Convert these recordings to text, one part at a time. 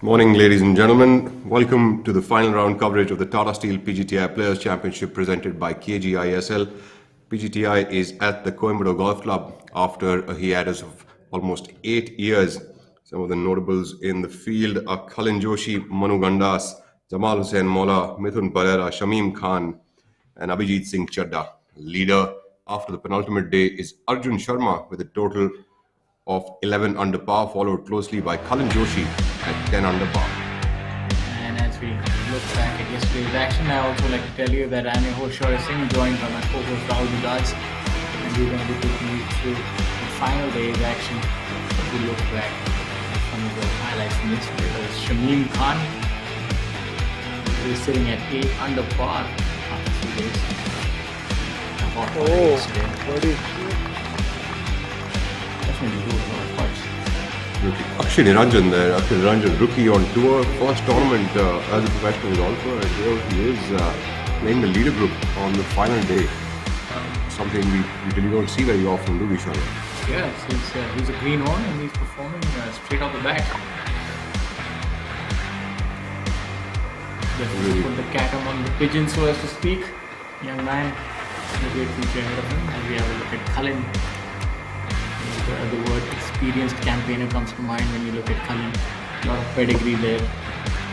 Morning, ladies and gentlemen. Welcome to the final round coverage of the Tata Steel PGTI Players Championship presented by KGiSL. PGTI is at the Coimbatore Golf Club after a hiatus of almost 8 years. Some of the notables in the field are Khalin Joshi, Manu Gandas, Jamal Hussain Mola, Mithun Pereira, Shamim Khan, and Abhijit Singh Chadda. Leader after the penultimate day is Arjun Sharma with a total of 11 under par, followed closely by Khalin Joshi at 10 under par. And as we look back at yesterday's action, I also like to tell you that I'm your host Shaurya Singh, joined by my co-host Rahul Bajaj, and we're going to be taking you through the final day's action. As we look back at some of the highlights from yesterday, there was Shamim Khan, who is sitting at 8 under par after 3 days. Buddy. Definitely do a lot of putts. Akshay Niranjan there. Akshay Niranjan, rookie on tour, first tournament as a professional golfer, and here he is playing the leader group on the final day. Something we really don't see very often, do we, Shaurya? Yes, he's a greenhorn and he's performing straight off the bat. Just Really? put the cat among the pigeons, so as to speak. Young man, a great future ahead of him. As we have a look at Khalin, the word experienced campaigner comes to mind when you look at Khalin. A lot of pedigree there.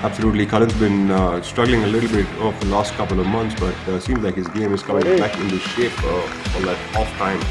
Absolutely. Khalin's been struggling a little bit over the last couple of months, but seems like his game is coming back into shape for that off time.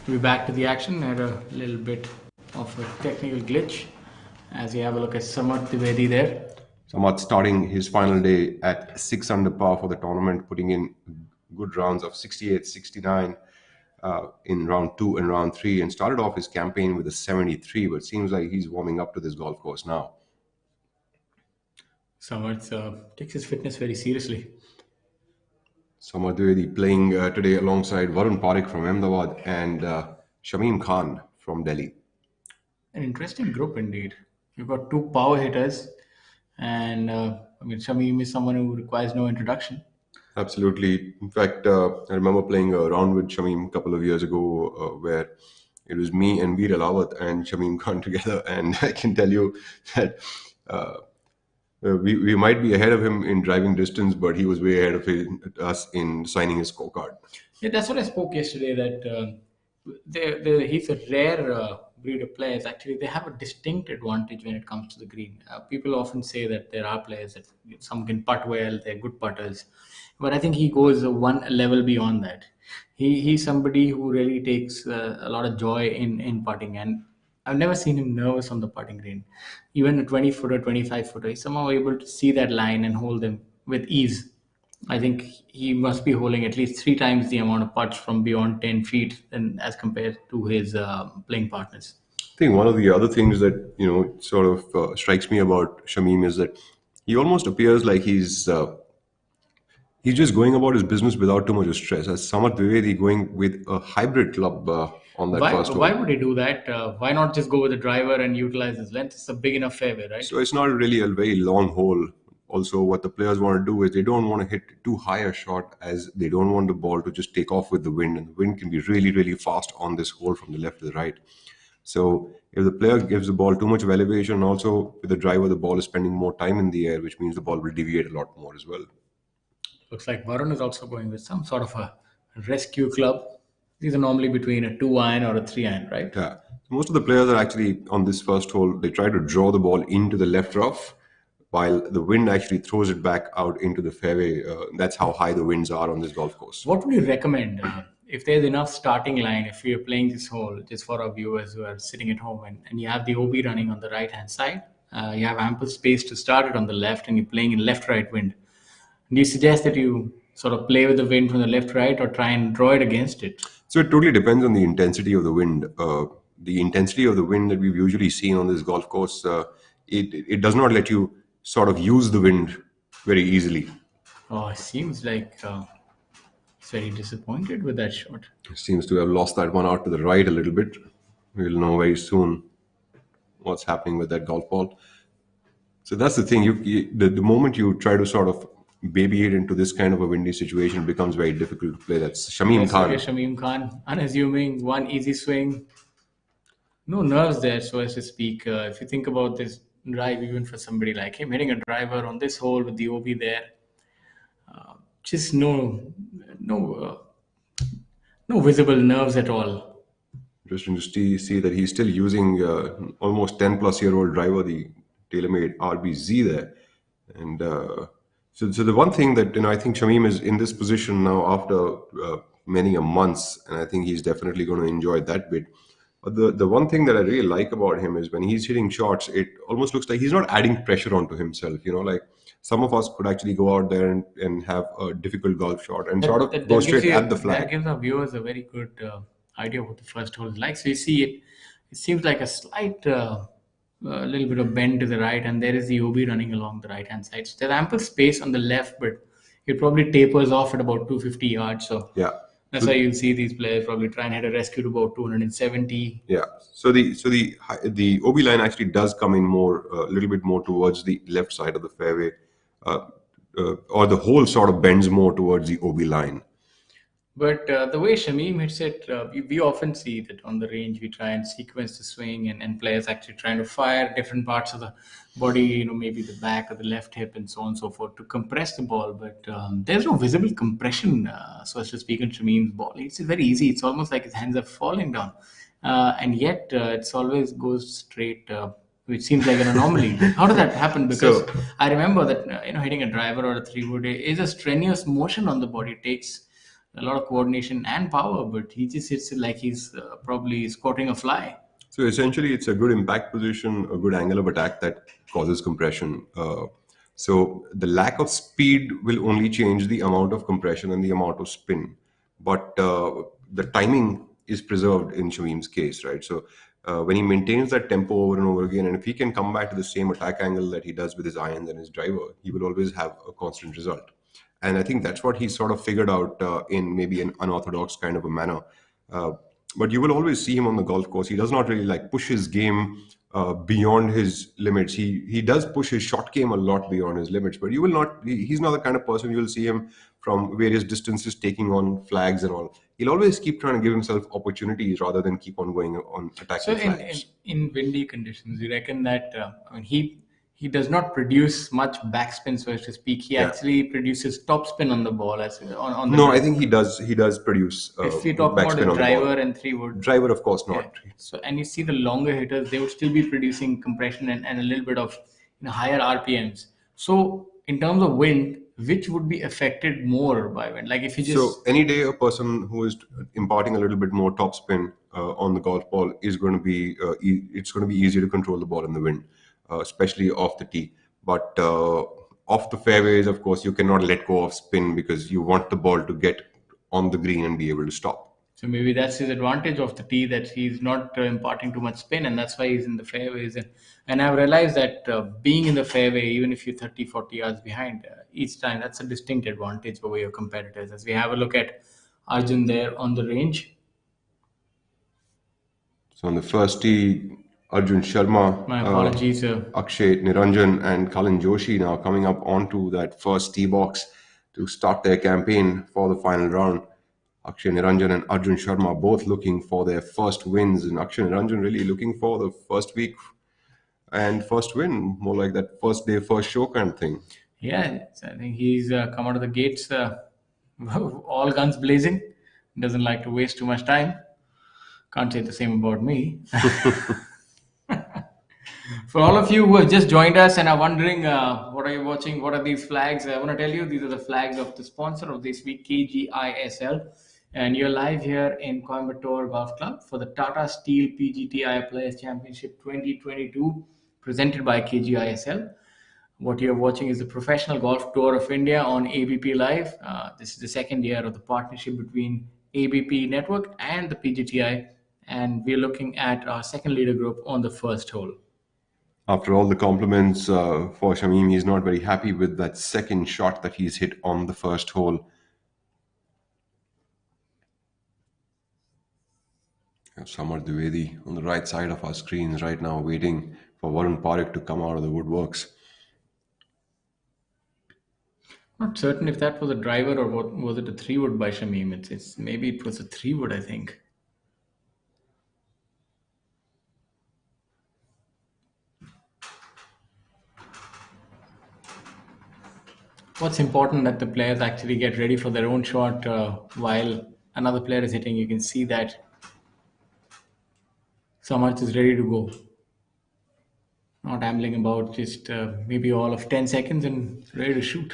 We're back to the action. Had a little bit of a technical glitch as you have a look at Samarth Trivedi there. Samat starting his final day at 6 under par for the tournament, putting in good rounds of 68, 69 in round 2 and round 3, and started off his campaign with a 73, but seems like he's warming up to this golf course now. Samarth takes his fitness very seriously. Samat Dwivedi playing today alongside Varun Parekh from Ahmedabad and Shamim Khan from Delhi. An interesting group indeed. You've got two power hitters, and Shamim is someone who requires no introduction. Absolutely. In fact, I remember playing a round with Shamim a couple of years ago where it was me and Veer Alawat and Shamim Khan together. And I can tell you that we might be ahead of him in driving distance, but he was way ahead of us in signing his scorecard. Yeah, that's what I spoke yesterday. That he's a rare breed of players. Actually, they have a distinct advantage when it comes to the green. People often say that there are players that some can putt well, they're good putters, but I think he goes one level beyond that. He's somebody who really takes a lot of joy in putting, and I've never seen him nervous on the putting green. Even a 20 footer, 25 footer, he's somehow able to see that line and hold them with ease. I think he must be holding at least three times the amount of putts from beyond 10 feet than as compared to his playing partners. I think one of the other things that sort of strikes me about Shamim is that he almost appears like he's just going about his business without too much of stress. As Samat Dwivedi going with a hybrid club on that first Why hole. would he do that? Why not just go with the driver and utilize his length? It's a big enough fairway, right? So it's not really a very long hole. Also, what the players want to do is they don't want to hit too high a shot, as they don't want the ball to just take off with the wind. And the wind can be really, really fast on this hole from the left to the right. So if the player gives the ball too much of elevation, also with the driver, the ball is spending more time in the air, which means the ball will deviate a lot more as well. Looks like Varun is also going with some sort of a rescue club. These are normally between a 2 iron or a 3 iron, right? Yeah. Most of the players are actually on this first hole, they try to draw the ball into the left rough while the wind actually throws it back out into the fairway. That's how high the winds are on this golf course. What would you recommend if there's enough starting line, if you're playing this hole, just for our viewers who are sitting at home and you have the OB running on the right hand side, you have ample space to start it on the left and you're playing in left right wind. Do you suggest that you sort of play with the wind from the left right or try and draw it against it? So it totally depends on the intensity of the wind. The intensity of the wind that we've usually seen on this golf course, it does not let you sort of use the wind very easily. Oh, it seems like he's very disappointed with that shot. Seems to have lost that one out to the right a little bit. We'll know very soon what's happening with that golf ball. So that's the thing. The moment you try to sort of baby it into this kind of a windy situation, it becomes very difficult to play. That's Shamim Yes, Khan. okay, Shamim Khan, unassuming, one easy swing, no nerves there, so as to speak. If you think about this drive, even for somebody like him, hitting a driver on this hole with the OB there, just no, no visible nerves at all. Interesting to see that he's still using almost 10 plus year old driver, the TaylorMade RBZ there. And so the one thing that I think Shamim is in this position now after many a months, and I think he's definitely going to enjoy that bit. But the one thing that I really like about him is when he's hitting shots, it almost looks like he's not adding pressure onto himself. Like some of us could actually go out there and have a difficult golf shot and sort of go straight at the That flag. gives our viewers a very good idea of what the first hole is like. So you see it. It seems like a slight, little bit of bend to the right, and there is the OB running along the right hand side. So there's ample space on the left, but it probably tapers off at about 250 yards. So Yeah. that's why you'll see these players probably try and hit a rescue to about 270. Yeah. So the OB line actually does come in more a little bit more towards the left side of the fairway, uh, or the hole sort of bends more towards the OB line. But the way Shamim hits it, we often see that on the range we try and sequence the swing, and players actually trying to fire different parts of the body, maybe the back or the left hip and so on and so forth to compress the ball. But there's no visible compression, so as to speak, on Shamim's ball. It's very easy. It's almost like his hands are falling down. And yet it's always goes straight, which seems like an anomaly. How does that happen? Because I remember that hitting a driver or a 3-wood is a strenuous motion on the body. It takes a lot of coordination and power, but he just hits it like he's probably squatting a fly. So essentially, it's a good impact position, a good angle of attack that causes compression. So the lack of speed will only change the amount of compression and the amount of spin, but the timing is preserved in Shamim's case, right? So when he maintains that tempo over and over again, and if he can come back to the same attack angle that he does with his irons and his driver, he will always have a constant result. And I think that's what he sort of figured out in maybe an unorthodox kind of a manner. But you will always see him on the golf course. He does not really like push his game beyond his limits. He does push his shot game a lot beyond his limits, but you will not. He's not the kind of person you will see him from various distances taking on flags and all. He'll always keep trying to give himself opportunities rather than keep on going on attacking So flags. in windy conditions, you reckon that he does not produce much backspin, so as to speak. He actually produces topspin on the ball on the No, I think he does. He does produce if we talk about backspin a on the ball. driver and 3-wood. Driver, of course, not. So, and you see the longer hitters, they would still be producing compression and a little bit of higher RPMs. So, in terms of wind, which would be affected more by wind? Like if you just So any day, a person who is imparting a little bit more topspin on the golf ball is going to be it's going to be easier to control the ball in the wind, especially off the tee. But off the fairways, of course, you cannot let go of spin because you want the ball to get on the green and be able to stop. So maybe that's his advantage of the tee, that he's not imparting too much spin, and that's why he's in the fairways. And I've realized that being in the fairway, even if you're 30, 40 yards behind each time, that's a distinct advantage over your competitors. As we have a look at Arjun there on the range. So on the first tee, Arjun Sharma, My apologies. Akshay Niranjan and Kalin Joshi now coming up onto that first tee box to start their campaign for the final round. Akshay Niranjan and Arjun Sharma both looking for their first wins, and Akshay Niranjan really looking for the first week and first win, more like that first day, first show kind of thing. Yeah, I think he's come out of the gates all guns blazing. Doesn't like to waste too much time. Can't say the same about me. For all of you who have just joined us and are wondering what are you watching, what are these flags, I want to tell you these are the flags of the sponsor of this week, KGiSL. And you're live here in Coimbatore Golf Club for the Tata Steel PGTI Players Championship 2022 presented by KGiSL. What you're watching is the Professional Golf Tour of India on ABPLIVE. This is the second year of the partnership between ABP Network and the PGTI. And we're looking at our second leader group on the first hole. After all the compliments for Shamim, he's not very happy with that second shot that he's hit on the first hole. We have Samar Dwivedi on the right side of our screens right now, waiting for Varun Parekh to come out of the woodworks. Not certain if that was a driver or what was it, a 3-wood by Shamim. It's maybe it was a 3-wood, I think. What's important that the players actually get ready for their own shot while another player is hitting. You can see that Samarth is ready to go. Not ambling about, just maybe all of 10 seconds and ready to shoot.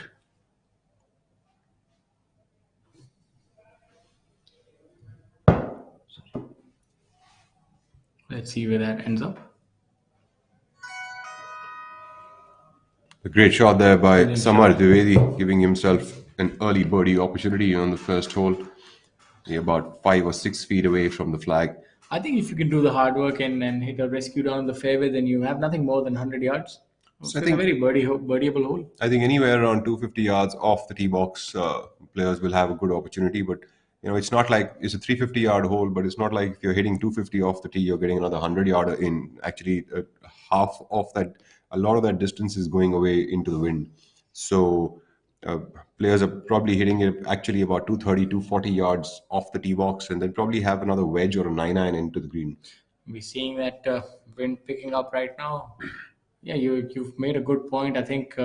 Let's see where that ends up. A great shot there by Samar Dwivedi, giving himself an early birdie opportunity on the first hole. He's about 5 or 6 feet away from the flag. I think if you can do the hard work and hit a rescue down the fairway, then you have nothing more than 100 yards. So I think a very birdieable hole. I think anywhere around 250 yards off the tee box, players will have a good opportunity. But it's not like it's a 350-yard hole, but it's not like if you're hitting 250 off the tee, you're getting another 100-yarder in. Actually, half of that, a lot of that distance is going away into the wind. So players are probably hitting it actually about 230, 240 yards off the tee box, and then probably have another wedge or a 9-iron into the green. We're seeing that wind picking up right now. Yeah, you've made a good point. I think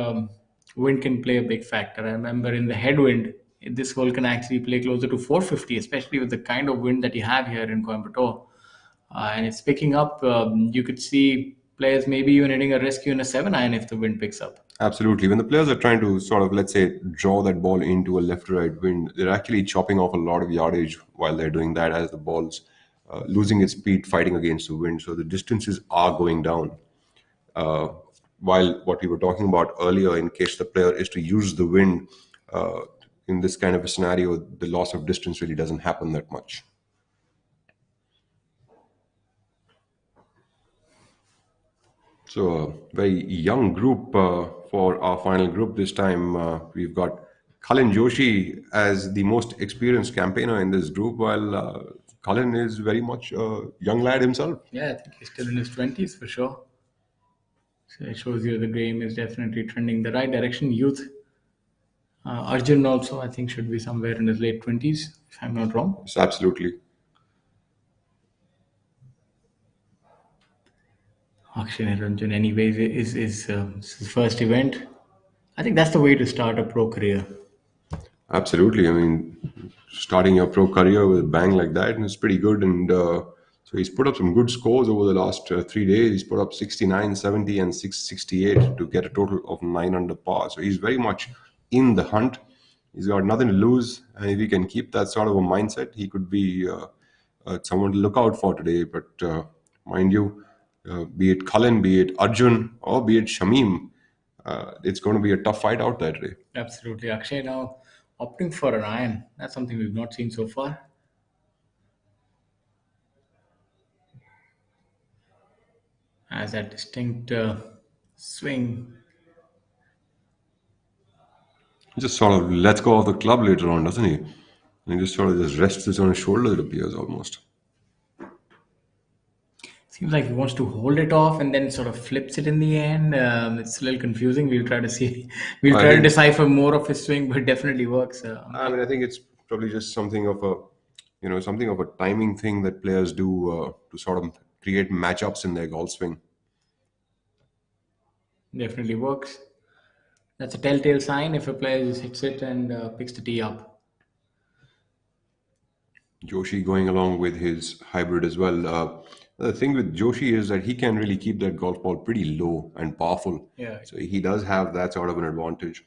wind can play a big factor. I remember in the headwind, this hole can actually play closer to 450, especially with the kind of wind that you have here in Coimbatore. And it's picking up. You could see players maybe even hitting a rescue in a 7-iron if the wind picks up. Absolutely. When the players are trying to sort of, let's say, draw that ball into a left-right wind, they're actually chopping off a lot of yardage while they're doing that, as the ball's losing its speed fighting against the wind. So the distances are going down. While what we were talking about earlier, in case the player is to use the wind in this kind of a scenario, the loss of distance really doesn't happen that much. So a very young group for our final group this time. We've got Kalin Joshi as the most experienced campaigner in this group, while Kalin is very much a young lad himself. Yeah, I think he's still in his 20s for sure. So it shows you the game is definitely trending in the right direction. Youth. Arjun also, I think, should be somewhere in his late 20s, if I'm not wrong. Yes, absolutely. Akshay Niranjan, anyways, is his first event. I think that's the way to start a pro career. Absolutely. I mean, starting your pro career with a bang like that is pretty good. And so he's put up some good scores over the last 3 days. He's put up 69, 70, and 668 to get a total of 9 under par. So he's very much in the hunt. He's got nothing to lose. And if he can keep that sort of a mindset, he could be someone to look out for today. But mind you, be it Kalin, be it Arjun, or be it Shamim, It's going to be a tough fight out there today. Absolutely. Akshay now opting for an iron. That's something we've not seen so far. As that distinct swing. He just sort of lets go of the club later on, doesn't he? And he just sort of just rests it on his shoulder, it appears almost. Seems like he wants to hold it off and then sort of flips it in the end. It's a little confusing. We'll try to see. We'll I try to think, decipher more of his swing, but it definitely works. I think it's probably just something of a, something of a timing thing that players do to sort of create matchups in their golf swing. Definitely works. That's a telltale sign if a player just hits it and picks the tee up. Joshi going along with his hybrid as well. The thing with Joshi is that he can really keep that golf ball pretty low and powerful. Yeah. So he does have that sort of an advantage.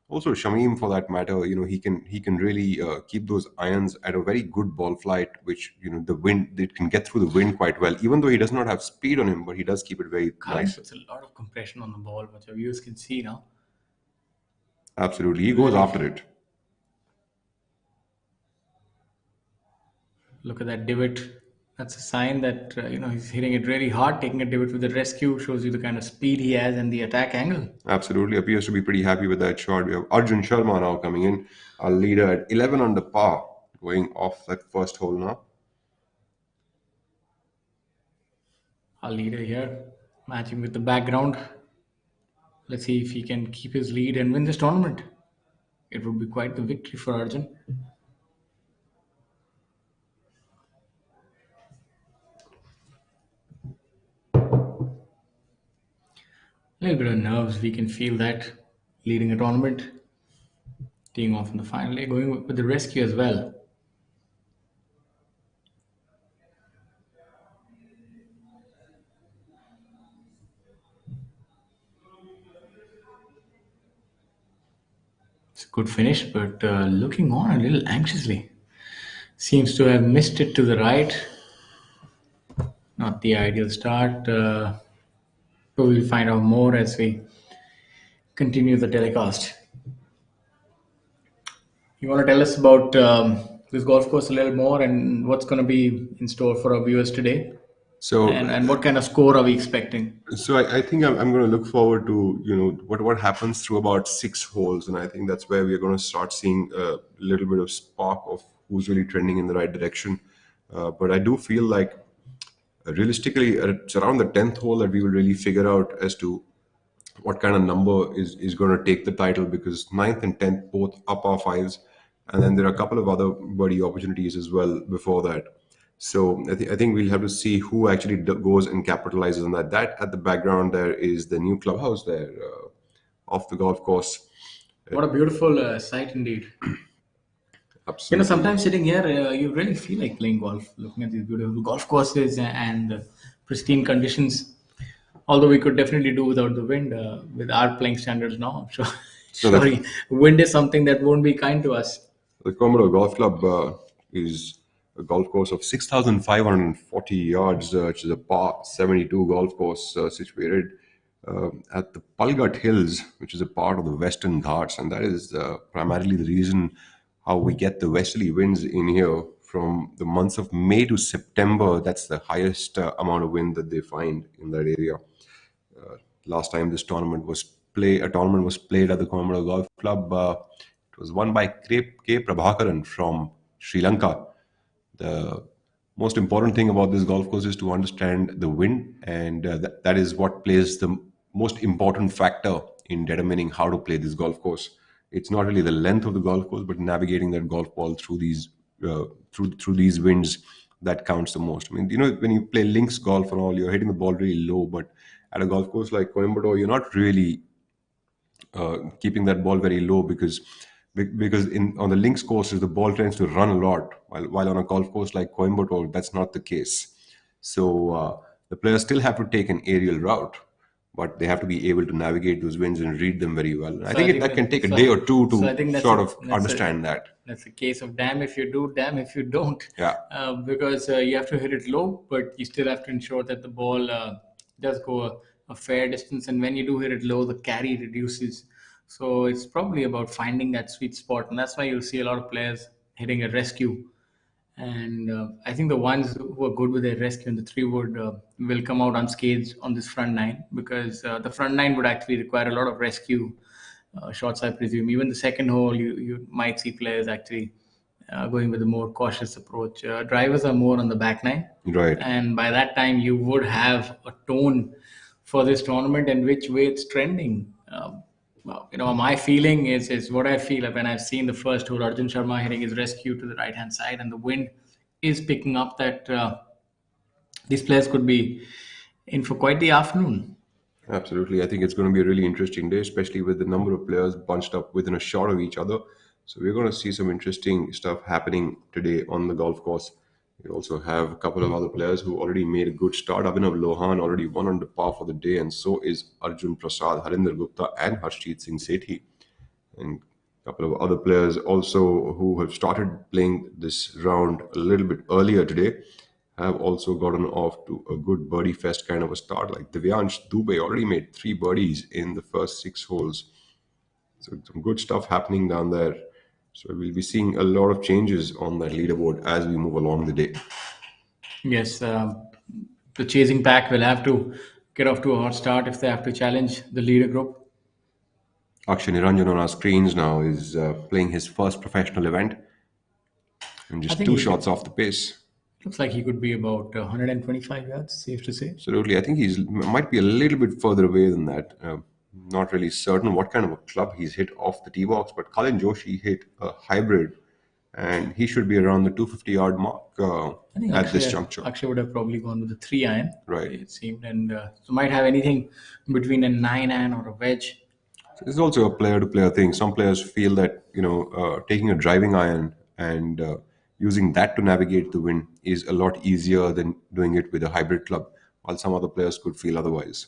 Also, Shamim, for that matter, he can really keep those irons at a very good ball flight, which the wind it can get through the wind quite well. Even though he does not have speed on him, but he does keep it very Current nice. puts a lot of compression on the ball, which our viewers can see now. Absolutely, he goes after it. Look at that divot. That's a sign that he's hitting it really hard. Taking a divot with the rescue shows you the kind of speed he has and the attack angle. Absolutely, appears to be pretty happy with that shot. We have Arjun Sharma now coming in, our leader at 11 under par, going off that first hole now. Our leader here, matching with the background. Let's see if he can keep his lead and win this tournament. It would be quite the victory for Arjun. A little bit of nerves, we can feel that leading a tournament, teeing off in the final day, going with the rescue as well. It's a good finish, but looking on a little anxiously. Seems to have missed it to the right. Not the ideal start. But we'll find out more as we continue the telecast. You want to tell us about this golf course a little more and what's going to be in store for our viewers today? So, And what kind of score are we expecting? so I think I'm going to look forward to what happens through about 6 holes, and I think that's where we're going to start seeing a little bit of spark of who's really trending in the right direction. But I do feel like realistically, it's around the 10th hole that we will really figure out as to what kind of number is going to take the title, because 9th and 10th both are par fives, and then there are a couple of other birdie opportunities as well before that. So I think we'll have to see who actually goes and capitalizes on that. That at the background there is the new clubhouse there off the golf course. What a beautiful sight indeed. Absolutely. Sometimes sitting here, you really feel like playing golf, looking at these beautiful golf courses and pristine conditions. Although we could definitely do without the wind with our playing standards now. I'm sure, So the, sorry, wind is something that won't be kind to us. the Coimbatore Golf Club is a golf course of 6,540 yards, which is a par 72 golf course situated at the Palgat Hills, which is a part of the Western Ghats, and that is primarily the reason how we get the westerly winds in here from the months of May to September. That's the highest amount of wind that they find in that area. Last time this tournament was played at the Coimbatore Golf Club. It was won by K. Prabhakaran from Sri Lanka. The most important thing about this golf course is to understand the wind, and that is what plays the most important factor in determining how to play this golf course. It's not really the length of the golf course, but navigating that golf ball through these through these winds that counts the most. I mean, when you play links golf and all, you're hitting the ball really low, but at a golf course like Coimbatore, you're not really keeping that ball very low because on the links courses the ball tends to run a lot, while on a golf course like Coimbatore that's not the case. So the players still have to take an aerial route, but they have to be able to navigate those winds and read them very well. And I think that can take a day or two to sort of understand that. That's a case of damn if you do, damn if you don't. Yeah. Because you have to hit it low, but you still have to ensure that the ball does go a fair distance, and when you do hit it low, the carry reduces. So it's probably about finding that sweet spot, and that's why you'll see a lot of players hitting a rescue. And I think the ones who are good with their rescue in the 3 wood will come out unscathed on this front nine, because the front nine would actually require a lot of rescue shots, I presume. Even the second hole, you might see players actually going with a more cautious approach. Drivers are more on the back nine, Right. and by that time, you would have a tone for this tournament and which way it's trending. Well, my feeling is what I feel when I've seen the first hole, Arjun Sharma hitting his rescue to the right hand side, and the wind is picking up, that these players could be in for quite the afternoon. Absolutely. I think it's going to be a really interesting day, especially with the number of players bunched up within a shot of each other. So we're going to see some interesting stuff happening today on the golf course. We also have a couple of other players who already made a good start. Abhinav Lohan already won under par for the day, and so is Arjun Prasad, Harinder Gupta, and Harshjeet Singh Sethi. And a couple of other players also who have started playing this round a little bit earlier today have also gotten off to a good birdie fest kind of a start. Like Divyansh Dubey already made 3 birdies in the first 6 holes. So some good stuff happening down there. So we'll be seeing a lot of changes on that leaderboard as we move along the day. Yes, the chasing pack will have to get off to a hot start if they have to challenge the leader group. Akshay Niranjan on our screens now is playing his first professional event and I just think two he shots off the pace. looks like he could be about 125 yards, safe to say. Absolutely. I think he's might be a little bit further away than that. Not really certain what kind of a club he's hit off the tee box, but Colin Joshi hit a hybrid, and he should be around the 250-yard mark I think at this juncture. Akshay would have probably gone with a 3 iron, Right. it seemed, and so might have anything between a 9 iron or a wedge. It's also a player-to-player thing. Some players feel that taking a driving iron and using that to navigate the wind is a lot easier than doing it with a hybrid club, while some other players could feel otherwise.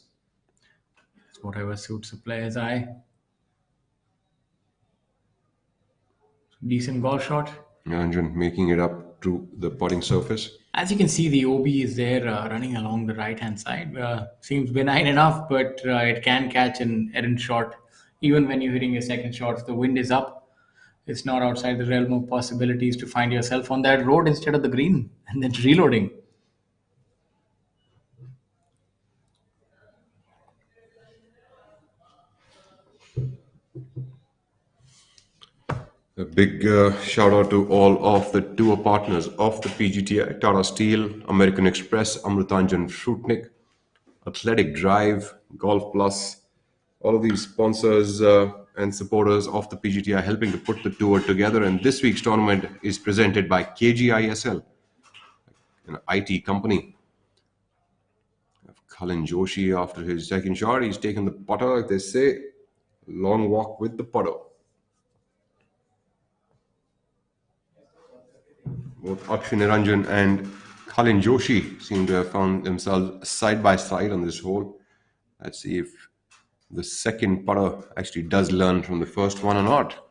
It's whatever suits the player's eye. Decent golf shot. Niranjan making it up to the putting surface. As you can see, the OB is there running along the right hand side. Seems benign enough, but it can catch an errant shot. Even when you're hitting a second shot, if the wind is up, it's not outside the realm of possibilities to find yourself on that road instead of the green and then reloading. A big shout out to all of the tour partners of the PGTI: Tata Steel, American Express, Amrutanjan Fruitnik, Athletic Drive, Golf Plus, all of these sponsors and supporters of the PGTI helping to put the tour together. And this week's tournament is presented by KGiSL, an IT company. Colin Joshi, after his second shot, he's taken the putter, like they say, long walk with the putter. Both Akshay Niranjan and Colin Joshi seem to have found themselves side by side on this hole. Let's see if the second putter actually does learn from the first one or not.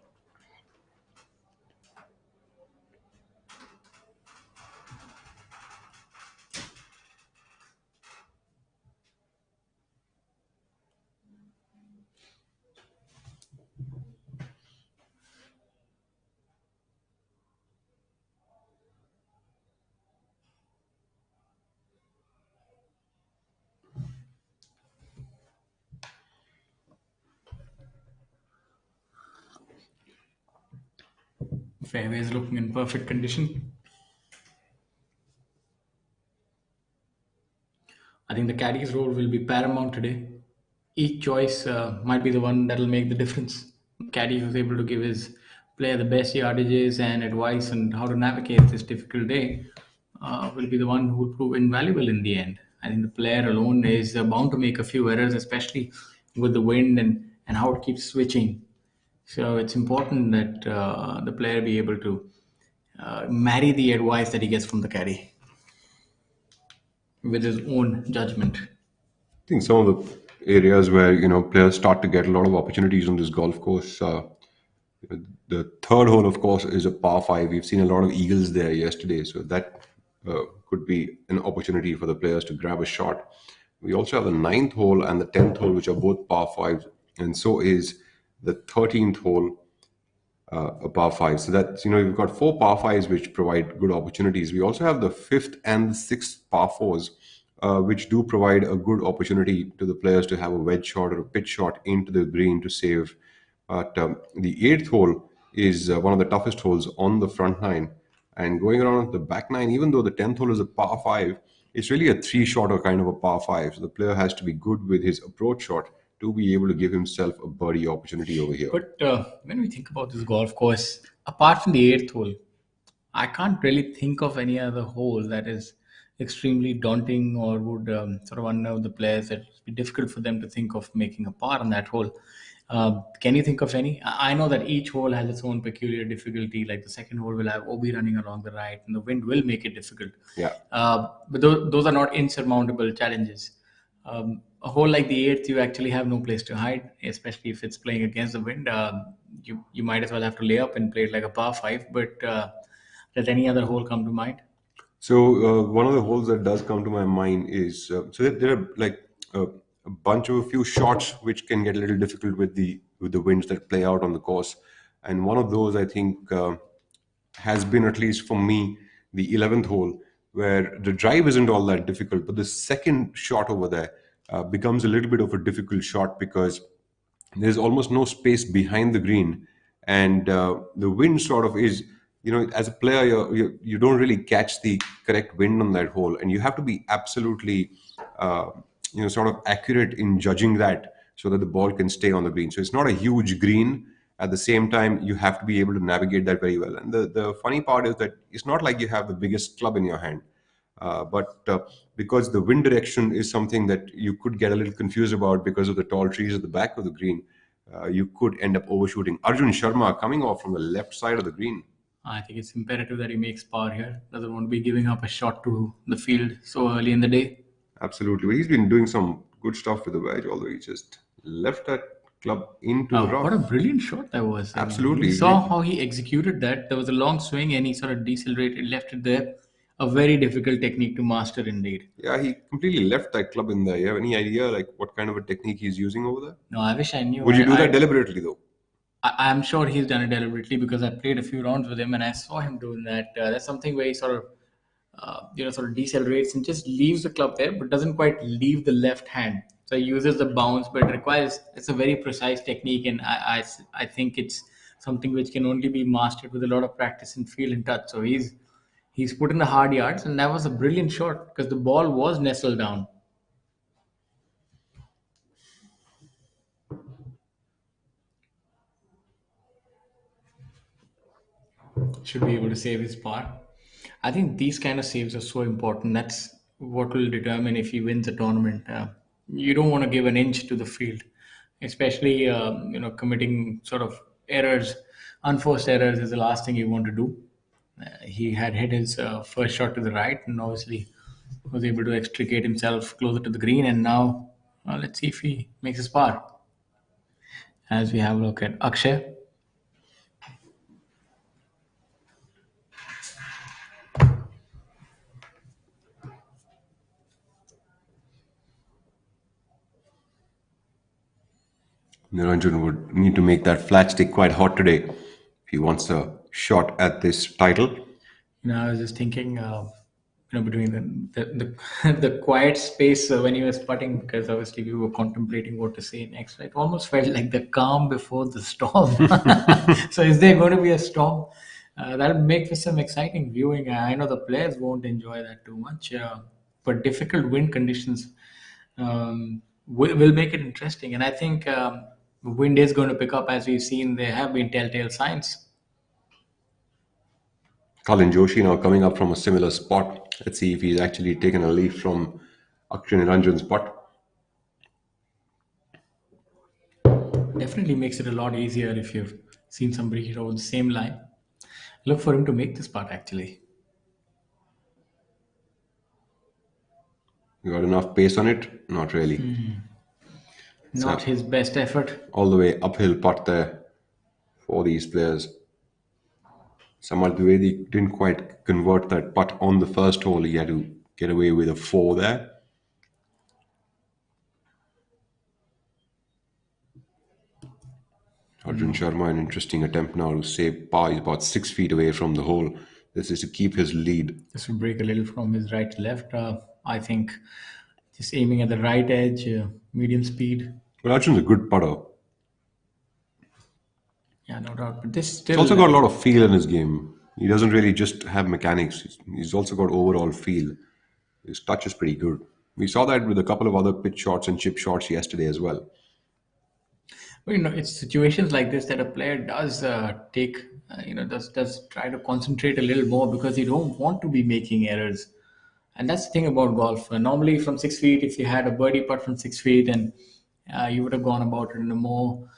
Fairway is looking in perfect condition. I think the caddy's role will be paramount today. Each choice might be the one that will make the difference. Caddy who's able to give his player the best yardages and advice on how to navigate this difficult day will be the one who will prove invaluable in the end. I think the player alone is bound to make a few errors, especially with the wind and how it keeps switching. So it's important that the player be able to marry the advice that he gets from the caddy with his own judgment. I think some of the areas where players start to get a lot of opportunities on this golf course. The third hole, of course, is a par five. We've seen a lot of eagles there yesterday, so that could be an opportunity for the players to grab a shot. We also have the ninth hole and the 10th hole, which are both par fives, and so is the 13th hole, a par five. So that's, you've got four par fives which provide good opportunities. We also have the fifth and the sixth par fours, which do provide a good opportunity to the players to have a wedge shot or a pitch shot into the green to save. But the eighth hole is one of the toughest holes on the front nine. And going around the back nine, even though the 10th hole is a par five, it's really a three shot or kind of a par five. So the player has to be good with his approach shot to be able to give himself a birdie opportunity over here. But when we think about this golf course, apart from the eighth hole, I can't really think of any other hole that is extremely daunting or would sort of unnerve the players. That would be difficult for them to think of making a par on that hole. Can you think of any? I know that each hole has its own peculiar difficulty. Like the second hole will have OB running along the right, and the wind will make it difficult. Yeah. But those are not insurmountable challenges. A hole like the eighth, you actually have no place to hide, especially if it's playing against the wind. You might as well have to lay up and play it like a par five. But does any other hole come to mind? So one of the holes that does come to my mind is there are like a bunch of a few shots which can get a little difficult with the winds that play out on the course, and one of those I think has been, at least for me, the 11th hole, where the drive isn't all that difficult, but the second shot over there becomes a little bit of a difficult shot because there's almost no space behind the green, and the wind sort of is, as a player, you don't really catch the correct wind on that hole, and you have to be absolutely sort of accurate in judging that so that the ball can stay on the green. So it's not a huge green. At the same time, you have to be able to navigate that very well. And the funny part is that it's not like you have the biggest club in your hand. But because the wind direction is something that you could get a little confused about because of the tall trees at the back of the green, you could end up overshooting. Arjun Sharma coming off from the left side of the green. I think it's imperative that he makes par here. Doesn't want to be giving up a shot to the field so early in the day. Absolutely. Well, he's been doing some good stuff with the wedge, although he just left that club into the rough. What a brilliant shot that was. Absolutely. You saw how he executed that. There was a long swing and he sort of decelerated, left it there. A very difficult technique to master indeed. Yeah, he completely left that club in there. You have any idea like what kind of a technique he's using over there? No, I wish I knew. Would you do that deliberately though? I'm sure he's done it deliberately because I played a few rounds with him and I saw him doing that. That's something where he sort of, sort of decelerates and just leaves the club there, but doesn't quite leave the left hand. So he uses the bounce, but it's a very precise technique, and I think it's something which can only be mastered with a lot of practice and feel and touch. So he's put in the hard yards, and that was a brilliant shot because the ball was nestled down. Should be able to save his par. I think these kind of saves are so important. That's what will determine if he wins a tournament. You don't want to give an inch to the field, especially committing sort of errors. Unforced errors is the last thing you want to do. He had hit his first shot to the right, and obviously was able to extricate himself closer to the green. And now let's see if he makes his par. As we have a look at Akshay. Niranjan would need to make that flat stick quite hot today if he wants a shot at this title. I was just thinking, between the quiet space when he was putting, because obviously we were contemplating what to say next. It almost felt like the calm before the storm. So, is there going to be a storm? That'll make for some exciting viewing. I know the players won't enjoy that too much, but difficult wind conditions will make it interesting. And I think wind is going to pick up, as we've seen. There have been telltale signs. Kalin Joshi now coming up from a similar spot. Let's see if he's actually taken a leaf from Akshay Niranjan's putt. Definitely makes it a lot easier if you've seen somebody hit over the same line. Look for him to make this putt actually. You got enough pace on it? Not really. Not his best effort. All the way uphill putt there for these players. Samal Dwivedi didn't quite convert that putt on the first hole. He had to get away with a 4 there. Arjun Sharma, an interesting attempt now to save par. He's about 6 feet away from the hole. This is to keep his lead. This will break a little from his right to left. I think just aiming at the right edge, medium speed. But Arjun's a good putter. Yeah, no doubt. But this He's still also got a lot of feel in his game. He doesn't really just have mechanics. He's also got overall feel. His touch is pretty good. We saw that with a couple of other pitch shots and chip shots yesterday as well. Well, it's situations like this that a player does take, does try to concentrate a little more because you don't want to be making errors. And that's the thing about golf. Normally, from 6 feet, if you had a birdie putt from 6 feet, and you would have gone about it in a more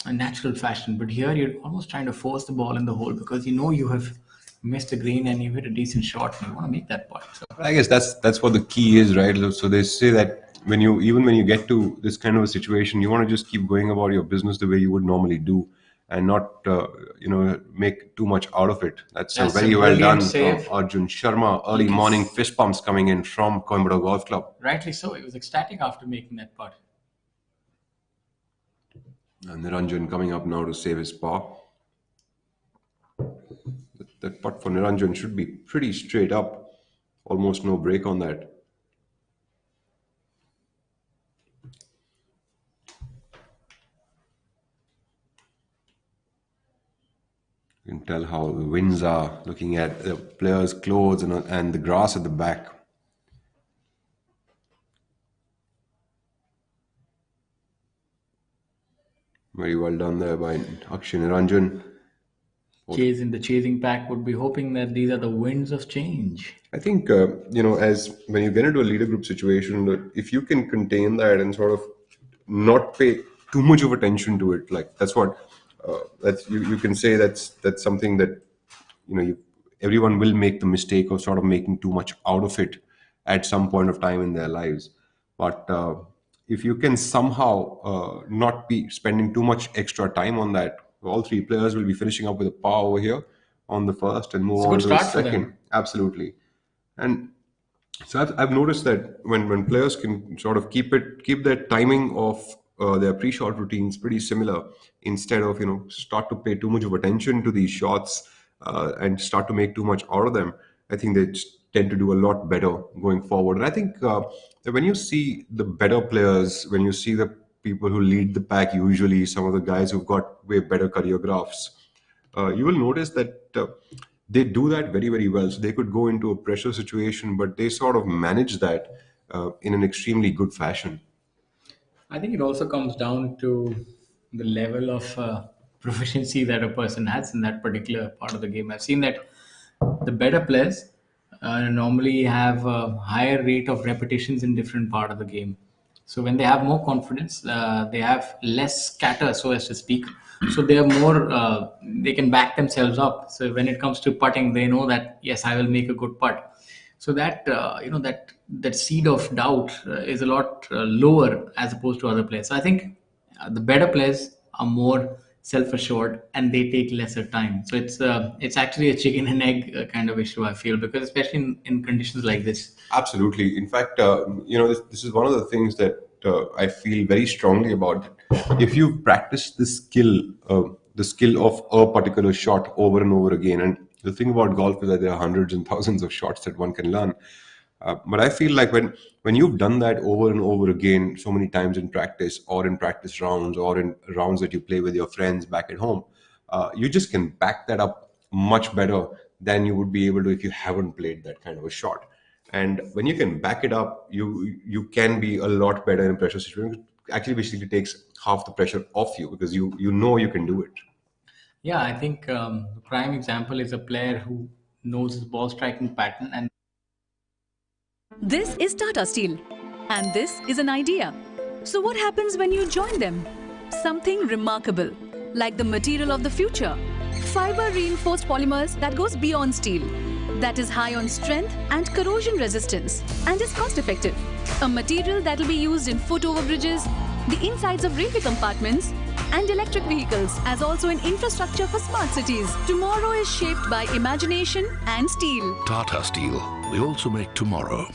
a natural fashion. But here, you're almost trying to force the ball in the hole because you know you have missed the green and you hit a decent shot and you want to make that putt. So I guess that's what the key is, right? So they say that when you get to this kind of a situation, you want to just keep going about your business the way you would normally do, and not make too much out of it. That's That's very a well done brilliant save. from Arjun Sharma. Early morning fist pumps coming in from Coimbatore Golf Club. rightly so, he was ecstatic after making that putt. And Niranjan coming up now to save his par. That putt for Niranjan should be pretty straight up. Almost no break on that. You can tell how the winds are looking at the players' clothes and the grass at the back. Very well done there by Akshay Niranjan. In the chasing pack would be hoping that these are the winds of change. I think, as when you get into a leader group situation, that if you can contain that and sort of not pay too much of attention to it, like that's what you can say that's something that everyone will make the mistake of sort of making too much out of it at some point of time in their lives. But if you can somehow not be spending too much extra time on that, all three players will be finishing up with a par over here on the first and move It's a on good to the start for them. second. Absolutely. And so I've noticed that when players can sort of keep their timing of their pre-shot routines pretty similar, instead of start to pay too much of attention to these shots and start to make too much out of them, I think they just tend to do a lot better going forward. And I think that when you see the better players, when you see the people who lead the pack, usually some of the guys who've got way better career graphs, you will notice that they do that very, very well. So they could go into a pressure situation, but they sort of manage that in an extremely good fashion. I think it also comes down to the level of proficiency that a person has in that particular part of the game. I've seen that the better players normally have a higher rate of repetitions in different part of the game. So when they have more confidence, they have less scatter, so as to speak. So they are more, they can back themselves up. So when it comes to putting, they know that yes, I will make a good putt. So that that seed of doubt is a lot lower as opposed to other players. So I think the better players are more self-assured and they take lesser time. So it's actually a chicken and egg kind of issue, I feel, because especially in conditions like this. Absolutely. In fact, this is one of the things that I feel very strongly about. If you practice the skill of a particular shot over and over again, and the thing about golf is that there are hundreds and thousands of shots that one can learn. But I feel like when you've done that over and over again so many times in practice, or in practice rounds, or in rounds that you play with your friends back at home, you just can back that up much better than you would be able to if you haven't played that kind of a shot. And when you can back it up, you can be a lot better in pressure situations. Actually, basically takes half the pressure off you because you know you can do it. Yeah, I think the prime example is a player who knows his ball striking pattern and This is Tata Steel, and this is an idea. So what happens when you join them? Something remarkable, like the material of the future. Fiber reinforced polymers that goes beyond steel, that is high on strength and corrosion resistance, and is cost effective. A material that will be used in foot overbridges, the insides of railway compartments, and electric vehicles, as also in infrastructure for smart cities. Tomorrow is shaped by imagination and steel. Tata Steel. We also make tomorrow.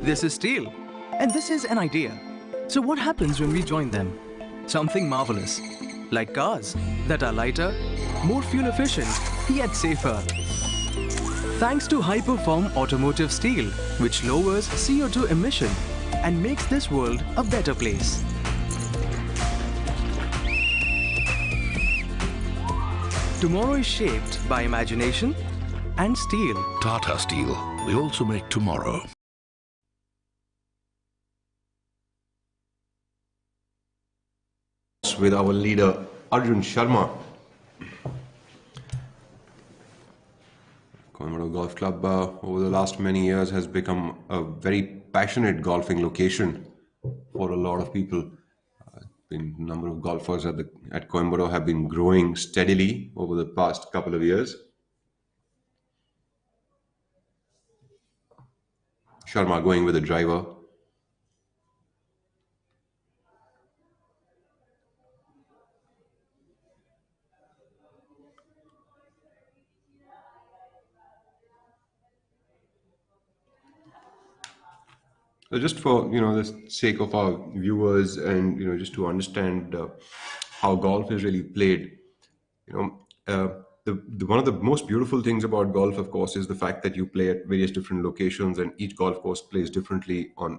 This is Steel, and this is an idea. So what happens when we join them? something marvelous, like cars that are lighter, more fuel efficient, yet safer. Thanks to high-perform automotive steel, which lowers CO2 emission and makes this world a better place. Tomorrow is shaped by imagination and steel. Tata Steel. We also make tomorrow. With our leader Arjun Sharma. Coimbatore Golf Club over the last many years has become a very passionate golfing location for a lot of people. The number of golfers at Coimbatore have been growing steadily over the past couple of years. Sharma going with a driver. So just for the sake of our viewers and just to understand how golf is really played, one of the most beautiful things about golf, of course, is the fact that you play at various different locations and each golf course plays differently on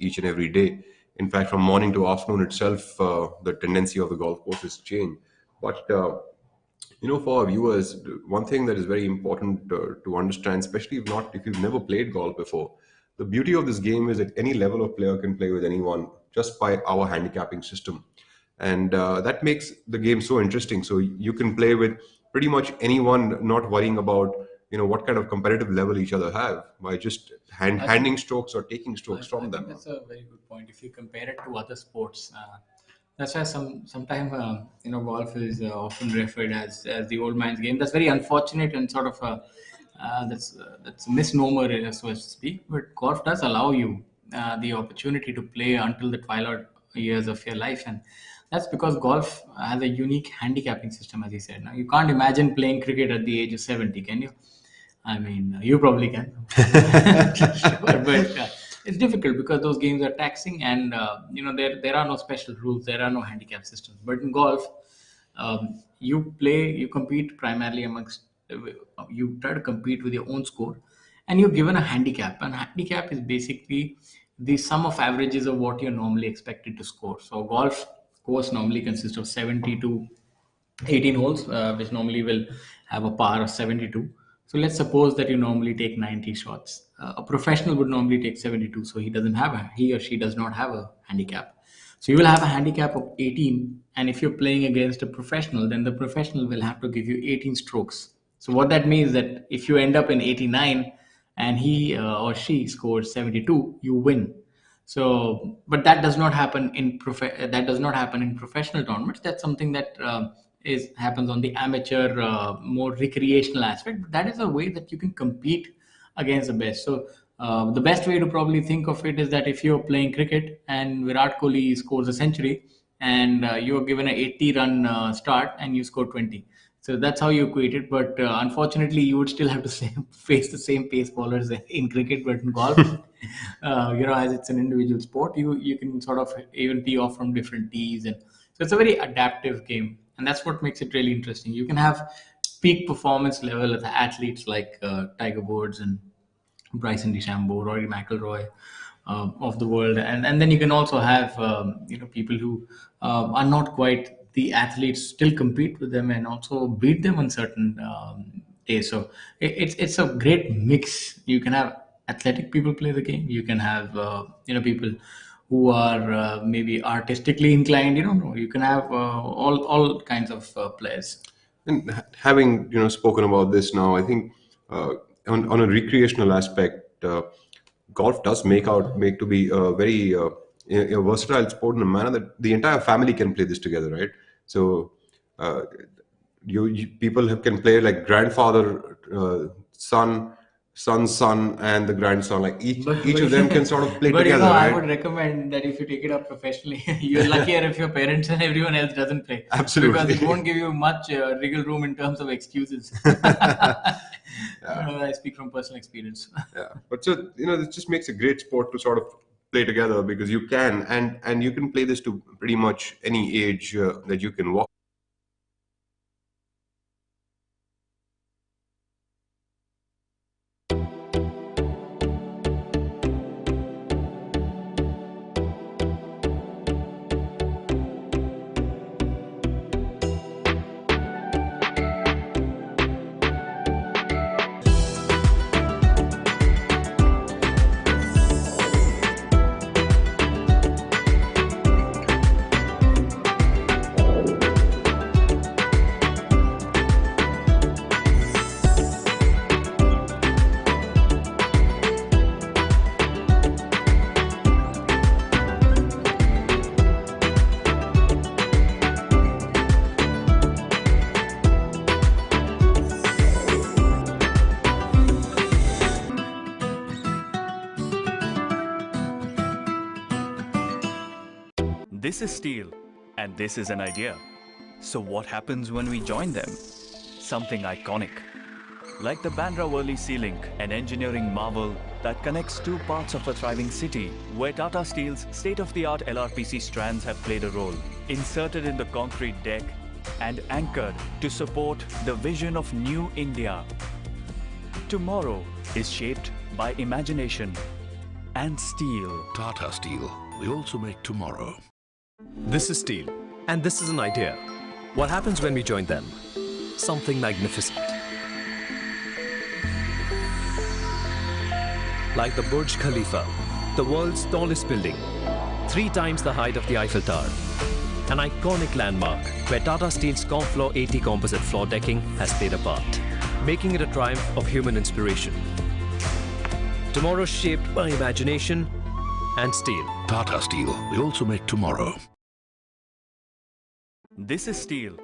each and every day. In fact, from morning to afternoon itself, the tendency of the golf courses change. But for our viewers, one thing that is very important to understand, especially if you've never played golf before, the beauty of this game is that any level of player can play with anyone just by our handicapping system. And that makes the game so interesting. So you can play with pretty much anyone, not worrying about what kind of competitive level each other have by just handing strokes or taking strokes from them. That's a very good point. If you compare it to other sports, that's why sometimes golf is often referred as the old man's game. That's very unfortunate and sort of that's a misnomer, so to speak. But golf does allow you the opportunity to play until the twilight years of your life, and that's because golf has a unique handicapping system, as you said. Now, you can't imagine playing cricket at the age of 70, can you? I mean, you probably can. Sure, but it's difficult because those games are taxing, and there are no special rules, there are no handicap systems. But in golf, you compete primarily you try to compete with your own score, and you're given a handicap. And handicap is basically the sum of averages of what you're normally expected to score. So golf course normally consists of 70 to 18 holes, which normally will have a par of 72. So let's suppose that you normally take 90 shots. A professional would normally take 72, so he or she does not have a handicap. So you will have a handicap of 18, and if you're playing against a professional, then the professional will have to give you 18 strokes. So what that means that if you end up in 89 and he or she scores 72, you win. So, but that does not happen in professional tournaments. That's something that happens on the amateur, more recreational aspect. But that is a way that you can compete against the best. So the best way to probably think of it is that if you're playing cricket and Virat Kohli scores a century and you're given an 80-run start and you score 20. So that's how you equate it. But unfortunately, you would still have to face the same pace bowlers in cricket. But in golf, as it's an individual sport, you can sort of even tee off from different tees. And so it's a very adaptive game. And that's what makes it really interesting. You can have peak performance level of athletes like Tiger Woods and Bryson DeChambeau, Rory McIlroy of the world. And then you can also have, people who are not quite the athletes, still compete with them and also beat them on certain days. So it's a great mix. You can have athletic people play the game. You can have people who are maybe artistically inclined. You can have all kinds of players. And having spoken about this now, I think on a recreational aspect, golf does make to be a very a versatile sport in a manner that the entire family can play this together, right? So people can play like grandfather, son, and the grandson. Like each of them can sort of play together. Right? I would recommend that if you take it up professionally, you're luckier if your parents and everyone else doesn't play. Absolutely, because it won't give you much wriggle room in terms of excuses. I speak from personal experience. Yeah, but so this just makes a great sport to sort of play together, because you can, and you can play this to pretty much any age that you can walk. This is steel, and this is an idea. So what happens when we join them? Something iconic. Like the Bandra Worli Sea Link, an engineering marvel that connects two parts of a thriving city, where Tata Steel's state-of-the-art LRPC strands have played a role, inserted in the concrete deck and anchored to support the vision of New India. Tomorrow is shaped by imagination and steel. Tata Steel. We also make tomorrow. This is steel, and this is an idea. What happens when we join them? Something magnificent. Like the Burj Khalifa, the world's tallest building, 3 times the height of the Eiffel Tower. An iconic landmark where Tata Steel's Confloor 80 composite floor decking has played a part, making it a triumph of human inspiration. Tomorrow shaped by imagination and steel. Tata Steel. We also make tomorrow. This is steel,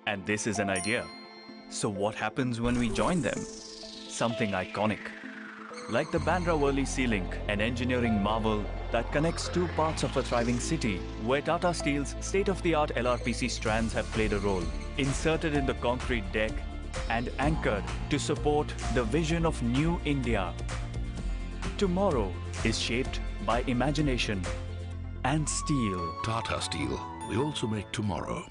and this is an idea. So what happens when we join them? Something iconic. Like the Bandra Worli Sea Link, an engineering marvel that connects two parts of a thriving city, where Tata Steel's state-of-the-art LRPC strands have played a role, inserted in the concrete deck and anchored to support the vision of New India. Tomorrow is shaped by imagination and steel. Tata Steel. We also make tomorrow.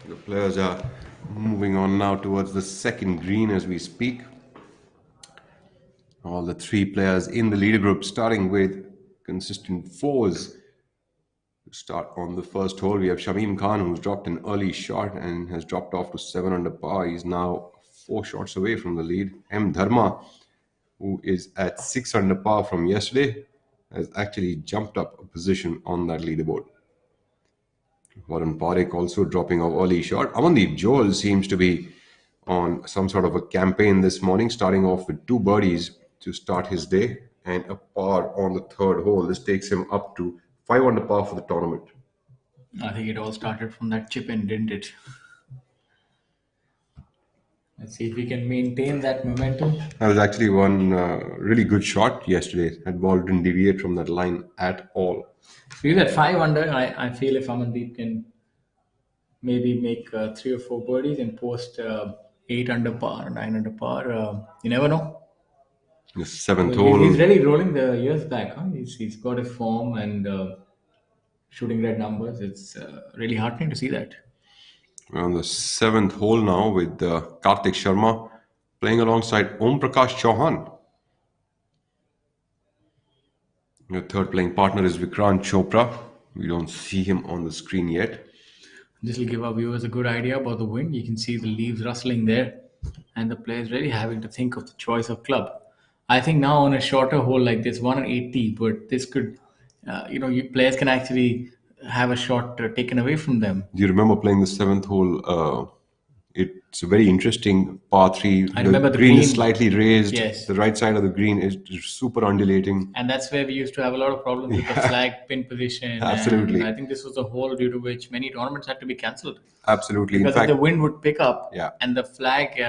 The players are moving on now towards the second green as we speak. All the 3 players in the leader group, starting with consistent 4s. To start on the first hole, we have Shamim Khan, who's dropped an early shot and has dropped off to 7 under par. He's now 4 shots away from the lead. M. Dharma, who is at 6 under par from yesterday, has actually jumped up a position on that leaderboard. Warren Parekh also dropping off early shot. Amandeep Joel seems to be on some sort of a campaign this morning, starting off with 2 birdies to start his day and a par on the third hole. This takes him up to 5 under par for the tournament. I think it all started from that chip in, didn't it? Let's see if we can maintain that momentum. That was actually one really good shot yesterday. That ball didn't deviate from that line at all. So he's at 5 under. I feel if Amandeep can maybe make 3 or 4 birdies and post 8 under par, 9 under par, you never know. The seventh He's hole. really rolling the years back. Huh? He's got a form and shooting red numbers. It's really heartening to see that. We're on the seventh hole now with Kartik Sharma playing alongside Om Prakash Chauhan. Your third playing partner is Vikrant Chopra. We don't see him on the screen yet. This will give our viewers a good idea about the wind. You can see the leaves rustling there, and the players really having to think of the choice of club. I think now on a shorter hole like this, 180, but this could, players can actually have a shot taken away from them. Do you remember playing the seventh hole? It's a very interesting par three. I remember the green is green. slightly raised. Yes. The right side of the green is super undulating. And that's where we used to have a lot of problems with the flag pin position. Absolutely. And I think this was a hole due to which many tournaments had to be cancelled. Absolutely. Because In fact, if the wind would pick up Yeah. and the flag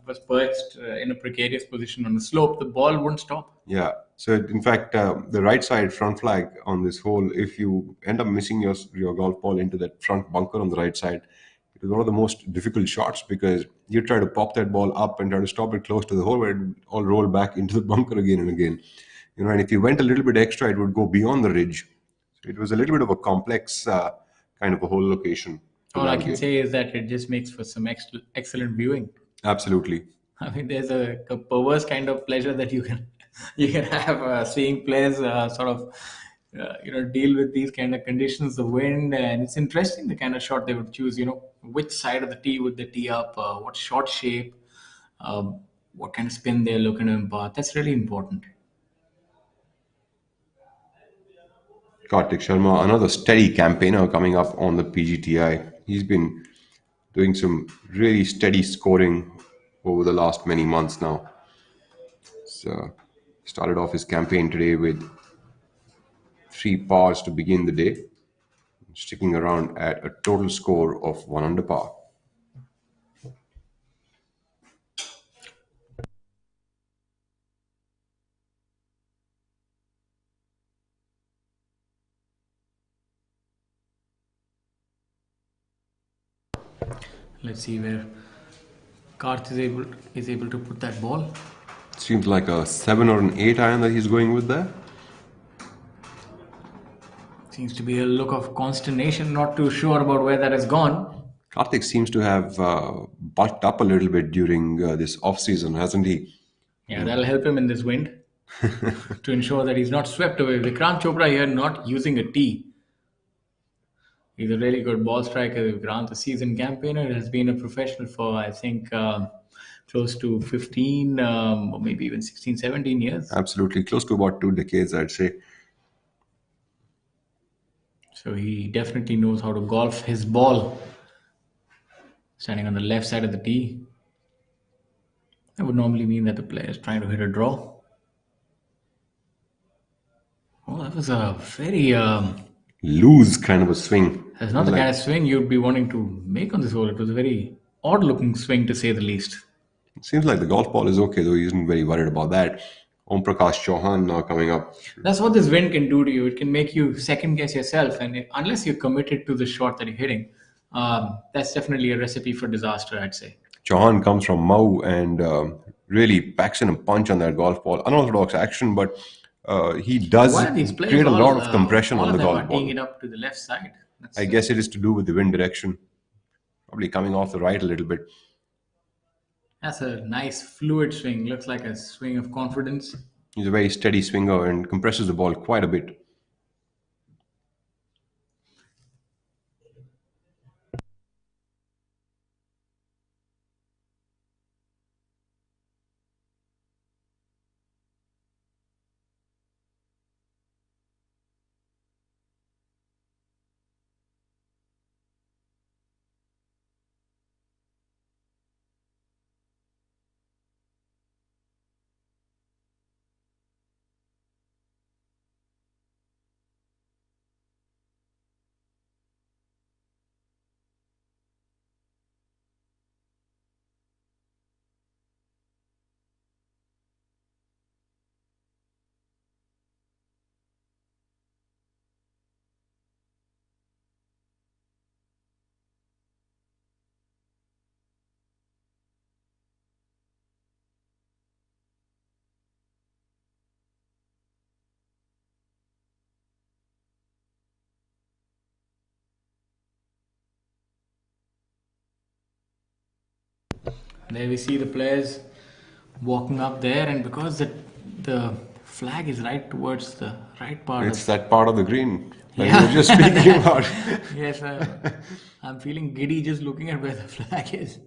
was perched in a precarious position on the slope, the ball wouldn't stop. yeah. So in fact, the right side front flag on this hole, if you end up missing your golf ball into that front bunker on the right side, it was one of the most difficult shots because you try to pop that ball up and try to stop it close to the hole where it would all roll back into the bunker again and again. And if you went a little bit extra, it would go beyond the ridge. So it was a little bit of a complex kind of a hole location. to All I can navigate. say is that it just makes for some excellent viewing. Absolutely. I mean, there's a perverse kind of pleasure that you can have seeing players deal with these kind of conditions, the wind, and it's interesting the kind of shot they would choose. Which side of the tee would they tee up? What shot shape? What kind of spin they're looking to impart? That's really important. Kartik Sharma, another steady campaigner coming up on the PGTI. He's been doing some really steady scoring over the last many months now. So started off his campaign today with 3 pars to begin the day, sticking around at a total score of 1 under par. Let's see where Karth is able to put that ball. Seems like a 7 or an 8 iron that he's going with there. Seems to be a look of consternation, not too sure about where that has gone. Kartik seems to have bulked up a little bit during this off season, hasn't he? Yeah, that'll help him in this wind to ensure that he's not swept away. Vikrant Chopra here not using a tee. He's a really good ball striker. Vikrant, a seasoned campaigner, has been a professional for, I think, close to 15 or maybe even 16, 17 years. Absolutely, close to about 2 decades, I'd say. So he definitely knows how to golf his ball. Standing on the left side of the tee. That would normally mean that the player is trying to hit a draw. Oh, that was a very... Loose kind of a swing. That's not the kind of swing you'd be wanting to make on this hole. It was a very odd-looking swing, to say the least. It seems like the golf ball is okay, though. He isn't very worried about that. Om Prakash Chauhan now coming up. That's what this wind can do to you. It can make you second-guess yourself. And unless you're committed to the shot that you're hitting, that's definitely a recipe for disaster, I'd say. Chauhan comes from Mau and really packs in a punch on that golf ball. Unorthodox action, but he does Why are these players create a lot of compression on the golf teeing ball. it up to the left side. I guess it is to do with the wind direction. Probably coming off the right a little bit. That's a nice fluid swing. Looks like a swing of confidence. He's a very steady swinger and compresses the ball quite a bit. There we see the players walking up there, and because the flag is right towards the right part It's of that part of the green that you Yeah. were just speaking about. yes, I'm feeling giddy just looking at where the flag is.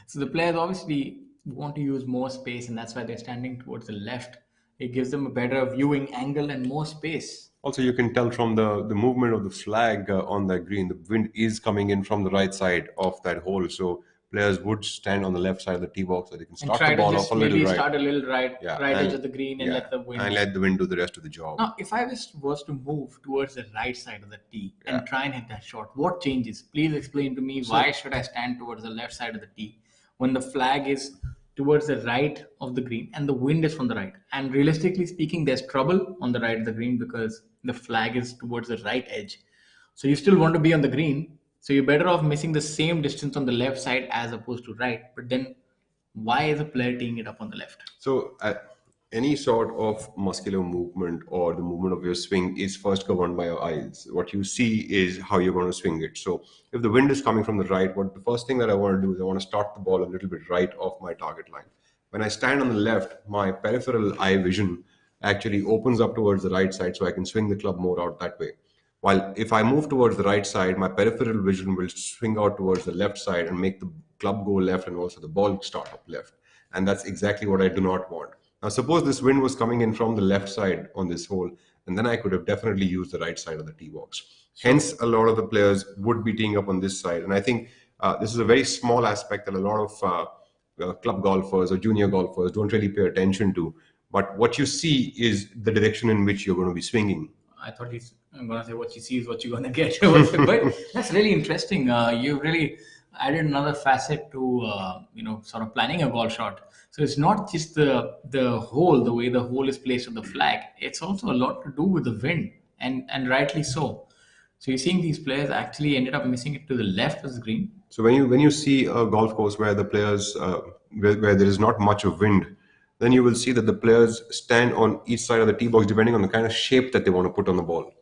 So the players obviously want to use more space, and that's why they're standing towards the left. It gives them a better viewing angle and more space. Also, you can tell from the movement of the flag on that green, the wind is coming in from the right side of that hole. So players would stand on the left side of the tee box so they can And start the try to ball off just a little maybe right. start a little right, Yeah, right edge of the green, and yeah, let the wind. and let the wind do the rest of the job. Now, if I was to move towards the right side of the tee Yeah. and try and hit that shot, what changes? Please explain to me why should I stand towards the left side of the tee when the flag is towards the right of the green and the wind is from the right? And realistically speaking, there's trouble on the right of the green because the flag is towards the right edge. So you still want to be on the green. So you're better off missing the same distance on the left side as opposed to right. But then why is a player teeing it up on the left? So, any sort of muscular movement or the movement of your swing is first governed by your eyes. What you see is how you're going to swing it. So, if the wind is coming from the right, what the first thing that I want to do is I want to start the ball a little bit right off my target line. When I stand on the left, my peripheral eye vision actually opens up towards the right side, so I can swing the club more out that way. While if I move towards the right side, my peripheral vision will swing out towards the left side and make the club go left and also the ball start up left. And that's exactly what I do not want. Now, suppose this wind was coming in from the left side on this hole, and then I could have definitely used the right side of the tee box. Hence, a lot of the players would be teeing up on this side. And I think this is a very small aspect that a lot of club golfers or junior golfers don't really pay attention to. But what you see is the direction in which you're going to be swinging. I thought I'm gonna say what you see is what you're gonna get. But that's really interesting. You really added another facet to sort of planning a golf shot. So it's not just the hole, the way the hole is placed on the flag. It's also a lot to do with the wind, and rightly so. So you're seeing these players actually ended up missing it to the left of the green. So when you see a golf course where the players where there is not much of wind, then you will see that the players stand on each side of the tee box depending on the kind of shape that they want to put on the ball.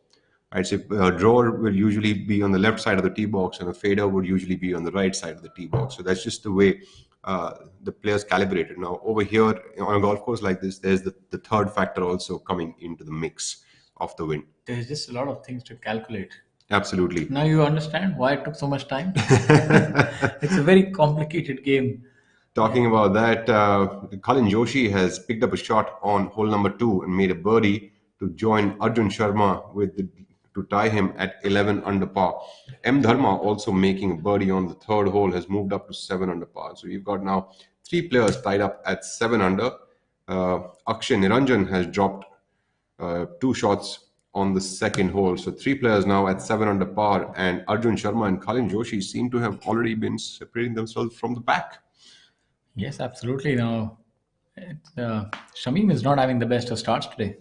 Right, so a drawer will usually be on the left side of the tee box, and a fader would usually be on the right side of the tee box. So that's just the way the players calibrate it. Now, over here on a golf course like this, there's the third factor also coming into the mix of the wind. There's just a lot of things to calculate. Absolutely. Now you understand why it took so much time. It's a very complicated game. Talking about that, Colin Joshi has picked up a shot on hole number 2 and made a birdie to join Arjun Sharma to tie him at 11 under par. M. Dharma also making a birdie on the third hole has moved up to 7 under par. So you've got now 3 players tied up at 7 under. Akshay Niranjan has dropped 2 shots on the second hole. So 3 players now at 7 under par, and Arjun Sharma and Colin Joshi seem to have already been separating themselves from the pack. Yes, absolutely. Now, Shamim is not having the best of starts today.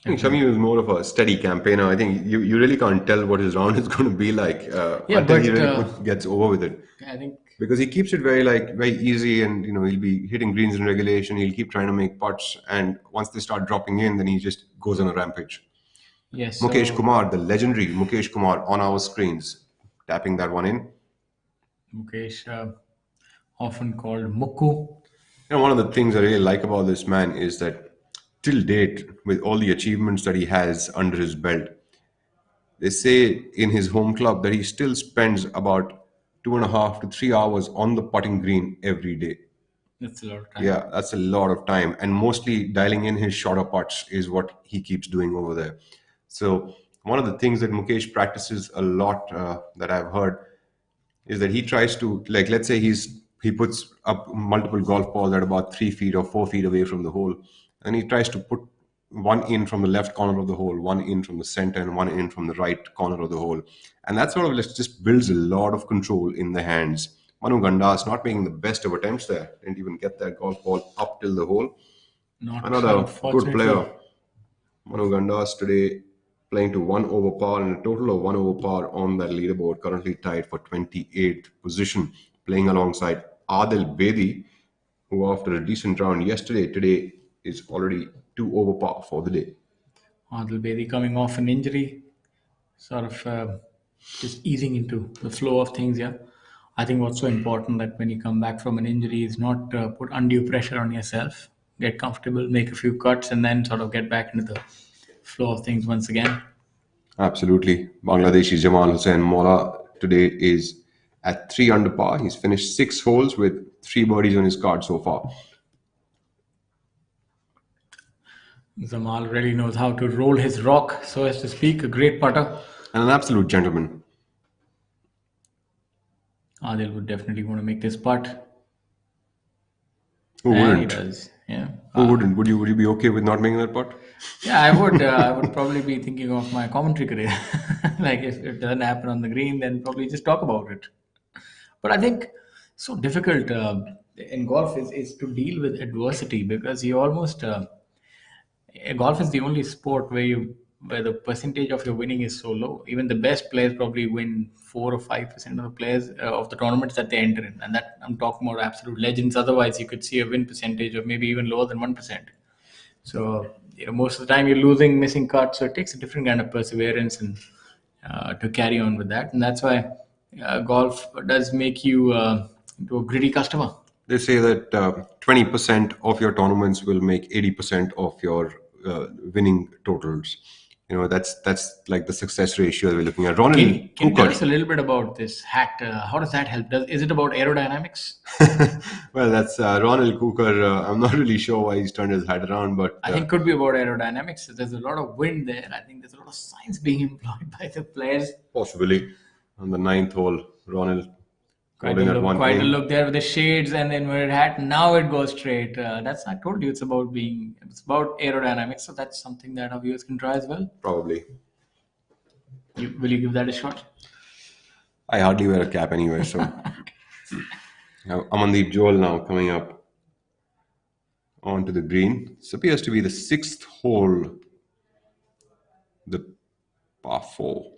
I think Shami is more of a steady campaigner. I think you really can't tell what his round is going to be like until he really gets over with it. I think because he keeps it very easy, and he'll be hitting greens in regulation. He'll keep trying to make putts, and once they start dropping in, then he just goes on a rampage. Yes. Mukesh Kumar, the legendary Mukesh Kumar, on our screens, tapping that one in. Mukesh, often called Mukku. One of the things I really like about this man is that till date, with all the achievements that he has under his belt, they say in his home club that he still spends about 2.5 to 3 hours on the putting green every day. That's a lot of time. Yeah, that's a lot of time. And mostly dialing in his shorter putts is what he keeps doing over there. So one of the things that Mukesh practices a lot that I've heard is that he tries to, like, let's say he puts up multiple golf balls at about 3 feet or 4 feet away from the hole, and he tries to put one in from the left corner of the hole, one in from the center, and one in from the right corner of the hole. And that sort of just builds a lot of control in the hands. Manu Gandas not making the best of attempts there. Didn't even get that golf ball up till the hole. Another good player. Manu Gandas today playing to 1 over par and a total of 1 over par on that leaderboard, currently tied for 28th position, playing alongside Adil Bedi, who after a decent round today is already 2 over par for the day. Adil Bedi coming off an injury, sort of just easing into the flow of things. Yeah, I think what's so important that when you come back from an injury is not put undue pressure on yourself. Get comfortable, make a few cuts, and then sort of get back into the flow of things once again. Absolutely. Bangladeshi Jamal Hussain Mola today is at 3 under par. He's finished 6 holes with 3 birdies on his card so far. Zamal really knows how to roll his rock, so as to speak. A great putter. And an absolute gentleman. Adil would definitely want to make this putt. Who And he wouldn't? does. Yeah. Who wouldn't? Would you be okay with not making that putt? Yeah, I would. I would probably be thinking of my commentary career. Like if it doesn't happen on the green, then probably just talk about it. But I think so difficult in golf is to deal with adversity because you almost golf is the only sport where the percentage of your winning is so low. Even the best players probably win 4 or 5% of the players of the tournaments that they enter in, and that I'm talking about absolute legends. Otherwise, you could see a win percentage of maybe even lower than 1%. So most of the time you're losing, missing cuts. So it takes a different kind of perseverance and to carry on with that, and that's why golf does make you into a gritty customer. They say that 20% of your tournaments will make 80% of your winning totals. That's like the success ratio we're looking at. Ronald Can you tell us Cooker. a little bit about this hat? How does that help? Is it about aerodynamics? Well, that's Ronald Cooker. I'm not really sure why he's turned his hat around, but I think it could be about aerodynamics. There's a lot of wind there. I think there's a lot of science being employed by the players. possibly on the 9th hole, Ronald Quite holding that one quite a in. look there with the shades and the inverted hat. Now it goes straight. That's I told you it's about aerodynamics. So that's something that our viewers can try as well. Probably. Will you give that a shot? I hardly wear a cap anyway, so Amandeep Joel now coming up onto the green. This appears to be the 6th hole, the par 4.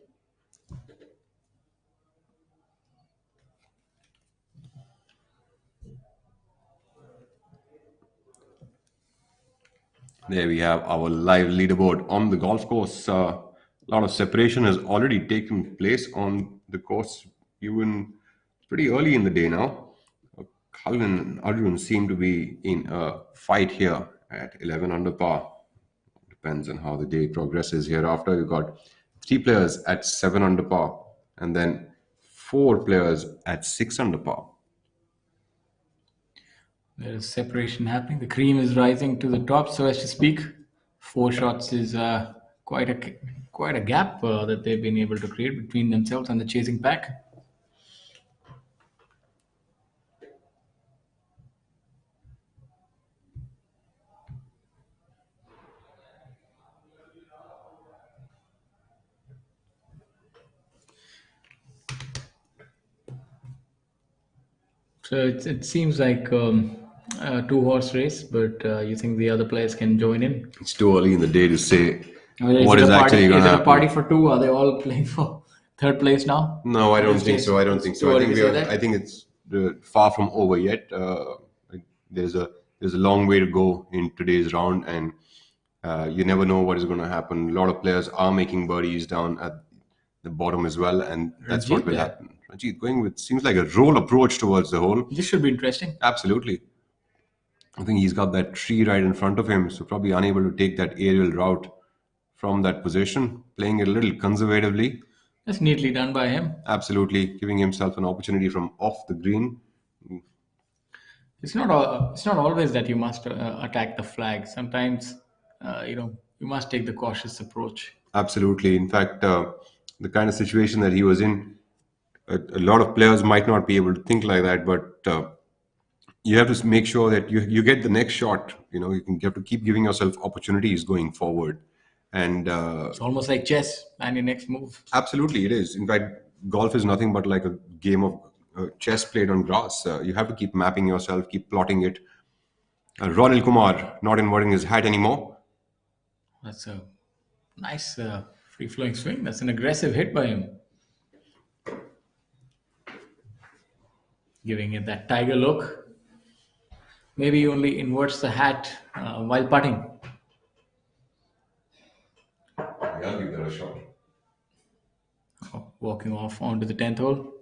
There we have our live leaderboard on the golf course. A lot of separation has already taken place on the course, even pretty early in the day now. Cullen and Arjun seem to be in a fight here at 11 under par. Depends on how the day progresses hereafter. We've got 3 players at 7 under par and then 4 players at 6 under par. There is separation happening. The cream is rising to the top, so as to speak. 4 shots is quite a gap that they've been able to create between themselves and the chasing pack. So it seems like a 2-horse race, but you think the other players can join in? It's too early in the day to say what it is a party? actually going Is to it a happen. party for 2? Are they all playing for 3rd place now? No, I don't These think days, so. I don't it's think too so. I early think to say that? I think it's far from over yet. There's a long way to go in today's round, and you never know what is going to happen. A lot of players are making birdies down at the bottom as well, and that's what Ranjit will there. happen. Ranjit going with seems like a roll approach towards the hole. This should be interesting. Absolutely. I think he's got that tree right in front of him, so probably unable to take that aerial route from that position, playing it a little conservatively. That's neatly done by him. Absolutely, giving himself an opportunity from off the green. It's not always that you must attack the flag. Sometimes, you must take the cautious approach. Absolutely. In fact, the kind of situation that he was in, a lot of players might not be able to think like that, but you have to make sure that you get the next shot. You have to keep giving yourself opportunities going forward. And It's almost like chess. And your next move. absolutely, it is. In fact, golf is nothing but like a game of chess played on grass. You have to keep mapping yourself, keep plotting it. Ronil Kumar not inverting his hat anymore. That's a nice free-flowing swing. That's an aggressive hit by him. Giving it that tiger look. Maybe he only inverts the hat while putting. I'll give that a shot. Oh, walking off onto the 10th hole.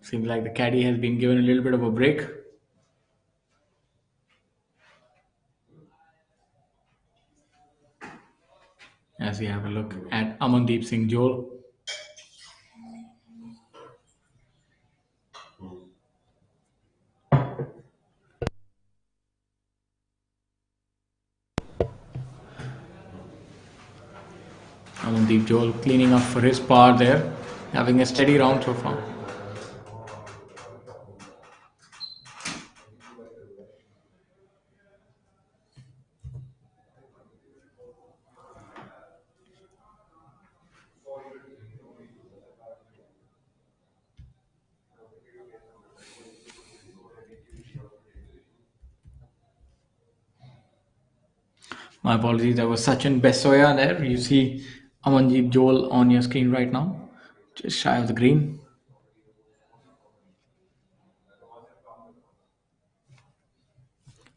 Seems like the caddy has been given a little bit of a break. As we have a look at Amandeep Singh Johal. Amandeep Johal cleaning up for his par there, having a steady round so far. My apologies, that was Sachin Besoya there. You see Amandeep Johal on your screen right now, just shy of the green.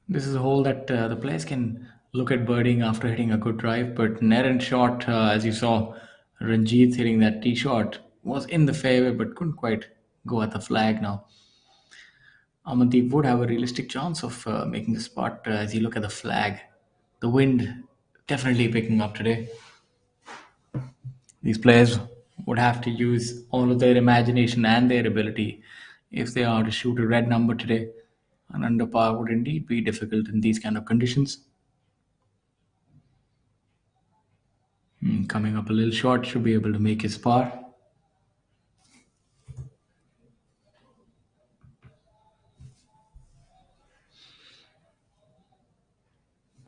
This is a hole that the players can look at birding after hitting a good drive, but an errant shot, as you saw, Ranjit hitting that tee shot, was in the fairway but couldn't quite go at the flag now. Amandeep would have a realistic chance of making the spot as you look at the flag. The wind definitely picking up today. These players would have to use all of their imagination and their ability if they are to shoot a red number today. An under par would indeed be difficult in these kind of conditions. Coming up a little short, should be able to make his par.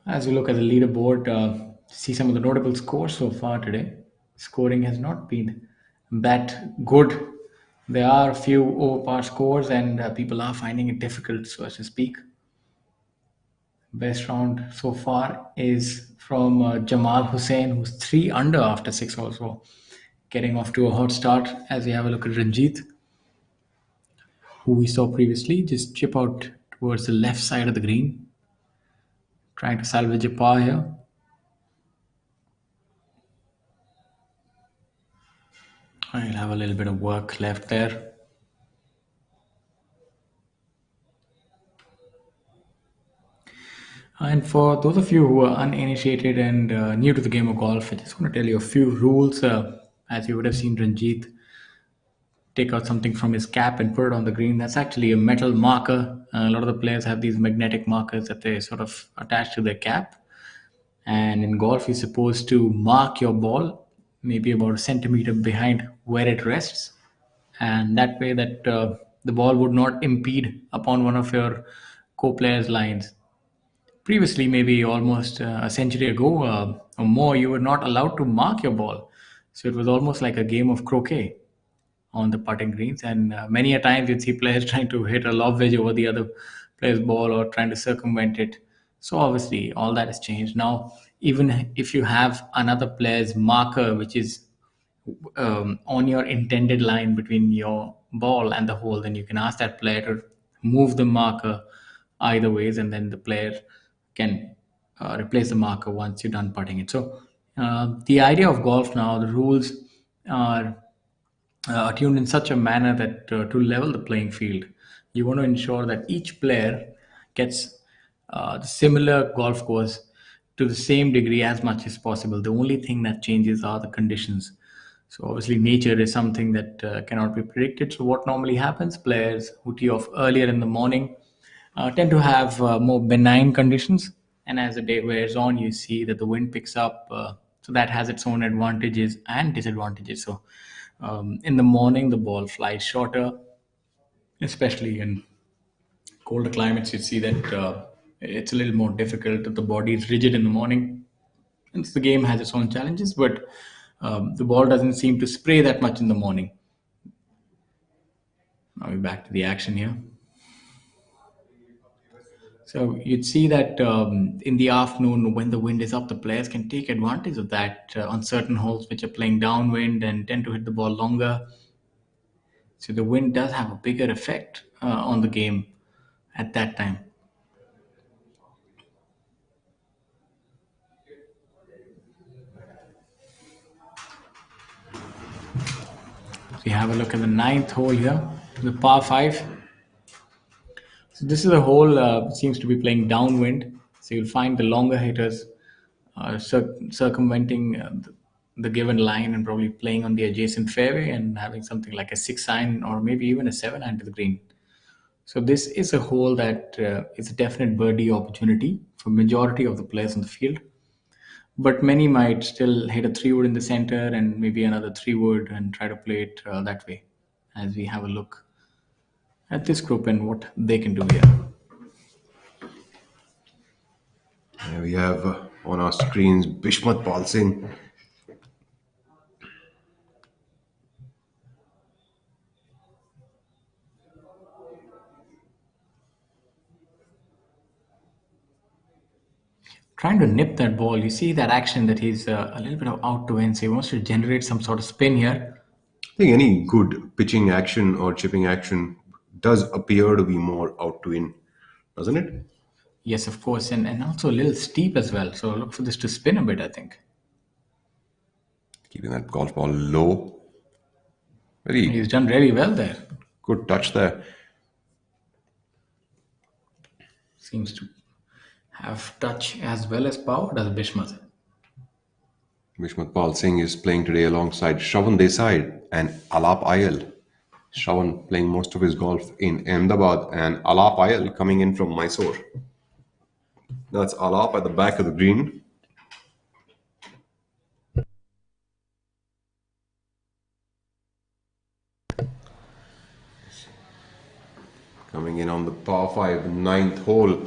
As we look at the leaderboard, see some of the notable scores so far today. Scoring has not been that good. There are a few over par scores, and people are finding it difficult, so to speak. Best round so far is from Jamal Hussain, who's 3 under after 6 also. Getting off to a hot start as we have a look at Ranjit, who we saw previously, just chip out towards the left side of the green. Trying to salvage a par here. I'll have a little bit of work left there. And for those of you who are uninitiated and new to the game of golf, I just want to tell you a few rules. As you would have seen Ranjit take out something from his cap and put it on the green. That's actually a metal marker. A lot of the players have these magnetic markers that they sort of attach to their cap. And in golf, you're supposed to mark your ball maybe about a centimeter behind where it rests. And that way that the ball would not impede upon one of your co-players' lines. Previously, maybe almost a century ago or more, you were not allowed to mark your ball. So it was almost like a game of croquet on the putting greens. And many a times you'd see players trying to hit a lob wedge over the other player's ball or trying to circumvent it. So obviously, all that has changed. Now, even if you have another player's marker, which is on your intended line between your ball and the hole, then you can ask that player to move the marker either ways, and then the player can replace the marker once you're done putting it. So the idea of golf now, the rules are tuned in such a manner that to level the playing field, you want to ensure that each player gets the similar golf course to the same degree as much as possible. The only thing that changes are the conditions. So obviously, nature is something that cannot be predicted. So what normally happens? Players who tee off earlier in the morning tend to have more benign conditions, and as the day wears on, you see that the wind picks up. So that has its own advantages and disadvantages. So in the morning, the ball flies shorter, especially in colder climates. You see that it's a little more difficult. The body is rigid in the morning. And the game has its own challenges, but the ball doesn't seem to spray that much in the morning. Now we're back to the action here. So you'd see that in the afternoon, when the wind is up, the players can take advantage of that on certain holes which are playing downwind and tend to hit the ball longer. So the wind does have a bigger effect on the game at that time. we have a look at the ninth hole here, the par 5. So this is a hole seems to be playing downwind. So you'll find the longer hitters circumventing the given line and probably playing on the adjacent fairway and having something like a 6-iron or maybe even a 7-iron to the green. So this is a hole that is a definite birdie opportunity for majority of the players on the field. But many might still hit a 3-wood in the center and maybe another 3-wood and try to play it that way, as we have a look at this group and what they can do here. Here we have on our screens Bishmat Pal Singh. Trying to nip that ball. You see that action that he's a little bit of out to in, so he wants to generate some sort of spin here. I think any good pitching action or chipping action does appear to be more out to in, doesn't it? Yes, of course, and also a little steep as well. So look for this to spin a bit, I think. Keeping that golf ball low. Very He's done really well there. good touch there. Seems to have touch as well as power, does Bishmat. Bishmat Pal Singh is playing today alongside Shravan Desai and Alap Ayal. Shravan playing most of his golf in Ahmedabad and Alap Ayal coming in from Mysore. That's Alap at the back of the green. Coming in on the par 5 ninth hole.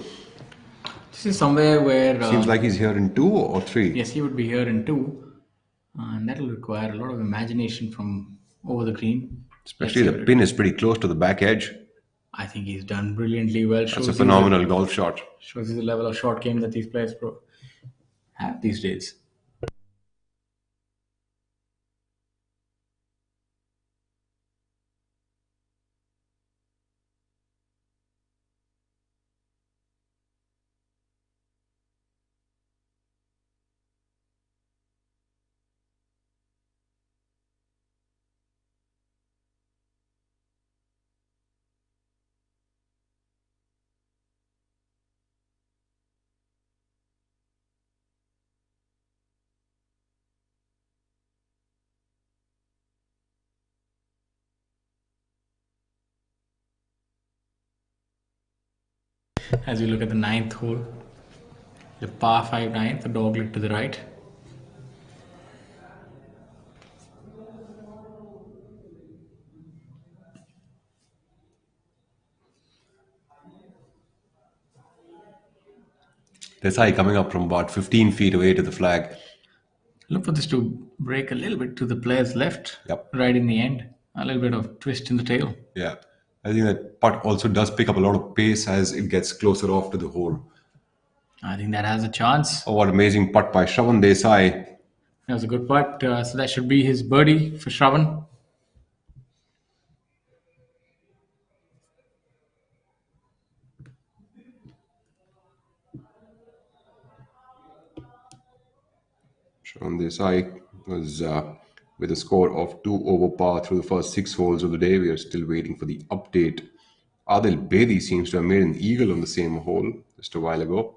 This is somewhere where... Seems like he's here in 2 or 3. Yes, he would be here in 2. And that will require a lot of imagination from over the green. Especially the pin is pretty close to the back edge. I think he's done brilliantly well. That's a phenomenal golf shot. Shows you the level of short game that these players have these days. As we look at the ninth hole, the par 5 ninth, the dogleg to the right. Desai coming up from about 15 feet away to the flag. Look for this to break a little bit to the player's left, right in the end. A little bit of twist in the tail. Yeah. I think that putt also does pick up a lot of pace as it gets closer off to the hole. I think that has a chance. Oh, what amazing putt by Shravan Desai. That was a good putt. So that should be his birdie for Shravan. Shravan Desai was with a score of 2 over par through the first 6 holes of the day. We are still waiting for the update. Adil Bedi seems to have made an eagle on the same hole just a while ago.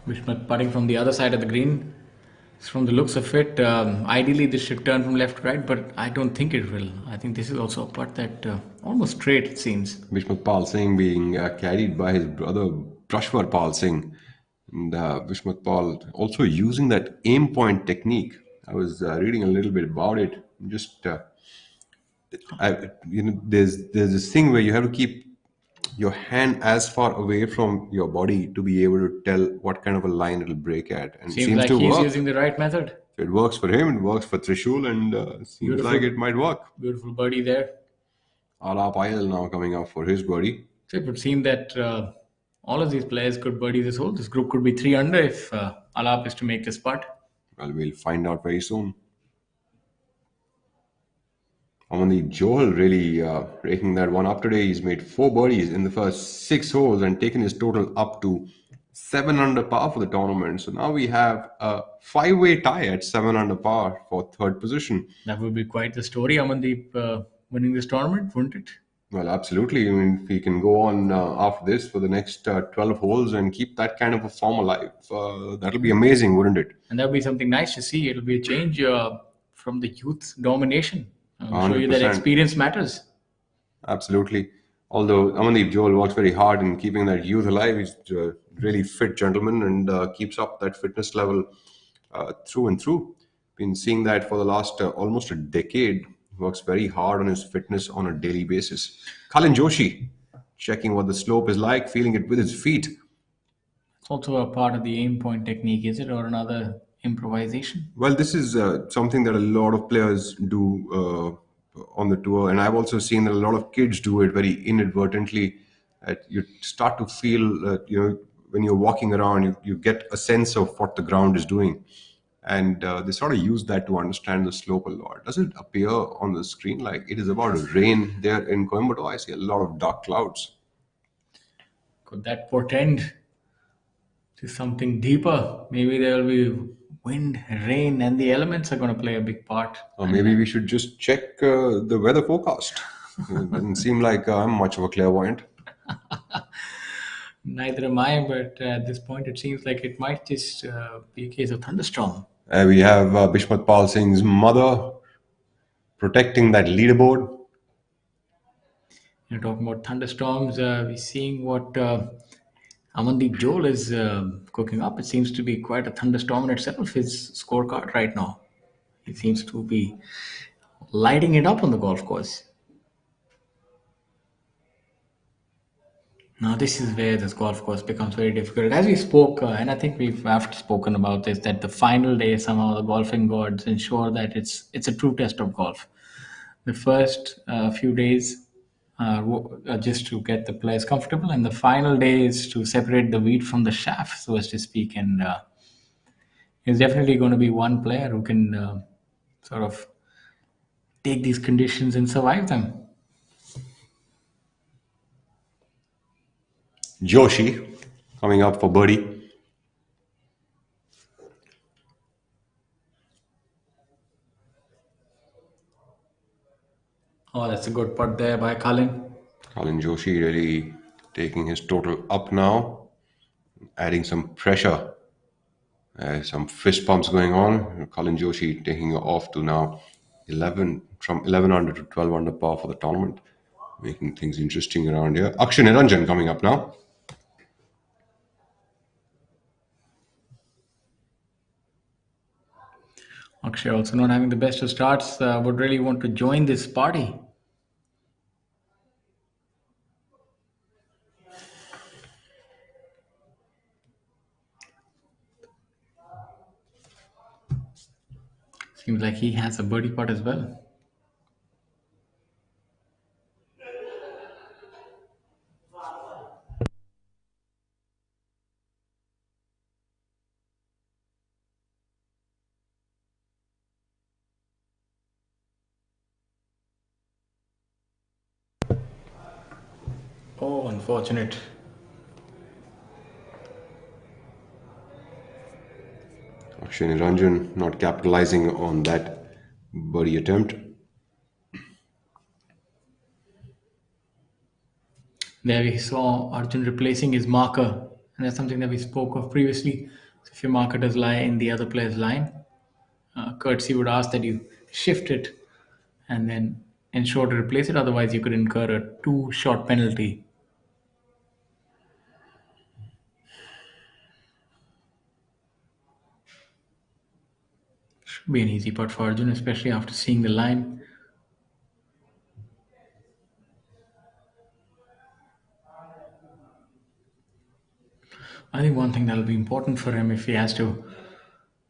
Bishmat putting from the other side of the green. From the looks of it, ideally this should turn from left to right, but I don't think it will. I think this is also a putt that almost straight, it seems. Bishmat Pal Singh being carried by his brother Prashwar Pal Singh. And Bishmat Pal also using that aim point technique. I was reading a little bit about it. Just, there's this thing where you have to keep your hand as far away from your body to be able to tell what kind of a line it'll break at. And seems like to he's work. using the right method. If it works for him, it works for Trishul, and seems like it might work. Beautiful birdie there. Alap Ayal now coming up for his birdie. So it would seem that all of these players could birdie this hole. This group could be 3 under if Alap is to make this putt. Well, we'll find out very soon. Amandeep Johal really raking that one up today. He's made 4 birdies in the first 6 holes and taken his total up to 7 under par for the tournament. So now we have a 5-way tie at 7 under par for third position. That would be quite the story, Amandeep winning this tournament, wouldn't it? Well, absolutely. I mean, if he can go on after this for the next 12 holes and keep that kind of a form alive, that'll be amazing, wouldn't it? And that'll be something nice to see. It'll be a change from the youth domination. I'll show you that 100%. experience matters. Absolutely. Although Amandeep Johal works very hard in keeping that youth alive. He's a really fit gentleman and keeps up that fitness level through and through. Been seeing that for the last almost a decade. Works very hard on his fitness on a daily basis. Kalin Joshi, checking what the slope is like, feeling it with his feet. It's also a part of the aim point technique, is it? Or another improvisation? Well, this is something that a lot of players do on the tour, and I've also seen that a lot of kids do it very inadvertently. You start to feel, when you're walking around, you get a sense of what the ground is doing. And they sort of use that to understand the slope a lot. Does it appear on the screen like it is about to rain there in Coimbatore? I see a lot of dark clouds. Could that portend to something deeper? Maybe there will be wind, rain, and the elements are going to play a big part. Or maybe we should just check the weather forecast. It doesn't seem like I'm much of a clairvoyant. Neither am I, but at this point it seems like it might just be a case of thunderstorm. We have Bishmat Pal Singh's mother protecting that leaderboard. You're talking about thunderstorms. We're seeing what Amandeep Johal is cooking up. It seems to be quite a thunderstorm in itself, his scorecard right now. He seems to be lighting it up on the golf course. Now, this is where this golf course becomes very difficult. As we spoke, and I think we've after spoken about this, that the final day somehow the golfing gods ensure that it's a true test of golf. The first few days are just to get the players comfortable, and the final day is to separate the wheat from the chaff, so as to speak. And there's definitely going to be one player who can sort of take these conditions and survive them. Joshi coming up for birdie. Oh, that's a good putt there by Kalin. Kalin Joshi really taking his total up now, adding some pressure. Some fist pumps going on. Kalin Joshi taking off to now 11 under to 12 under par for the tournament, making things interesting around here. Akshay Niranjan coming up now. Akshay also not having the best of starts, would really want to join this party. Seems like he has a birdie putt as well. Oh, unfortunate. Akshay Niranjan not capitalizing on that birdie attempt. There we saw Arjun replacing his marker, and that's something that we spoke of previously. So if your marker does lie in the other player's line, courtesy would ask that you shift it and then ensure to replace it. Otherwise, you could incur a 2-shot penalty. Should be an easy putt for Arjun, especially after seeing the line. I think one thing that will be important for him if he has to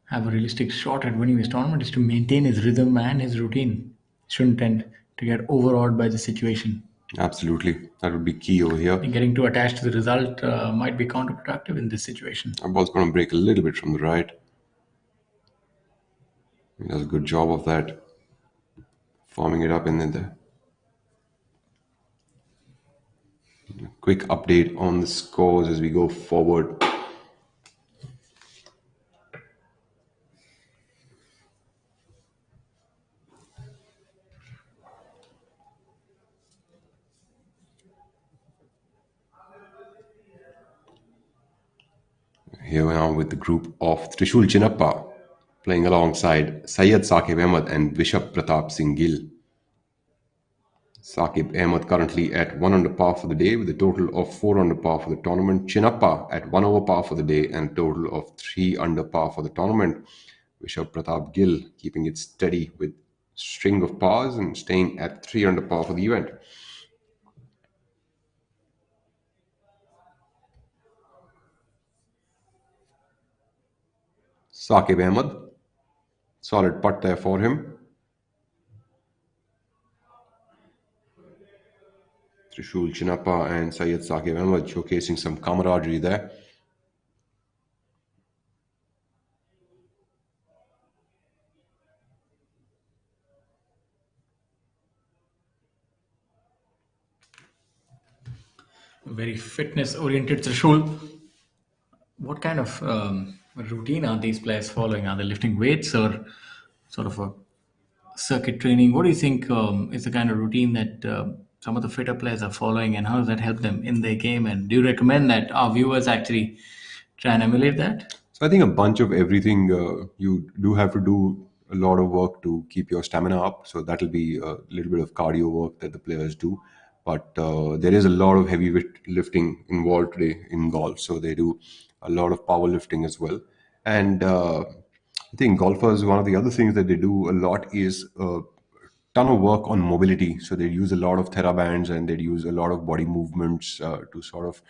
have a realistic shot at winning this tournament is to maintain his rhythm and his routine. Shouldn't tend to get overawed by the situation. Absolutely. That would be key over here. Getting too attached to the result might be counterproductive in this situation. Our ball's going to break a little bit from the right. He does a good job of that, forming it up in there. Quick update on the scores as we go forward. Here we are with the group of Trishul Chinnappa playing alongside Syed Saqib Ahmed and Vishap Pratap Singh Gill. Saqib Ahmed currently at 1 under par for the day with a total of 4 under par for the tournament. Chinnappa at 1 over par for the day and a total of 3 under par for the tournament. Vishap Pratap Gill keeping it steady with string of pars and staying at 3 under par for the event. Saqib Ahmed, solid putt there for him. Trishul Chinnappa and Syed Saqib Ahmed showcasing some camaraderie there. Very fitness-oriented Trishul. What kind of routine are these players following? Are they lifting weights or sort of a circuit training? What do you think is the kind of routine that some of the fitter players are following, and how does that help them in their game? And do you recommend that our viewers actually try and emulate that? So I think a bunch of everything. You do have to do a lot of work to keep your stamina up. So that'll be a little bit of cardio work that the players do. But there is a lot of heavy lifting involved today in golf. So they do a lot of power lifting as well. And I think golfers, one of the other things that they do a lot is ton of work on mobility. So they use a lot of therabands and they use a lot of body movements to sort of,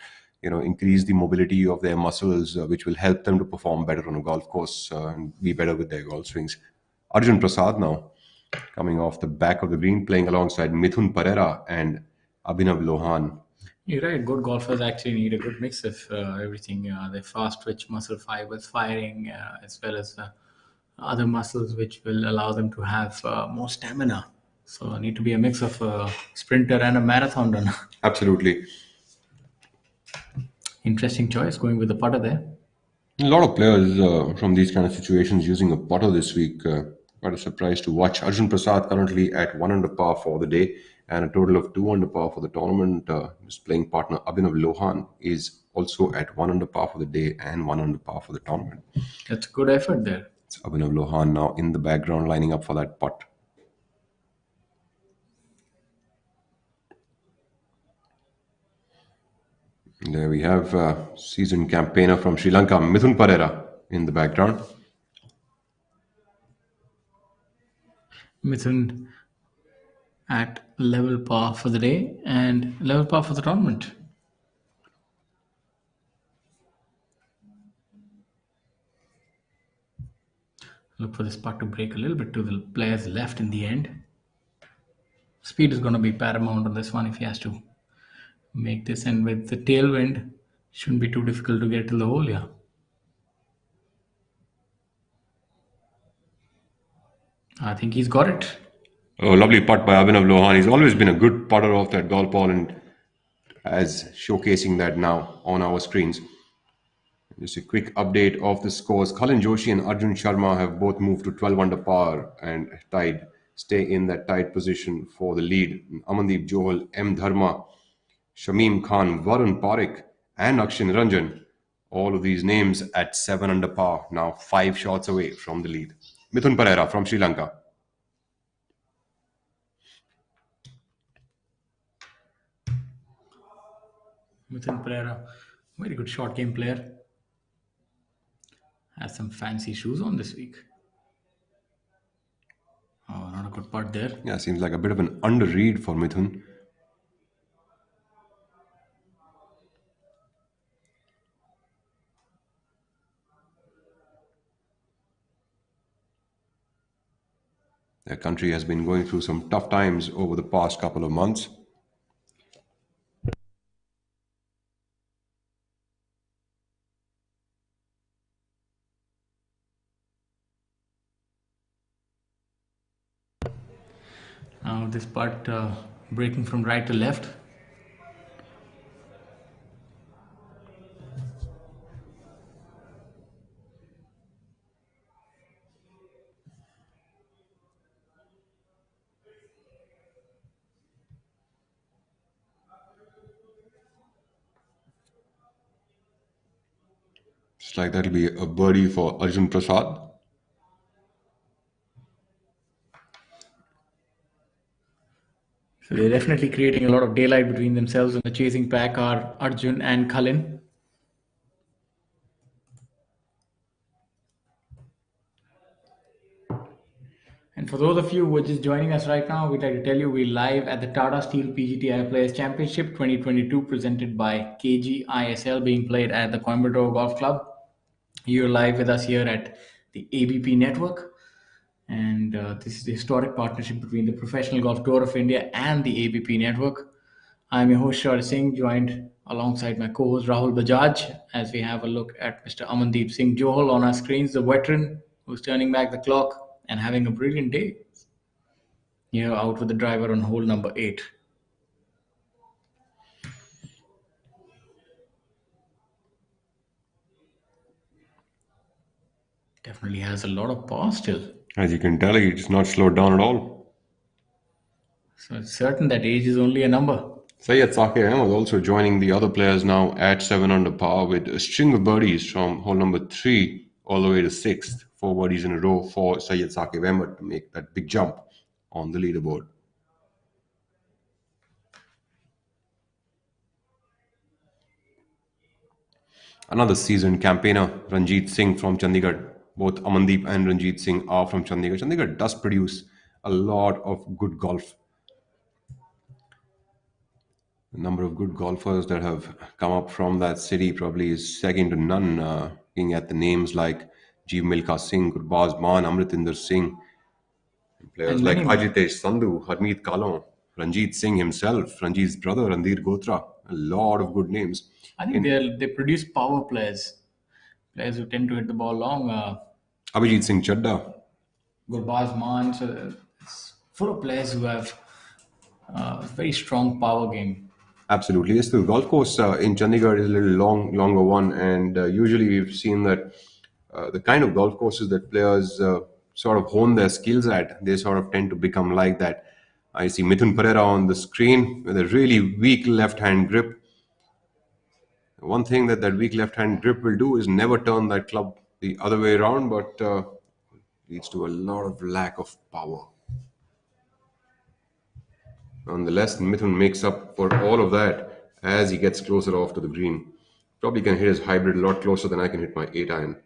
increase the mobility of their muscles, which will help them to perform better on a golf course and be better with their golf swings. Arjun Prasad now coming off the back of the green, playing alongside Mithun Pereira and Abhinav Lohan. You're right. Good golfers actually need a good mix of everything. Their fast twitch muscle fibers firing, as well as other muscles which will allow them to have more stamina. So need to be a mix of a sprinter and a marathon runner. Absolutely. Interesting choice going with the putter there. A lot of players from these kind of situations using a putter this week. Quite a surprise to watch. Arjun Prasad currently at 1 under par for the day and a total of 2 under par for the tournament. His playing partner Abhinav Lohan is also at 1 under par for the day and 1 under par for the tournament. That's a good effort there. It's Abhinav Lohan now in the background lining up for that putt. There we have seasoned campaigner from Sri Lanka, Mithun Pereira, in the background. Mithun at level par for the day and level par for the tournament. Look for this putt to break a little bit to the player's left in the end. Speed is going to be paramount on this one if he has to make this, and with the tailwind, shouldn't be too difficult to get to the hole here. I think he's got it. Oh, lovely putt by Abhinav Lohan. He's always been a good putter off that golf ball and as showcasing that now on our screens. Just a quick update of the scores. Khalin Joshi and Arjun Sharma have both moved to 12 under par and stay in that tied position for the lead. Amandeep Johal, M. Dharma, Shamim Khan, Varun Parekh and Akshay Ranjan. All of these names at 7 under par, now 5 shots away from the lead. Mithun Pereira from Sri Lanka. Mithun Pereira, very good short game player. Has some fancy shoes on this week. Oh, not a good putt there. Yeah, seems like a bit of an under-read for Mithun. Their country has been going through some tough times over the past couple of months. Now this putt breaking from right to left. It's like that'll be a birdie for Arjun Prasad. So they're definitely creating a lot of daylight between themselves, and the chasing pack are Arjun and Kalin. And for those of you who are just joining us right now, we'd like to tell you we're live at the Tata Steel PGTI Players Championship 2022 presented by KGiSL, being played at the Coimbatore Golf Club. You're live with us here at the ABP network. And this is the historic partnership between the Professional Golf Tour of India and the ABP network. I'm your host, Shaurya Singh, joined alongside my co-host Rahul Bajaj, as we have a look at Mr. Amandeep Singh Johal on our screens, the veteran who's turning back the clock and having a brilliant day. Here out with the driver on hole number 8. Definitely has a lot of power still. As you can tell, it's not slowed down at all. So it's certain that age is only a number. Syed Saqib Ahmed also joining the other players now at 7 under par with a string of birdies from hole number 3 all the way to 6th. 4 birdies in a row for Syed Saqib Ahmed to make that big jump on the leaderboard. Another seasoned campaigner, Ranjit Singh from Chandigarh. Both Amandeep and Ranjit Singh are from Chandigarh. Chandigarh does produce a lot of good golf. The number of good golfers that have come up from that city probably is second to none. Looking at the names like Jeev Milkha Singh, Gurbaz Maan, Amritinder Singh, players like Ajitesh Sandhu, Harmeet Kalon, Ranjit Singh himself, Ranjit's brother Randhir Gotra. A lot of good names. I think they produce power players who tend to hit the ball long. Abhijit Singh Chadda, Gurbaz Maan, so it's full of players who have a very strong power game. Absolutely. Yes, the golf course in Chandigarh is a little longer one, and usually we've seen that the kind of golf courses that players sort of hone their skills at, they sort of tend to become like that. I see Mithun Pereira on the screen with a really weak left-hand grip. One thing that weak left-hand grip will do is never turn that club the other way around, but leads to a lot of lack of power. Nonetheless, Mithun makes up for all of that as he gets closer off to the green. Probably can hit his hybrid a lot closer than I can hit my 8-iron.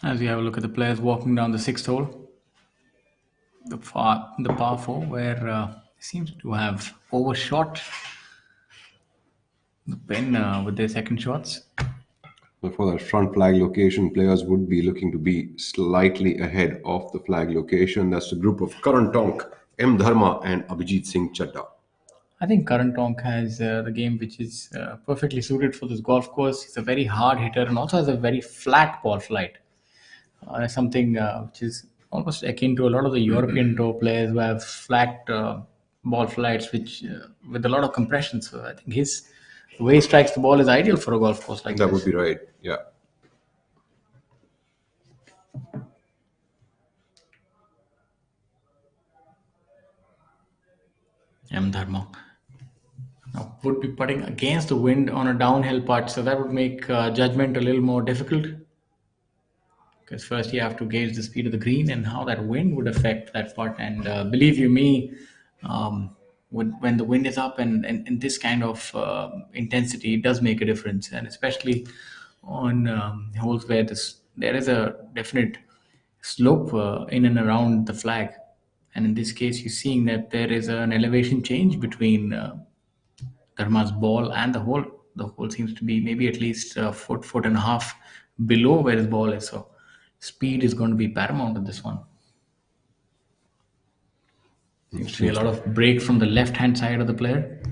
As we have a look at the players walking down the 6th hole, the par 4, where they seem to have overshot the pin with their second shots. So for that front flag location, players would be looking to be slightly ahead of the flag location. That's the group of Karan Tonk, M. Dharma and Abhijit Singh Chadda. I think Karan Tonk has the game which is perfectly suited for this golf course. He's a very hard hitter and also has a very flat ball flight. Something which is almost akin to a lot of the European tour players who have flat ball flights which with a lot of compression. So I think the way he strikes the ball is ideal for a golf course like That this. would be right, yeah. M. Dharma. Now, would be putting against the wind on a downhill putt, so that would make judgment a little more difficult. Because first you have to gauge the speed of the green and how that wind would affect that putt. And believe you me, when the wind is up and this kind of intensity, it does make a difference. And especially on holes where there is a definite slope in and around the flag. And in this case, you're seeing that there is an elevation change between Dharma's ball and the hole. The hole seems to be maybe at least a foot and a half below where his ball is. So speed is going to be paramount in this one. Seems to be a lot of break from the left-hand side of the player.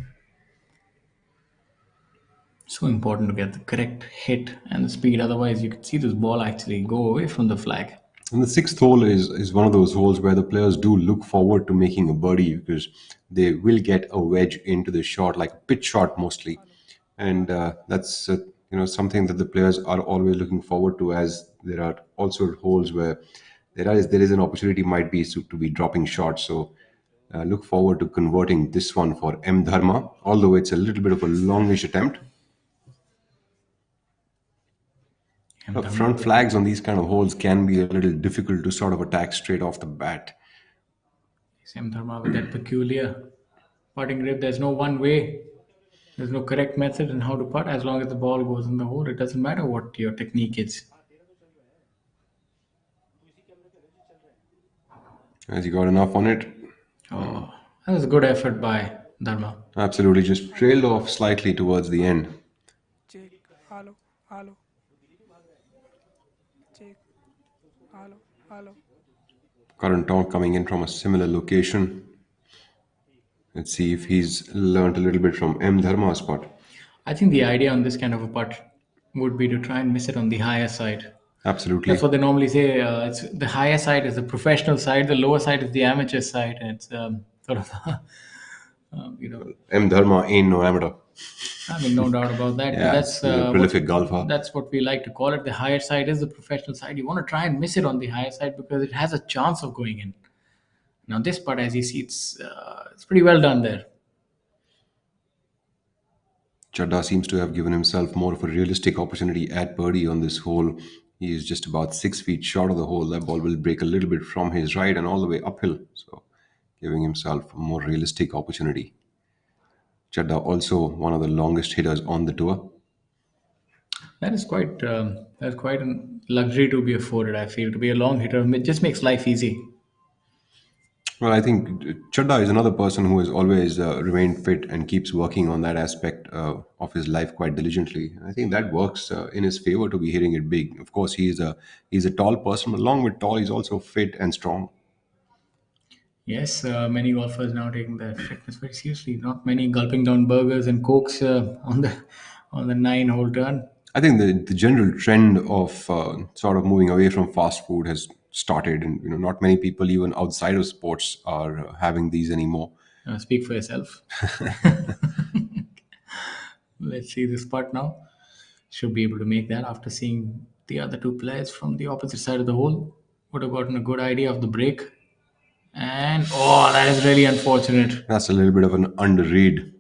So important to get the correct hit and the speed. Otherwise, you could see this ball actually go away from the flag. And the sixth hole is one of those holes where the players do look forward to making a birdie because they will get a wedge into the shot, like a pitch shot mostly, and that's something that the players are always looking forward to. As there are also holes where there is an opportunity might be to be dropping shots. So look forward to converting this one for M Dharma, although it's a little bit of a longish attempt. Front flags on these kind of holes can be a little difficult to sort of attack straight off the bat. Same Dharma with that peculiar putting grip. There's no one way. There's no correct method in how to putt. As long as the ball goes in the hole, it doesn't matter what your technique is. Has he got enough on it? Oh, that was a good effort by Dharma. Absolutely, just trailed off slightly towards the end. Check. Hello. Hello. Check. Hello. Hello. Current Tonk coming in from a similar location. Let's see if he's learned a little bit from M Dharma's putt. I think the idea on this kind of a putt would be to try and miss it on the higher side. Absolutely. That's what they normally say. It's the higher side is the professional side, the lower side is the amateur side, and it's sort of, M Dharma ain't no amateur. I mean, no doubt about that. Yeah, That's he's a prolific golfer. That's what we like to call it. The higher side is the professional side. You want to try and miss it on the higher side because it has a chance of going in. Now, this putt, as you see, it's pretty well done there. Chadda seems to have given himself more of a realistic opportunity at birdie on this hole. He is just about 6 feet short of the hole. That ball will break a little bit from his right and all the way uphill. So, giving himself a more realistic opportunity. Chadda also one of the longest hitters on the tour. That's quite a luxury to be afforded. I feel to be a long hitter, it just makes life easy. Well, I think Chadda is another person who has always remained fit and keeps working on that aspect of his life quite diligently. I think that works in his favor to be hitting it big. Of course, he's a tall person, but along with tall, he's also fit and strong. Yes, many golfers now taking their fitness very seriously. Not many gulping down burgers and cokes on the 9-hole turn. I think the general trend of sort of moving away from fast food has started, and not many people even outside of sports are having these anymore. Speak for yourself. Let's see this putt now. Should be able to make that after seeing the other two players from the opposite side of the hole. Would have gotten a good idea of the break. And that is really unfortunate. That's a little bit of an underread.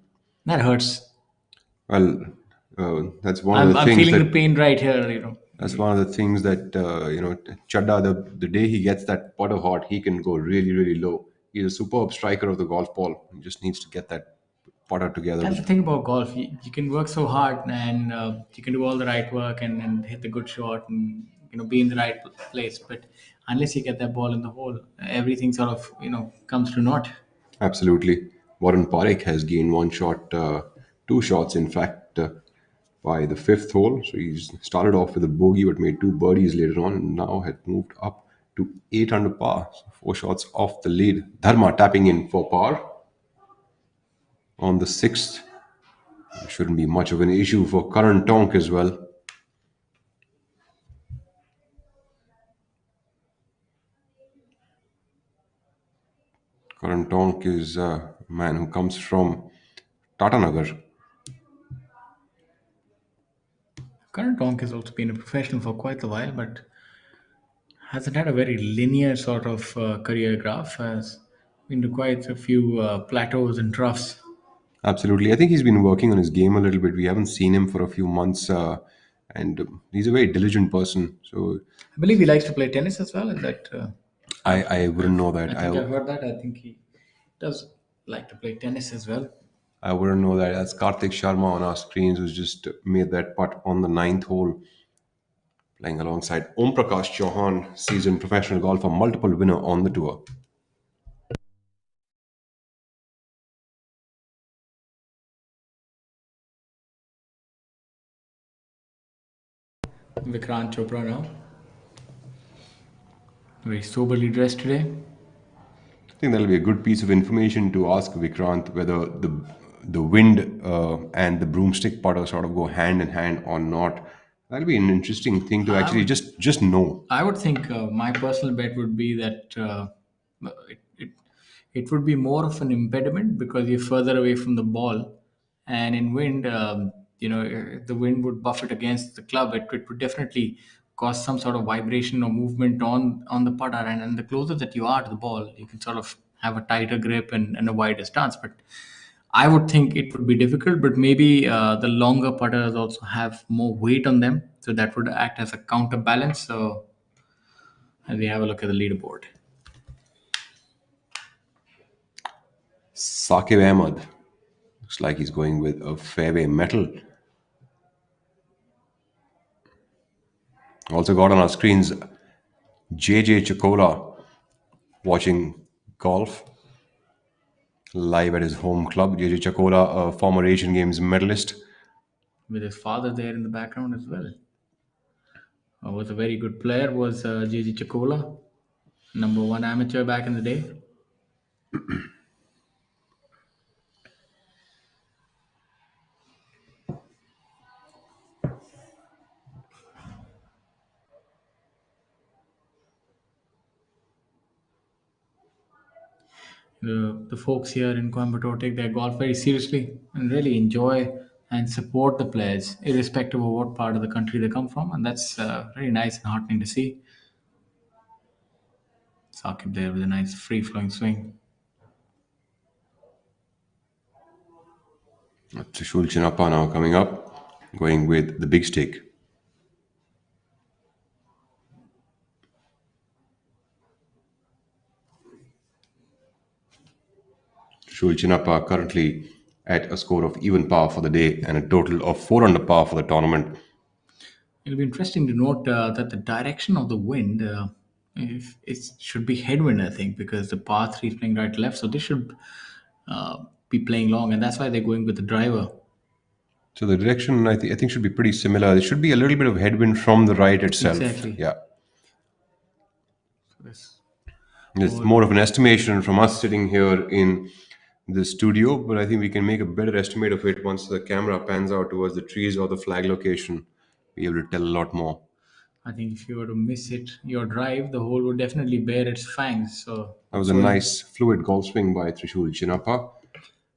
That hurts. Well, that's one of the I'm things feeling that the pain right here. that's one of the things that Chadda, the day he gets that putter hot, he can go really, really low. He's a superb striker of the golf ball. He just needs to get that putter together. That's the thing about golf. You can work so hard and you can do all the right work and hit the good shot and be in the right place. But unless you get that ball in the hole, everything sort of comes to naught. Absolutely. Warren Parekh has gained one shot, two shots, in fact, by the fifth hole. So he's started off with a bogey but made two birdies later on and now had moved up to 8 under par. So 4 shots off the lead. Dharma tapping in for par on the sixth. It shouldn't be much of an issue for Karan Tonk as well. Karan Tonk is a man who comes from Tata Nagar. Karan Tonk has also been a professional for quite a while, but hasn't had a very linear sort of career graph. Has been to quite a few plateaus and troughs. Absolutely. I think he's been working on his game a little bit. We haven't seen him for a few months, and he's a very diligent person. So I believe he likes to play tennis as well. Is that? I wouldn't know I that. think I've heard that. I think he does like to play tennis as well. I wouldn't know that. That's Karthik Sharma on our screens who's just made that putt on the ninth hole, playing alongside Om Prakash Chauhan, seasoned professional golfer, multiple winner on the tour. Vikrant Chopra now. Very soberly dressed today. I think that'll be a good piece of information to ask Vikrant whether the wind and the broomstick putter sort of go hand in hand or not. That'll be an interesting thing to actually just know. I would think my personal bet would be that it, it it would be more of an impediment because you're further away from the ball, and in wind, if the wind would buff it against the club. It would definitely cause some sort of vibration or movement on the putter, and the closer that you are to the ball, you can sort of have a tighter grip and a wider stance. But I would think it would be difficult, but maybe the longer putters also have more weight on them, so that would act as a counterbalance. So, as we have a look at the leaderboard, Saqib Ahmed looks like he's going with a fairway metal. Also got on our screens JJ Chakola watching golf live at his home club. JJ Chakola, a former Asian Games medalist. with his father there in the background as well. Was a very good player. Was J.J. Chakola, #1 amateur back in the day. The folks here in Coimbatore take their golf very seriously and really enjoy and support the players, irrespective of what part of the country they come from, and that's very nice and heartening to see. Saqib there with a nice free-flowing swing. Trishul Chinappa now coming up, going with the big stick. Trishul Chinappa currently at a score of even par for the day and a total of 4 under par for the tournament. It'll be interesting to note that the direction of the wind, if it should be headwind, I think, because the par three is playing right left, so they should be playing long, and that's why they're going with the driver. So the direction I think should be pretty similar. There should be a little bit of headwind from the right itself. Exactly. Yeah. So this It's more of an estimation from us sitting here in the studio, but I think we can make a better estimate of it once the camera pans out towards the trees or the flag location. Be able to tell a lot more. I think if you were to miss it, your drive, the hole would definitely bear its fangs. So That was a nice fluid golf swing by Trishul Chinappa.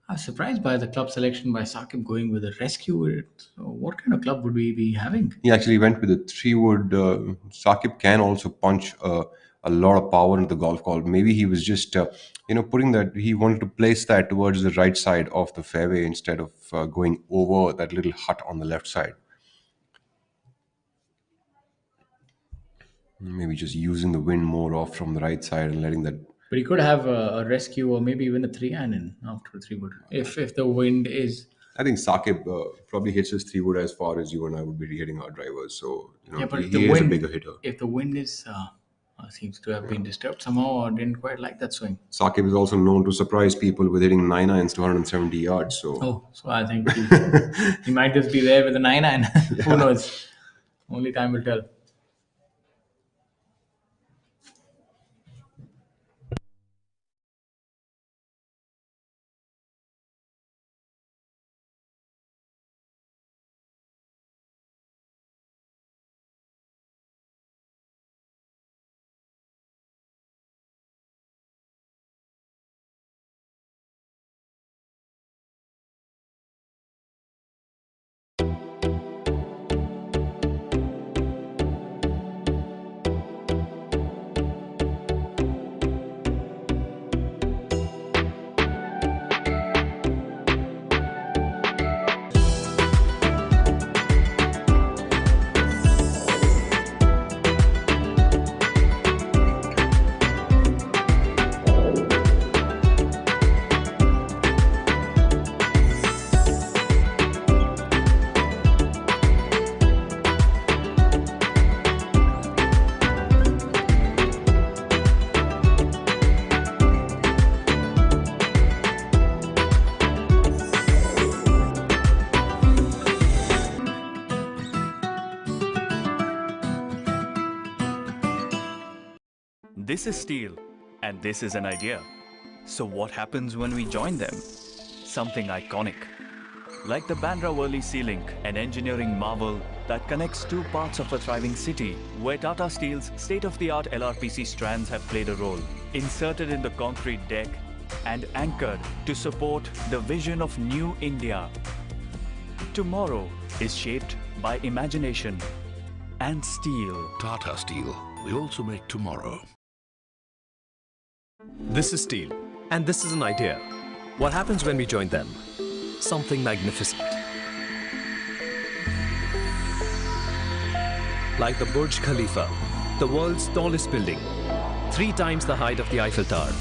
I was surprised by the club selection by Saqib going with a rescue. So what kind of club would we be having? He actually went with a 3-wood. Saqib can also punch a lot of power into the golf ball. Maybe he was just, putting that, he wanted to place that towards the right side of the fairway instead of going over that little hut on the left side. Maybe just using the wind more off from the right side and letting that. But he could have a rescue or maybe even a 3-iron in after a 3-wood. If the wind is... I think Saqib probably hits his 3-wood as far as you and I would be hitting our drivers. So, but he is a bigger hitter. If the wind is seems to have been disturbed somehow or didn't quite like that swing. Saqib is also known to surprise people with hitting 9 irons to 170 yards. So I think he might just be there with a 9-iron. Who knows? Only time will tell. This is steel, and this is an idea. So what happens when we join them? Something iconic. Like the Bandra Worli Sea Link, an engineering marvel that connects two parts of a thriving city, where Tata Steel's state-of-the-art LRPC strands have played a role, inserted in the concrete deck and anchored to support the vision of New India. Tomorrow is shaped by imagination and steel. Tata Steel. We also make tomorrow. This is steel, and this is an idea. What happens when we join them? Something magnificent. Like the Burj Khalifa, the world's tallest building, 3 times the height of the Eiffel Tower.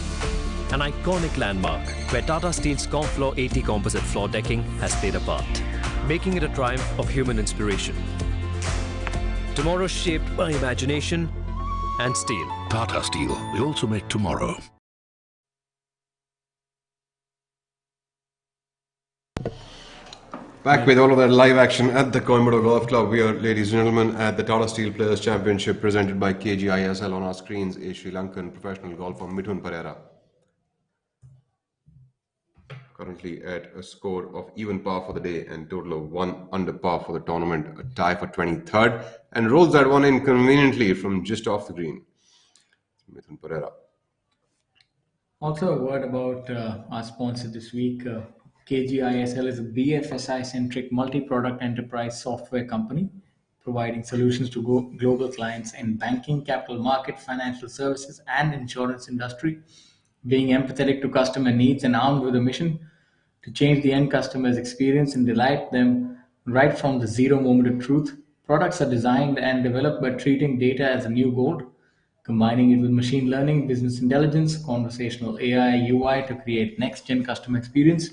An iconic landmark where Tata Steel's Confloor 80 composite floor decking has played a part, making it a triumph of human inspiration. Tomorrow shaped by imagination and steel. Tata Steel. We also make tomorrow. Back with all of that live action at the Coimbatore Golf Club. We are, ladies and gentlemen, at the Tata Steel Players Championship presented by KGiSL. On our screens is Sri Lankan professional golfer Mithun Perera. Currently at a score of even par for the day and total of 1 under par for the tournament, a tie for 23rd, and rolls that one in conveniently from just off the green. Mithun Perera. Also, a word about our sponsor this week. KGiSL is a BFSI-centric multi-product enterprise software company providing solutions to global clients in banking, capital market, financial services, and insurance industry. Being empathetic to customer needs and armed with a mission to change the end customer's experience and delight them right from the zero moment of truth. Products are designed and developed by treating data as a new gold, combining it with machine learning, business intelligence, conversational AI, UI to create next-gen customer experience.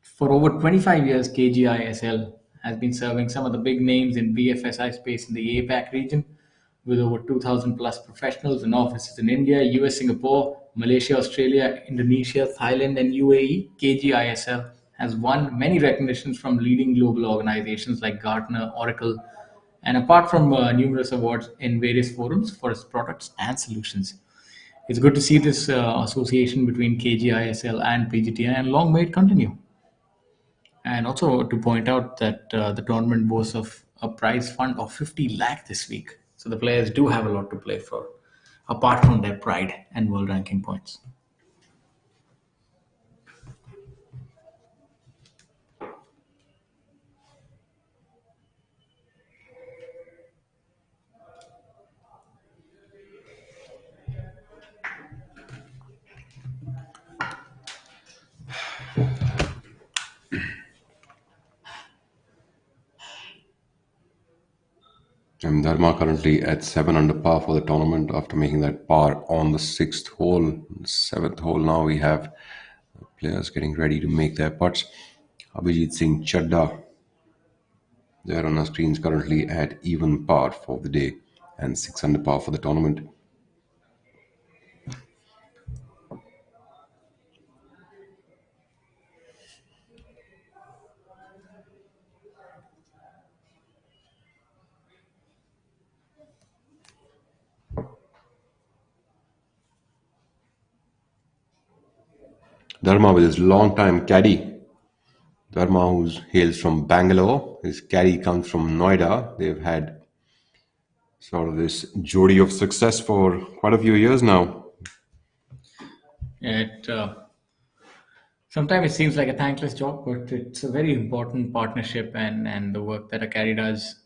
For over 25 years, KGiSL has been serving some of the big names in BFSI space in the APAC region, with over 2,000 plus professionals and offices in India, US, Singapore, Malaysia, Australia, Indonesia, Thailand, and UAE. KGiSL has won many recognitions from leading global organizations like Gartner, Oracle, and apart from numerous awards in various forums for its products and solutions. It's good to see this association between KGiSL and PGTI, and long may it continue. And also to point out that the tournament boasts of a prize fund of 50 lakh this week. So the players do have a lot to play for, apart from their pride and world ranking points. Dharma currently at 7 under par for the tournament after making that par on the 6th hole. 7th hole now we have players getting ready to make their putts. Abhijit Singh Chadda there on our screens currently at even par for the day and 6 under par for the tournament. Dharma with his long-time caddy. Dharma, who hails from Bangalore. His caddy comes from Noida. They've had sort of this jodi of success for quite a few years now. Sometimes it seems like a thankless job, but it's a very important partnership, and the work that a caddy does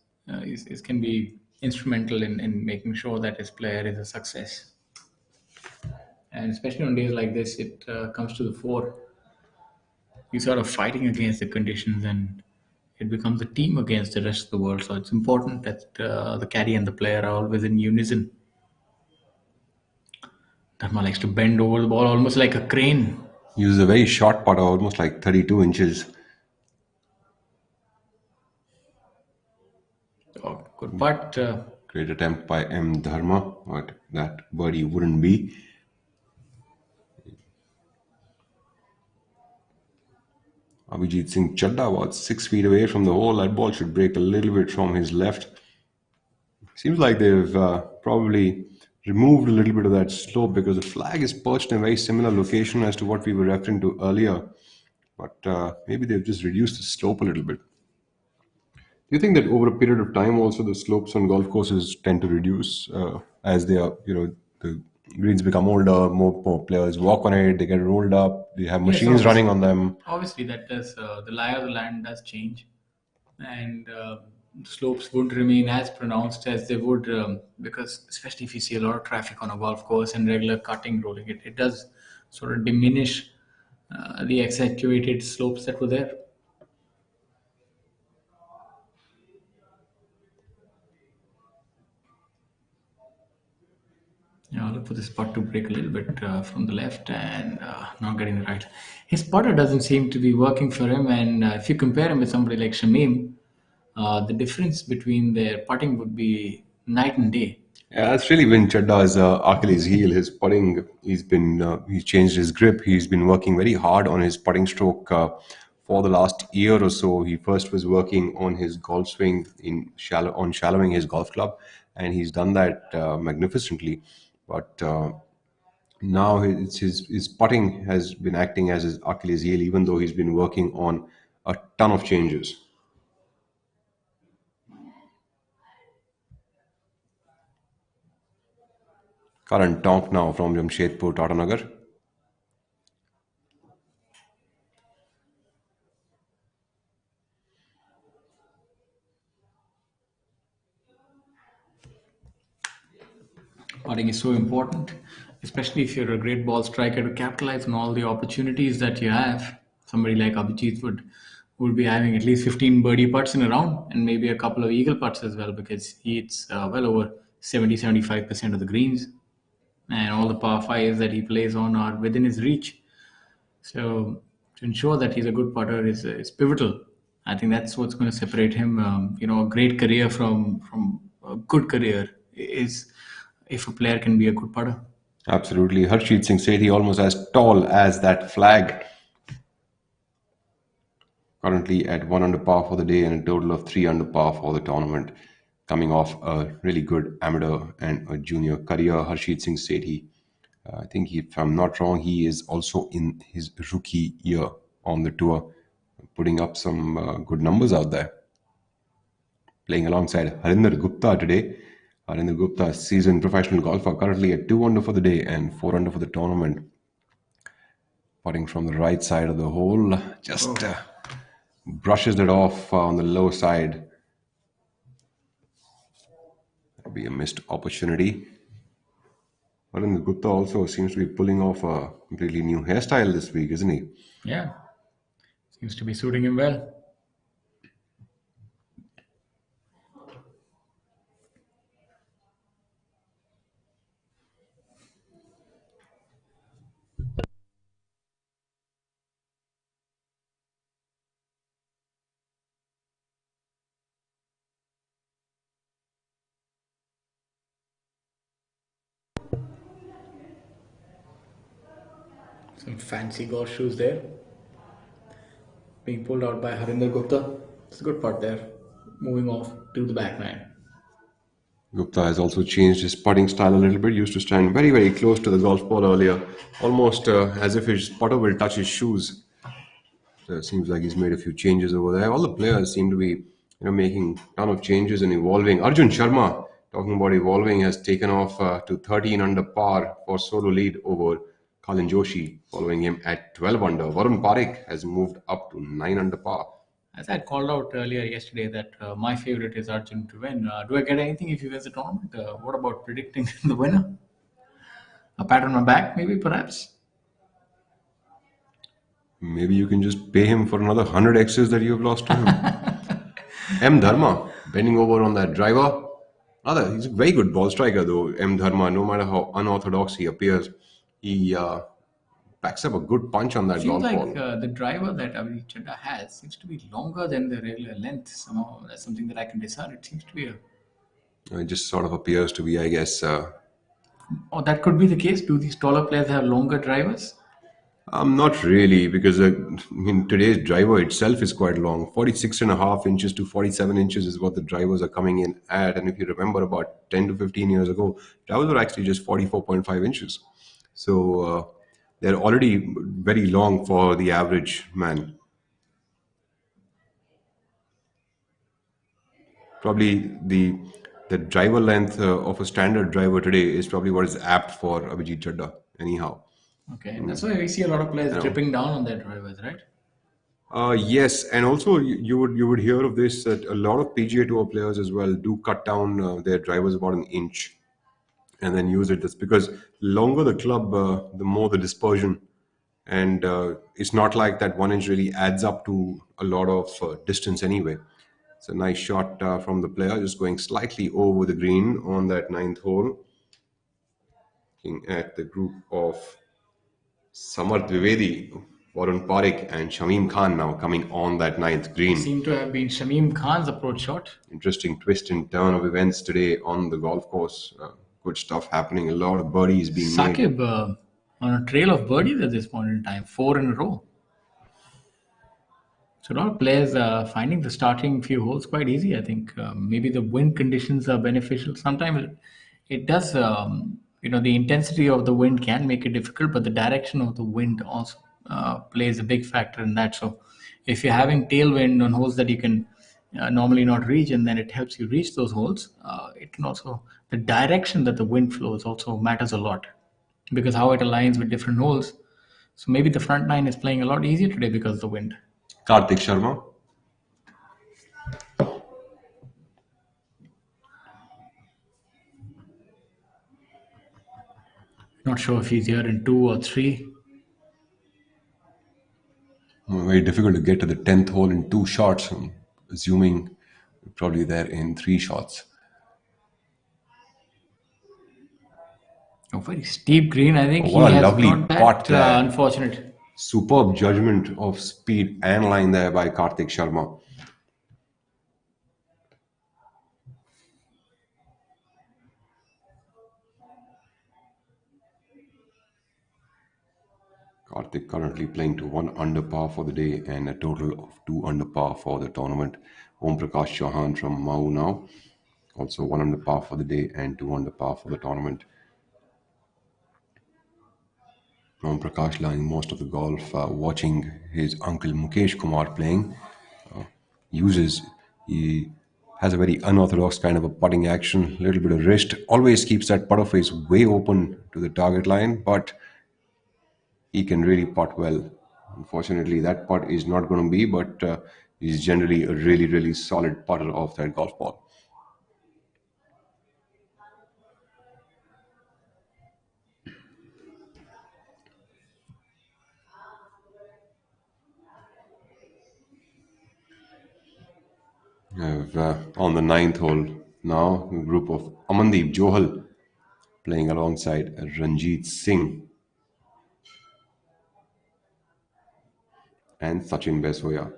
can be instrumental in making sure that his player is a success. And especially on days like this, it comes to the fore. You're sort of fighting against the conditions, and it becomes a team against the rest of the world. So it's important that the caddy and the player are always in unison. Dharma likes to bend over the ball almost like a crane. Uses a very short putter, almost like 32 inches. Oh, good putt. Great attempt by M. Dharma, but that birdie wouldn't be. Abhijit Singh Chadda about 6 feet away from the hole. That ball should break a little bit from his left. Seems like they've probably removed a little bit of that slope because the flag is perched in a very similar location as to what we were referring to earlier. But maybe they've just reduced the slope a little bit. Do you think that over a period of time also the slopes on golf courses tend to reduce as they are, the greens become older, more players walk on it, they get rolled up, they have Yes, machines running on obviously. them? Obviously, that does the lie of the land does change, and slopes wouldn't remain as pronounced as they would because, especially if you see a lot of traffic on a golf course and regular cutting, rolling, it does sort of diminish the accentuated slopes that were there. Yeah, look for this putt to break a little bit from the left and not getting the right. His putter doesn't seem to be working for him, and if you compare him with somebody like Shamim, the difference between their putting would be night and day. Yeah, that's really been Chadda's Achilles heel. His putting, he's changed his grip. He's been working very hard on his putting stroke for the last year or so. He first was working on his golf swing shallowing his golf club, and he's done that magnificently. But now his putting has been acting as his Achilles heel, even though he's been working on a ton of changes. Current Tonk now from Jamshedpur, Tata Nagar. Putting is so important, especially if you're a great ball striker, to capitalize on all the opportunities that you have. Somebody like Abhijit would be having at least 15 birdie putts in a round and maybe a couple of eagle putts as well because he hits well over 70-75% of the greens, and all the par fives that he plays on are within his reach. So to ensure that he's a good putter is pivotal. I think that's what's going to separate him. A great career from a good career is if a player can be a good putter. Absolutely. Harshit Singh Sethi almost as tall as that flag. Currently at 1 under par for the day and a total of 3 under par for the tournament. Coming off a really good amateur and a junior career, Harshit Singh Sethi. I think, if I'm not wrong, he is also in his rookie year on the tour, putting up some good numbers out there. Playing alongside Harinder Gupta today. Harinder Gupta, seasoned professional golfer, currently at 2 under for the day and 4 under for the tournament. Putting from the right side of the hole, just brushes it off on the low side. That'll be a missed opportunity. Harinder Gupta also seems to be pulling off a completely new hairstyle this week, isn't he? Yeah, seems to be suiting him well. Some fancy golf shoes there. Being pulled out by Harinder Gupta. It's a good putt there. Moving off to the back nine. Gupta has also changed his putting style a little bit. Used to stand very, very close to the golf ball earlier, almost as if his putter will touch his shoes. So it seems like he's made a few changes over there. All the players seem to be, making a ton of changes and evolving. Arjun Sharma, talking about evolving, has taken off to 13 under par for solo lead over Kalin Joshi, following him at 12 under. Varun Parekh has moved up to 9 under par. As I had called out earlier yesterday that my favorite is Arjun to win. Do I get anything if he wins the tournament? What about predicting the winner? A pat on my back, maybe, perhaps? Maybe you can just pay him for another 100 X's that you've lost to him. M. Dharma, bending over on that driver. He's a very good ball striker, though, M. Dharma. No matter how unorthodox he appears, he packs up a good punch on that Seems golf like ball. the driver that Abhijit Chadha has seems to be longer than the regular length. Somehow, that's something that I can discern. It seems to be It just sort of appears to be, I guess. that could be the case. Do these taller players have longer drivers? Not really, because today's driver itself is quite long. 46.5 inches to 47 inches is what the drivers are coming in at. And if you remember about 10 to 15 years ago, drivers were actually just 44.5 inches. So they're already very long for the average man. Probably the driver length of a standard driver today is probably what is apt for Abhijit Chadda, anyhow. Okay, that's why we see a lot of players You know. dripping down on their drivers, right? Yes, and also you would hear of this that a lot of PGA Tour players as well do cut down their drivers about an inch and then use it. That's because longer the club, the more the dispersion, and it's not like that 1 inch really adds up to a lot of distance anyway. It's a nice shot from the player, just going slightly over the green on that ninth hole, looking at the group of Samarth Vivedi, Varun Parekh, and Shamim Khan now coming on that ninth green. Seem to have been Shamim Khan's approach shot. Interesting twist and turn of events today on the golf course. Good stuff happening. A lot of birdies being made. Saqib on a trail of birdies at this point in time, 4 in a row. So a lot of players are finding the starting few holes quite easy. I think maybe the wind conditions are beneficial. Sometimes it does, the intensity of the wind can make it difficult, but the direction of the wind also plays a big factor in that. So if you're having tailwind on holes that you can normally not reach, and then it helps you reach those holes, it can also, the direction that the wind flows also matters a lot because how it aligns with different holes. So maybe the front nine is playing a lot easier today because of the wind. Karthik Sharma. Not sure if he's here in 2 or 3. Very difficult to get to the 10th hole in 2 shots. I'm assuming probably there in 3 shots. A very steep green. I think What he a has lovely not that putt there. unfortunate. Superb judgment of speed and line there by Karthik Sharma. Karthik currently playing to 1 under par for the day and a total of 2 under par for the tournament. Om Prakash Chauhan from Mau now. Also 1 under par for the day and 2 under par for the tournament. Om Prakash lying most of the golf, watching his uncle Mukesh Kumar playing. He has a very unorthodox kind of a putting action, little bit of wrist, always keeps that putter face way open to the target line, but he can really putt well. Unfortunately, that putt is not going to be, but he's generally a really, really solid putter off that golf ball. On the 9th hole now, a group of Amandeep Johal playing alongside Ranjit Singh and Sachin Besoya.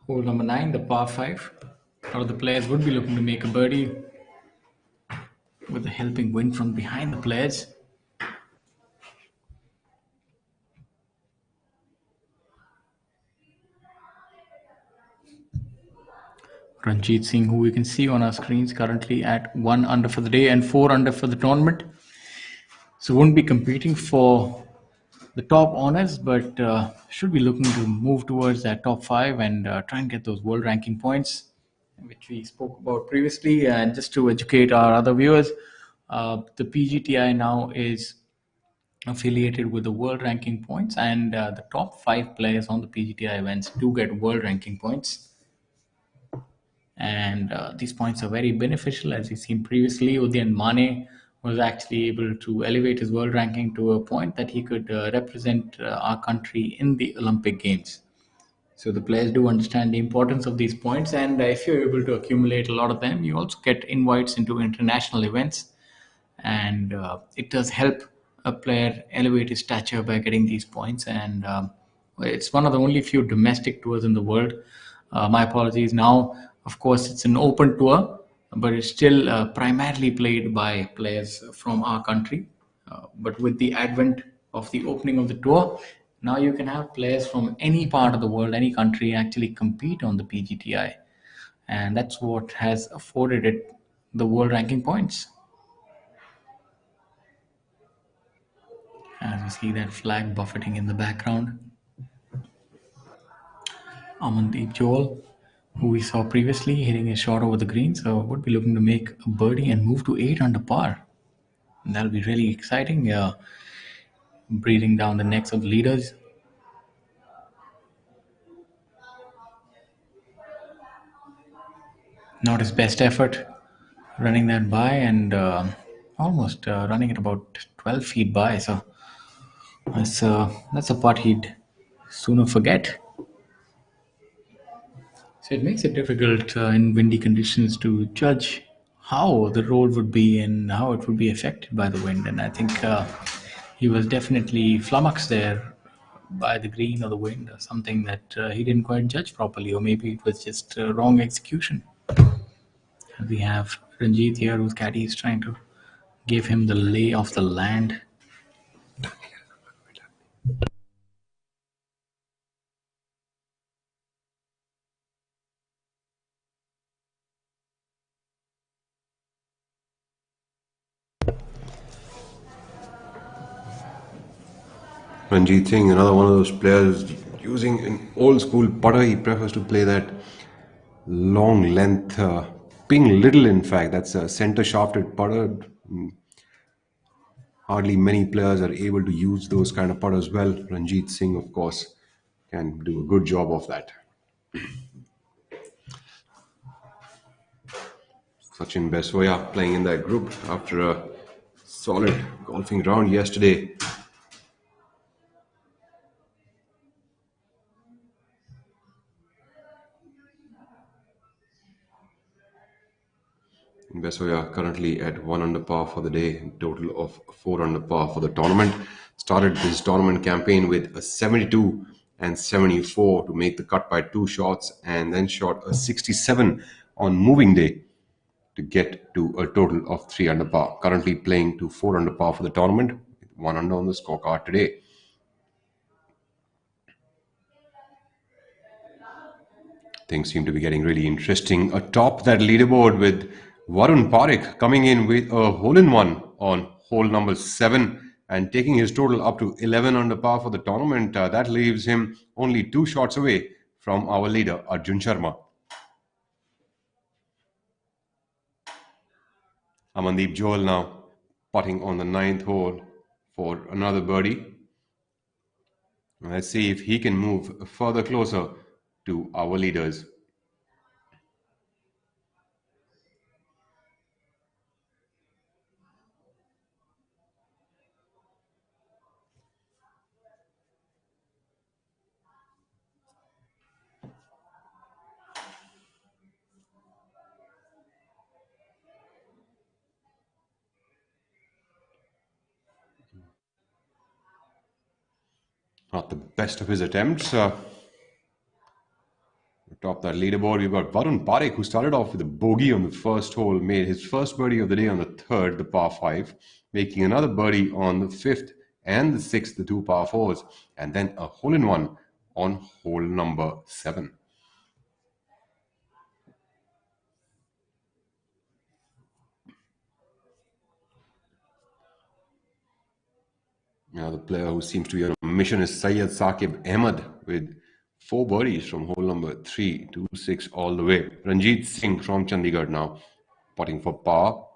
Hole number 9, the par 5. A lot of the players would be looking to make a birdie with the helping wind from behind the players. Ranjit Singh, who we can see on our screens, currently at 1 under for the day and 4 under for the tournament. So won't be competing for the top honors, but should be looking to move towards that top 5 and try and get those world ranking points, which we spoke about previously. And just to educate our other viewers, the PGTI now is affiliated with the world ranking points, and the top 5 players on the PGTI events do get world ranking points. And these points are very beneficial. As we've seen previously, Udayan Mane was actually able to elevate his world ranking to a point that he could represent our country in the Olympic Games. So the players do understand the importance of these points, and if you're able to accumulate a lot of them, you also get invites into international events, and it does help a player elevate his stature by getting these points. And It's one of the only few domestic tours in the world. My apologies. Now, of course, it's an open tour, but it's still primarily played by players from our country. But with the advent of the opening of the tour, now you can have players from any part of the world, any country, actually compete on the PGTI. And that's what has afforded it the world ranking points. As you see that flag buffeting in the background, Amandeep Joel, who we saw previously hitting a shot over the green, so would be looking to make a birdie and move to 8 under par. And that'll be really exciting, breathing down the necks of the leaders. Not his best effort running that by, and almost running it about 12 feet by, so that's a putt he'd sooner forget. So it makes it difficult in windy conditions to judge how the road would be and how it would be affected by the wind. And I think he was definitely flummoxed there by the green or the wind or something that he didn't quite judge properly, or maybe it was just wrong execution. And we have Ranjit here, whose caddy is trying to give him the lay of the land. Ranjit Singh, another one of those players using an old school putter. He prefers to play that long length, ping little, in fact. That's a center shafted putter. Hardly many players are able to use those kind of putters well. Ranjit Singh, of course, can do a good job of that. Sachin Beswaya playing in that group after a solid golfing round yesterday. Bessoya currently at 1 under par for the day, total of 4 under par for the tournament. Started his tournament campaign with a 72 and 74 to make the cut by 2 shots, and then shot a 67 on moving day to get to a total of 3 under par. Currently playing to 4 under par for the tournament, 1 under on the scorecard today. Things seem to be getting really interesting atop that leaderboard, with Varun Parekh coming in with a hole-in-one on hole number 7 and taking his total up to 11 under par for the tournament. That leaves him only 2 shots away from our leader, Arjun Sharma. Amandeep Joel now putting on the 9th hole for another birdie. Let's see if he can move further closer to our leaders. Not the best of his attempts. Top that leaderboard, we've got Varun Parekh, who started off with a bogey on the first hole, made his first birdie of the day on the 3rd, the par 5, making another birdie on the 5th and the 6th, the 2 par 4s, and then a hole-in-one on hole number 7. Now the player who seems to be on a mission is Syed Saqib Ahmed, with 4 birdies from hole number 3 to 6 all the way. Ranjit Singh from Chandigarh now putting for par.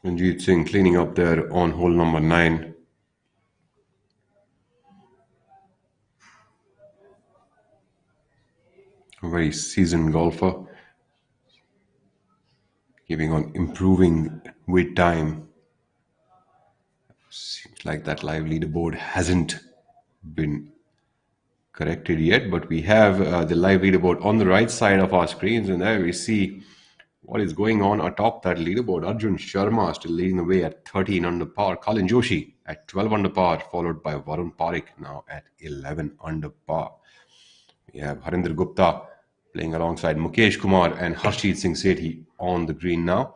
Ranjit Singh cleaning up there on hole number 9. A very seasoned golfer, keeping on improving with time. Seems like that live leaderboard hasn't been corrected yet, but we have the live leaderboard on the right side of our screens, and there we see what is going on atop that leaderboard. Arjun Sharma still leading the way at 13 under par. Colin Joshi at 12 under par, followed by Varun Parekh now at 11 under par. We have Harinder Gupta playing alongside Mukesh Kumar and Harshit Singh Sethi on the green now.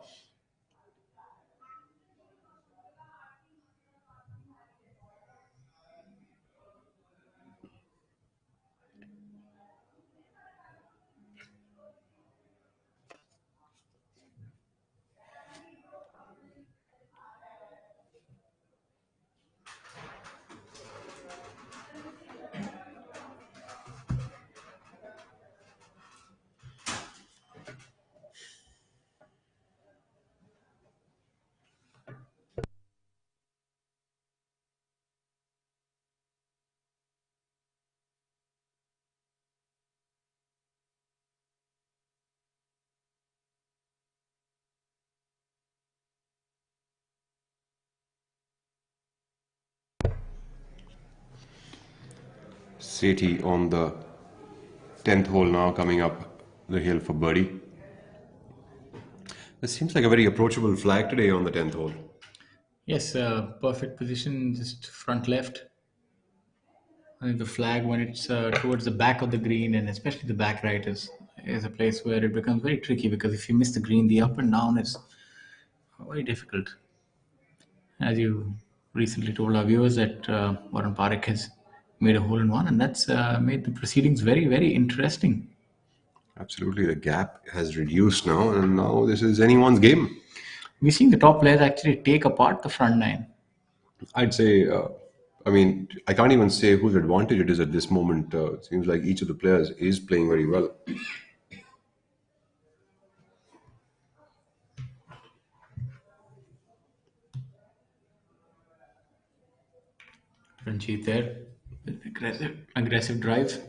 Sethi on the 10th hole now, coming up the hill for birdie. This seems like a very approachable flag today on the 10th hole. Yes, perfect position, just front left. I think the flag, when it's towards the back of the green, and especially the back right, is a place where it becomes very tricky, because if you miss the green, the up and down is very difficult. As you recently told our viewers, that Varun Parekh has made a hole-in-one, and that's made the proceedings very, very interesting. Absolutely, the gap has reduced now, and now this is anyone's game. We're seeing the top players actually take apart the front nine. I'd say, I mean, I can't even say whose advantage it is at this moment. It seems like each of the players is playing very well. Ranjit there with aggressive drive.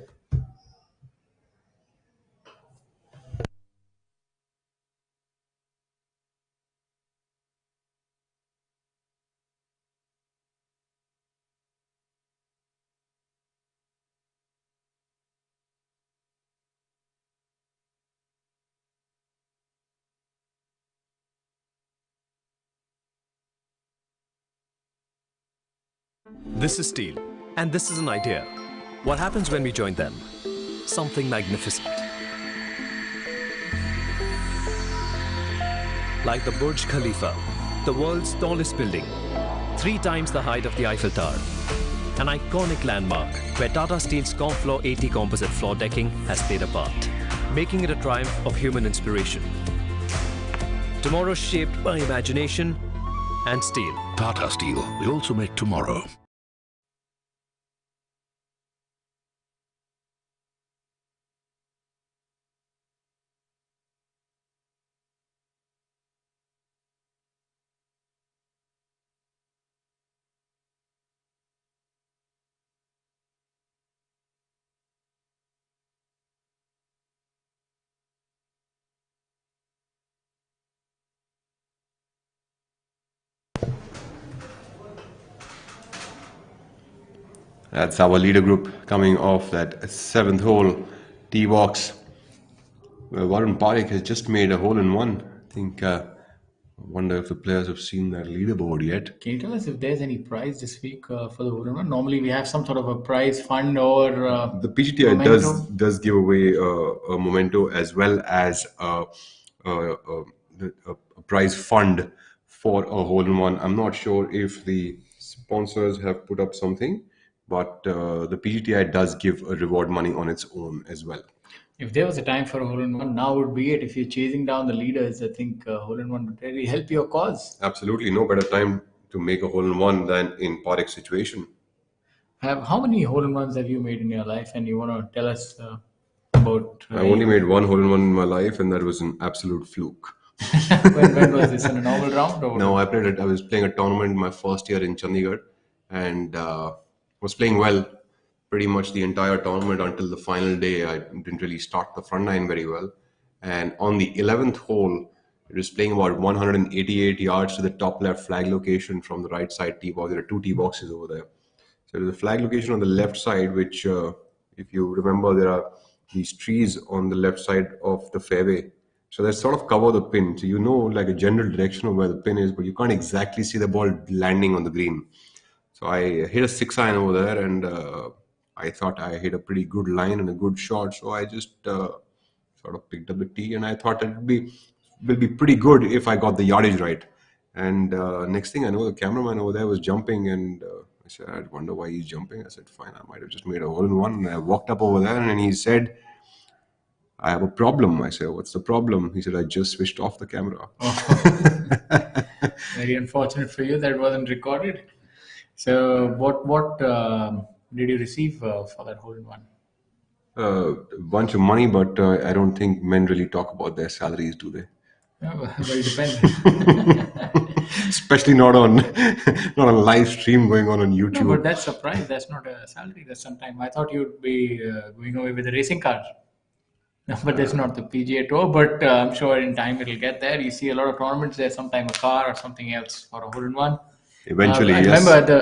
This is steel, and this is an idea. What happens when we join them? Something magnificent. Like the Burj Khalifa, the world's tallest building, 3 times the height of the Eiffel Tower. An iconic landmark where Tata Steel's Confloor 80 composite floor decking has played a part, making it a triumph of human inspiration. Tomorrow shaped by imagination and steel. Tata Steel, we also make tomorrow. That's our leader group coming off that 7th hole tee box, where Varun Parekh has just made a hole-in-one. I think, I wonder if the players have seen that leaderboard yet. Can you tell us if there's any prize this week for the hole-in-one? Normally we have some sort of a prize fund or the PGTI does give away a memento as well as a prize fund for a hole-in-one. I'm not sure if the sponsors have put up something, but the PGTI does give a reward money on its own as well. If there was a time for a hole-in-one, now would be it. If you're chasing down the leaders, I think hole-in-one would really help your cause. Absolutely, no better time to make a hole-in-one than in Parekh's situation. How many hole-in-ones have you made in your life, and you want to tell us about? I've only made one hole-in-one in my life, and that was an absolute fluke. When was this, in a normal round or? No, I was playing a tournament my first year in Chandigarh, and was playing well pretty much the entire tournament until the final day. I didn't really start the front nine very well, and on the 11th hole, it was playing about 188 yards to the top left flag location from the right side tee box. There are two tee boxes over there. So there's a flag location on the left side, which, if you remember, there are these trees on the left side of the fairway. So that sort of cover the pin. So you know like a general direction of where the pin is, but you can't exactly see the ball landing on the green. So I hit a 6-iron over there, and I thought I hit a pretty good line and a good shot. So I just sort of picked up the tee, and I thought will be pretty good if I got the yardage right. And next thing I know, the cameraman over there was jumping, and I said, I wonder why he's jumping. I said, fine, I might have just made a hole in one. And I walked up over there, and he said, I have a problem. I said, what's the problem? He said, I just switched off the camera. Very unfortunate for you that it wasn't recorded. So what did you receive for that hole in one? A bunch of money, but I don't think men really talk about their salaries, do they? Well, it depends. Especially not on live stream going on YouTube. No, but that's surprise. That's not a salary. That's sometime. I thought you'd be going away with a racing car. No, but that's not the PGA Tour. But I'm sure in time it'll get there. You see a lot of tournaments. There's sometime a car or something else for a hole in one. Eventually, I yes. remember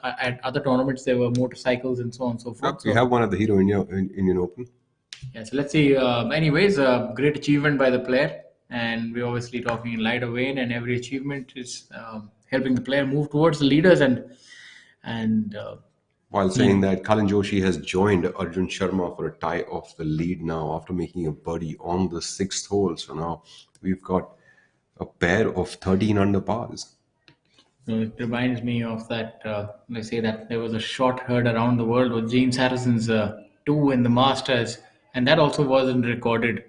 at other tournaments there were motorcycles and so on and so forth. We have one at the Hero Indian Open. Yeah, so let's see. Anyways, great achievement by the player, and we're obviously talking in lighter vein. And every achievement is helping the player move towards the leaders. And while saying that, Kalin Joshi has joined Arjun Sharma for a tie off the lead now after making a birdie on the 6th hole. So now we've got a pair of 13 under pars. It reminds me of that. They say that there was a shot heard around the world with James Harrison's 2 in the Masters, and that also wasn't recorded.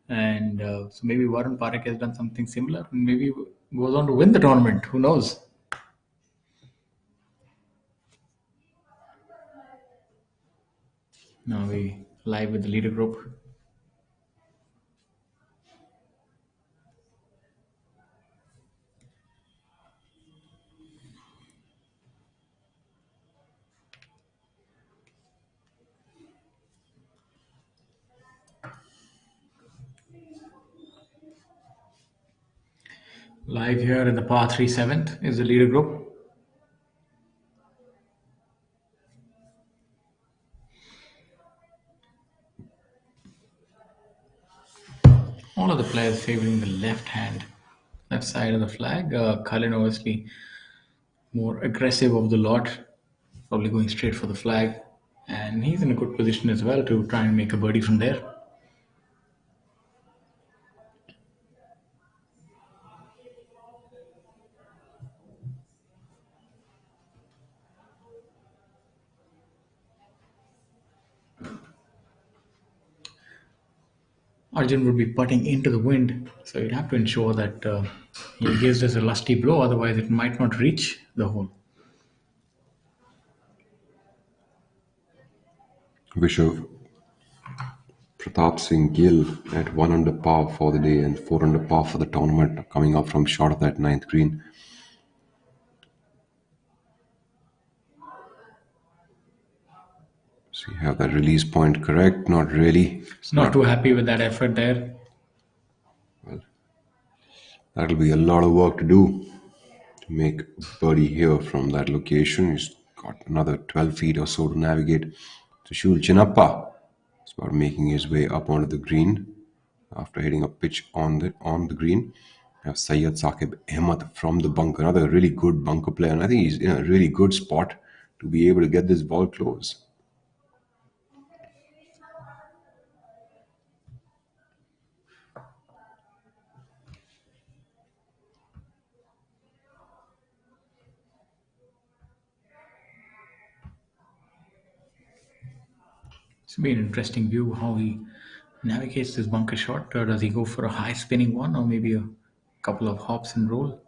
And so maybe Warren Parekh has done something similar, and maybe goes on to win the tournament. Who knows? Now we live with the leader group. Live here in the par 3 7th is the leader group. All of the players favoring the left side of the flag. Kalin obviously more aggressive of the lot, probably going straight for the flag. And he's in a good position as well to try and make a birdie from there. Arjun would be putting into the wind, so you'd have to ensure that he gives us a lusty blow, otherwise it might not reach the hole. Vishav Pratap Singh Gill at 1 under par for the day and 4 under par for the tournament, coming up from short of that 9th green. So you have that release point correct? Not really. Not too happy with that effort there. Well, that'll be a lot of work to do to make a birdie here from that location. He's got another 12 feet or so to navigate. Sushil Chinnappa is about making his way up onto the green after hitting a pitch on the green. We have Syed Saqib Ahmed from the bunker, another really good bunker player, and I think he's in a really good spot to be able to get this ball close. It's been an interesting view how he navigates this bunker shot. Or does he go for a high spinning one, or maybe a couple of hops and roll?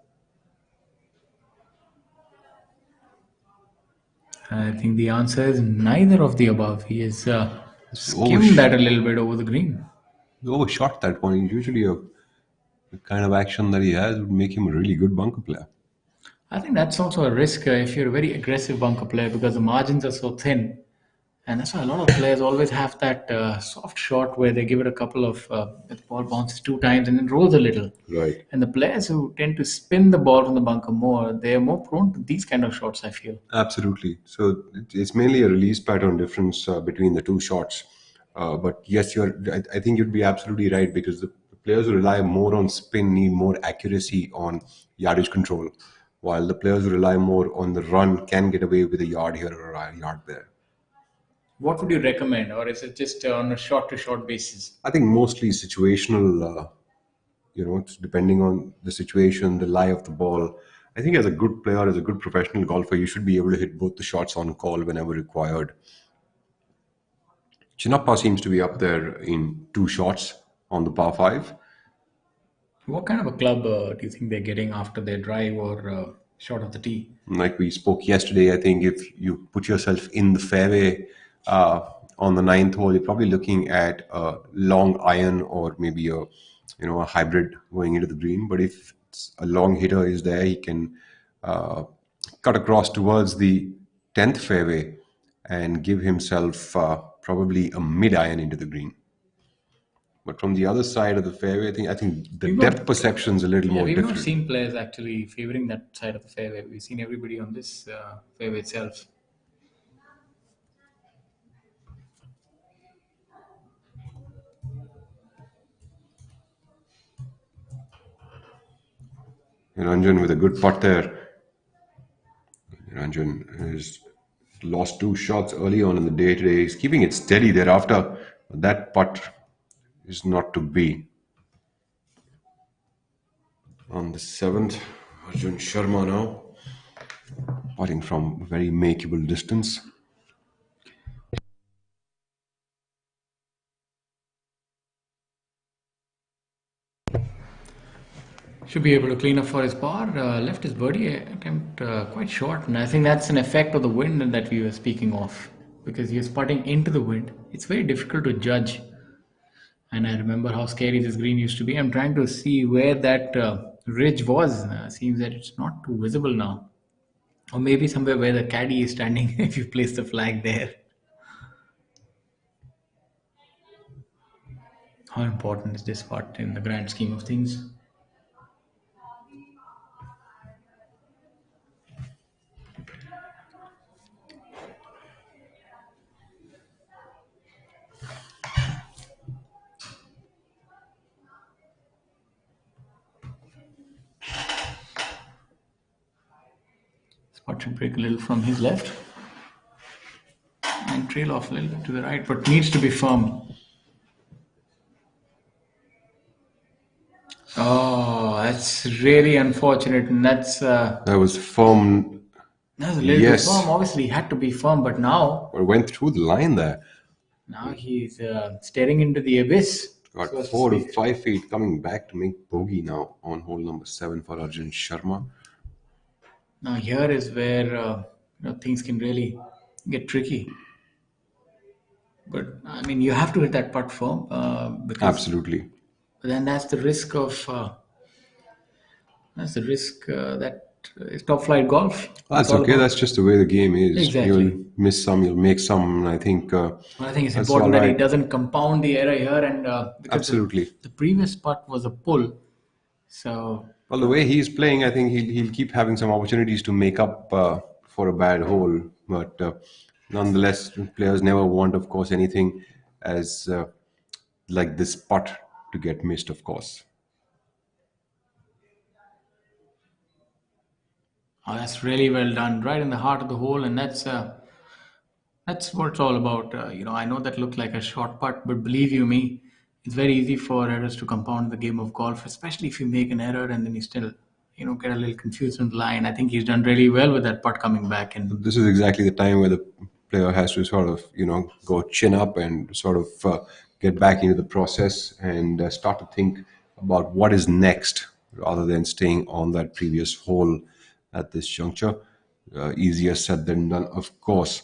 I think the answer is neither of the above. He has skimmed that a little bit over the green. He overshot that one. He's usually a the kind of action that he has would make him a really good bunker player. I think that's also a risk if you're a very aggressive bunker player because the margins are so thin. And that's why a lot of players always have that soft shot where they give it a couple of, the ball bounces 2 times and then rolls a little. Right. And the players who tend to spin the ball from the bunker more, they're more prone to these kind of shots, I feel. Absolutely. So it's mainly a release pattern difference between the two shots. But yes, I think you'd be absolutely right because the players who rely more on spin need more accuracy on yardage control, while the players who rely more on the run can get away with a yard here or a yard there. What would you recommend, or is it just on a short-to-short basis? I think mostly situational. It's depending on the situation, the lie of the ball. I think as a good player, as a good professional golfer, you should be able to hit both the shots on call whenever required. Chinnappa seems to be up there in 2 shots on the par 5. What kind of a club do you think they're getting after their drive or shot of the tee? Like we spoke yesterday, I think if you put yourself in the fairway on the 9th hole, you're probably looking at a long iron or maybe a hybrid going into the green. But if a long hitter is there, he can cut across towards the 10th fairway and give himself probably a mid iron into the green. But from the other side of the fairway, I think the depth perception's a little more we've different. not seen players actually favoring that side of the fairway. We've seen everybody on this fairway itself. Ranjan with a good putt there. Ranjan has lost 2 shots early on in the day today. He's keeping it steady thereafter. That putt is not to be. On the 7th, Arjun Sharma now putting from a very makeable distance. Should be able to clean up for his par. Left his birdie attempt quite short, and I think that's an effect of the wind that we were speaking of because he was putting into the wind. It's very difficult to judge. And I remember how scary this green used to be. I'm trying to see where that ridge was. Seems that it's not too visible now. Or maybe somewhere where the caddy is standing if you place the flag there. How important is this putt in the grand scheme of things? Putt should break a little from his left and trail off a little bit to the right, but needs to be firm. Oh, that's really unfortunate, and that was firm. That was a little bit firm. Obviously, he had to be firm, but now it went through the line there. Now he's staring into the abyss. Got 4 to 5 feet coming back to make bogey now on hole number 7 for Arjun Sharma. Now here is where things can really get tricky. But I mean, you have to hit that putt firm. Absolutely. But then that's the risk of that is top flight golf. That's okay. That's just the way the game is. Exactly. You'll miss some, you'll make some. I think it's important that he doesn't compound the error here. And absolutely, the previous putt was a pull. So well, the way he's playing, I think he'll keep having some opportunities to make up for a bad hole. But nonetheless, players never want, of course, anything as like this putt to get missed, of course. Oh, that's really well done, right in the heart of the hole, and that's what it's all about. I know that looked like a short putt, but believe you me, it's very easy for errors to compound the game of golf, especially if you make an error and then you still, get a little confused on the line. I think he's done really well with that putt coming back. And this is exactly the time where the player has to sort of, go chin up and sort of get back into the process and start to think about what is next rather than staying on that previous hole at this juncture. Easier said than done, of course.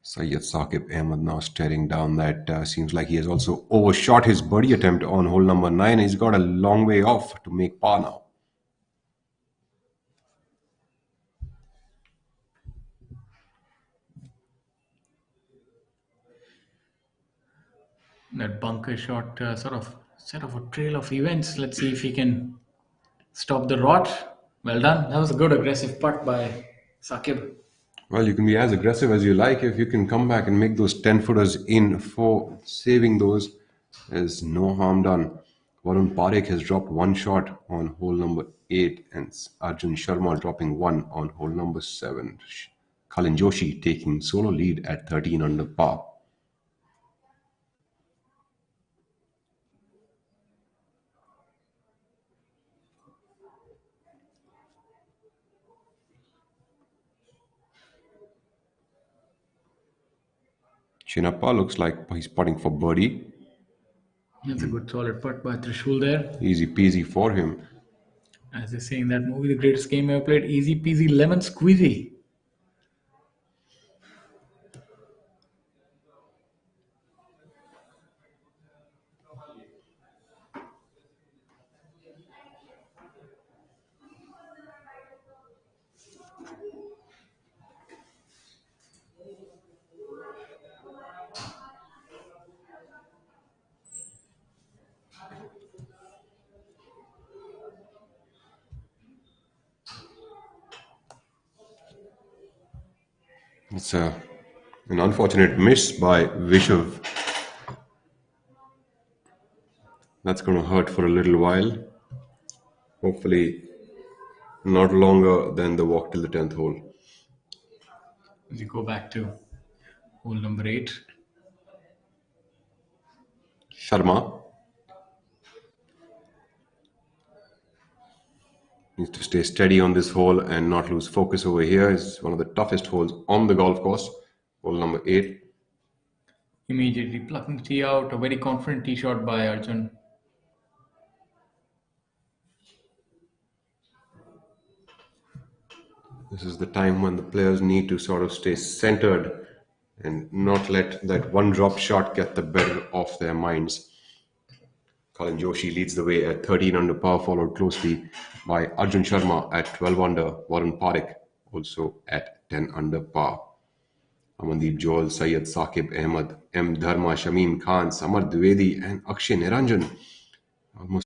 Syed Saqib Ahmed now staring down. That seems like he has also overshot his birdie attempt on hole number 9. He's got a long way off to make par now. That bunker shot sort of set off a trail of events. Let's see if he can stop the rot. Well done. That was a good aggressive putt by Saqib. Well, you can be as aggressive as you like. If you can come back and make those 10 footers in for saving those, there's no harm done. Varun Parekh has dropped one shot on hole number 8, and Arjun Sharma dropping one on hole number 7. Kalin Joshi taking solo lead at 13 under par. Chinappa looks like he's putting for birdie. That's a good solid putt by Trishul there. Easy peasy for him. As they say in that movie, The Greatest Game Ever Played, easy peasy lemon squeezy. It's an unfortunate miss by Vishav. That's going to hurt for a little while. Hopefully, not longer than the walk till the 10th hole. As you go back to hole number 8. Sharma needs to stay steady on this hole and not lose focus over here. It's one of the toughest holes on the golf course. Hole number 8. Immediately plucking the tee out. A very confident tee shot by Arjun. This is the time when the players need to sort of stay centered and not let that one drop shot get the better of their minds. Kalin Joshi leads the way at 13 under par, followed closely by Arjun Sharma at 12 under, Varun Parekh also at 10 under par. Amandeep Joel, Syed Saqib Ahmed, M. Dharma, Shamim Khan, Samar Dwivedi and Akshay Niranjan. Almost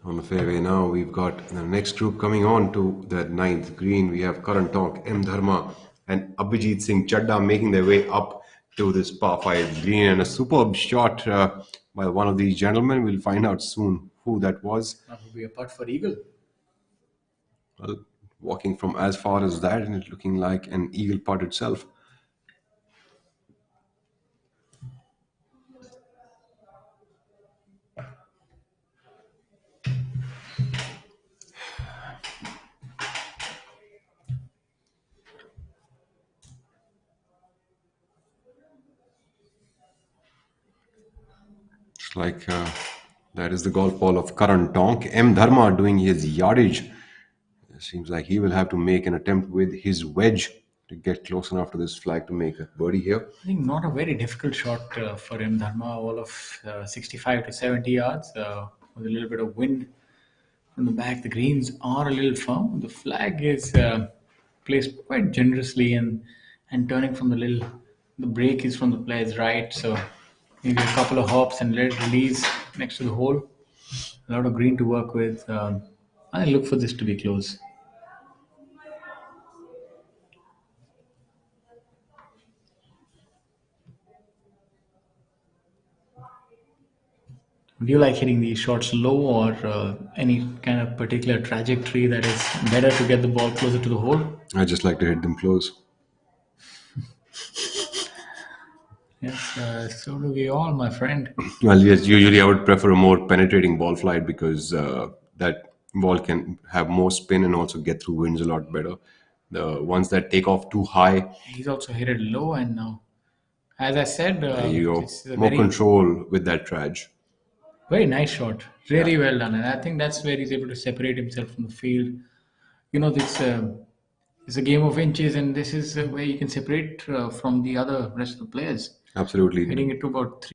on the fairway now, we've got the next group coming on to the 9th green. We have Karan Tonk, M. Dharma and Abhijit Singh Chadda making their way up to this par 5 green, and a superb shot by one of these gentlemen. We'll find out soon who that was. That would be a putt for eagle. Well, walking from as far as that and it's looking like an eagle putt itself. It's like That is the golf ball of Karan Tonk. M. Dharma doing his yardage. It seems like he will have to make an attempt with his wedge to get close enough to this flag to make a birdie here. I think not a very difficult shot for him, Dharma, all of 65 to 70 yards with a little bit of wind from the back. The greens are a little firm. The flag is placed quite generously and turning from the break is from the player's right. So maybe a couple of hops and let it release next to the hole. A lot of green to work with. I look for this to be close. Do you like hitting these shots low or any kind of particular trajectory that is better to get the ball closer to the hole? I just like to hit them close. Yes, so do we all, my friend. Well, yes, usually I would prefer a more penetrating ball flight because that ball can have more spin and also get through winds a lot better. The ones that take off too high, He's also hit it low, and now, as I said, you go this is a more very, control with that traj. very nice shot. Really well done, and I think that's where he's able to separate himself from the field. You know, this is a game of inches, and this is where you can separate from the other rest of the players. Absolutely. Hitting it to about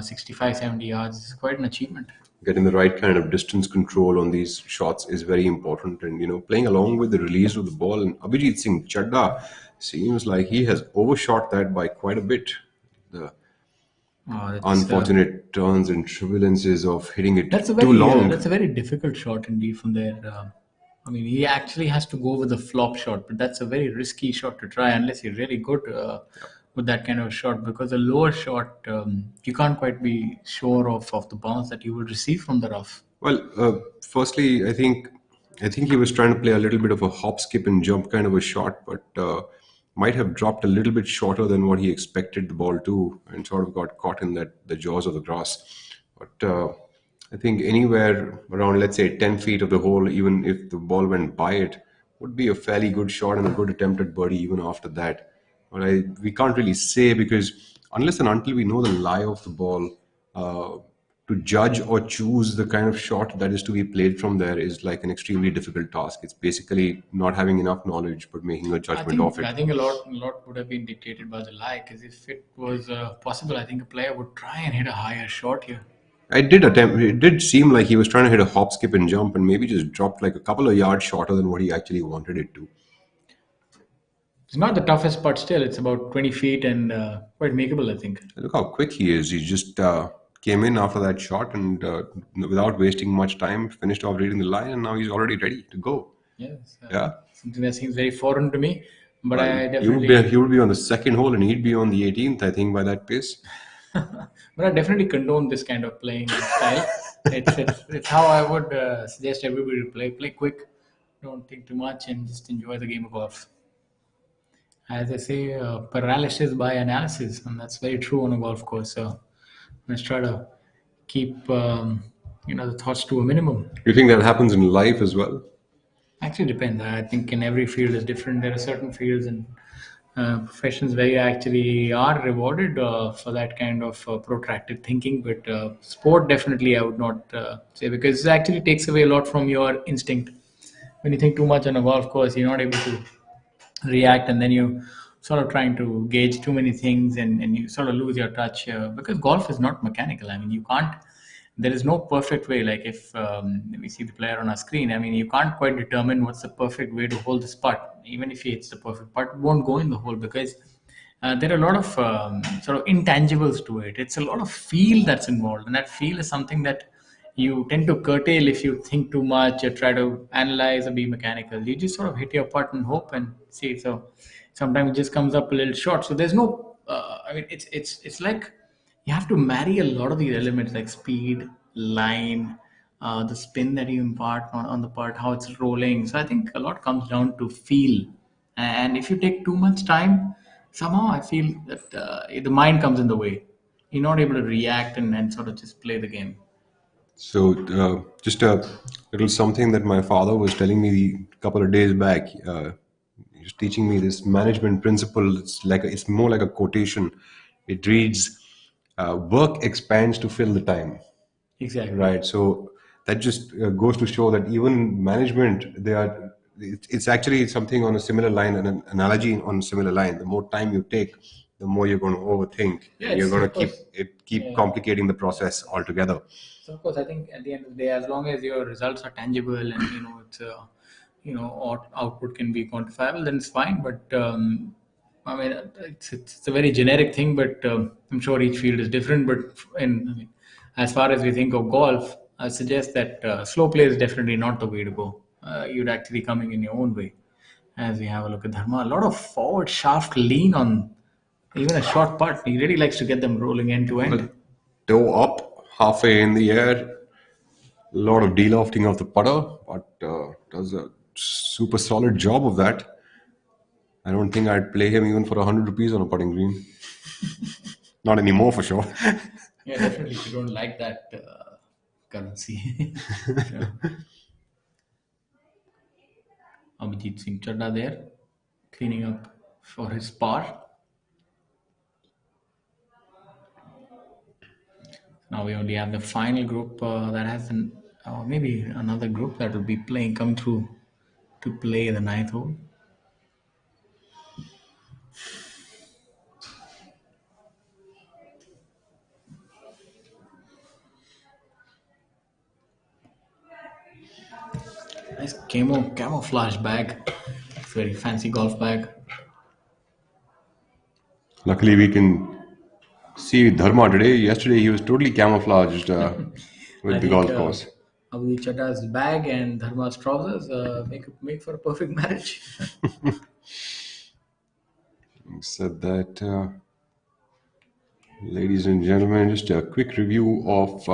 65, 70 yards is quite an achievement. Getting the right kind of distance control on these shots is very important, and playing along with the release of the ball. And Abhijit Singh Chadda seems like he has overshot that by quite a bit. The That's, unfortunate turns and turbulences of hitting it That's a too very long. that's a very difficult shot indeed from there. I mean, he actually has to go with a flop shot, but that's a very risky shot to try unless you're really good with that kind of shot. Because a lower shot, you can't quite be sure of the bounce that you will receive from the rough. Well, firstly, I think he was trying to play a little bit of a hop, skip, and jump kind of a shot, but might have dropped a little bit shorter than what he expected the ball to, and sort of got caught in the jaws of the grass. But I think anywhere around, let's say, 10 feet of the hole, even if the ball went by it, would be a fairly good shot and a good attempt at birdie even after that. But we can't really say because unless and until we know the lie of the ball, to judge or choose the kind of shot that is to be played from there is like an extremely difficult task. It's basically not having enough knowledge but making a judgment of I it. think a lot would have been dictated by the lie. Because if it was possible, I think a player would try and hit a higher shot here. It did seem like he was trying to hit a hop, skip, and jump and maybe just dropped like a couple of yards shorter than what he actually wanted it to. It's not the toughest, but still, it's about 20 feet and quite makeable, I think. Look how quick he is. He just came in after that shot and without wasting much time, finished off reading the line, and now he's already ready to go. Yes. Yeah. Something that seems very foreign to me, but Well, I he definitely, would be on the second hole and he'd be on the 18th, I think, by that pace. but I definitely condone this kind of playing style. It's how I would suggest everybody to play. Play quick, don't think too much, and just enjoy the game of golf. As I say, paralysis by analysis, and that's very true on a golf course. So let's try to keep the thoughts to a minimum. You think that happens in life as well? Actually, depends. I think in every field is different. There are certain fields and professions where you actually are rewarded for that kind of protracted thinking. But sport, definitely, I would not say because it actually takes away a lot from your instinct. When you think too much on a golf course, you're not able to react, and then you sort of trying to gauge too many things, and you sort of lose your touch because golf is not mechanical. I mean, you can't. There is no perfect way. Like if we see the player on our screen, I mean, you can't quite determine what's the perfect way to hold this putt. Even if he hits the perfect putt, it won't go in the hole because there are a lot of sort of intangibles to it. It's a lot of feel that's involved, and that feel is something that you tend to curtail if you think too much or try to analyze or be mechanical. You just sort of hit your putt and hope and see. So sometimes it just comes up a little short. So there's no. I mean, it's like you have to marry a lot of these elements like speed, line, the spin that you impart on the putt, how it's rolling. So I think a lot comes down to feel. And if you take too much time, somehow I feel that the mind comes in the way. You're not able to react and sort of just play the game. So, just a little something that my father was telling me a couple of days back. He was teaching me this management principle. It's more like a quotation. It reads, "Work expands to fill the time." Exactly. right? So that just goes to show that even management, they are. It's actually something on a similar line, an analogy on a similar line. The more time you take, the more you're going to overthink, Yeah, and you're it's going to of course. keep Yeah. complicating the process altogether. So of course, I think at the end of the day, as long as your results are tangible and it's output can be quantifiable, then it's fine. But I mean, it's a very generic thing, but I'm sure each field is different. But I mean, as far as we think of golf, I suggest that slow play is definitely not the way to go. You're actually coming in your own way. As we have a look at Dharma, a lot of forward shaft lean on even a short putt. He really likes to get them rolling end to end. Toe up, halfway in the air, a lot of delofting of the putter, but does a super solid job of that. I don't think I'd play him even for 100 rupees on a putting green. Not anymore for sure. Yeah, definitely. If you don't like that currency. Sure. Abhijit Singh Chadda there, cleaning up for his par. Now we only have the final group that has maybe another group that will be come through to play the ninth hole. Nice camouflage bag. It's a very fancy golf bag. Luckily, we can see Dharma today. Yesterday, he was totally camouflaged I with the think golf course. Abhijit Chadda's bag and Dharma's trousers make for a perfect marriage. Said that, ladies and gentlemen, just a quick review of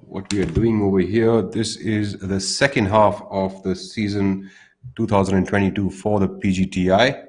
what we are doing over here. This is the second half of the season 2022 for the PGTI.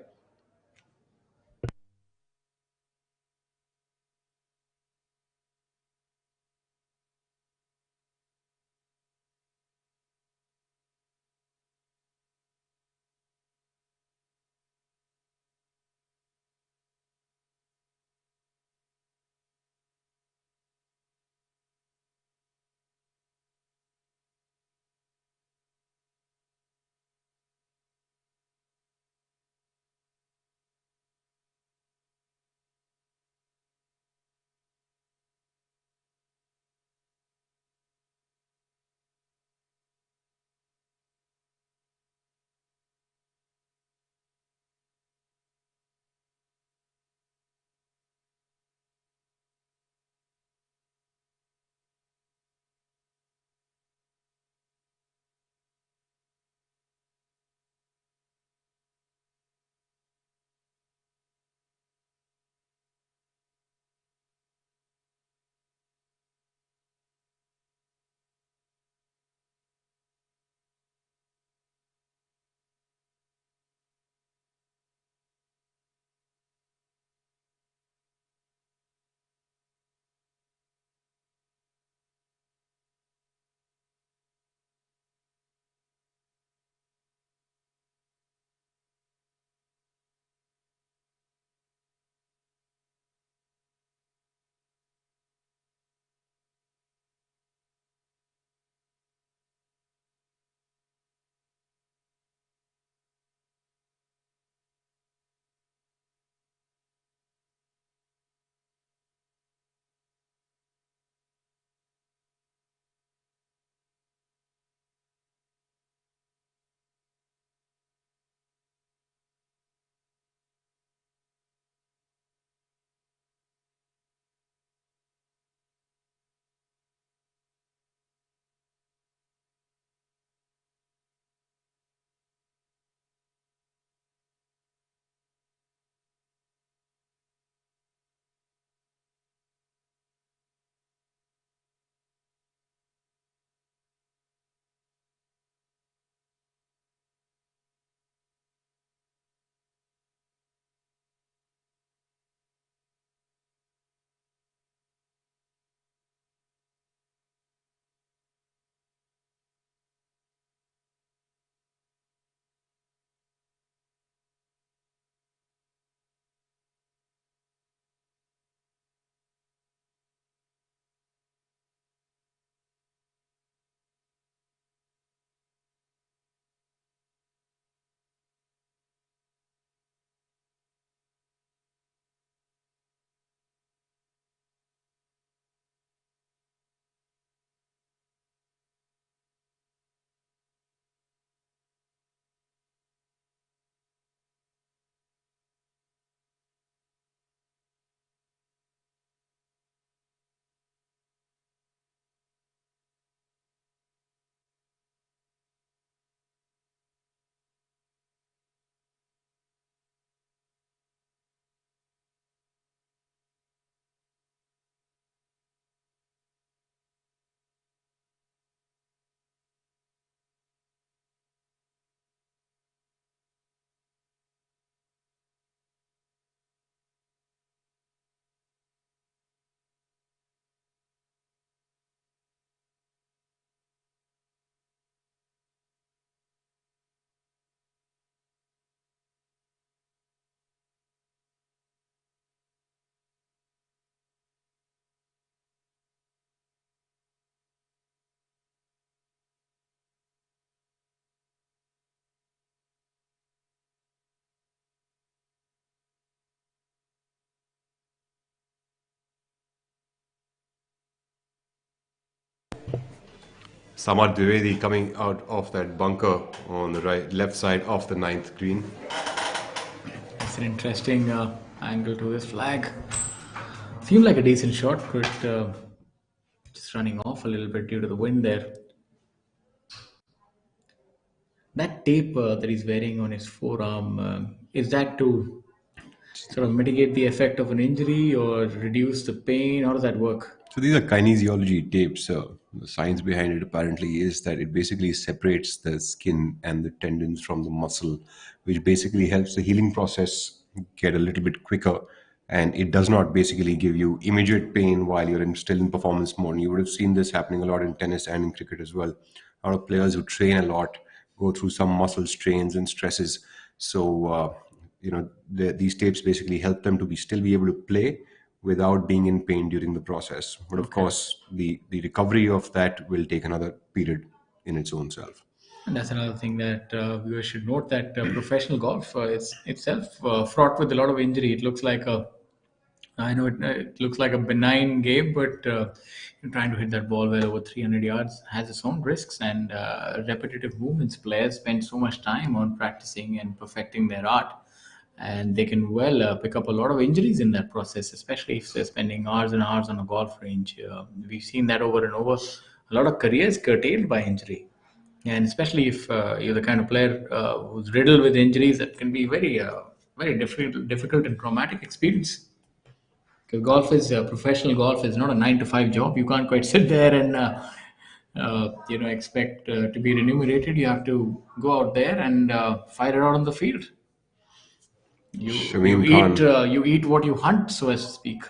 Samar Dwivedi coming out of that bunker on the left side of the ninth green. It's an interesting angle to this flag. Seemed like a decent shot, but just running off a little bit due to the wind there. That tape that he's wearing on his forearm, is that to sort of mitigate the effect of an injury or reduce the pain? How does that work? So these are kinesiology tapes. The science behind it apparently is that it basically separates the skin and the tendons from the muscle, which basically helps the healing process get a little bit quicker. And it does not basically give you immediate pain while you're still in performance mode. And you would have seen this happening a lot in tennis and in cricket as well. A lot of players who train a lot go through some muscle strains and stresses. So, these tapes basically help them to still be able to play without being in pain during the process. But of course, the recovery of that will take another period in its own self. And that's another thing that viewers should note, that professional golf is itself fraught with a lot of injury. It looks like I know it looks like a benign game, but trying to hit that ball well over 300 yards has its own risks and repetitive movements. Players spend so much time on practicing and perfecting their art, and they can pick up a lot of injuries in that process, especially if they're spending hours and hours on a golf range. We've seen that over and over. A lot of careers curtailed by injury. And especially if you're the kind of player who's riddled with injuries, that can be very difficult and traumatic experience. Because professional golf is not a 9 to 5 job. You can't quite sit there and expect to be remunerated. You have to go out there and fight it out on the field. You eat what you hunt, so as to speak.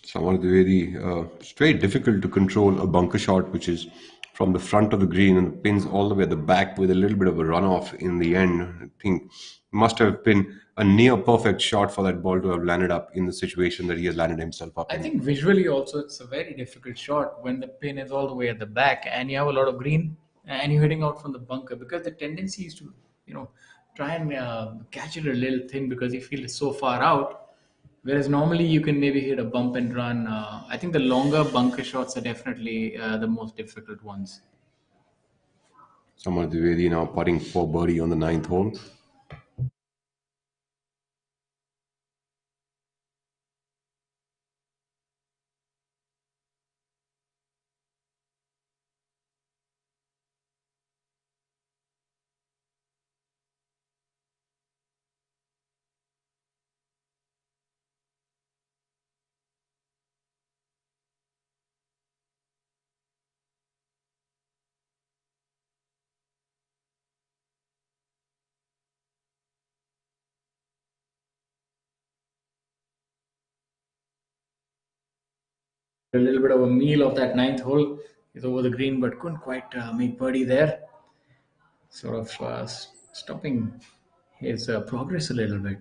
Samar Dwivedi, it's very difficult to control a bunker shot, which is from the front of the green and the pins all the way at the back with a little bit of a runoff in the end. I think it must have been a near perfect shot for that ball to have landed up in the situation that he has landed himself up in. I think visually also it's a very difficult shot when the pin is all the way at the back and you have a lot of green and you're hitting out from the bunker, because the tendency is to, try and catch it a little thin because you feel it's so far out. Whereas normally you can maybe hit a bump and run. I think the longer bunker shots are definitely the most difficult ones. Samar Dwivedi now putting for birdie on the ninth hole. A little bit of a meal of that ninth hole is over the green, but couldn't quite make birdie there. Sort of stopping his progress a little bit.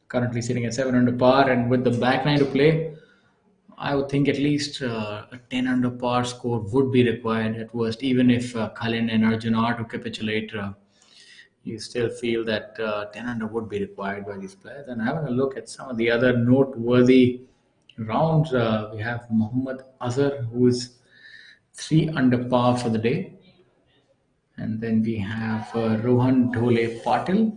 Currently sitting at 7 under par, and with the back nine to play, I would think at least a 10 under par score would be required at worst. Even if Kalin and Arjun are to capitulate, you still feel that 10 under would be required by these players. And having a look at some of the other noteworthy rounds, we have Mohammad Azhar, who is 3 under par for the day. And then we have Rohan Dhole Patil,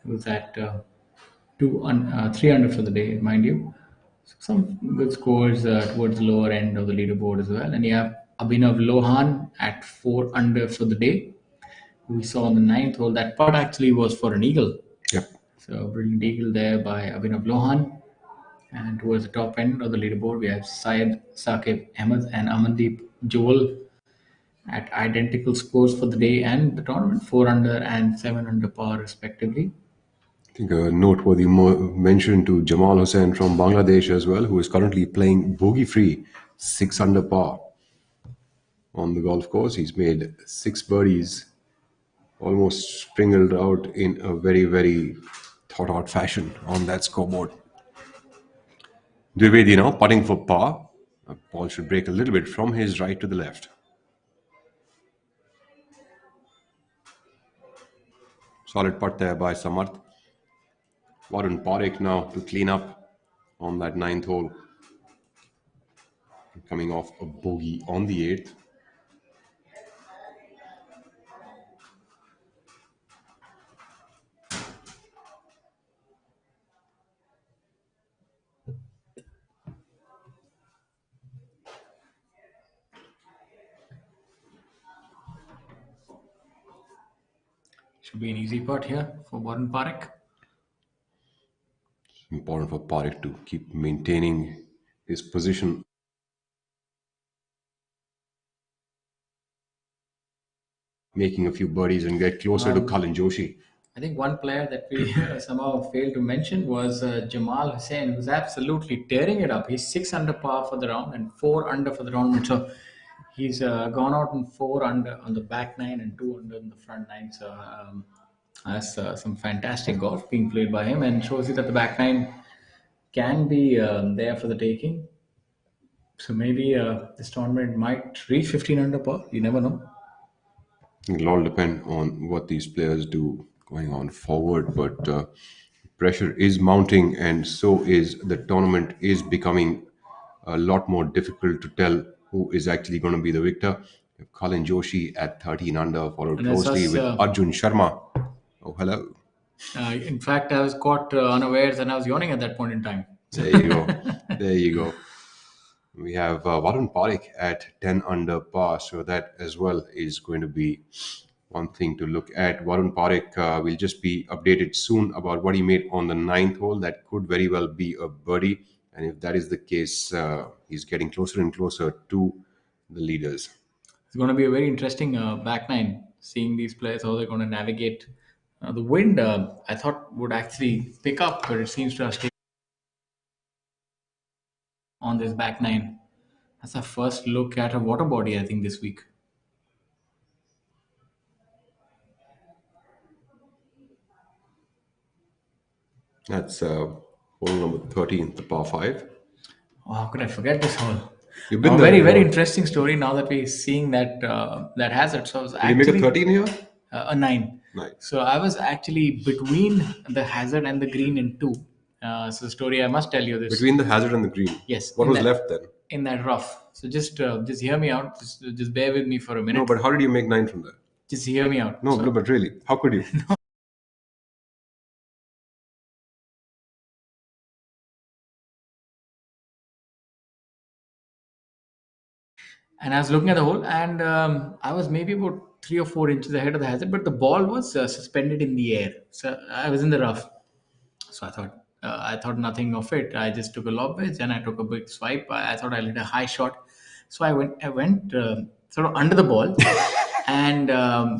who's at 3 under for the day, mind you. So some good scores towards the lower end of the leaderboard as well. And you have Abhinav Lohan at 4 under for the day. We saw on the ninth hole that putt actually was for an eagle. Yep. So brilliant eagle there by Abhinav Lohan. And towards the top end of the leaderboard, we have Syed Saqib Ahmed and Amandeep Joel at identical scores for the day and the tournament, 4 under and 7 under par respectively. I think a noteworthy mention to Jamal Hussain from Bangladesh as well, who is currently playing bogey-free, 6 under par on the golf course. He's made 6 birdies, almost sprinkled out in a very, very thought-out fashion on that scoreboard. Dwivedi now putting for par. The ball should break a little bit from his right to the left. Solid putt there by Samarth. Warren Parekh now to clean up on that ninth hole, coming off a bogey on the eighth. Should be an easy putt here for Warren Parekh. Important for Parekh to keep maintaining his position. Making a few birdies and get closer to Colin Joshi. I think one player that we somehow failed to mention was Jamal Hussain, who's absolutely tearing it up. He's 6 under par for the round and 4 under for the round. So he's gone out in 4 under on the back nine and 2 under in the front nine. So that's some fantastic golf being played by him, and shows you that the back nine can be there for the taking. So maybe this tournament might reach 15 under par. You never know. It'll all depend on what these players do going on forward, but pressure is mounting, and so is the tournament is becoming a lot more difficult to tell who is actually going to be the victor. Colin Joshi at 13 under, followed And that's closely us, with Arjun Sharma. Oh, hello. In fact, I was caught unawares and I was yawning at that point in time. There you go. There you go. We have Warren Parekh at 10 under par, so that as well is going to be one thing to look at. Warren Parekh will just be updated soon about what he made on the ninth hole. That could very well be a birdie, and if that is the case, he's getting closer and closer to the leaders. It's going to be a very interesting back nine, seeing these players, how they're going to navigate. The wind, I thought, would actually pick up, but it seems to have stayed on this back nine. That's our first look at a water body, I think, this week. That's hole number 13, the par 5. Oh, how could I forget this hole? You've been A there very, very before. interesting story now that we're seeing that that hazard. So I was Did you make a actually 13 here? a 9. Nice. So I was actually between the hazard and the green in 2. So the story, I must tell you this. Between the hazard and the green. Yes. What in was that- left then? in that rough. So just hear me out. Just bear with me for a minute. No, but how did you make 9 from there? Just hear me out. No, So- but really, how could you? And I was looking at the hole, and I was maybe about 3 or 4 inches ahead of the hazard, but the ball was suspended in the air. So I was in the rough. So I thought nothing of it. I just took a lob wedge and I took a big swipe. I thought I'll hit a high shot. So I went sort of under the ball, and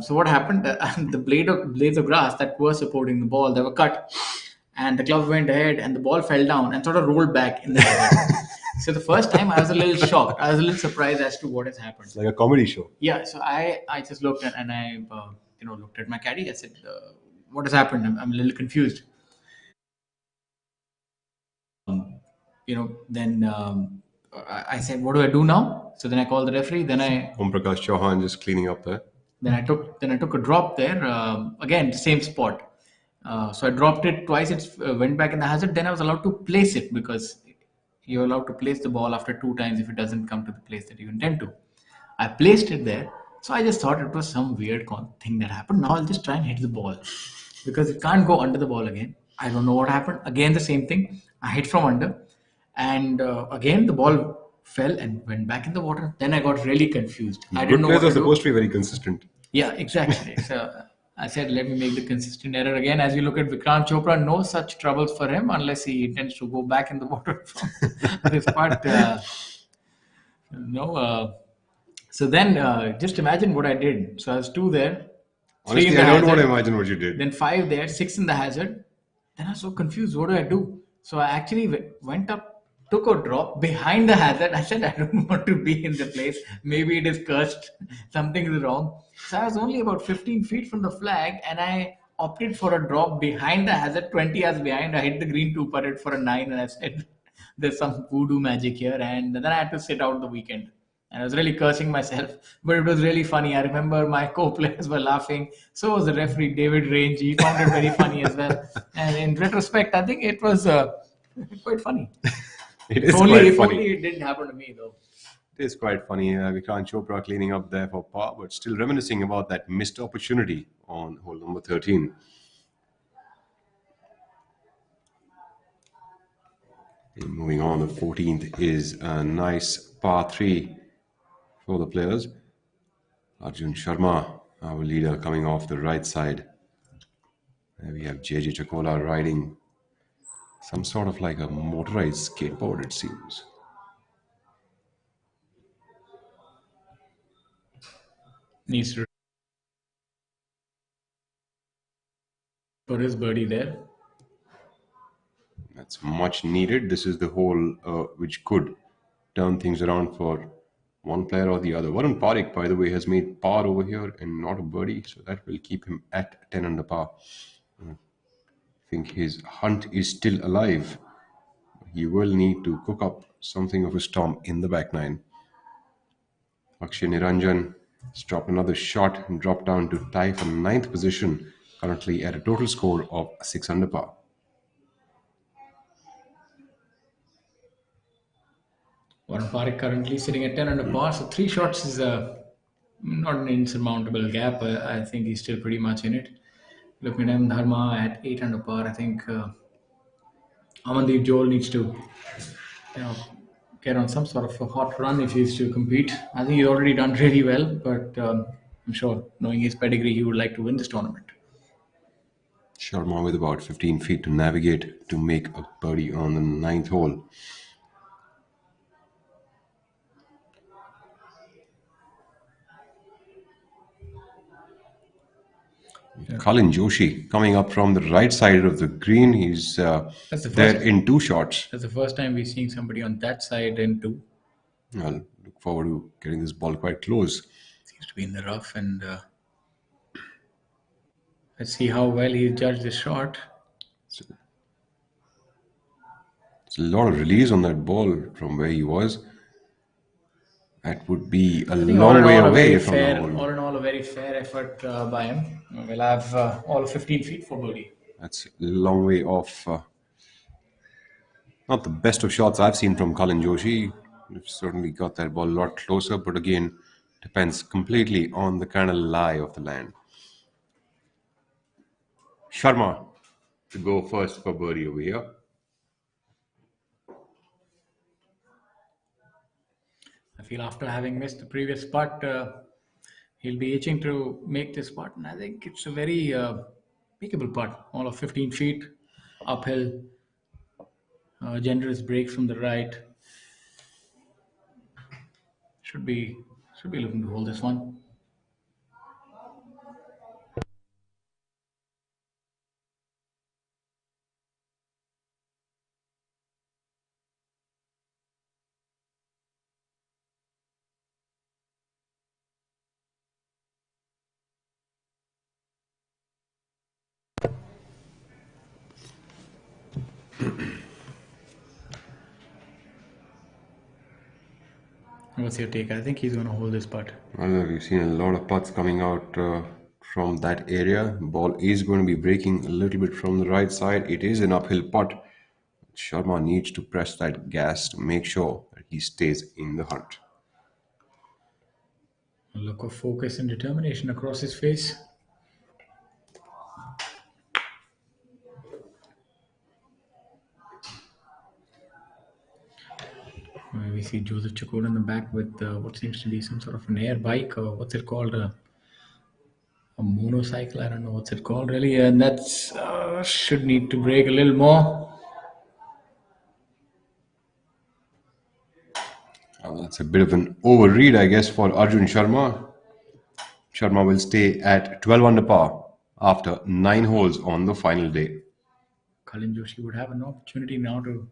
so what happened? The blades of grass that were supporting the ball, they were cut, and the club went ahead, and the ball fell down and sort of rolled back in the hazard. So the first time I was a little shocked. I was a little surprised as to what has happened. It's like a comedy show. Yeah, so I just looked at, and I looked at my caddy. I said, "What has happened? I'm a little confused." Then I said, "What do I do now?" So then I called the referee. Then Om Prakash Chauhan just cleaning up there. I took a drop there again, same spot. So I dropped it twice. It went back in the hazard. Then I was allowed to place it, because you're allowed to place the ball after 2 times if it doesn't come to the place that you intend to. I placed it there. So I just thought it was some weird thing that happened. Now I'll just try and hit the ball, because it can't go under the ball again. I don't know what happened. Again, the same thing. I hit from under, and again the ball fell and went back in the water. Then I got really confused. I Good didn't know what players are to do. supposed to be very consistent. Yeah, exactly. So I said, let me make the consistent error again. As you look at Vikrant Chopra, no such troubles for him unless he intends to go back in the water from this part. So then just imagine what I did. So I was 2 there. 3 Honestly, in the I don't hazard, want to imagine what you did. then 5 there, 6 in the hazard. Then I was so confused. What do I do? So I actually went up, took a drop behind the hazard. I said, I don't want to be in the place. Maybe it is cursed. Something is wrong. So I was only about 15 feet from the flag, and I opted for a drop behind the hazard, 20 yards behind. I hit the green 2 putted for a 9, and I said, there's some voodoo magic here. And then I had to sit out the weekend. And I was really cursing myself, but it was really funny. I remember my co-players were laughing. So was the referee, David Range. He found it very funny as well. And in retrospect, I think it was quite funny. It If is only, quite if funny. only it didn't happen to me, though. It is quite funny. Vikrant Chopra cleaning up there for par, but still reminiscing about that missed opportunity on hole number 13. And moving on, the 14th is a nice par 3 for the players. Arjun Sharma, our leader, coming off the right side. There we have JJ Chakola riding some sort of like a motorized skateboard, it seems. Needs to for his birdie there. That's much needed. This is the hole which could turn things around for one player or the other. Varun Parekh, by the way, has made par over here and not a birdie, so that will keep him at 10 under par. I think his hunt is still alive. He will need to cook up something of a storm in the back nine. Akshay Niranjan has dropped another shot and dropped down to tie for ninth position, currently at a total score of 6 under par. Warren Parekh currently sitting at 10 under par. So 3 shots is not an insurmountable gap. I think he's still pretty much in it. Looking at him, Dharma at 8 under par. I think Amandeep Joel needs to get on some sort of a hot run if he's to compete. I think he's already done really well, but I'm sure, knowing his pedigree, he would like to win this tournament. Sharma with about 15 feet to navigate to make a birdie on the ninth hole. Colin Joshi coming up from the right side of the green. He's there in 2 shots. That's the first time we're seeing somebody on that side in 2. I'll look forward to getting this ball quite close. Seems to be in the rough, and let's see how well he judged this shot. It's a lot of release on that ball from where he was. That would be a long way away from the hole. All in all, a very fair effort by him. We'll have all 15 feet for birdie. That's a long way off. Not the best of shots I've seen from Colin Joshi. We've certainly got that ball a lot closer, but again, depends completely on the kind of lie of the land. Sharma to go first for birdie over here. I feel after having missed the previous putt, he'll be itching to make this putt, and I think it's a very makeable putt. All of 15 feet, uphill, generous break from the right. Should be looking to hold this one. What's your take? I think he's going to hold this putt. Well, we've seen a lot of putts coming out from that area. Ball is going to be breaking a little bit from the right side. It is an uphill putt. Sharma needs to press that gas to make sure that he stays in the hunt. A look of focus and determination across his face. We see Joseph Chakor in the back with what seems to be some sort of an air bike, or what's it called? A motorcycle. I don't know what's it called really. And that's should need to brake a little more. That's a bit of an overread, I guess, for Arjun Sharma. Sharma will stay at 12 under par after 9 holes on the final day. Colin Joshi would have an opportunity now to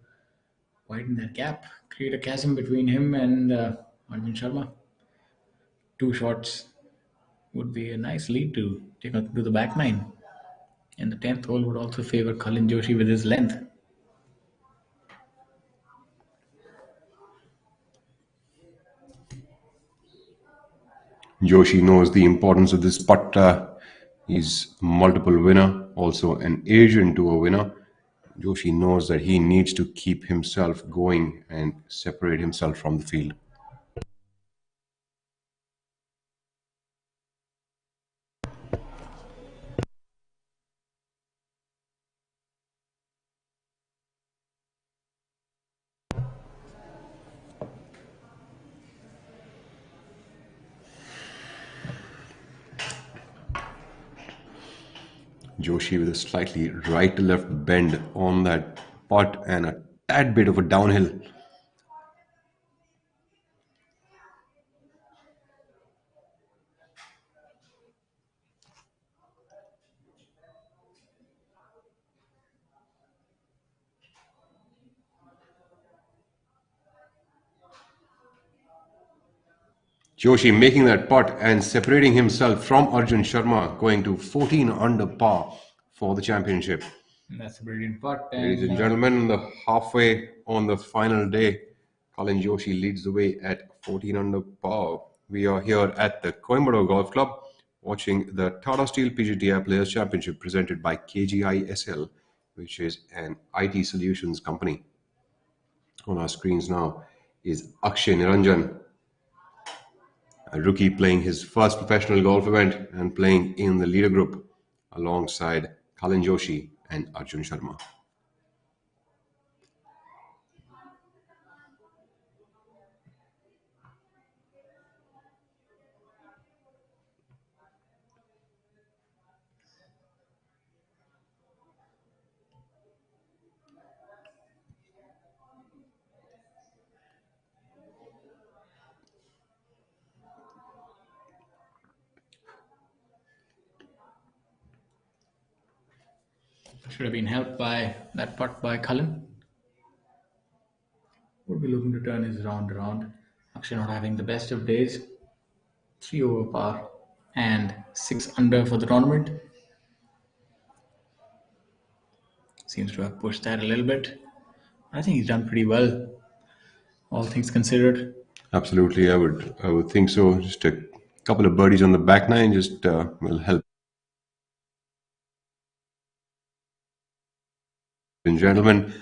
widen that gap, create a chasm between him and Arjun Sharma. 2 shots would be a nice lead to take out to the back nine. And the 10th hole would also favor Colin Joshi with his length. Joshi knows the importance of this putt. He's a multiple winner, also an Asian Tour winner. Joshi knows that he needs to keep himself going and separate himself from the field. Joshi with a slightly right to left bend on that putt and a tad bit of a downhill. Joshi making that putt and separating himself from Arjun Sharma, going to 14 under par for the championship. That's a brilliant putt. Ladies and gentlemen, the halfway on the final day, Colin Joshi leads the way at 14 under par. We are here at the Coimbatore Golf Club watching the Tata Steel PGTI Players Championship presented by KGiSL, which is an IT solutions company. On our screens now is Akshay Niranjan, a rookie playing his first professional golf event and playing in the leader group alongside Colin Joshi and Arjun Sharma. Should have been helped by that putt by Cullen. Would be looking to turn his round around. Akshay not having the best of days. 3 over par and 6 under for the tournament. Seems to have pushed that a little bit. I think he's done pretty well, all things considered. Absolutely, I would think so. Just a couple of birdies on the back nine just will help. And gentlemen,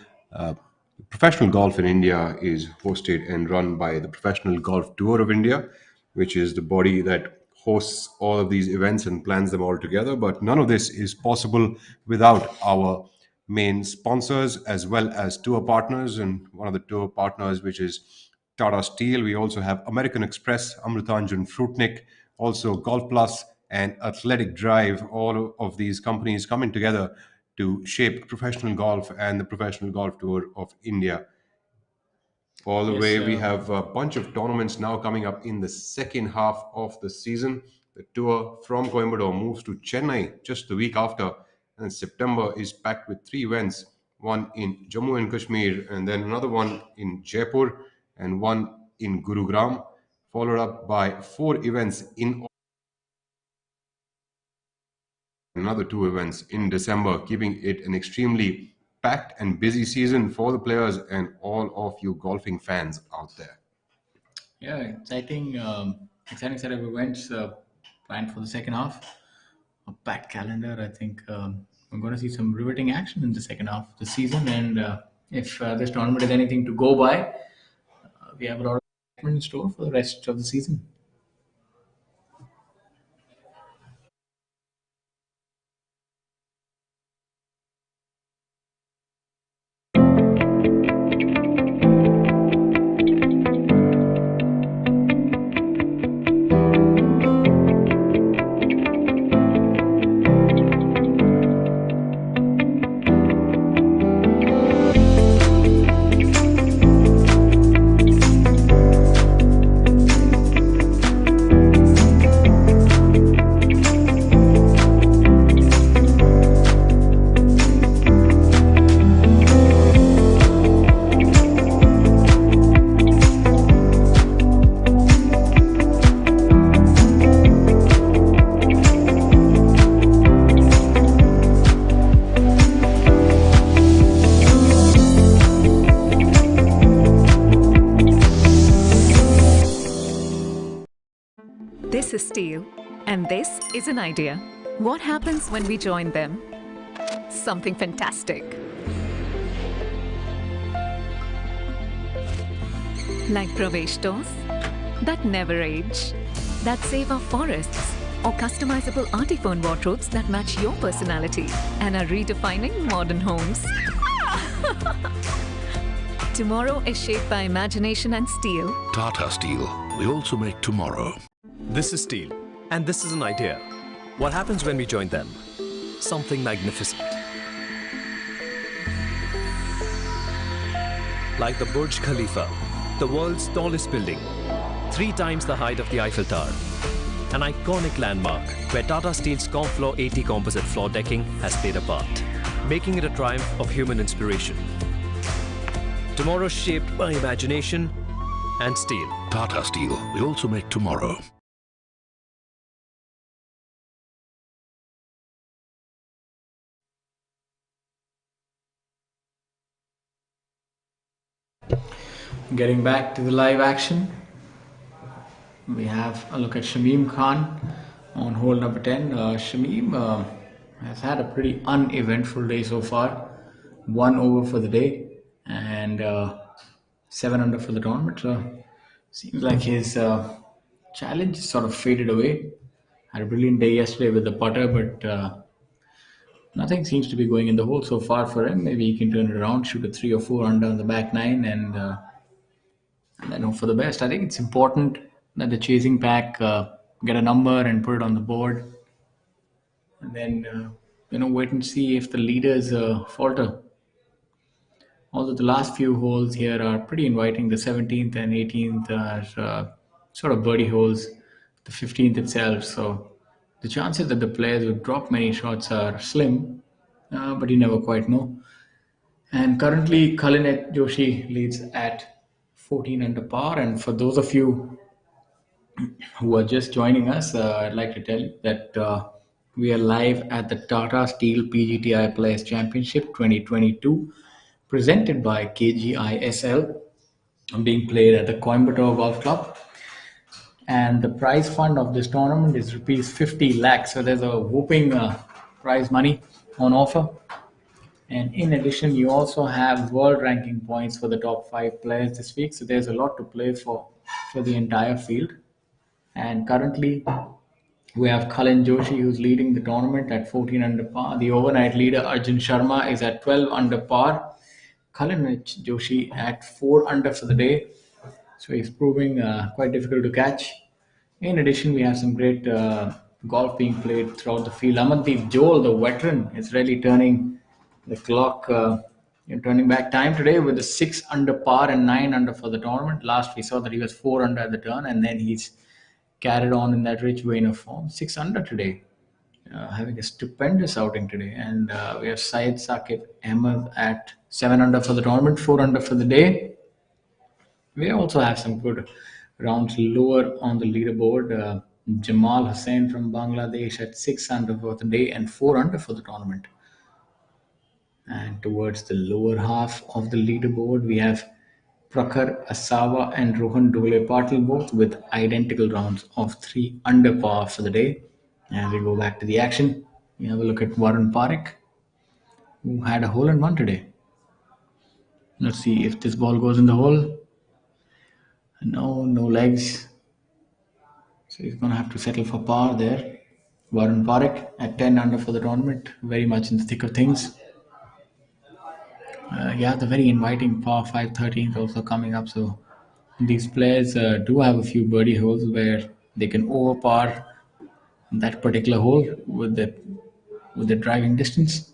professional golf in India is hosted and run by the Professional Golf Tour of India, which is the body that hosts all of these events and plans them all together. But none of this is possible without our main sponsors as well as tour partners. And one of the tour partners, which is Tata Steel. We also have American Express, Amritanjan Fruitnik, also Golf Plus and Athletic Drive. All of these companies coming together to shape professional golf and the Professional Golf Tour of India. All the way, we have a bunch of tournaments now coming up in the second half of the season. The tour from Coimbatore moves to Chennai just the week after, and September is packed with 3 events, one in Jammu and Kashmir, and then another one in Jaipur, and one in Gurugram, followed up by 4 events in another 2 events in December, keeping it an extremely packed and busy season for the players and all of you golfing fans out there. Yeah, exciting set of events planned for the second half. A packed calendar. I think we're going to see some riveting action in the second half of the season. And if this tournament is anything to go by, we have a lot of excitement in store for the rest of the season. Steel, and this is an idea. What happens when we join them? Something fantastic. Like Pravesh doors that never age, that save our forests, or customizable artiphone wardrobes that match your personality and are redefining modern homes. Tomorrow is shaped by imagination and steel. Tata Steel. We also make tomorrow. This is Steel, and this is an idea. What happens when we join them? Something magnificent. Like the Burj Khalifa, the world's tallest building, 3 times the height of the Eiffel Tower. An iconic landmark where Tata Steel's Confloor 80 composite floor decking has played a part, making it a triumph of human inspiration. Tomorrow shaped by imagination and steel. Tata Steel. We also make tomorrow. Getting back to the live action, we have a look at Shamim Khan on hole number 10. Shamim has had a pretty uneventful day so far. 1 over for the day and 7 under for the tournament. So seems like his challenge sort of faded away. Had a brilliant day yesterday with the putter, but nothing seems to be going in the hole so far for him. Maybe he can turn it around, shoot a 3 or 4 under on the back 9, and then hope for the best. I think it's important that the chasing pack get a number and put it on the board, and then wait and see if the leaders falter. Although the last few holes here are pretty inviting, the 17th and 18th are sort of birdie holes, the 15th itself. So the chances that the players would drop many shots are slim, but you never quite know. And currently, Kalinet Joshi leads at 14 under par. And for those of you who are just joining us, I'd like to tell you that we are live at the Tata Steel PGTI Players Championship 2022, presented by KGiSL, being played at the Coimbatore Golf Club. And the prize fund of this tournament is rupees 50 lakhs. So there's a whooping prize money on offer. And in addition, you also have world ranking points for the top 5 players this week. So there's a lot to play for the entire field. And currently, we have Kalin Joshi, who's leading the tournament at 14 under par. The overnight leader, Arjun Sharma, is at 12 under par. Kalin Joshi at 4 under for the day. So he's proving quite difficult to catch. In addition, we have some great golf being played throughout the field. Amandeep Joel, the veteran, is really turning the clock, turning back time today with a 6 under par and 9 under for the tournament. Last we saw that he was 4 under at the turn, and then he's carried on in that rich vein of form. 6 under today, having a stupendous outing today. And we have Syed Saqib Ahmed at 7 under for the tournament, 4 under for the day. We also have some good rounds lower on the leaderboard. Jamal Hussain from Bangladesh at 6 under for the day and 4 under for the tournament. And towards the lower half of the leaderboard, we have Prakhar Asawa and Rohan Dole Patil, both with identical rounds of 3 under par for the day. As we go back to the action, we have a look at Varun Parekh, who had a hole in one today. Let's see if this ball goes in the hole. No legs. So he's going to have to settle for par there. Varun Parekh at 10 under for the tournament, very much in the thick of things. The very inviting par 5 13th also coming up. So these players do have a few birdie holes where they can over par that particular hole with the driving distance.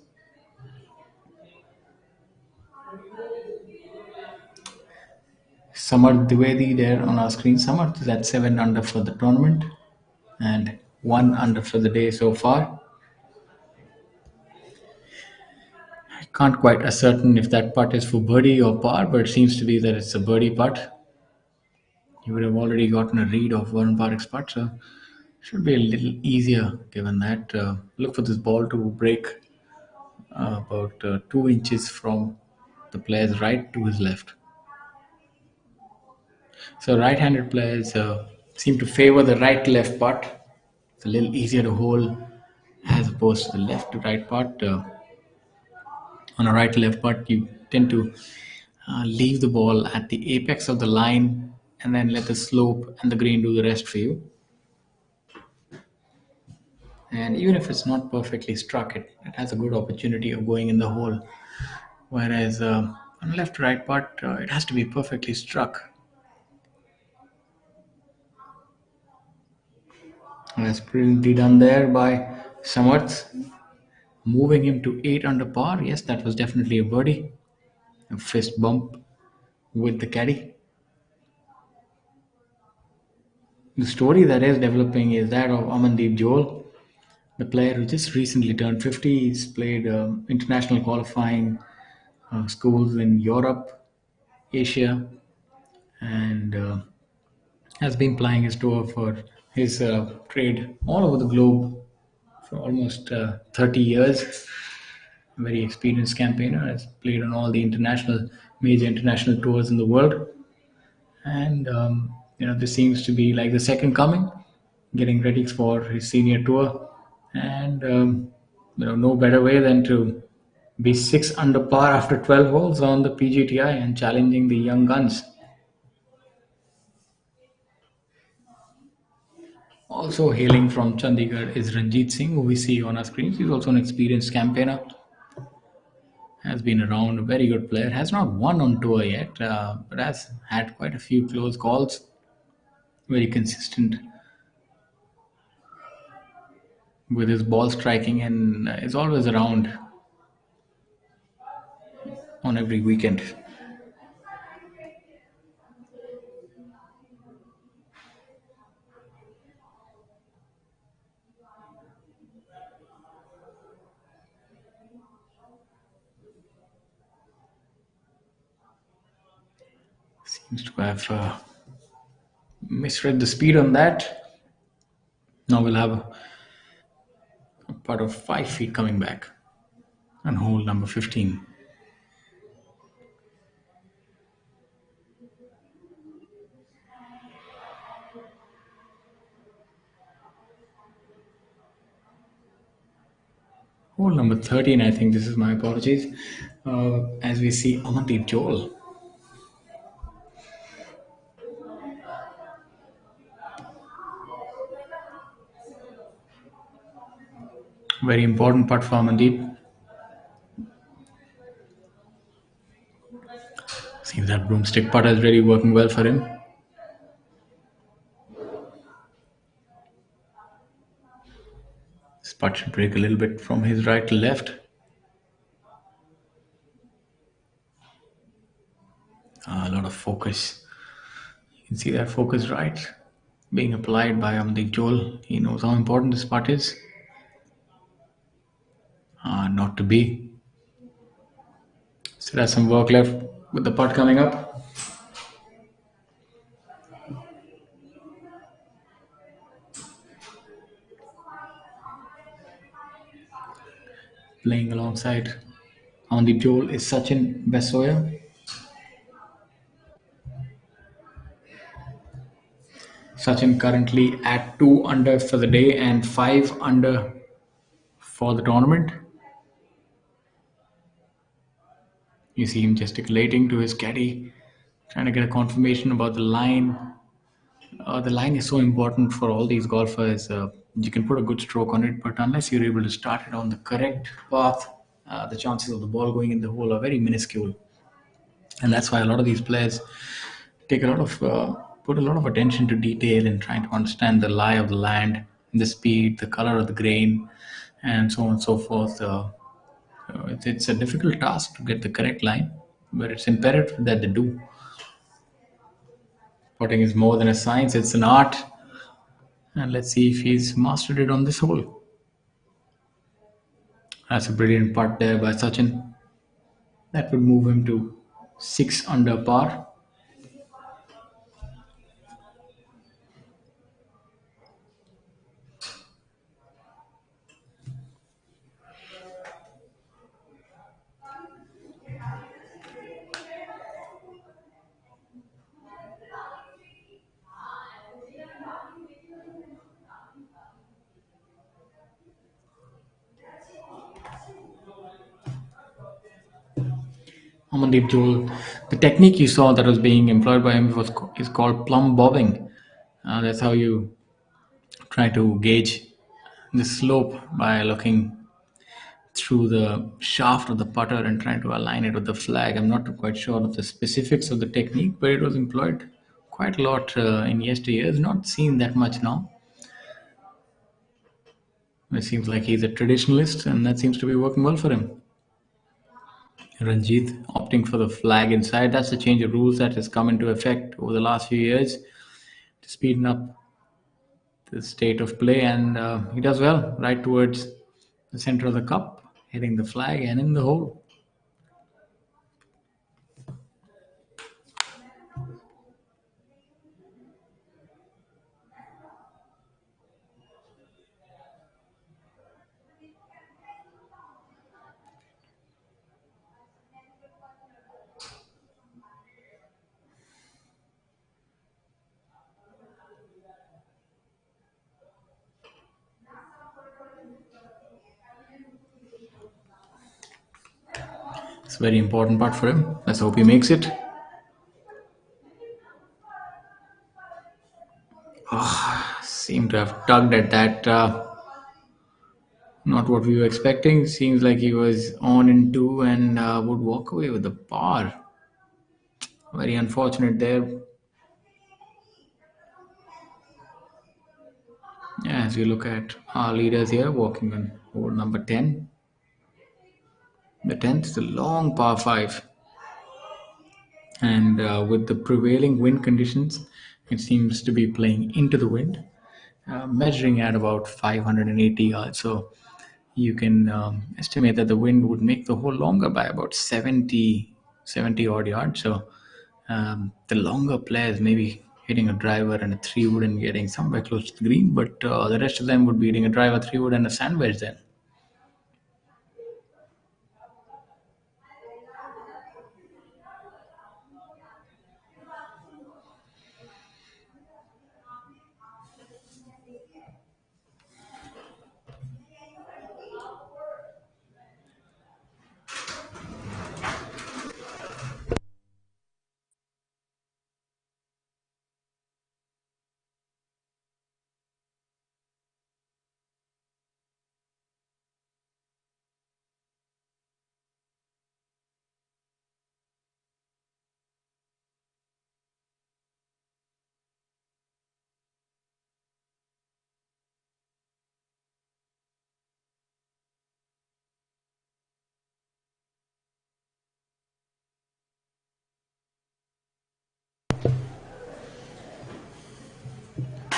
Samarth Dwivedi there on our screen. Samarth is at 7 under for the tournament and 1 under for the day so far. I can't quite ascertain if that putt is for birdie or par, but it seems to be that it's a birdie putt. You would have already gotten a read of Varun Parekh's putt, so it should be a little easier given that. Look for this ball to break about 2 inches from the player's right to his left. So right-handed players seem to favor the right-left putt, It's a little easier to hold as opposed to the left to right part. On a right to left part, you tend to leave the ball at the apex of the line and then let the slope and the green do the rest for you. And even if it's not perfectly struck, it has a good opportunity of going in the hole. Whereas on the left to right part, it has to be perfectly struck. And that's brilliantly done there by Samarth, moving him to 8 under par. Yes, that was definitely a birdie. A fist bump with the caddy. The story that is developing is that of Amandeep Joel, the player who just recently turned 50. He's played international qualifying schools in Europe, Asia, and has been plying his tour for his trade all over the globe for almost 30 years. A very experienced campaigner, has played on all the major international tours in the world. And, this seems to be like the second coming, getting ready for his senior tour. And, no better way than to be 6 under par after 12 holes on the PGTI and challenging the young guns. Also hailing from Chandigarh is Ranjit Singh, who we see on our screens. He's also an experienced campaigner. Has been around, a very good player. Has not won on tour yet, but has had quite a few close calls. Very consistent with his ball striking and is always around on every weekend. Seems to have misread the speed on that. Now we'll have a putt of 5 feet coming back on hole number 15. Hole number 13, I think this is, my apologies. As we see Amandeep Joel. Very important putt for Amandeep. Seems that broomstick putt is really working well for him. This putt should break a little bit from his right to left. A lot of focus. You can see that focus right being applied by Amandeep Joel. He knows how important this putt is. Not to be. Still has some work left with the putt coming up. Playing alongside Amandeep Joel is Sachin Besoya. Sachin currently at 2 under for the day and 5 under for the tournament. You see him gesticulating to his caddy, trying to get a confirmation about the line. The line is so important for all these golfers. You can put a good stroke on it, but unless you're able to start it on the correct path, the chances of the ball going in the hole are very minuscule. And that's why a lot of these players put a lot of attention to detail in trying to understand the lie of the land, the speed, the color of the grain, and so on and so forth. It's a difficult task to get the correct line, but it's imperative that they do. Putting is more than a science, it's an art. And let's see if he's mastered it on this hole. That's a brilliant putt there by Sachin. That would move him to 6 under par. Amandeep Joel, the technique you saw that was being employed by him is called plumb bobbing. That's how you try to gauge the slope by looking through the shaft of the putter and trying to align it with the flag. I'm not quite sure of the specifics of the technique, but it was employed quite a lot in yesteryears. Not seen that much now. It seems like he's a traditionalist, and that seems to be working well for him. Ranjit opting for the flag inside. That's the change of rules that has come into effect over the last few years to speeden up the state of play, and he does well right towards the center of the cup, hitting the flag and in the hole. It's a very important part for him. Let's hope he makes it. Seemed to have tugged at that. Not what we were expecting. Seems like he was on in two and would walk away with the par. Very unfortunate there. Yeah, as we look at our leaders here walking on hole number 10. The 10th is a long par 5. And with the prevailing wind conditions, it seems to be playing into the wind, measuring at about 580 yards. So you can estimate that the wind would make the hole longer by about 70 odd yards. So the longer players may be hitting a driver and a 3-wood and getting somewhere close to the green, but the rest of them would be hitting a driver, 3-wood, and a sand wedge then.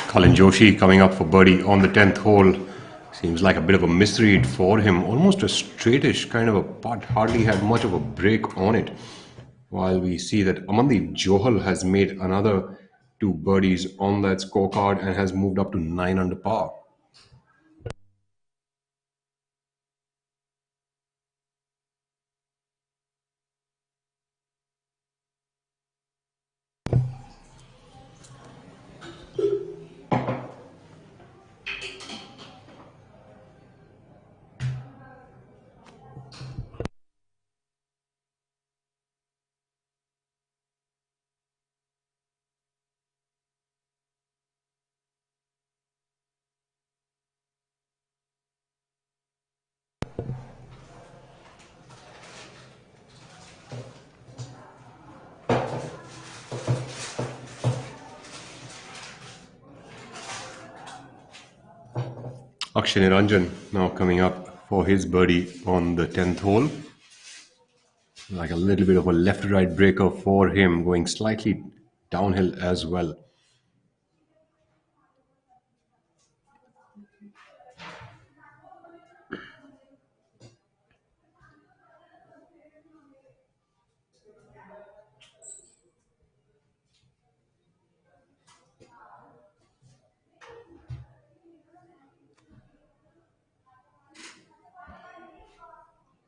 Colin Joshi coming up for birdie on the 10th hole. Seems like a bit of a misread for him. Almost a straightish kind of a putt. Hardly had much of a break on it. While we see that Amandeep Johal has made another 2 birdies on that scorecard and has moved up to 9 under par. Akshay Niranjan now coming up for his birdie on the 10th hole. Like a little bit of a left-right breaker for him, going slightly downhill as well.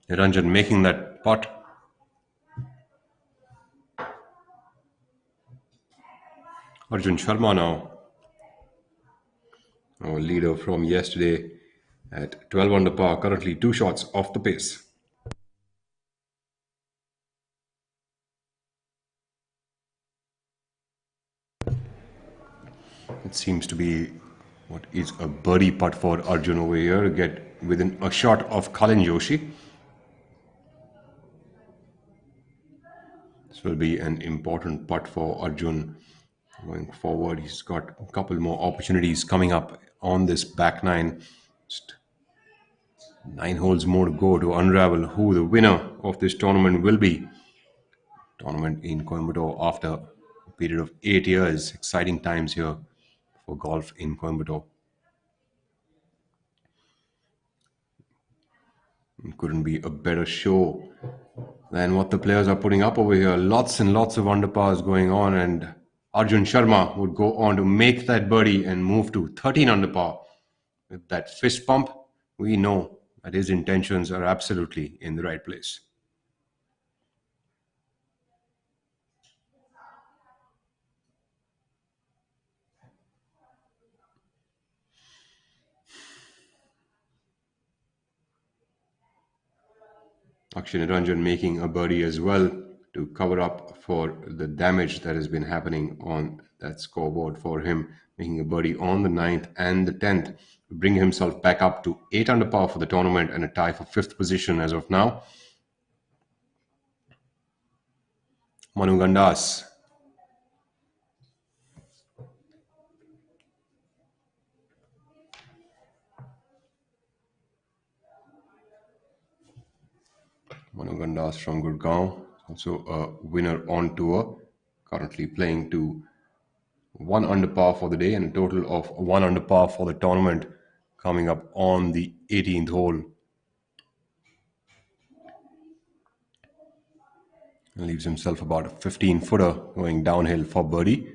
Niranjan making that putt. Arjun Sharma now, our leader from yesterday at 12 under par, currently 2 shots off the pace. It seems to be what is a birdie putt for Arjun over here. Get within a shot of Kalin Joshi. This will be an important putt for Arjun going forward. He's got a couple more opportunities coming up on this back nine. Just 9 holes more to go to unravel who the winner of this tournament will be. Tournament in Coimbatore after a period of 8 years. Exciting times here for golf in Coimbatore. It couldn't be a better show than what the players are putting up over here. Lots and lots of underpars going on, and Arjun Sharma would go on to make that birdie and move to 13 under par. With that fist pump, we know that his intentions are absolutely in the right place. Akshay Niranjan making a birdie as well to cover up for the damage that has been happening on that scoreboard for him, making a birdie on the 9th and the 10th to bring himself back up to 8 under par for the tournament and a tie for 5th position as of now. Manu Gandas. Manu Gandas from Gurgaon, also a winner on tour, currently playing to 1 under par for the day and a total of 1 under par for the tournament coming up on the 18th hole. And leaves himself about a 15-footer going downhill for birdie.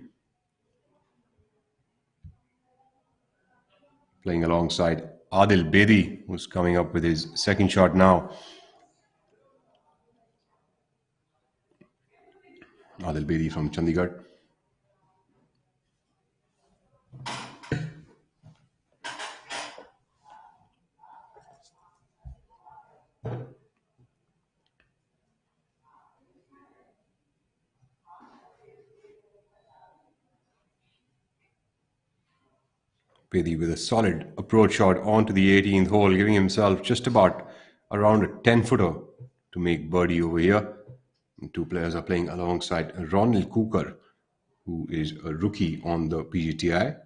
Playing alongside Adil Bedi, who's coming up with his second shot now. Adil Bedi from Chandigarh. Bedi with a solid approach shot onto the 18th hole, giving himself just about around a 10-footer to make birdie over here. And 2 players are playing alongside Ronald Cooker, who is a rookie on the PGTI.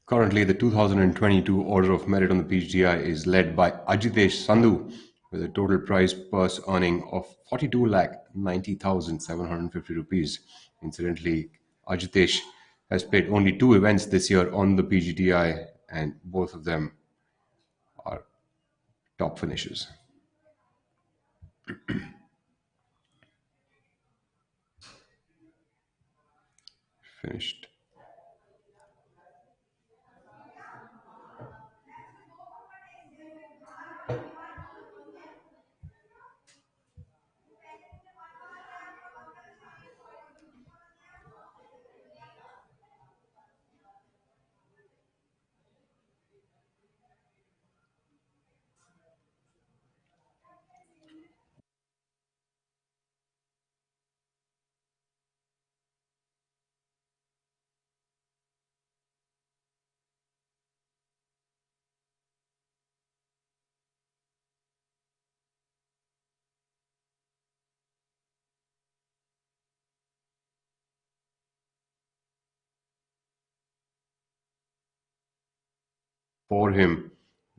Currently, the 2022 Order of Merit on the PGTI is led by Ajitesh Sandhu with a total prize purse earning of 42,90,750 rupees. Incidentally, Ajitesh has played only 2 events this year on the PGTI, and both of them are top finishes. Finished. For him,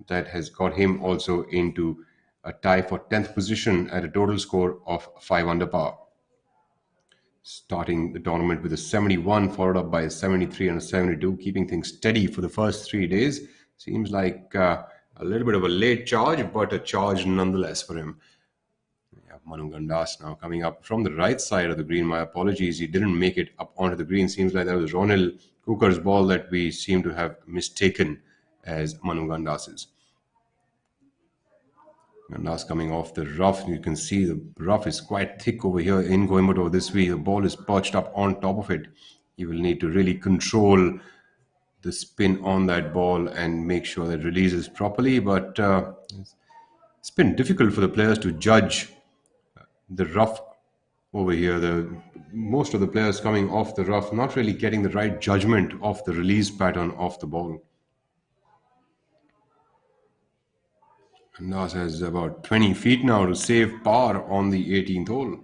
that has got him also into a tie for 10th position at a total score of 5 under par. Starting the tournament with a 71, followed up by a 73 and a 72, keeping things steady for the first 3 days. Seems like a little bit of a late charge, but a charge nonetheless for him. Manu Gandas now coming up from the right side of the green. My apologies, he didn't make it up onto the green. Seems like that was Ronald Cooker's ball that we seem to have mistaken as Manu Gandas's. Gandas coming off the rough. You can see the rough is quite thick over here in Coimbatore this week. The ball is perched up on top of it. You will need to really control the spin on that ball and make sure that it releases properly. But it's been difficult for the players to judge the rough over here. Most of the players coming off the rough, not really getting the right judgment of the release pattern of the ball. And Nas has about 20 feet now to save par on the 18th hole.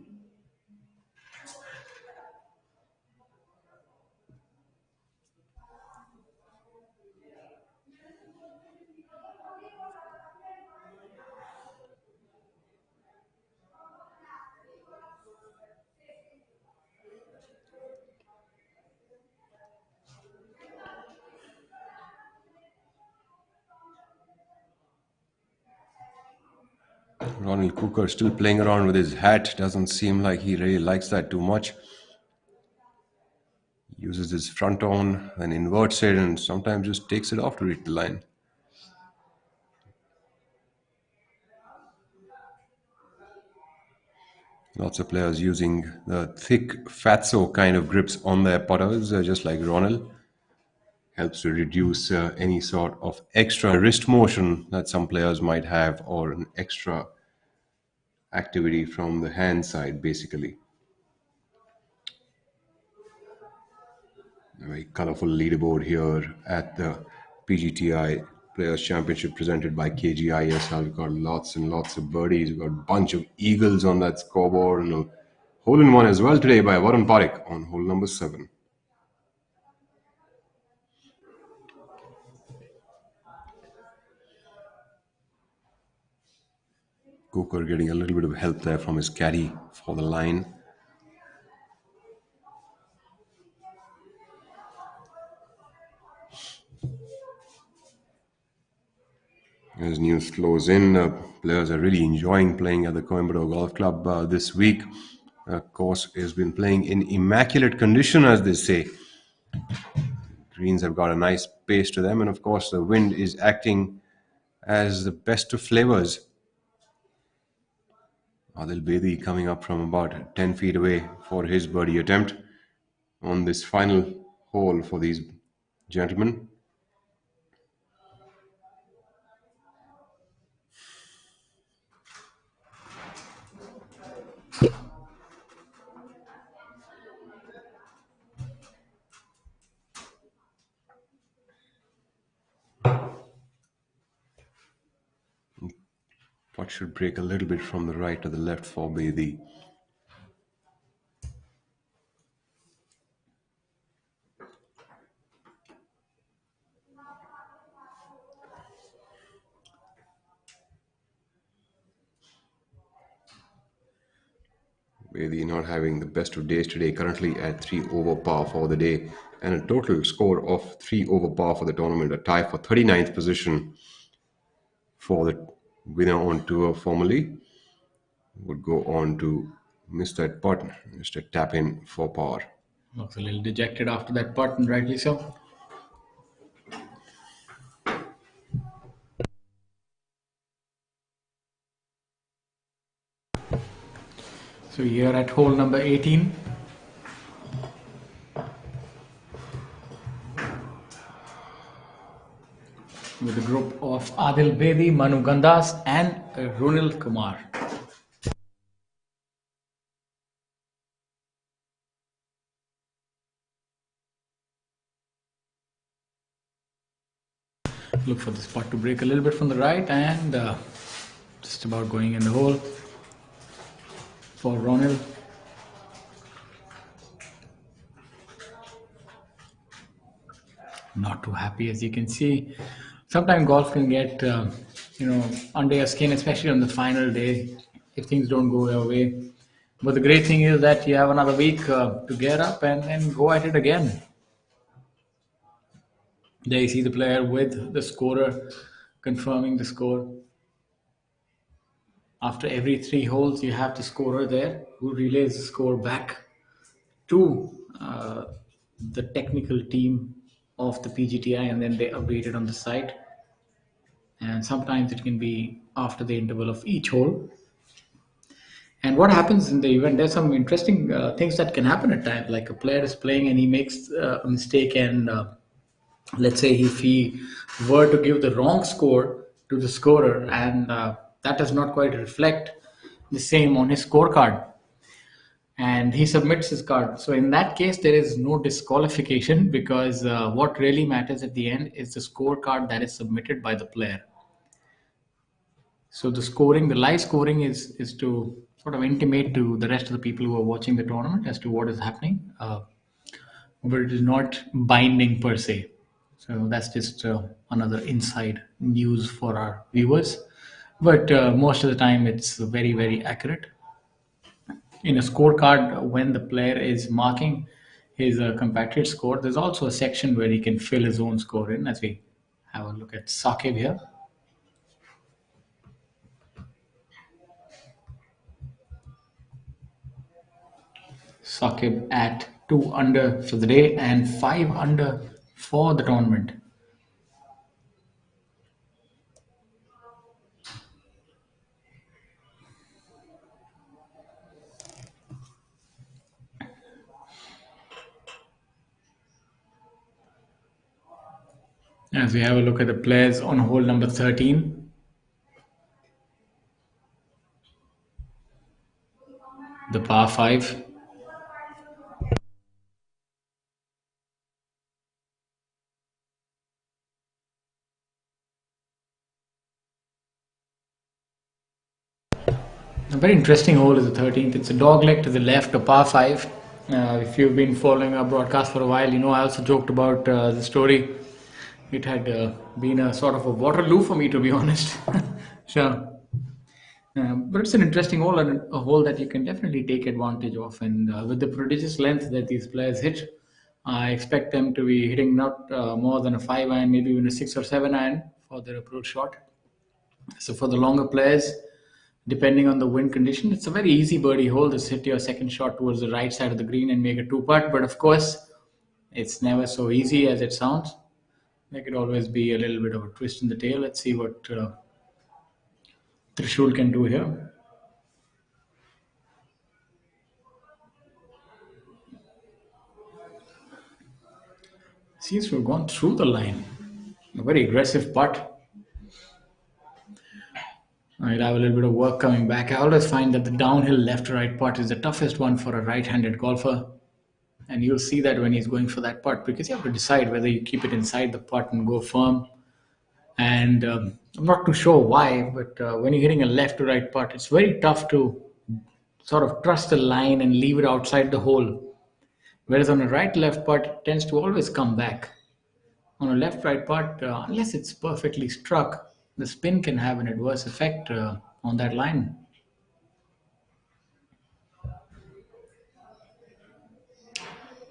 Ronald Cooker still playing around with his hat. Doesn't seem like he really likes that too much. Uses his front on, then inverts it, and sometimes just takes it off to reach the line. Lots of players using the thick fatso kind of grips on their putters, just like Ronald. Helps to reduce any sort of extra wrist motion that some players might have, or an extra activity from the hand side, basically. A very colorful leaderboard here at the PGTI Players Championship presented by KGiSL. We've got lots and lots of birdies. We've got a bunch of eagles on that scoreboard, and a hole-in-one as well today by Varun Parekh on hole number 7. Cooker getting a little bit of help there from his caddy for the line. As news flows in, players are really enjoying playing at the Coimbatore Golf Club this week. Course has been playing in immaculate condition, as they say. Greens have got a nice pace to them, and of course the wind is acting as the best of flavors. Adil Bedi coming up from about 10 feet away for his birdie attempt on this final hole for these gentlemen. Putt should break a little bit from the right to the left for Bedi. Bedi not having the best of days today, currently at 3 over par for the day, and a total score of 3 over par for the tournament, a tie for 39th position for the winner on tour formally. Would go on to miss that putt, just a tap in for par. Looks a little dejected after that putt, and rightly so. So here at hole number 18. With a group of Adil Bedi, Manu Gandas and Runil Kumar. Look for this putt to break a little bit from the right, and just about going in the hole for Ronil. Not too happy, as you can see. Sometimes golf can get, under your skin, especially on the final day, if things don't go your way. But the great thing is that you have another week to get up and go at it again. There you see the player with the scorer confirming the score. After every 3 holes, you have the scorer there who relays the score back to the technical team of the PGTI, and then they update it on the site. And sometimes it can be after the interval of each hole. And what happens in the event, there's some interesting things that can happen at times. Like a player is playing and he makes a mistake, and let's say if he were to give the wrong score to the scorer, and that does not quite reflect the same on his scorecard, and he submits his card. So in that case, there is no disqualification because what really matters at the end is the scorecard that is submitted by the player. So the live scoring is to sort of intimate to the rest of the people who are watching the tournament as to what is happening, but it is not binding per se. So that's just another inside news for our viewers. But most of the time, it's very, very accurate. In a scorecard, when the player is marking his compatriot score, there's also a section where he can fill his own score in. As we have a look at Saqib here. Saqib at 2 under for the day and 5 under for the tournament. As we have a look at the players on hole number 13. The par 5. A very interesting hole is the 13th. It's a dog leg to the left, a par 5. If you've been following our broadcast for a while, you know I also joked about the story. It had been a sort of a Waterloo for me, to be honest. Sure. But it's an interesting hole and a hole that you can definitely take advantage of. And with the prodigious length that these players hit, I expect them to be hitting not more than a 5 iron, maybe even a 6 or 7 iron for their approach shot. So for the longer players, depending on the wind condition, it's a very easy birdie hole. Just hit your second shot towards the right side of the green and make a 2-putt. But of course, it's never so easy as it sounds. There could always be a little bit of a twist in the tail. Let's see what Trishul can do here. Seems to have gone through the line. A very aggressive putt. I'll have a little bit of work coming back. I always find that the downhill left-to-right putt is the toughest one for a right-handed golfer. And you'll see that when he's going for that putt, because you have to decide whether you keep it inside the putt and go firm. And I'm not too sure why, but when you're hitting a left-to-right putt, it's very tough to sort of trust the line and leave it outside the hole. Whereas on a right-left putt, it tends to always come back. On a left-right putt, unless it's perfectly struck, the spin can have an adverse effect on that line.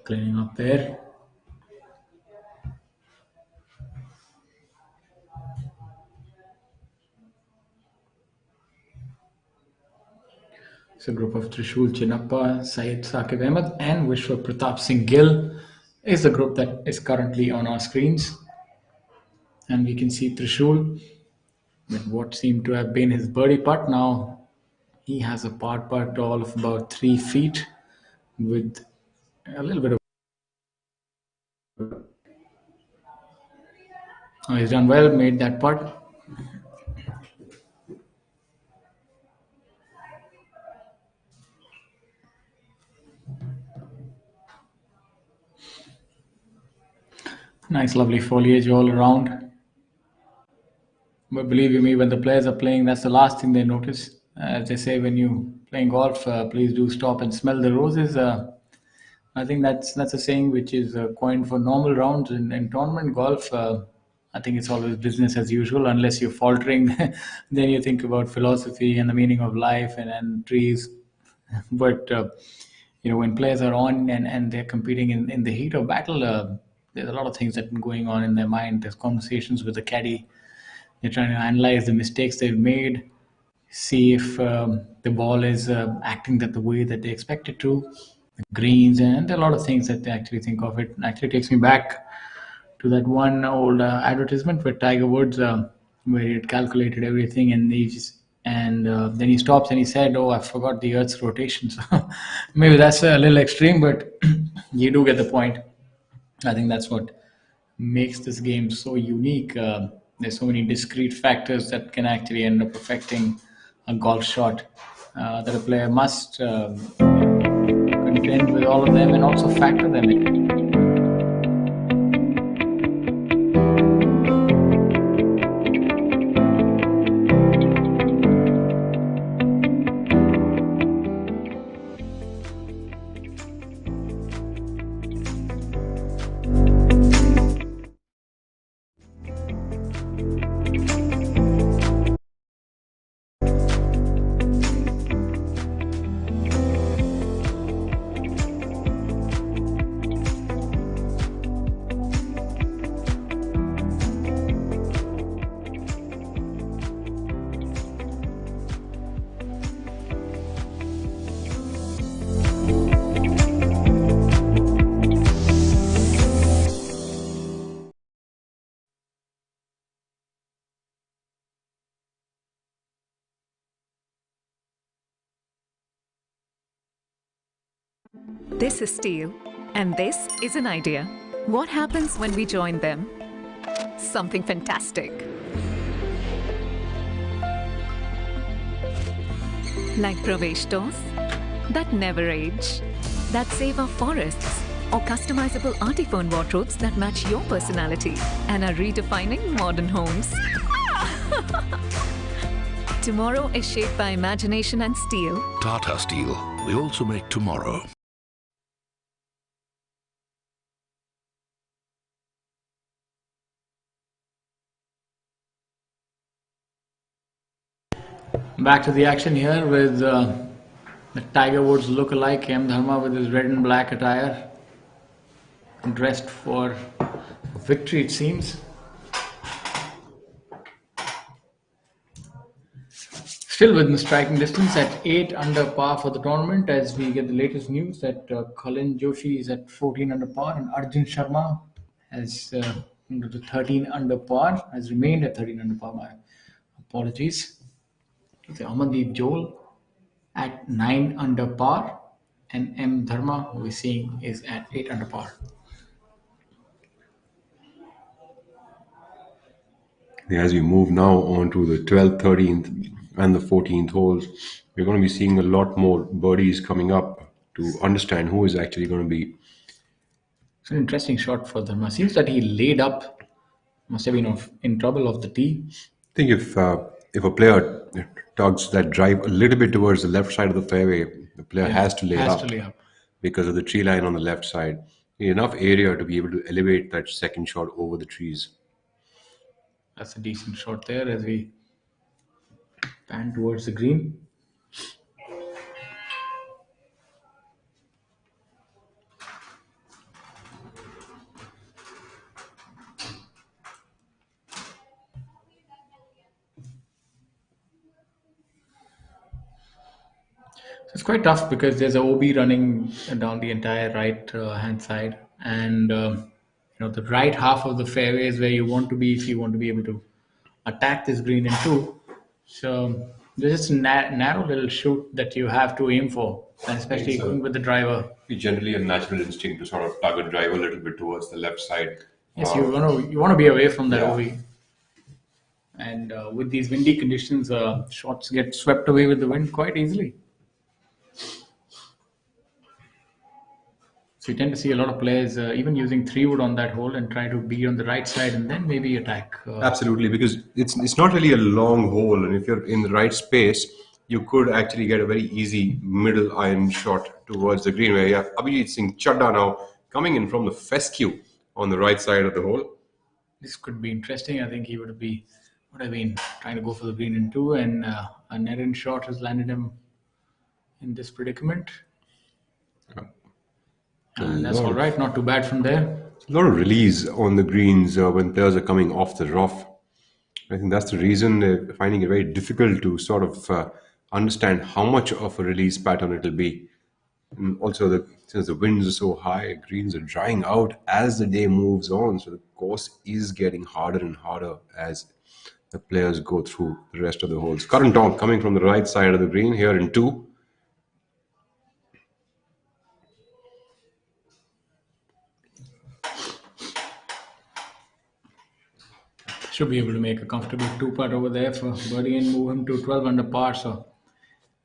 Cleaning up there. It's a group of Trishul Chinnappa, Syed Saqib Ahmed and Vishwa Pratap Singh Gill is the group that is currently on our screens. And we can see Trishul with what seemed to have been his birdie putt. Now he has a par putt all of about 3 feet with a little bit of... he's done well, made that putt. Nice, lovely foliage all around. But believe you me, when the players are playing, that's the last thing they notice. As they say, when you playing golf, please do stop and smell the roses. I think that's a saying which is coined for normal rounds in tournament golf. I think it's always business as usual, unless you're faltering. Then you think about philosophy and the meaning of life and trees. But when players are on and they're competing in the heat of battle, there's a lot of things that are going on in their mind. There's conversations with the caddy. They're trying to analyze the mistakes they've made, see if the ball is acting the way that they expect it to, the greens, and there are a lot of things that they actually think of. It actually takes me back to that one old advertisement with Tiger Woods, where he had calculated everything, and then he stops and he said, "Oh, I forgot the Earth's rotation." So maybe that's a little extreme, but you do get the point. I think that's what makes this game so unique. There's so many discrete factors that can actually end up affecting a golf shot that a player must trends with all of them and also factor them in. This is steel, and this is an idea. What happens when we join them? Something fantastic. Like Pravesh doors that never age, that save our forests, or customizable artiphone wardrobes that match your personality and are redefining modern homes. Tomorrow is shaped by imagination and steel. Tata Steel. We also make tomorrow. Back to the action here with the Tiger Woods look-alike M. Dharma with his red and black attire, dressed for victory, it seems. Still within striking distance at 8 under par for the tournament, as we get the latest news that Colin Joshi is at 14 under par and Arjun Sharma has into the 13 under par, has remained at 13 under par. My apologies. The Amandeep Joel at 9 under par, and M. Dharma, who we're seeing, is at 8 under par. As we move now on to the 12th, 13th, and the 14th holes, we're going to be seeing a lot more birdies coming up to understand who is actually going to be. It's an interesting shot for Dharma. Seems that he laid up, must have been in trouble off the tee. I think if a player tugs that drive a little bit towards the left side of the fairway, the player has to lay up because of the tree line on the left side. Enough area to be able to elevate that second shot over the trees. That's a decent shot there as we pan towards the green. It's quite tough because there's a OB running down the entire right hand side, and the right half of the fairway is where you want to be if you want to be able to attack this green in two. So there's just a narrow little shoot that you have to aim for, and especially with the driver. It's generally a natural instinct to sort of tug a driver a little bit towards the left side. Yes, you want to be away from that OB. And with these windy conditions, shots get swept away with the wind quite easily. So you tend to see a lot of players even using 3-wood on that hole and try to be on the right side and then maybe attack. Absolutely, because it's not really a long hole, and if you're in the right space, you could actually get a very easy middle iron shot towards the green. Where you have Abhijit Singh Chadda now coming in from the fescue on the right side of the hole. This could be interesting. I think he would have been trying to go for the green in two, and a net-in shot has landed him in this predicament. And that's all right, not too bad from there. A lot of release on the greens when players are coming off the rough. I think that's the reason they're finding it very difficult to sort of understand how much of a release pattern it'll be. And also, since the winds are so high, greens are drying out as the day moves on. So the course is getting harder and harder as the players go through the rest of the holes. Current Tom coming from the right side of the green here in two. Should be able to make a comfortable 2-putt over there for birdie and move him to 12 under par. So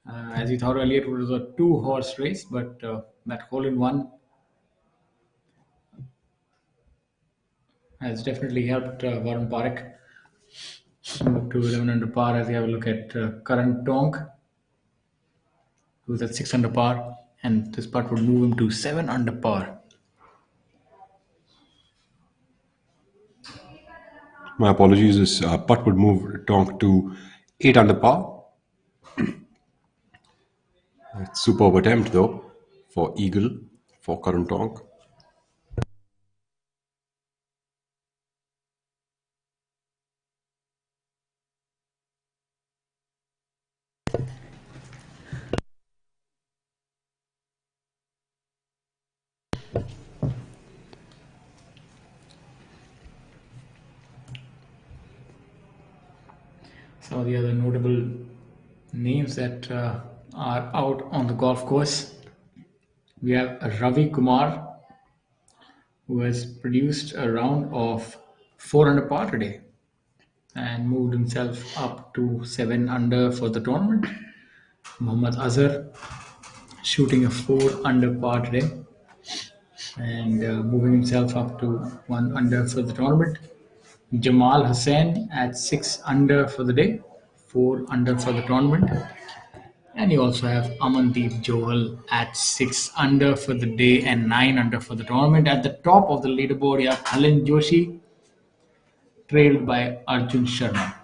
As you thought earlier, it was a two-horse race, but that hole-in-one has definitely helped Warren Parekh move to 11 under par. As you have a look at Karan Tong, who's at 6 under par, and this putt would move him to 7 under par. My apologies, this putt would move Tonk to 8 under par. Superb attempt though for Eagle, for Karan Tonk. Some of the other notable names that are out on the golf course. We have Ravi Kumar, who has produced a round of 4 under par today and moved himself up to 7 under for the tournament. Mohammad Azhar shooting a 4 under par today and moving himself up to 1 under for the tournament. Jamal Hussain at 6 under for the day, 4 under for the tournament. And you also have Amandeep Johal at 6 under for the day and 9 under for the tournament. At the top of the leaderboard, you have Kalin Joshi, trailed by Arjun Sharma.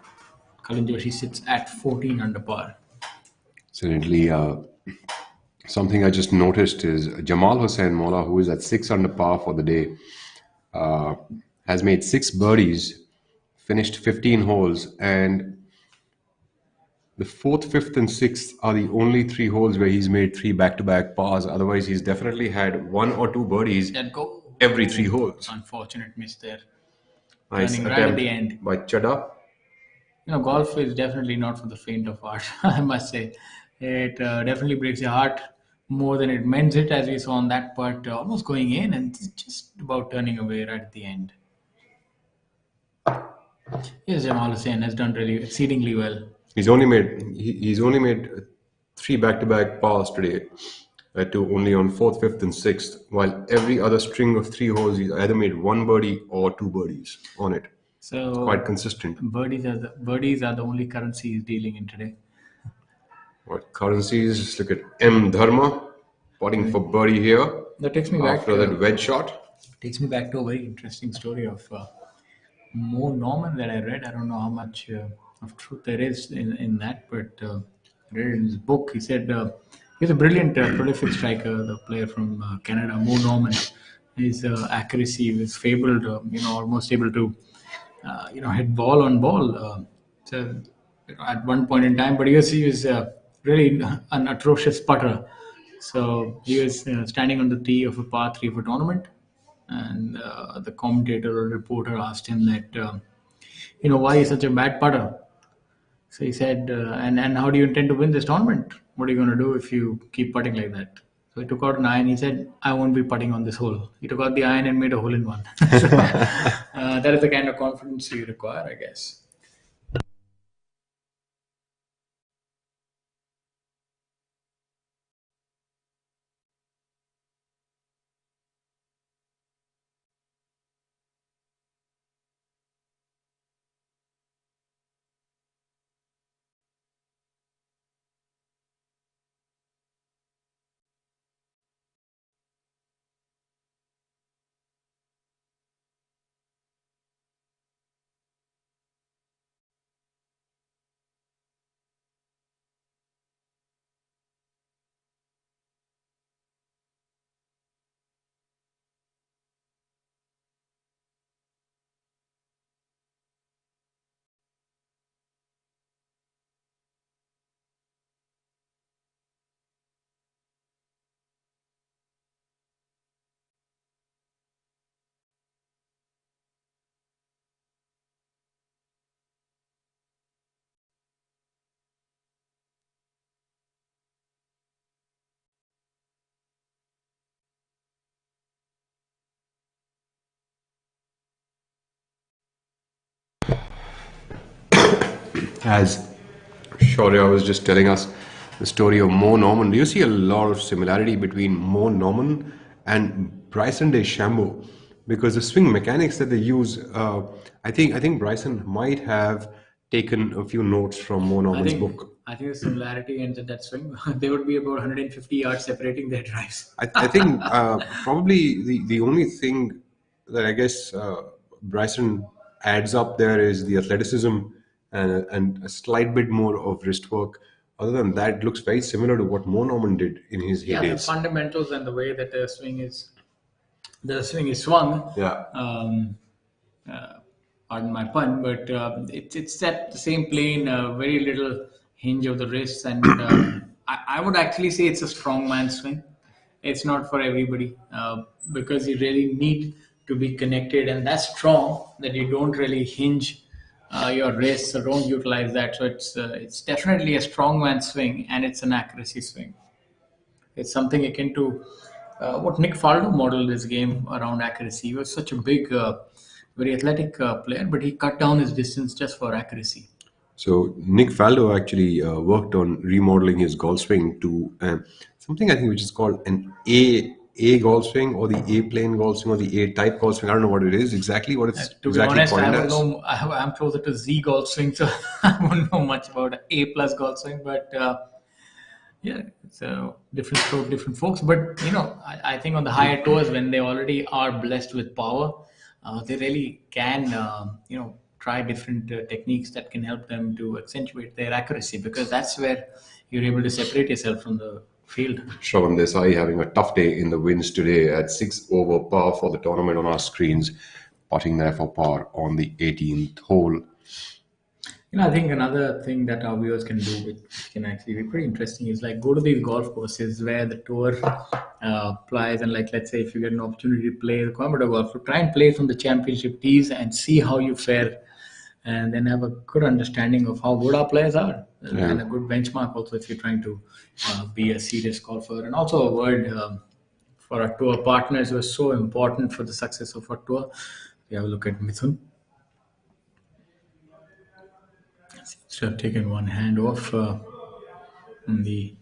Kalin Joshi sits at 14 under par. Incidentally, something I just noticed is Jamal Hussain Mola, who is at 6 under par for the day, has made 6 birdies, finished 15 holes, and the 4th, 5th, and 6th are the only 3 holes where he's made 3 back-to-back pars. Otherwise, he's definitely had 1 or 2 birdies every 3 holes. Unfortunate miss there. Nice Turning attempt right at the end. by Chadha. Golf is definitely not for the faint of heart, I must say. It definitely breaks your heart more than it mends it, as we saw on that putt, almost going in and just about turning away right at the end. Yes, Jamal Hussain has done really exceedingly well. He's only made 3 back-to-back pars today, to only on 4th, 5th, and 6th, while every other string of 3 holes he's either made 1 birdie or 2 birdies on it. So it's quite consistent. Birdies are the only currency he's dealing in today. What currencies? Just look at M Dharma putting for birdie here. That takes me back after that wedge shot. Takes me back to a very interesting story of Mo Norman that I read. I don't know how much of truth there is in that, but I read it in his book. He said he's a brilliant, prolific striker, the player from Canada, Mo Norman. His accuracy was fabled, almost able to, hit ball on ball. So, at one point in time, but he was really an atrocious putter. So he was standing on the tee of a par 3 of a tournament, and the commentator or reporter asked him that, why is such a bad putter? So he said, and how do you intend to win this tournament? What are you going to do if you keep putting like that? So he took out an iron. He said, I won't be putting on this hole. He took out the iron and made a hole-in-one. So, that is the kind of confidence you require, I guess. As Shaurya was just telling us, the story of Mo Norman. Do you see a lot of similarity between Mo Norman and Bryson DeChambeau? Because the swing mechanics that they use, I think Bryson might have taken a few notes from Mo Norman's book. I think the similarity ends at that swing. There would be about 150 yards separating their drives. I think probably the only thing that I guess Bryson adds up there is the athleticism and a slight bit more of wrist work. Other than that, it looks very similar to what Mo Norman did in his Yeah, the heydays. fundamentals and the way that the swing is swung. Yeah. Pardon my pun, but it's at the same plane, very little hinge of the wrists, and I would actually say it's a strongman swing. It's not for everybody because you really need to be connected and that's strong that you don't really hinge your wrists or don't utilize that. So it's definitely a strongman swing and it's an accuracy swing. It's something akin to what Nick Faldo modeled his game around accuracy. He was such a big, very athletic player, but he cut down his distance just for accuracy. So Nick Faldo actually worked on remodeling his golf swing to something I think which is called an A golf swing or the A plane golf swing or the A type golf swing. I don't know what it is exactly. What it's to exactly be honest, coined I as. don't know. I'm closer to Z golf swing, so I won't know much about A plus golf swing. But yeah, it's a different stroke, different folks. But I think on the higher tours, when they already are blessed with power, they really can try different techniques that can help them to accentuate their accuracy, because that's where you're able to separate yourself from the field. Shravan Desai having a tough day in the winds today at 6 over par for the tournament on our screens, putting there for par on the 18th hole. I think another thing that our viewers can do, which can actually be pretty interesting, is like go to these golf courses where the tour applies, and like let's say if you get an opportunity to play the Coimbatore golf, try and play from the championship tees and see how you fare, and then have a good understanding of how good our players are, and a good benchmark also if you're trying to be a serious golfer. And also a word for our tour partners who are so important for the success of our tour. We have a look at Mithun. Seems to have taken one hand off the.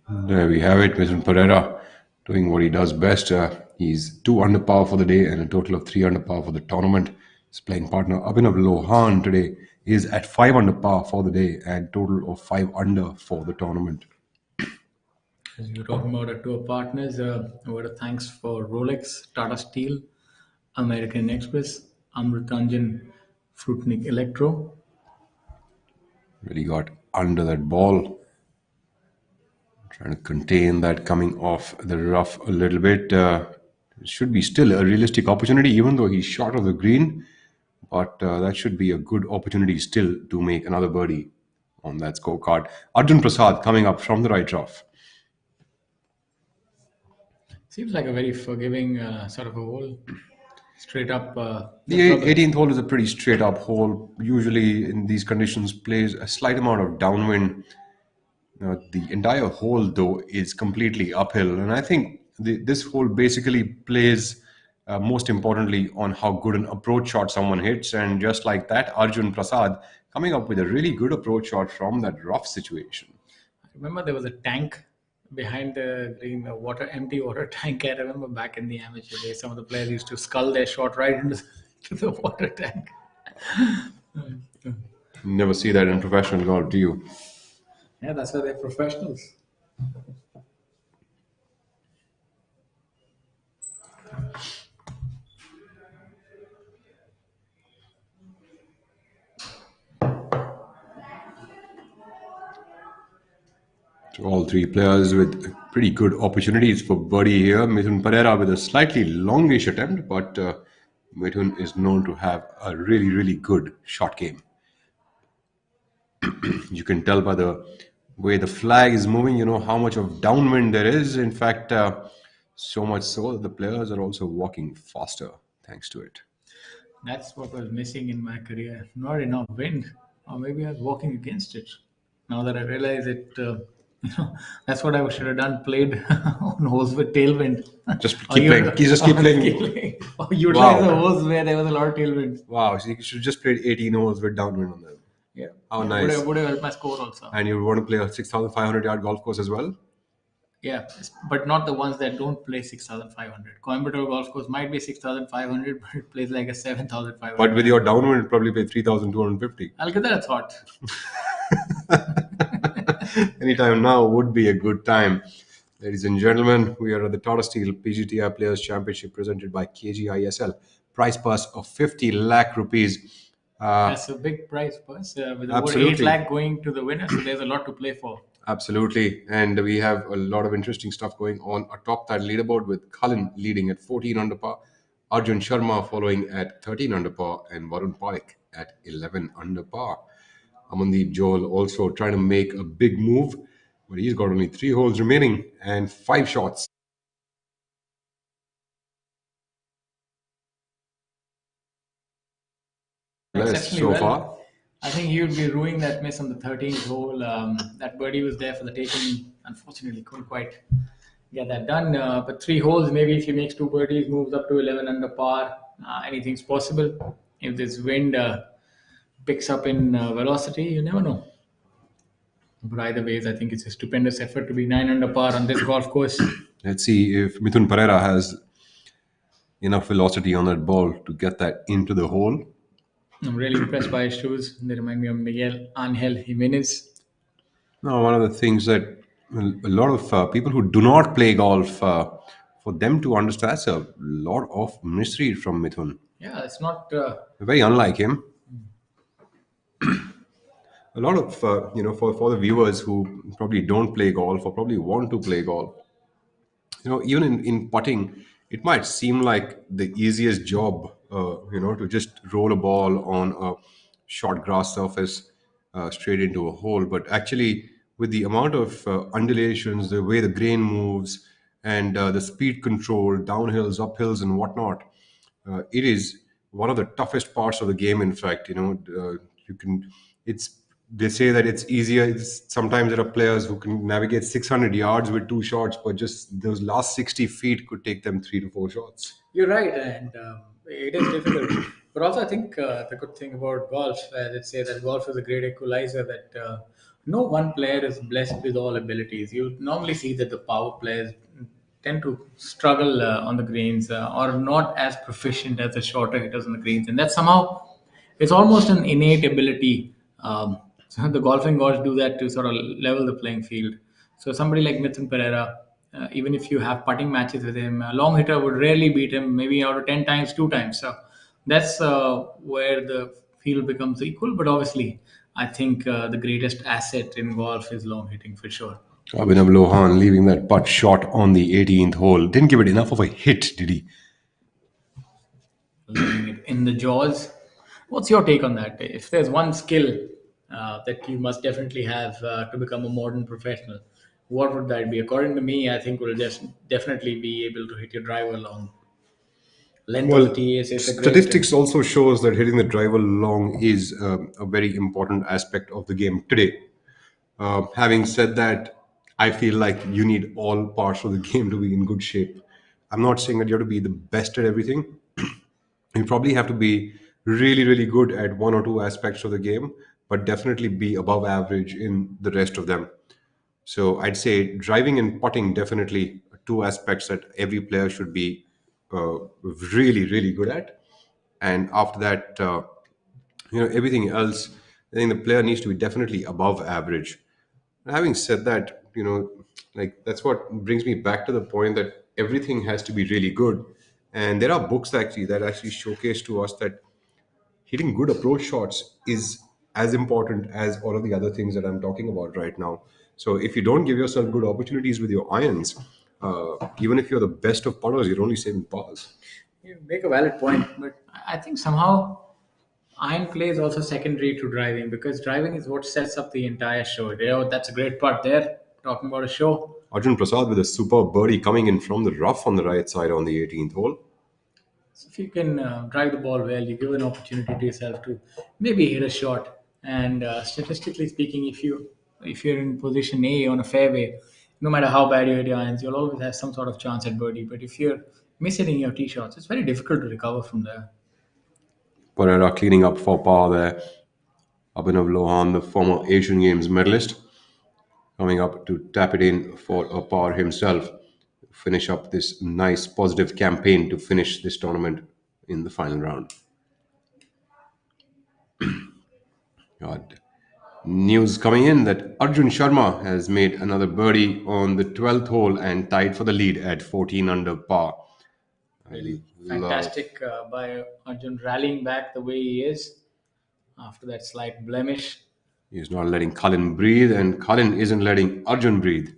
There we have it, Mithun Pereira doing what he does best. He's 2 under par for the day and a total of 3 under par for the tournament. His playing partner Abhinav Lohan today is at 5 under par for the day and total of 5 under for the tournament. As we were talking about our tour partners, a word of thanks for Rolex, Tata Steel, American Express, Amritanjan Fruitnik Electro. Really got under that ball. Trying to contain that coming off the rough a little bit. It should be still a realistic opportunity, even though he's short of the green. But that should be a good opportunity still to make another birdie on that scorecard. Arjun Prasad coming up from the right rough. Seems like a very forgiving sort of a hole. Straight up. The 18th hole is a pretty straight up hole. Usually in these conditions plays a slight amount of downwind. The entire hole though is completely uphill, and I think this hole basically plays most importantly on how good an approach shot someone hits. And just like that, Arjun Prasad coming up with a really good approach shot from that rough situation. I remember there was a tank behind the green, empty water tank. I remember back in the amateur days, some of the players used to scull their shot right into the water tank. Never see that in professional golf, do you? Yeah, that's why they're professionals. So all 3 players with pretty good opportunities for birdie here. Mithun Pereira with a slightly longish attempt, but Mithun is known to have a really, really good shot game. You can tell by the way the flag is moving, how much of downwind there is. In fact, so much so that the players are also walking faster thanks to it. That's what was missing in my career. Not enough wind, or maybe I was walking against it. Now that I realize it, that's what I should have done. Played on holes with tailwind. Just keep playing. Just keep playing. Or utilize the holes where there was a lot of tailwind. Wow, so you should have just played 18 holes with downwind on them. Yeah. How Yeah, nice. would have helped my score also. And you want to play a 6,500 yard golf course as well? Yeah, but not the ones that don't play 6,500. Coimbatore golf course might be 6,500, but it plays like a 7,500. But with your downwind, it'll probably play 3,250. I'll give that a thought. Anytime now would be a good time. Ladies and gentlemen, we are at the Tata Steel PGTI Players Championship presented by KGiSL. Prize purse of 50 lakh rupees. That's a big prize purse with over 8 Absolutely. lakh going to the winner. So there's a lot to play for. Absolutely. And we have a lot of interesting stuff going on atop that leaderboard with Cullen leading at 14 under par, Arjun Sharma following at 13 under par, and Varun Parekh at 11 under par. Amandeep Joel also trying to make a big move, but he's got only 3 holes remaining and 5 shots. Exceptionally So well. far. I think he would be ruining that miss on the 13th hole. That birdie was there for the taking. Unfortunately, couldn't quite get that done. But 3 holes, maybe if he makes 2 birdies, moves up to 11 under par, anything's possible. If this wind picks up in velocity, you never know. But either ways, I think it's a stupendous effort to be 9 under par on this golf course. Let's see if Mithun Pereira has enough velocity on that ball to get that into the hole. I'm really impressed by his shoes. They remind me of Miguel Angel Jimenez. Now, one of the things that a lot of people who do not play golf, for them to understand, that's a lot of mystery from Mithun. Yeah, it's not. Very unlike him. A lot of, for the viewers who probably don't play golf or probably want to play golf, even in putting, it might seem like the easiest job, to just roll a ball on a short grass surface straight into a hole. But actually, with the amount of undulations, the way the grain moves, and the speed control, downhills, uphills, and whatnot, it is one of the toughest parts of the game. In fact, you can. They say that it's easier. Sometimes there are players who can navigate 600 yards with 2 shots, but just those last 60 feet could take them 3 to 4 shots. You're right, and it is difficult. But also, I think the good thing about golf, let's say that golf is a great equalizer, that no one player is blessed with all abilities. You normally see that the power players tend to struggle on the greens or not as proficient as the shorter hitters on the greens. And that somehow, it's almost an innate ability. So the golfing gods do that to sort of level the playing field. So somebody like Mithun Pereira, even if you have putting matches with him, a long hitter would rarely beat him, maybe out of 10 times, 2 times. So that's where the field becomes equal. But obviously, I think the greatest asset in golf is long hitting for sure. Abhinav Lohan leaving that putt short on the 18th hole. Didn't give it enough of a hit, did he? Leaving it in the jaws. What's your take on that? If there's one skill that you must definitely have to become a modern professional, what would that be? According to me, I think we'll just definitely be able to hit your driver long. Length of the tee is a great statistics also shows that hitting the driver long is a very important aspect of the game today. Having said that, I feel like you need all parts of the game to be in good shape. I'm not saying that you have to be the best at everything. You probably have to be really, really good at 1 or 2 aspects of the game, but definitely be above average in the rest of them. So I'd say driving and putting definitely are 2 aspects that every player should be really, really good at. And after that, everything else, I think the player needs to be definitely above average. Having said that, that's what brings me back to the point that everything has to be really good. And there are books that actually showcase to us that hitting good approach shots is as important as all of the other things that I'm talking about right now. So if you don't give yourself good opportunities with your irons, even if you're the best of putters, you're only saving pars. You make a valid point, but I think somehow iron play is also secondary to driving, because driving is what sets up the entire show. That's a great part there, talking about a show. Arjun Prasad with a superb birdie coming in from the rough on the right side on the 18th hole. So if you can drive the ball well, you give an opportunity to yourself to maybe hit a shot. And statistically speaking, if you're in position A on a fairway, no matter how bad you hit your irons, you'll always have some sort of chance at birdie. But if you're mishitting your tee shots, it's very difficult to recover from there. Pereira cleaning up for par there. Abhinav Lohan, the former Asian Games medalist, coming up to tap it in for a par himself. Finish up this nice positive campaign to finish this tournament in the final round. God. News coming in that Arjun Sharma has made another birdie on the 12th hole and tied for the lead at 14 under par. Really fantastic by Arjun rallying back the way he is after that slight blemish. He's not letting Cullen breathe, and Cullen isn't letting Arjun breathe.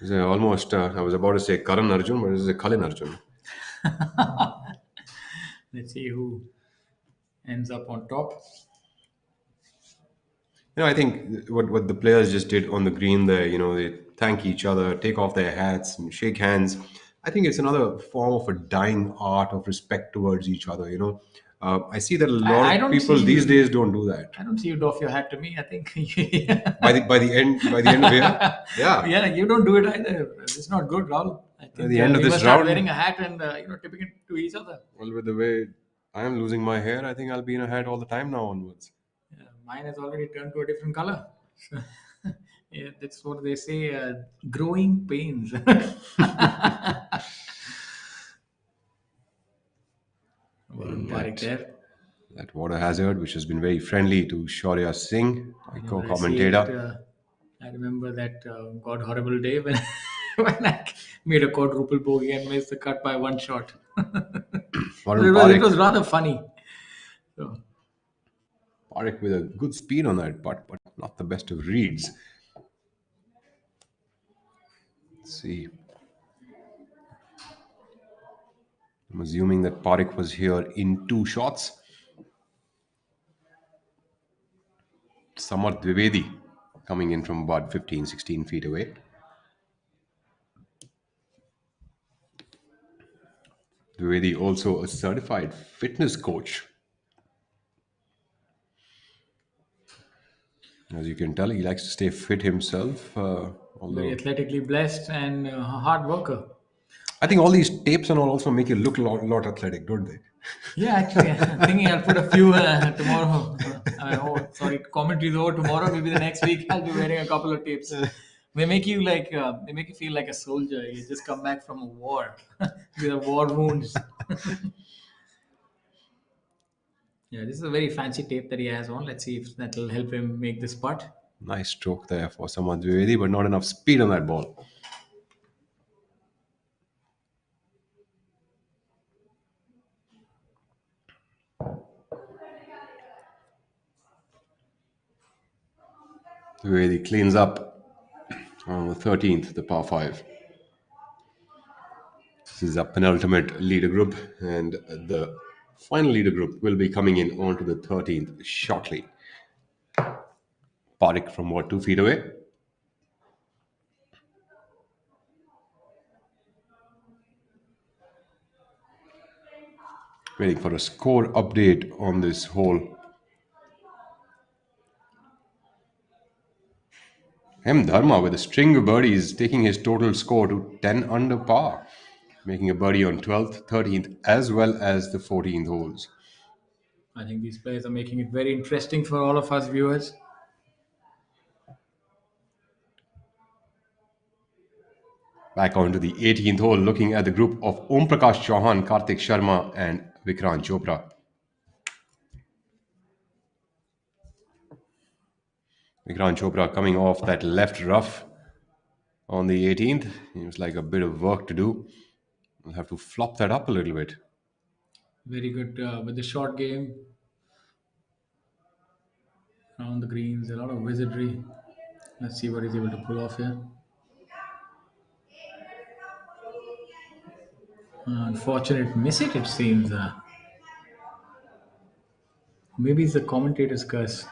It's almost, I was about to say Karan Arjun, but this is a Cullen Arjun. Let's see who ends up on top. I think what the players just did on the green there, they thank each other, take off their hats and shake hands. I think it's another form of a dying art of respect towards each other, I see that a lot of people these days don't do that. I don't see you doff your hat to me. I think by the end of the year, yeah, you don't do it either. It's not good, Rahul. I think at the end of we this must round, start wearing a hat and tipping it to each other. Well, with the way I am losing my hair, I think I'll be in a hat all the time now onwards. Yeah, mine has already turned to a different color. So, yeah, that's what they say. Growing pains. There. That water hazard, which has been very friendly to Shaurya Singh, my co-commentator. I remember that God horrible day when when I made a quadruple bogey and missed the cut by one shot. It was rather funny. So. Parekh with a good speed on that putt, but not the best of reads. Let's see. I'm assuming that Parekh was here in 2 shots. Samarth Dwivedi coming in from about 15, 16 feet away. Dwivedi also a certified fitness coach. As you can tell, he likes to stay fit himself. Very athletically blessed and a hard worker. I think all these tapes and all also make you look a lot athletic, don't they? Yeah, actually, I'm thinking I'll put a few tomorrow. Commentary is over tomorrow. Maybe the next week I'll be wearing a couple of tapes. They make you feel like a soldier. You just come back from a war with a war wounds. Yeah, this is a very fancy tape that he has on. Let's see if that will help him make this putt. Nice stroke there for Samarth Dwivedi, but not enough speed on that ball. Dwivedi cleans up on the 13th, the par 5. This is a penultimate leader group, and the final leader group will be coming in onto the 13th shortly. Parekh from 2 feet away. Waiting for a score update on this hole. M. Dharma with a string of birdies, taking his total score to 10 under par, making a birdie on 12th, 13th, as well as the 14th holes. I think these players are making it very interesting for all of us viewers. Back onto the 18th hole, looking at the group of Om Prakash Chauhan, Kartik Sharma, and Vikrant Chopra. Vikrant Chopra coming off that left rough on the 18th. It was like a bit of work to do. We'll have to flop that up a little bit. Very good with the short game. Around the greens, a lot of wizardry. Let's see what he's able to pull off here. Unfortunate miss it seems. Maybe it's the commentator's curse.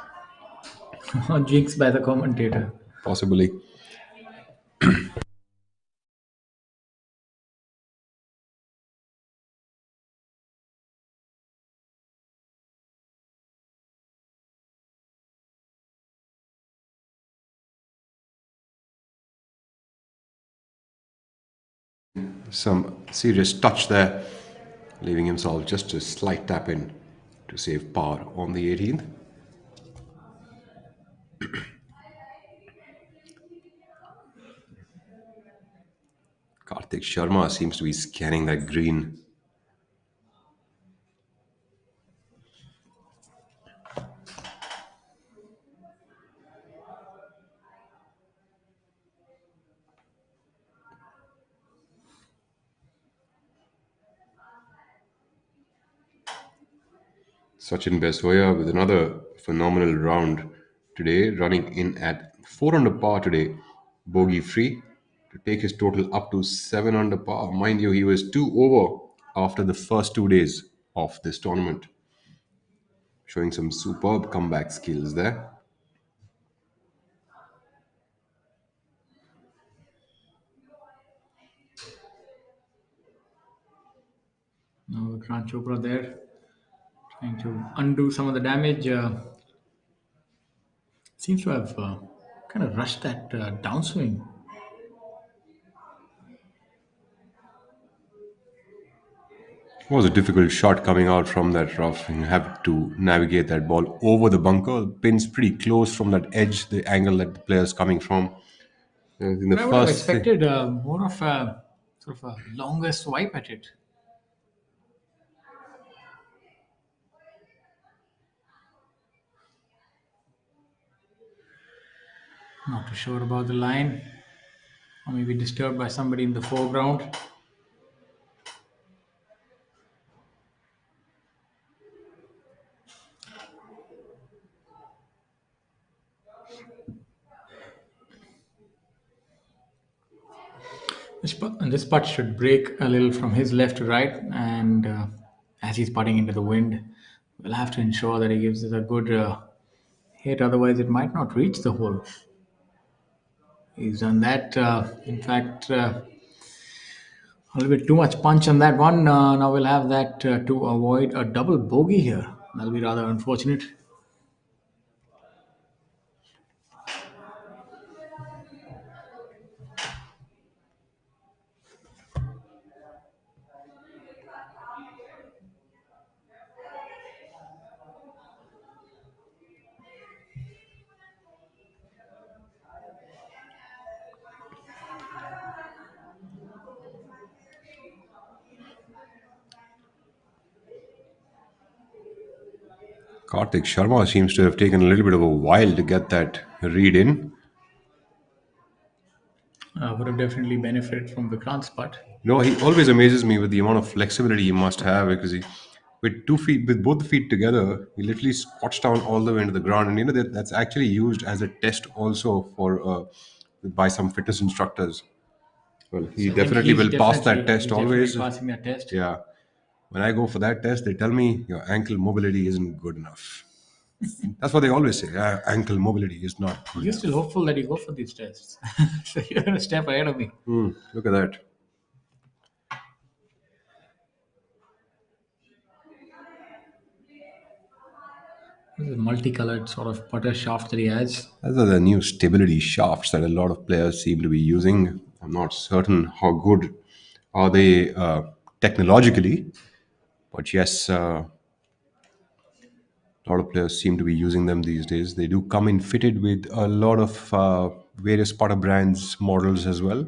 Or jinxed by the commentator. Possibly. Some serious touch there, leaving himself just a slight tap in to save par on the 18th. Karthik Sharma seems to be scanning that green. Sachin Besoya with another phenomenal round today, running in at 4 under par today, bogey free, to take his total up to 7 under par. Mind you, he was 2 over after the first 2 days of this tournament, showing some superb comeback skills there. Now Vikrant Chopra there, trying to undo some of the damage. Seems to have kind of rushed that downswing. It was a difficult shot coming out from that rough. You have to navigate that ball over the bunker. The pin's pretty close from that edge, the angle that the player's coming from. In the But I would have first thing, expected more of a sort of a longer swipe at it. Not too sure about the line, or maybe disturbed by somebody in the foreground. This putt should break a little from his left to right, and as he's putting into the wind, we'll have to ensure that he gives it a good hit. Otherwise, it might not reach the hole. He's done that. In fact, a little bit too much punch on that one. Now we'll have that to avoid a double bogey here. That'll be rather unfortunate. Karthik Sharma seems to have taken a little bit of a while to get that read in. Would have definitely benefited from Vikrant's putt. No, he always amazes me with the amount of flexibility he must have, because with 2 feet, with both the feet together, he literally squats down all the way into the ground. And that's actually used as a test also for by some fitness instructors. Well, he So I think definitely he's will pass definitely- that test he's definitely always. passing that test. Yeah. When I go for that test, they tell me your ankle mobility isn't good enough. That's what they always say. Ankle mobility is not good You're enough. still hopeful that you go for these tests. So you're a step ahead of me. Look at that. This is a multicolored sort of putter shaft that he has. Those are the new stability shafts that a lot of players seem to be using. I'm not certain how good are they technologically, but yes, a lot of players seem to be using them these days. They do come in fitted with a lot of various putter brands models as well.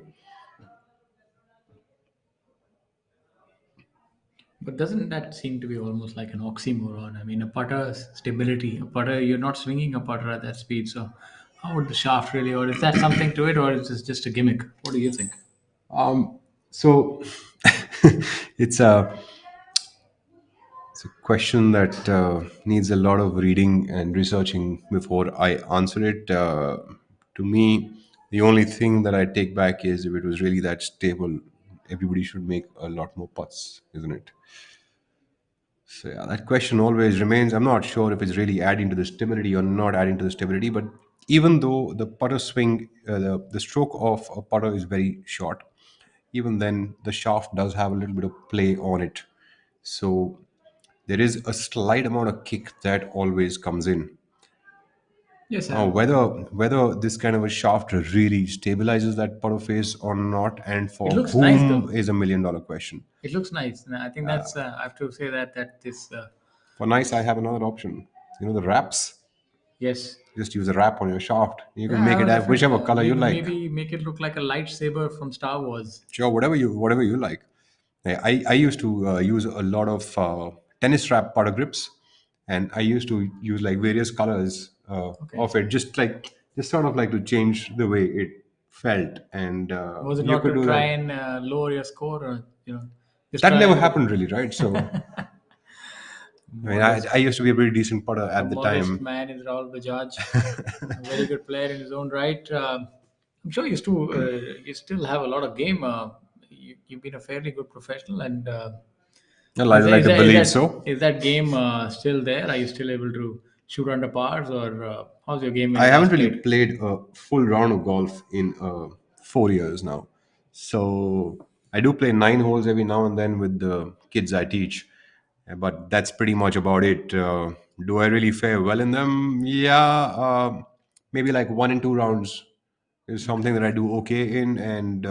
But doesn't that seem to be almost like an oxymoron? I mean, a putter stability, a putter, you're not swinging a putter at that speed. So, how would the shaft really, or is that something to it, or is this just a gimmick? What do you think? So it's a it's a question that needs a lot of reading and researching before I answer it. To me, the only thing that I take back is, if it was really that stable, everybody should make a lot more putts, isn't it? So yeah, that question always remains. I'm not sure if it's really adding to the stability or not adding to the stability, but even though the putter swing, the stroke of a putter is very short, even then the shaft does have a little bit of play on it. So there is a slight amount of kick that always comes in. Yes, Now, whether this kind of a shaft really stabilizes that putter face or not, and for it looks whom, nice though. is $1 million question. It looks nice. And I think that's. I have to say that this. For nice, I have another option. You know the wraps. Yes. Just use a wrap on your shaft. You can Yeah, make have it a have different. whichever color you like. Maybe make it look like a lightsaber from Star Wars. Sure, whatever you like. I used to use a lot of tennis wrap powder grips, and I used to use like various colors Okay. of it, just sort of like to change the way it felt, and Was it you not could to do try that. and lower your score, or just That never try happened really, right? So I mean, modest? I used to be a pretty decent putter A at the modest time. man is Rahul Bajaj, a very good player in his own right. I'm sure you still have a lot of game. You've been a fairly good professional, and Well, I'd like to believe so. is that game still there? Are you still able to shoot under pars, or how's your game when I you haven't last really played? played a full round of golf in 4 years now. So I do play 9 holes every now and then with the kids I teach, but that's pretty much about it. Do I really fare well in them? Yeah, maybe like 1 and 2 rounds is something that I do okay in, and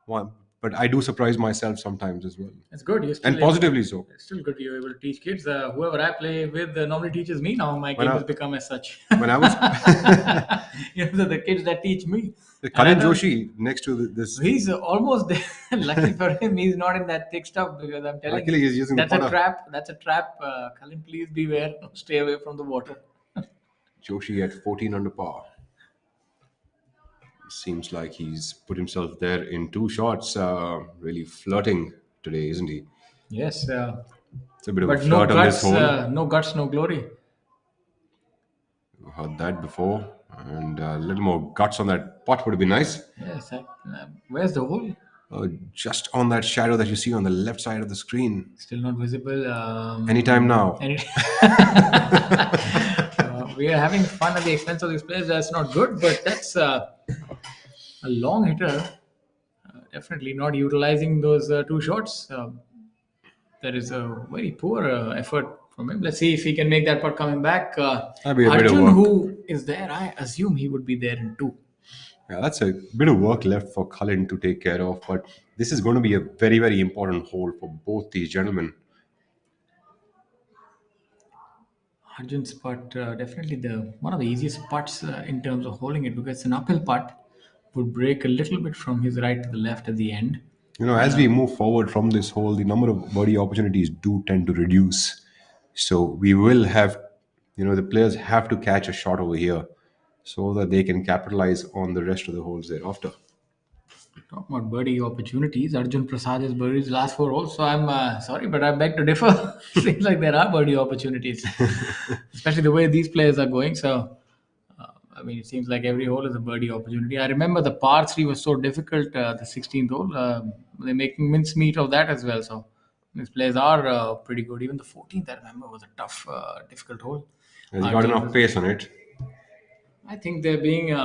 one, but I do surprise myself sometimes as well, It's good. You're and still able to. positively so. It's still good. You're able to teach kids. Whoever I play with normally teaches me. Now my When game I has become as such. when I was The kids that teach me, and I Kalin know Joshi next to this. he's almost there. Lucky for him, he's not in that thick stuff because I'm telling Luckily, you, he's using the that's a putter. trap. That's a trap. Colin, please beware. Stay away from the water. Joshi at 14 under par. Seems like he's put himself there in 2 shots. Really flirting today, isn't he? Yes, It's a bit of a but no flirt on this guts. hole. No guts, no glory. I've heard that before. And a little more guts on that putt would be nice. Yes. Where's the hole? Just on that shadow that you see on the left side of the screen. Still not visible. Anytime now. We are having fun at the expense of these players. That's not good, but that's a long hitter. Definitely not utilizing those 2 shots. That is a very poor effort from him. Let's see if he can make that putt coming back. That'd be a bit of Arjun, work. who is there, I assume he would be there in 2. Yeah, that's a bit of work left for Cullen to take care of. But this is going to be a very, very important hole for both these gentlemen. Arjun's putt, definitely the one of the easiest putts in terms of holding it, because an uphill putt would break a little bit from his right to the left at the end. As we move forward from this hole, the number of birdie opportunities do tend to reduce. So we will have, the players have to catch a shot over here so that they can capitalize on the rest of the holes thereafter. Talking about birdie opportunities, Arjun Prasad has birdied his last 4 holes, so I'm sorry, but I beg to differ. Seems like there are birdie opportunities, especially the way these players are going. So, I mean, it seems like every hole is a birdie opportunity. I remember the par 3 was so difficult, the 16th hole. They're making mincemeat of that as well. So, these players are pretty good. Even the 14th, I remember, was a tough, difficult hole. Has he got enough pace on it? I think they're being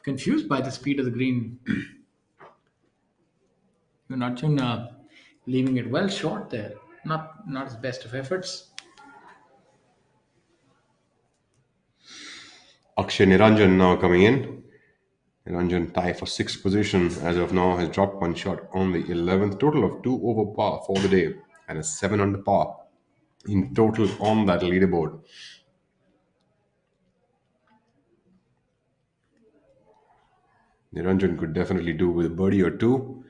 confused by the speed of the green. Arjun leaving it well short there. Not his best of efforts. Akshay Niranjan now coming in. Niranjan tie for 6th position as of now, has dropped 1 shot on the 11th. Total of 2 over par for the day and a 7 under par in total on that leaderboard. Niranjan could definitely do with a birdie or two.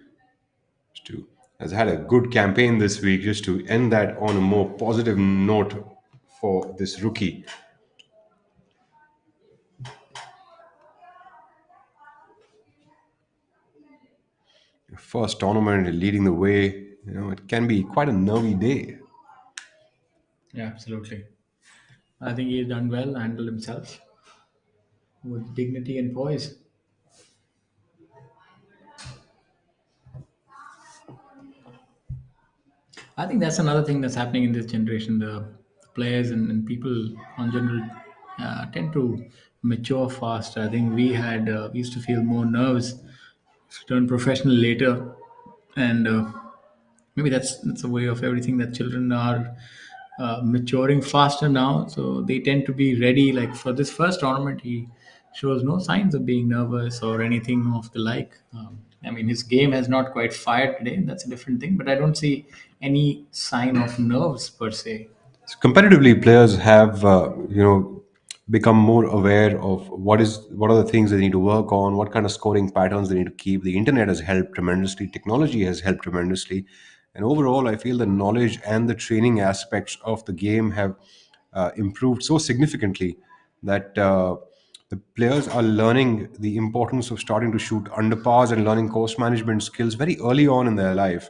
Has had a good campaign this week, just to end that on a more positive note for this rookie. First tournament, leading the way, it can be quite a nervy day. Yeah, absolutely. I think he's done well, handled himself with dignity and poise. I think that's another thing that's happening in this generation. The players and people on general tend to mature fast. I think we used to feel more nerves to turn professional later, and maybe that's a way of everything, that children are maturing faster now, so they tend to be ready. Like for this first tournament, he shows no signs of being nervous or anything of the like. I mean, his game has not quite fired today. That's a different thing, but I don't see any sign of nerves per se. So competitively, players have, become more aware of what are the things they need to work on, what kind of scoring patterns they need to keep. The internet has helped tremendously, technology has helped tremendously, and overall, I feel the knowledge and the training aspects of the game have improved so significantly that the players are learning the importance of starting to shoot under pars and learning course management skills very early on in their life.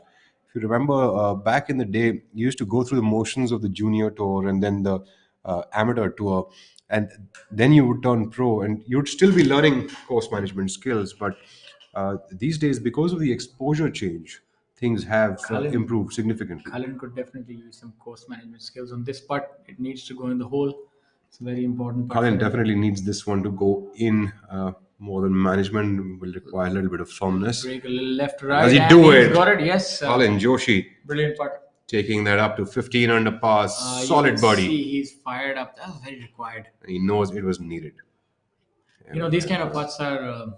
If you remember, back in the day, you used to go through the motions of the junior tour and then the amateur tour, and then you would turn pro, and you'd still be learning course management skills. But these days, because of the exposure change, things have improved significantly. Cullen could definitely use some course management skills on this putt. It needs to go in the hole. It's a very important putt. Colin definitely needs this one to go in. More than management will require a little bit of firmness. Break a little left to right. Does he do he's it? Got it. Yes. Colin Joshi Brilliant putt. taking that up to 15 under par. Solid you birdie. See, he's fired up. That was very required. He knows it was needed. These kind of putts are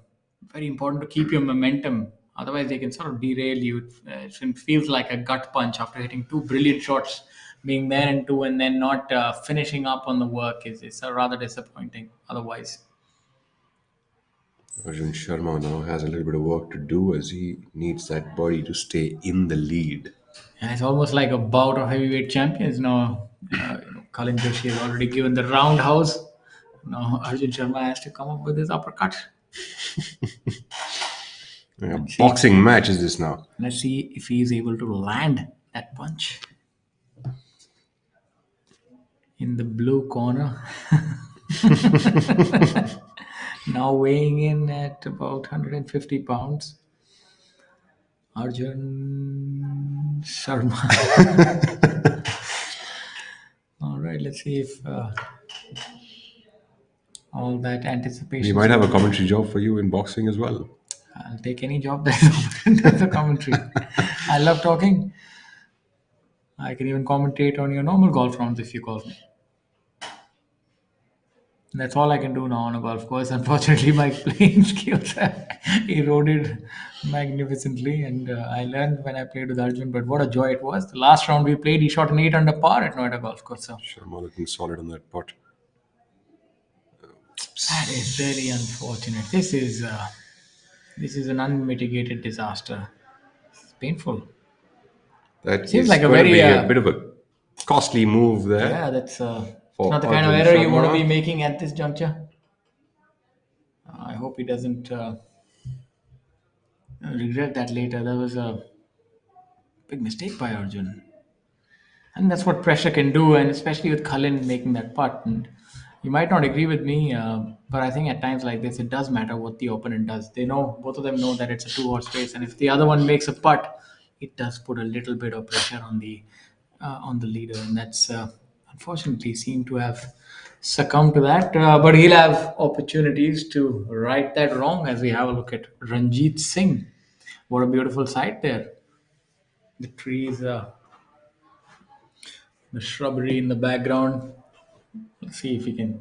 very important to keep your momentum. Otherwise, they can sort of derail you. It feels like a gut punch after hitting two brilliant shots. Being there in two and then not finishing up on the work is rather disappointing. Otherwise, Arjun Sharma now has a little bit of work to do as he needs that birdie to stay in the lead. and it's almost like a bout of heavyweight champions now. Colin Joshi has already given the roundhouse. Now Arjun Sharma has to come up with his uppercut. Boxing match is this now? Let's see if he is able to land that punch. In the blue corner. Now weighing in at about 150 pounds. Arjun Sharma. All right, let's see if all that anticipation. We might have a commentary job for you in boxing as well. I'll take any job that's offered as a commentary. I love talking. I can even commentate on your normal golf rounds if you call me. That's all I can do now on a golf course. Unfortunately, my playing skills have eroded magnificently, and I learned when I played with Arjun. But what a joy it was! The last round we played, he shot an 8 under par at Noida Golf Course. So Sharma looking solid on that putt. that is very unfortunate. This is an unmitigated disaster. It's painful. That Seems is like a going to very be a bit of a costly move there. yeah. That's for not the kind of Arjun error you want to Sharma. be making at this juncture. I hope he doesn't regret that later. That was a big mistake by Arjun. And that's what pressure can do, and especially with Cullen making that putt. And you might not agree with me, but I think at times like this, it does matter what the opponent does. They know, both of them know that it's a two-horse race, and if the other one makes a putt, it does put a little bit of pressure on the leader, and that's unfortunately seemed to have succumbed to that. But he'll have opportunities to right that wrong as we have a look at Ranjit Singh. What a beautiful sight there. The trees, the shrubbery in the background. Let's see if we can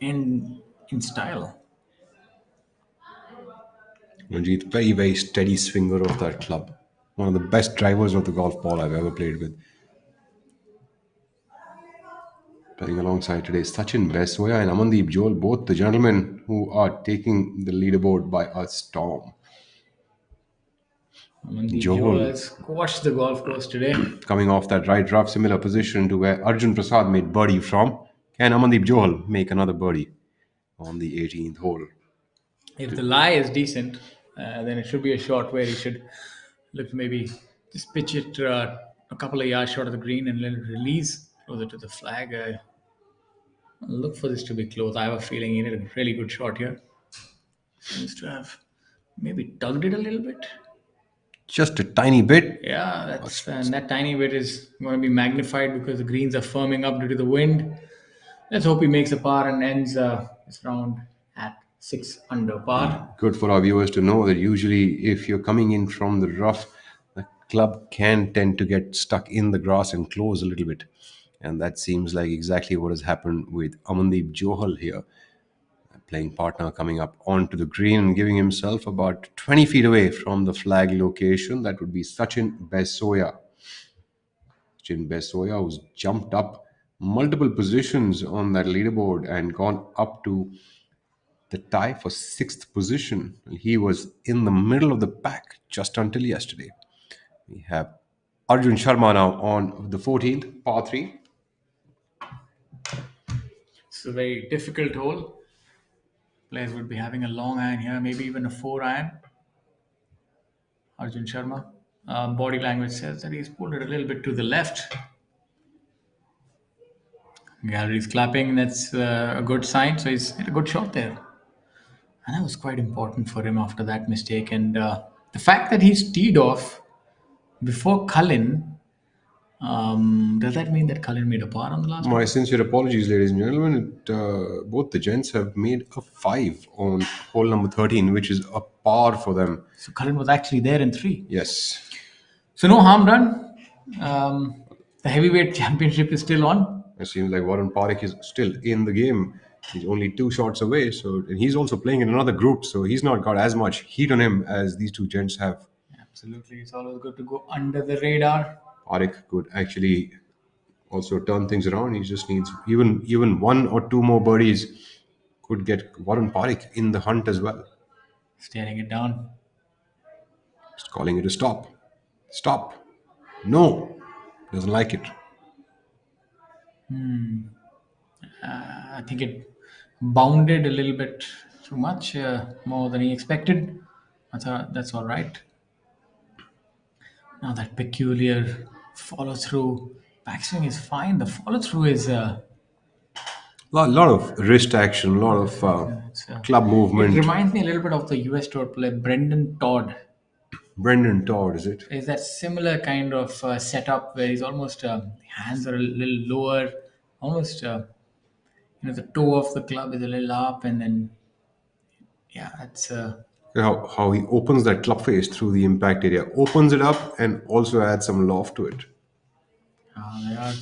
end in style. Ranjit, very, very steady swinger of that club. One of the best drivers of the golf ball I've ever played with. Playing alongside today, Sachin Basoya and Amandeep Joel, both the gentlemen who are taking the leaderboard by a storm. Amandeep Joel. Joel has squashed the golf course today. Coming off that right rough, similar position to where Arjun Prasad made birdie from. Can Amandeep Johal make another birdie on the 18th hole? If the lie is decent, then it should be a shot where he should look to maybe just pitch it a couple of yards short of the green and let it release closer to the flag. Look for this to be close. I have a feeling he did a really good shot here. Seems to have maybe tugged it a little bit. Just a tiny bit. Yeah, and that tiny bit is going to be magnified because the greens are firming up due to the wind. Let's hope he makes a par and ends this round at 6 under par. Good for our viewers to know that usually if you're coming in from the rough, the club can tend to get stuck in the grass and close a little bit. And that seems like exactly what has happened with Amandeep Johal here. Playing partner coming up onto the green and giving himself about 20 feet away from the flag location. That would be Sachin Basoya. Sachin Basoya, who's jumped up multiple positions on that leaderboard and gone up to the tie for sixth position. He was in the middle of the pack just until yesterday. We have Arjun Sharma now on the 14th, par 3. It's a very difficult hole. Players would be having a long iron here, maybe even a 4 iron. Arjun Sharma. Body language says that he's pulled it a little bit to the left. Gallery's clapping. That's a good sign. So he's hit a good shot there. And that was quite important for him after that mistake. And the fact that he's teed off before Cullen, does that mean that Cullen made a par on the last My one? sincere apologies, ladies and gentlemen. Both the gents have made a 5 on hole number 13, which is a par for them. So Cullen was actually there in 3. Yes. So no harm done. The heavyweight championship is still on. It seems like Warren Parik is still in the game. He's only 2 shots away. And he's also playing in another group, so he's not got as much heat on him as these two gents have. Absolutely. It's always good to go under the radar. Parik could actually also turn things around. He just needs even 1 or 2 more birdies could get Warren Parik in the hunt as well. Staring it down. Just calling it a stop. Stop. No. Doesn't like it. I think it bounded a little bit too much, more than he expected. That's all right. Now that peculiar follow through. Backswing is fine. The follow through is Lot of wrist action, a lot of club it movement. reminds me a little bit of the US tour player Brendan Todd. Brendan Todd, is it? Is that similar kind of setup where he's almost hands are a little lower, almost the toe of the club is a little up, and then it's How he opens that club face through the impact area, opens it up and also adds some loft to it. they are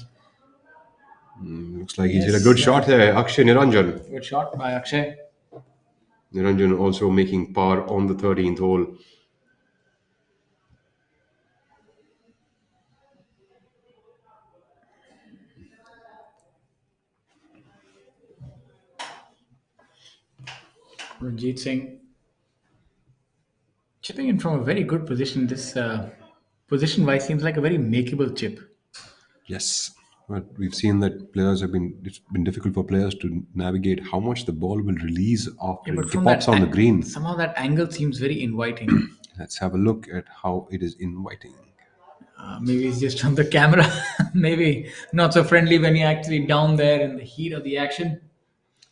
Looks like he's hit a good shot there, Akshay Niranjan. good shot by Akshay. Niranjan also making par on the 13th hole. Ranjit Singh chipping in from a very good position. This position-wise seems like a very makeable chip. Yes, but we've seen that it's been difficult for players to navigate how much the ball will release after But it from pops that on the green. somehow that angle seems very inviting. Let's have a look at how it is inviting. Maybe it's just on the camera. Maybe not so friendly when you're actually down there in the heat of the action.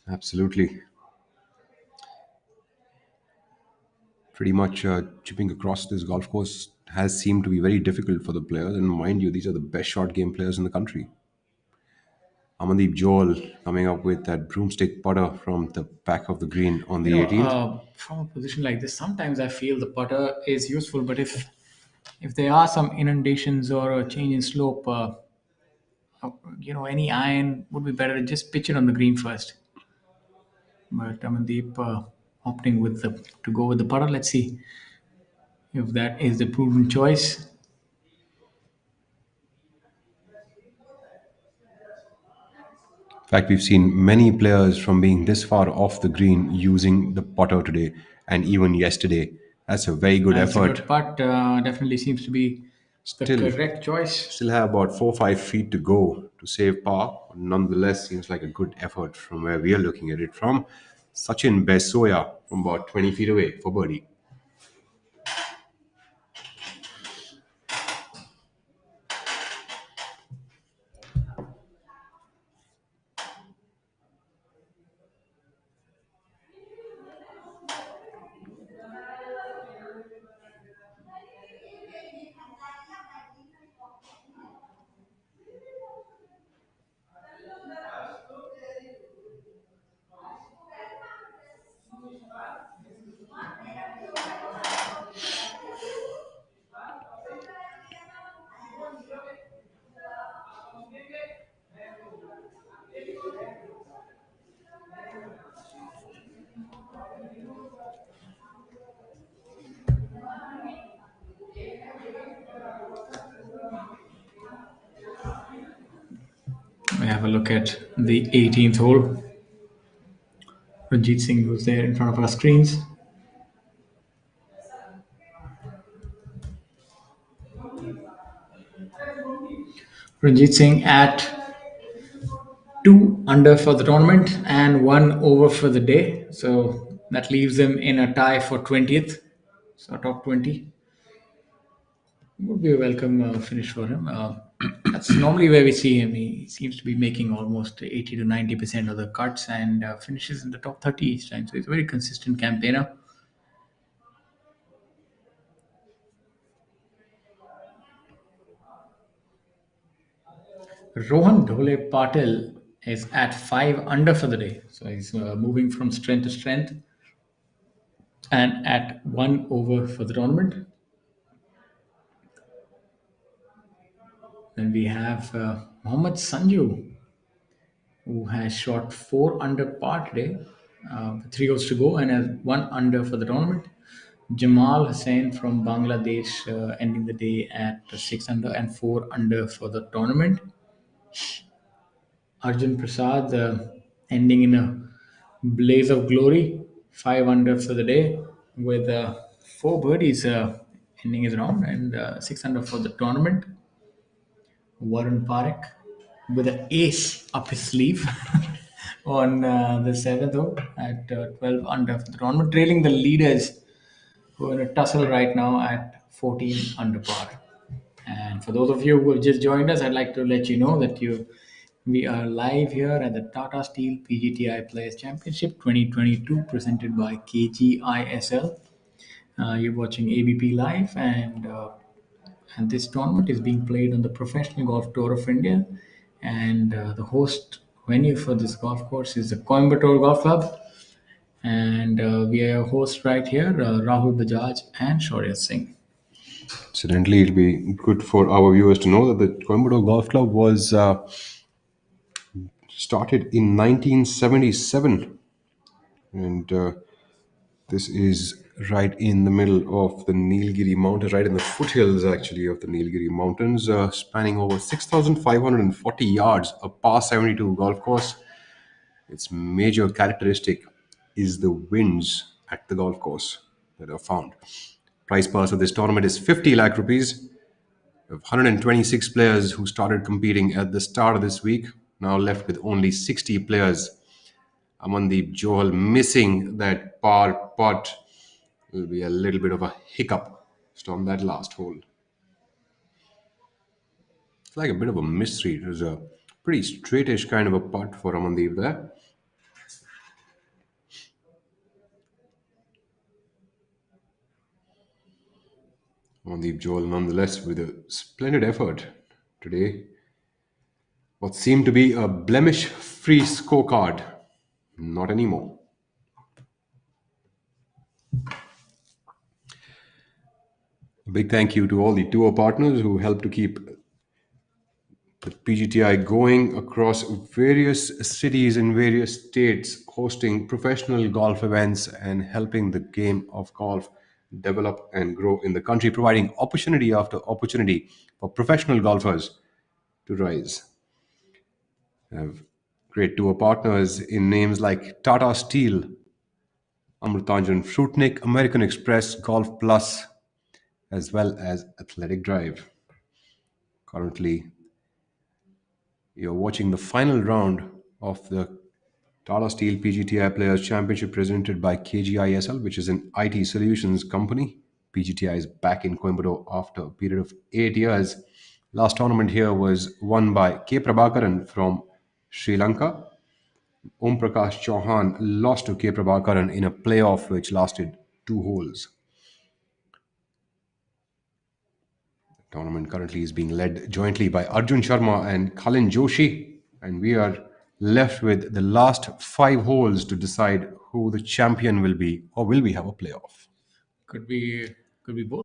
Absolutely. Pretty much chipping across this golf course has seemed to be very difficult for the players. And mind you, these are the best short game players in the country. Amandeep Joel coming up with that broomstick putter from the back of the green on the 18th. From a position like this, sometimes I feel the putter is useful, but if there are some inundations or a change in slope, any iron would be better. Just pitch it on the green first. But Amandeep opting to go with the putter. Let's see if that is the proven choice. In fact, we've seen many players from being this far off the green using the putter today and even yesterday. That's a very good That's a effort. good putt. Definitely seems to be the correct choice. Still have about 4 or 5 feet to go to save par. Nonetheless, seems like a good effort from where we are looking at it from. Sachin Besoya from about 20 feet away for birdie. have a look at the 18th hole. Ranjit Singh was there in front of our screens. Ranjit Singh at 2 under for the tournament and 1 over for the day. So that leaves him in a tie for 20th. So top 20 would be a welcome finish for him. That's normally where we see him. He seems to be making almost 80 to 90% of the cuts and finishes in the top 30 each time. So he's a very consistent campaigner. Rohan Dhole Patil is at 5 under for the day. So he's moving from strength to strength and at 1 over for the tournament. Then we have Mohammad Sanju, who has shot 4 under par today, with 3 holes to go, and has 1 under for the tournament. Jamal Hussain from Bangladesh ending the day at 6 under and 4 under for the tournament. Arjun Prasad ending in a blaze of glory, 5 under for the day, with 4 birdies ending his round and 6 under for the tournament. Warren Parekh with an ace up his sleeve on the 7th hole at 12 under for the tournament, trailing the leaders who are in a tussle right now at 14 under par. And for those of you who have just joined us, I'd like to let you know that we are live here at the Tata Steel PGTI Players Championship 2022 presented by KGiSL. You're watching ABP Live, and this tournament is being played on the Professional Golf Tour of India, and the host venue for this golf course is the Coimbatore Golf Club, and we are your hosts right here, Rahul Bajaj and Shaurya Singh. Incidentally, it'll be good for our viewers to know that the Coimbatore Golf Club was started in 1977, and this is right in the middle of the Nilgiri Mountains, right in the foothills actually of the Nilgiri Mountains, spanning over 6,540 yards, a par 72 golf course. Its major characteristic is the winds at the golf course that are found. Prize purse of this tournament is 50 lakh rupees. We have 126 players who started competing at the start of this week, now left with only 60 players. Amandeep Johal missing that par putt will be a little bit of a hiccup just on that last hole. It's like a bit of a mystery. It was a pretty straightish kind of a putt for Amandeep there. Amandeep Johal nonetheless with a splendid effort today. What seemed to be a blemish-free scorecard, not anymore. A big thank you to all the tour partners who helped to keep the PGTI going across various cities in various states, hosting professional golf events and helping the game of golf develop and grow in the country, providing opportunity after opportunity for professional golfers to rise. We have great tour partners in names like Tata Steel, Amritanjan Fruitnik, American Express, Golf Plus, as well as Athletic Drive. Currently, you're watching the final round of the Tata Steel PGTI Players Championship presented by KGiSL, which is an IT solutions company. PGTI is back in Coimbatore after a period of 8 years. Last tournament here was won by K. Prabhakaran from Sri Lanka. Om Prakash Chauhan lost to K. Prabhakaran in a playoff which lasted 2 holes. The tournament currently is being led jointly by Arjun Sharma and Kalin Joshi, and we are left with the last 5 holes to decide who the champion will be, or will we have a playoff? Could be both.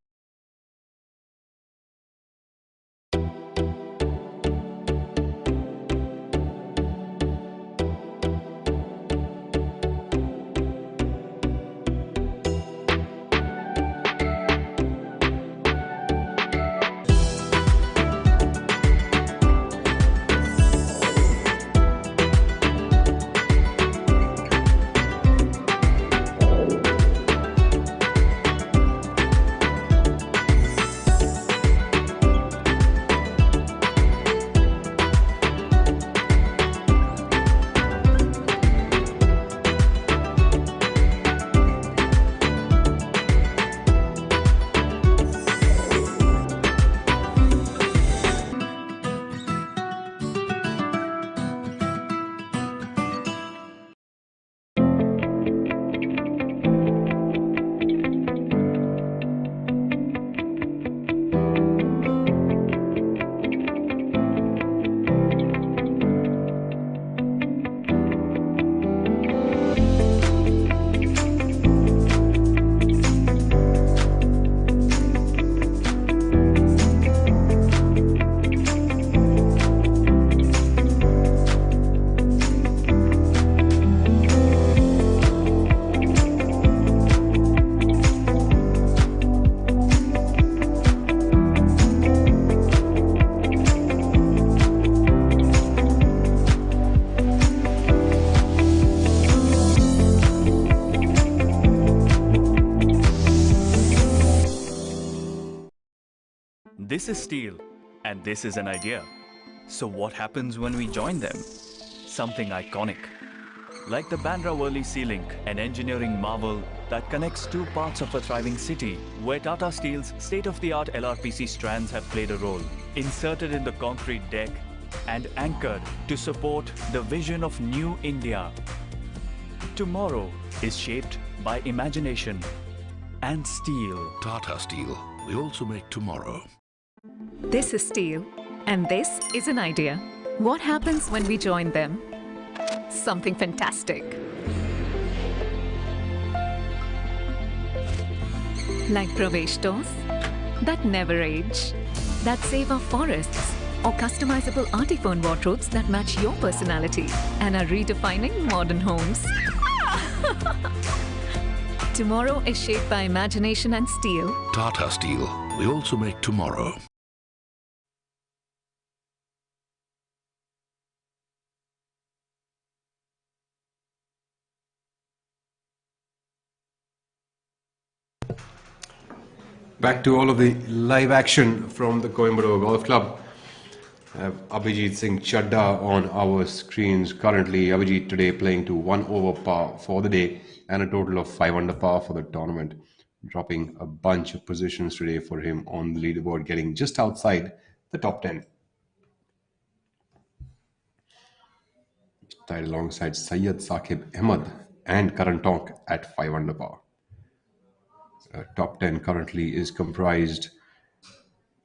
This is steel, and this is an idea. So what happens when we join them? Something iconic. Like the Bandra Worli Sea Link, an engineering marvel that connects two parts of a thriving city, where Tata Steel's state-of-the-art LRPC strands have played a role, inserted in the concrete deck and anchored to support the vision of New India. Tomorrow is shaped by imagination and steel. Tata Steel. We also make tomorrow. This is steel, and this is an idea. What happens when we join them? Something fantastic. Like Pravesh doors that never age, that save our forests, or customizable artiphone wardrobes that match your personality and are redefining modern homes. Tomorrow is shaped by imagination and steel. Tata Steel. We also make tomorrow. Back to all of the live action from the Coimbatore Golf Club. Abhijit Singh Chadda on our screens currently. Abhijit today playing to 1 over par for the day and a total of 5 under par for the tournament. Dropping a bunch of positions today for him on the leaderboard, getting just outside the top 10. Tied alongside Syed Saqib Ahmed and Karan Tonk at 5 under par. Top 10 currently is comprised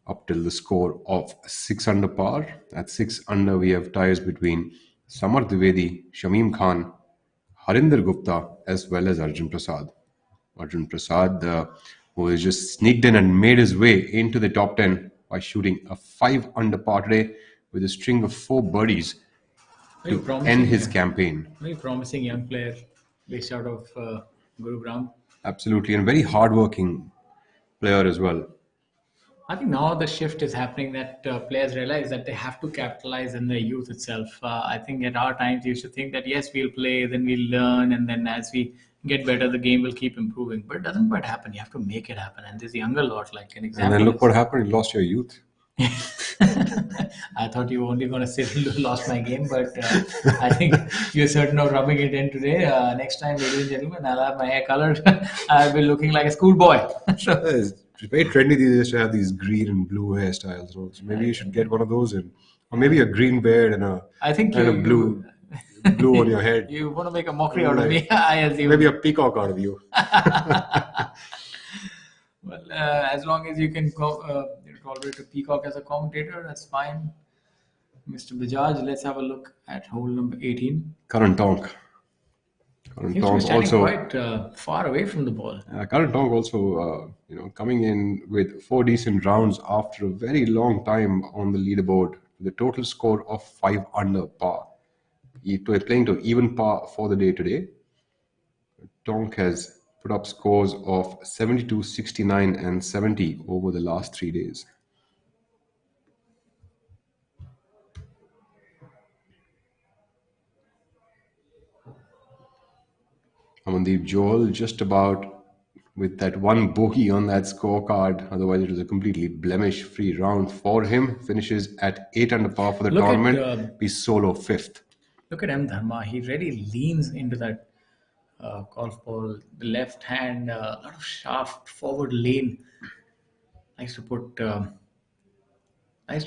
up till the score of 6 under par. At 6 under, we have ties between Samar Dwivedi, Shamim Khan, Harinder Gupta, as well as Arjun Prasad. Arjun Prasad, who has just sneaked in and made his way into the top 10 by shooting a 5 under par today with a string of 4 birdies to end his campaign. Very promising young player based out of Gurugram. Absolutely, and very hardworking player as well. I think now the shift is happening that players realize that they have to capitalize in their youth itself. I think at our times, you used to think that yes, we'll play, then we'll learn, and then as we get better, the game will keep improving. But it doesn't quite happen. You have to make it happen. And this younger lot, like an example. And then look what happened. You lost your youth. I thought you were only going to say lost my game, but I think you're certain of rubbing it in today. Next time, ladies and gentlemen, I'll have my hair colored. I'll be looking like a schoolboy. It's very trendy these days to have these green and blue hairstyles. So maybe you should get one of those in, or maybe a green beard and a blue on your head. You want to make a mockery out of me? I assume. Maybe a peacock out of you. Well, as long as you can tolerate a peacock as a commentator, that's fine. Mr. Bajaj, let's have a look at hole number 18. Karan Tonk. Karan Tonk also quite far away from the ball. Karan Tonk also, coming in with 4 decent rounds after a very long time on the leaderboard, with a total score of 5 under par. Playing to even par for the day today. Tonk has put up scores of 72, 69 and 70 over the last 3 days. Amandeep Joel just about with that one bogey on that scorecard. Otherwise, it was a completely blemish-free round for him. Finishes at 8 under par for the tournament. Be solo 5th. Look at M. Dharma. He really leans into that golf ball. The left hand, a lot of shaft, forward lean. Likes to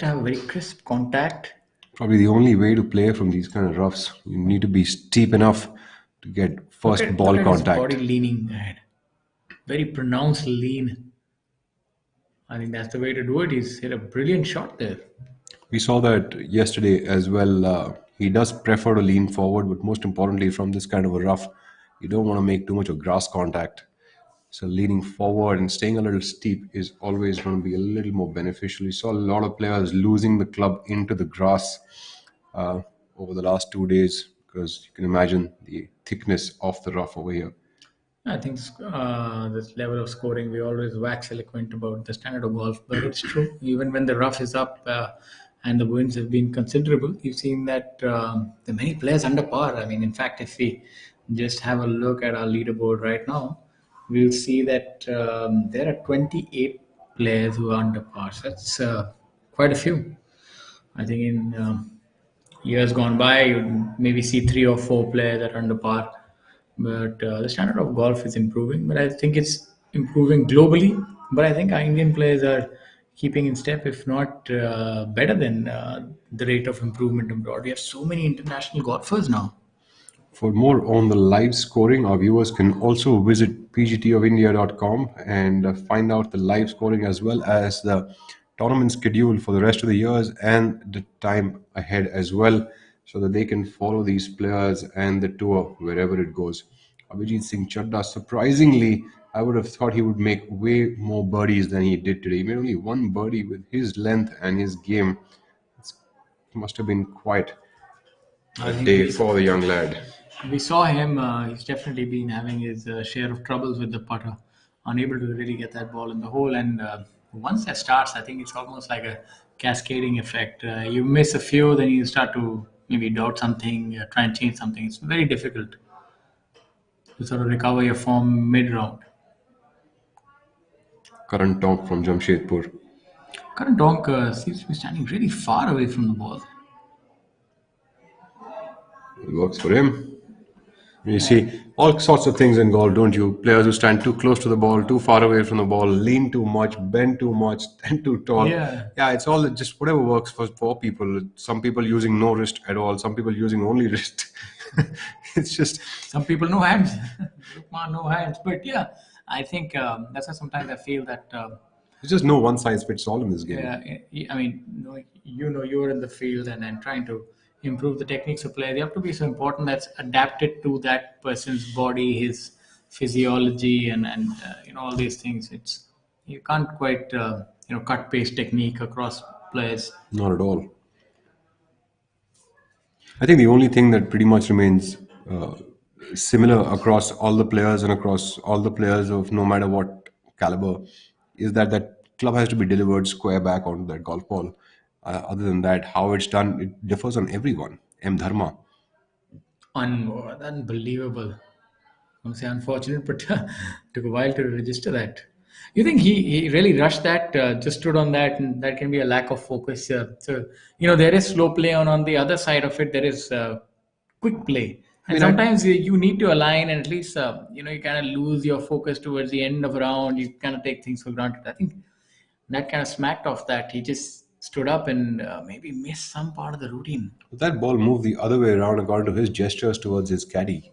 have a very crisp contact. Probably the only way to play from these kind of roughs. You need to be steep enough to get first ball contact. Look at his body leaning ahead. Very pronounced lean. I think that's the way to do it. He's hit a brilliant shot there. We saw that yesterday as well. He does prefer to lean forward, but most importantly, from this kind of a rough, you don't want to make too much of grass contact. So leaning forward and staying a little steep is always going to be a little more beneficial. We saw a lot of players losing the club into the grass over the last 2 days, because you can imagine the thickness of the rough over here. I think this level of scoring, we always wax eloquent about the standard of golf, but it's true. Even when the rough is up and the winds have been considerable, you've seen that there are many players under par. I mean, in fact, if we just have a look at our leaderboard right now, we'll see that there are 28 players who are under par. So that's quite a few. I think in years gone by, you'd maybe see 3 or 4 players that are under par. But the standard of golf is improving. But I think it's improving globally. But I think our Indian players are keeping in step, if not better than the rate of improvement abroad. We have so many international golfers now. For more on the live scoring, our viewers can also visit pgtofindia.com and find out the live scoring as well as the tournament schedule for the rest of the years and the time ahead as well, so that they can follow these players and the tour wherever it goes. Abhijit Singh Chadda, surprisingly, I would have thought he would make way more birdies than he did today. He made only one birdie. With his length and his game, it must have been quite I a think day for the young lad. we saw him. He's definitely been having his share of troubles with the putter, unable to really get that ball in the hole. And once that starts, I think it's almost like a cascading effect. You miss a few, then you start to maybe doubt something, try and change something. It's very difficult to sort of recover your form mid-round. Karan Tonk from Jamshedpur. Karan Donk seems to be standing really far away from the ball. It works for him. You see all sorts of things in golf, don't you? Players who stand too close to the ball, too far away from the ball, lean too much, bend too much, stand too tall. Yeah. Yeah, it's all just whatever works for people. Some people using no wrist at all, some people using only wrist. It's just Some people no hands. Lukman, no hands. But yeah, I think that's why sometimes I feel that. There's just no one size fits all in this game. Yeah, I mean, you're in the field and trying to improve the techniques of play. They have to be so important that's adapted to that person's body, his physiology, and all these things. It's you can't quite cut paste technique across players. Not at all. I think the only thing that pretty much remains similar across all the players and across all the players of no matter what caliber is that club has to be delivered square back onto that golf ball. Other than that, how it's done, it differs on everyone. M. Dharma. Unbelievable. I'm say unfortunate, but took a while to register that. You think he really rushed that? Just stood on that, and that can be a lack of focus. So there is slow play on the other side of it. There is quick play, and mean, sometimes you need to align, and at least you kind of lose your focus towards the end of a round. You kind of take things for granted. I think that kind of smacked off that. He just stood up and maybe missed some part of the routine. That ball moved the other way around according to his gestures towards his caddy.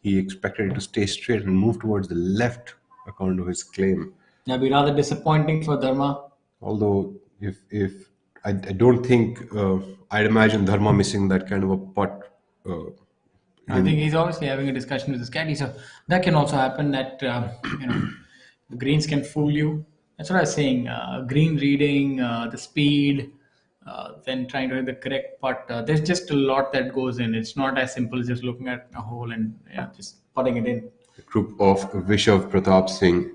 He expected it to stay straight and move towards the left according to his claim. That'd be rather disappointing for Dharma. Although, if I don't think I'd imagine Dharma missing that kind of a putt. I think he's obviously having a discussion with his caddy, so that can also happen. That the greens can fool you. That's what I was saying. Green reading, the speed, then trying to hit the correct putt. There's just a lot that goes in. It's not as simple as just looking at a hole and just putting it in. A group of Vishav Pratap Singh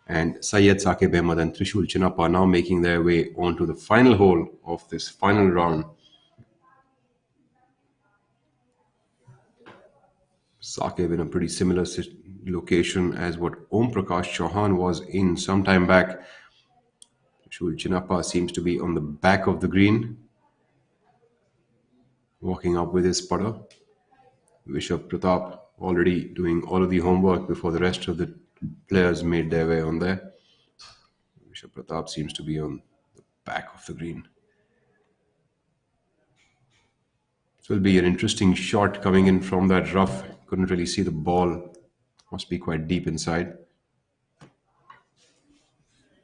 and Syed Saqib Ahmed and Trishul Chinappa now making their way onto the final hole of this final round. Saqib in a pretty similar location as what Om Prakash Chauhan was in some time back. Trishul Chinappa seems to be on the back of the green, walking up with his putter. Vishav Pratap already doing all of the homework before the rest of the players made their way on there. Vishav Pratap seems to be on the back of the green. This will be an interesting shot coming in from that rough. Couldn't really see the ball. Must be quite deep inside.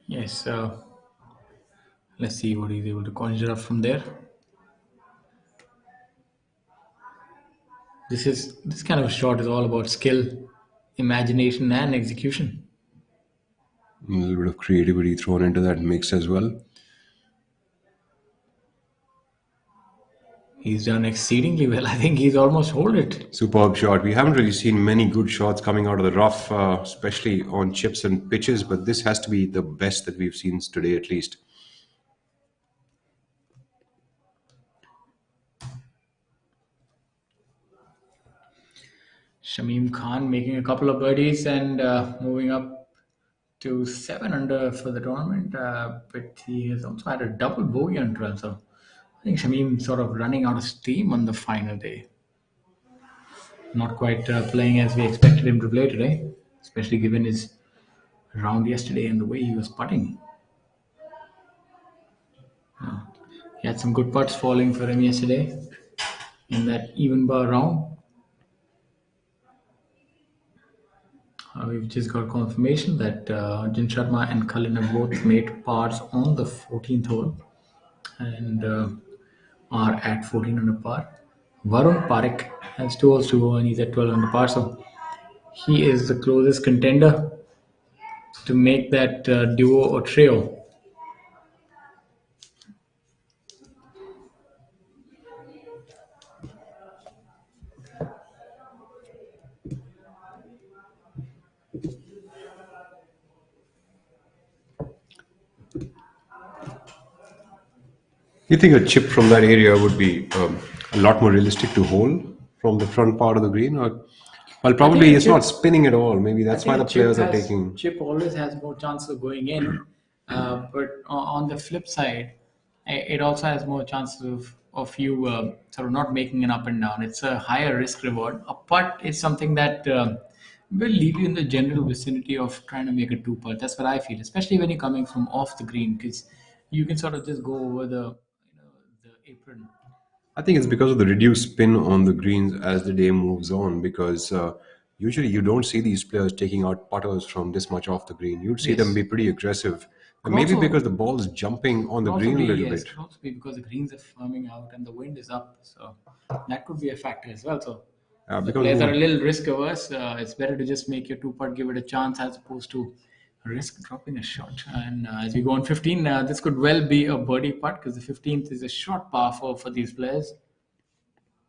Yes. Let's see what he's able to conjure up from there. This kind of shot is all about skill, imagination, and execution. A little bit of creativity thrown into that mix as well. He's done exceedingly well. I think he's almost holed it. Superb shot. We haven't really seen many good shots coming out of the rough, especially on chips and pitches, but this has to be the best that we've seen today at least. Shamim Khan making a couple of birdies and moving up to 7 under for the tournament, but he has also had a double bogey on 12. So I think Shamim sort of running out of steam on the final day. Not quite playing as we expected him to play today, especially given his round yesterday and the way he was putting. He had some good putts falling for him yesterday in that even bar round. We've just got confirmation that Arjun Sharma and Kalin have both made pars on the 14th hole and are at 14 under par. Varun Parekh has 2 holes to go and he's at 12 under par. So he is the closest contender to make that duo or trio. You think a chip from that area would be a lot more realistic to hold from the front part of the green? Or, well, probably it's not spinning at all. Maybe that's why the players are taking... Chip always has more chance of going in. But on the flip side, it also has more chances of you sort of not making an up and down. It's a higher risk reward. A putt is something that will leave you in the general vicinity of trying to make a 2 putt. That's what I feel, especially when you're coming from off the green, because you can sort of just go over the apron. I think it's because of the reduced spin on the greens as the day moves on, because usually you don't see these players taking out putters from this much off the green. You'd see them be pretty aggressive. And maybe because the ball's jumping on the green a little bit. It could also be because the greens are firming out and the wind is up. So that could be a factor as well. So the players are a little risk averse. It's better to just make your 2 putt, give it a chance, as opposed to risk dropping a shot. And as we go on 15, this could well be a birdie putt, because the 15th is a short par 4 for these players.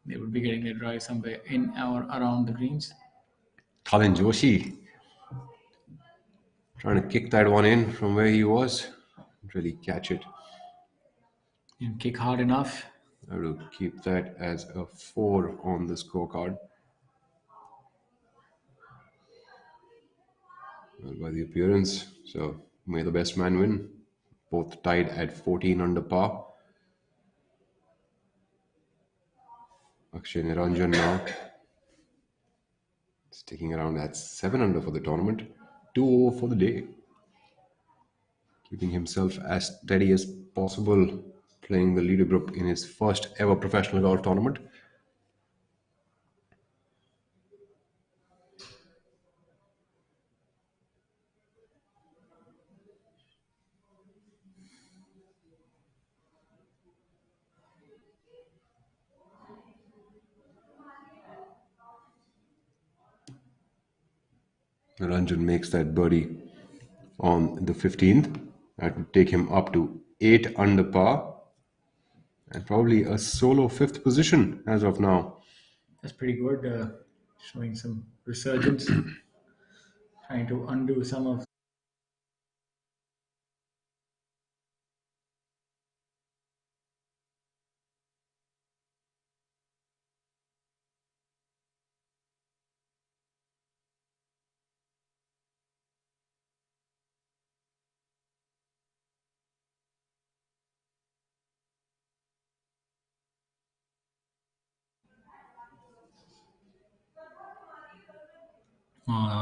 They would be getting a drive somewhere in or around the greens. Colin Joshi trying to kick that one in from where he was. Really catch it. And kick hard enough. I will keep that as a 4 on the scorecard. Well, by the appearance, so may the best man win. Both tied at 14 under par. Akshay Niranjan now sticking around at 7 under for the tournament. 2 over for the day. Keeping himself as steady as possible, playing the leader group in his first ever professional golf tournament. Niranjan makes that birdie on the 15th. That would take him up to 8 under par and probably a solo 5th position as of now. That's pretty good, showing some resurgence, trying to undo some of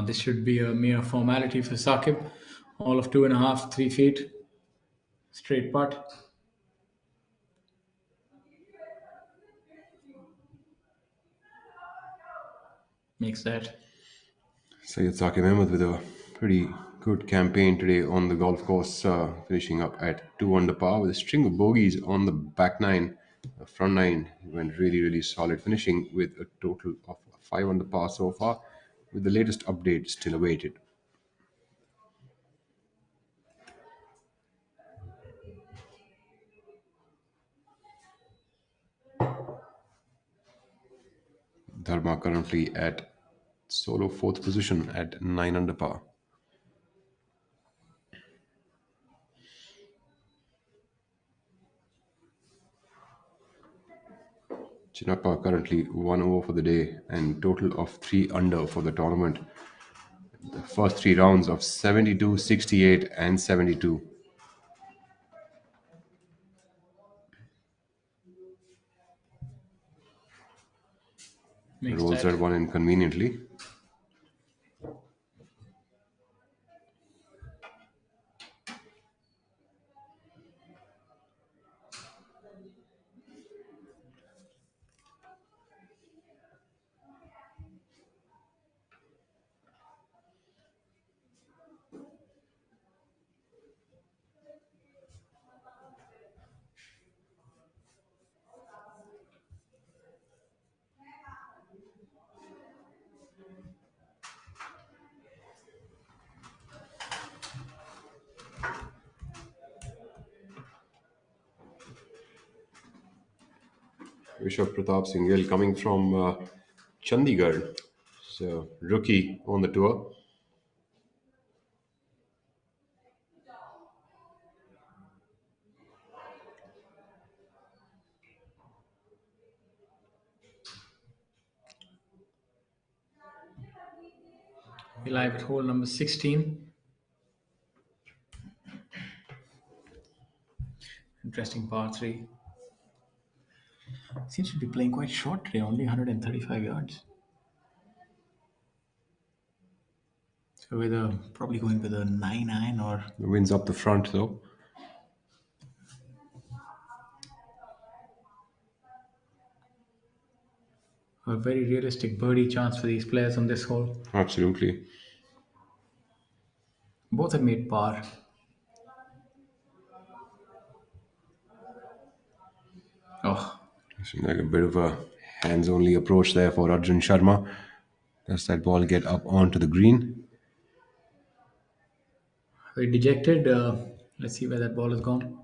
this should be a mere formality for Saqib. All of 2.5, 3 feet. Straight putt. Makes that. Syed Saqib Ahmed with a pretty good campaign today on the golf course, finishing up at 2 under par with a string of bogeys on the back nine. The front nine went really, really solid, finishing with a total of 5 under par so far, with the latest update still awaited. Dharma currently at solo 4th position at 9 under par. Chinappa currently 1 over for the day and total of 3 under for the tournament. The first three rounds of 72, 68, and 72. Makes Rolls that that one in conveniently. Rishabh Pratap Singh coming from Chandigarh. So, rookie on the tour. we live at hole number 16. Interesting par 3. Seems to be playing quite short today, only 135 yards. So with probably going with a 9-iron or The wind's up the front though. a very realistic birdie chance for these players on this hole. Absolutely. Both have made par. Oh, Seems like a bit of a hands-only approach there for Arjun Sharma. Does that ball get up onto the green? very dejected. Let's see where that ball has gone.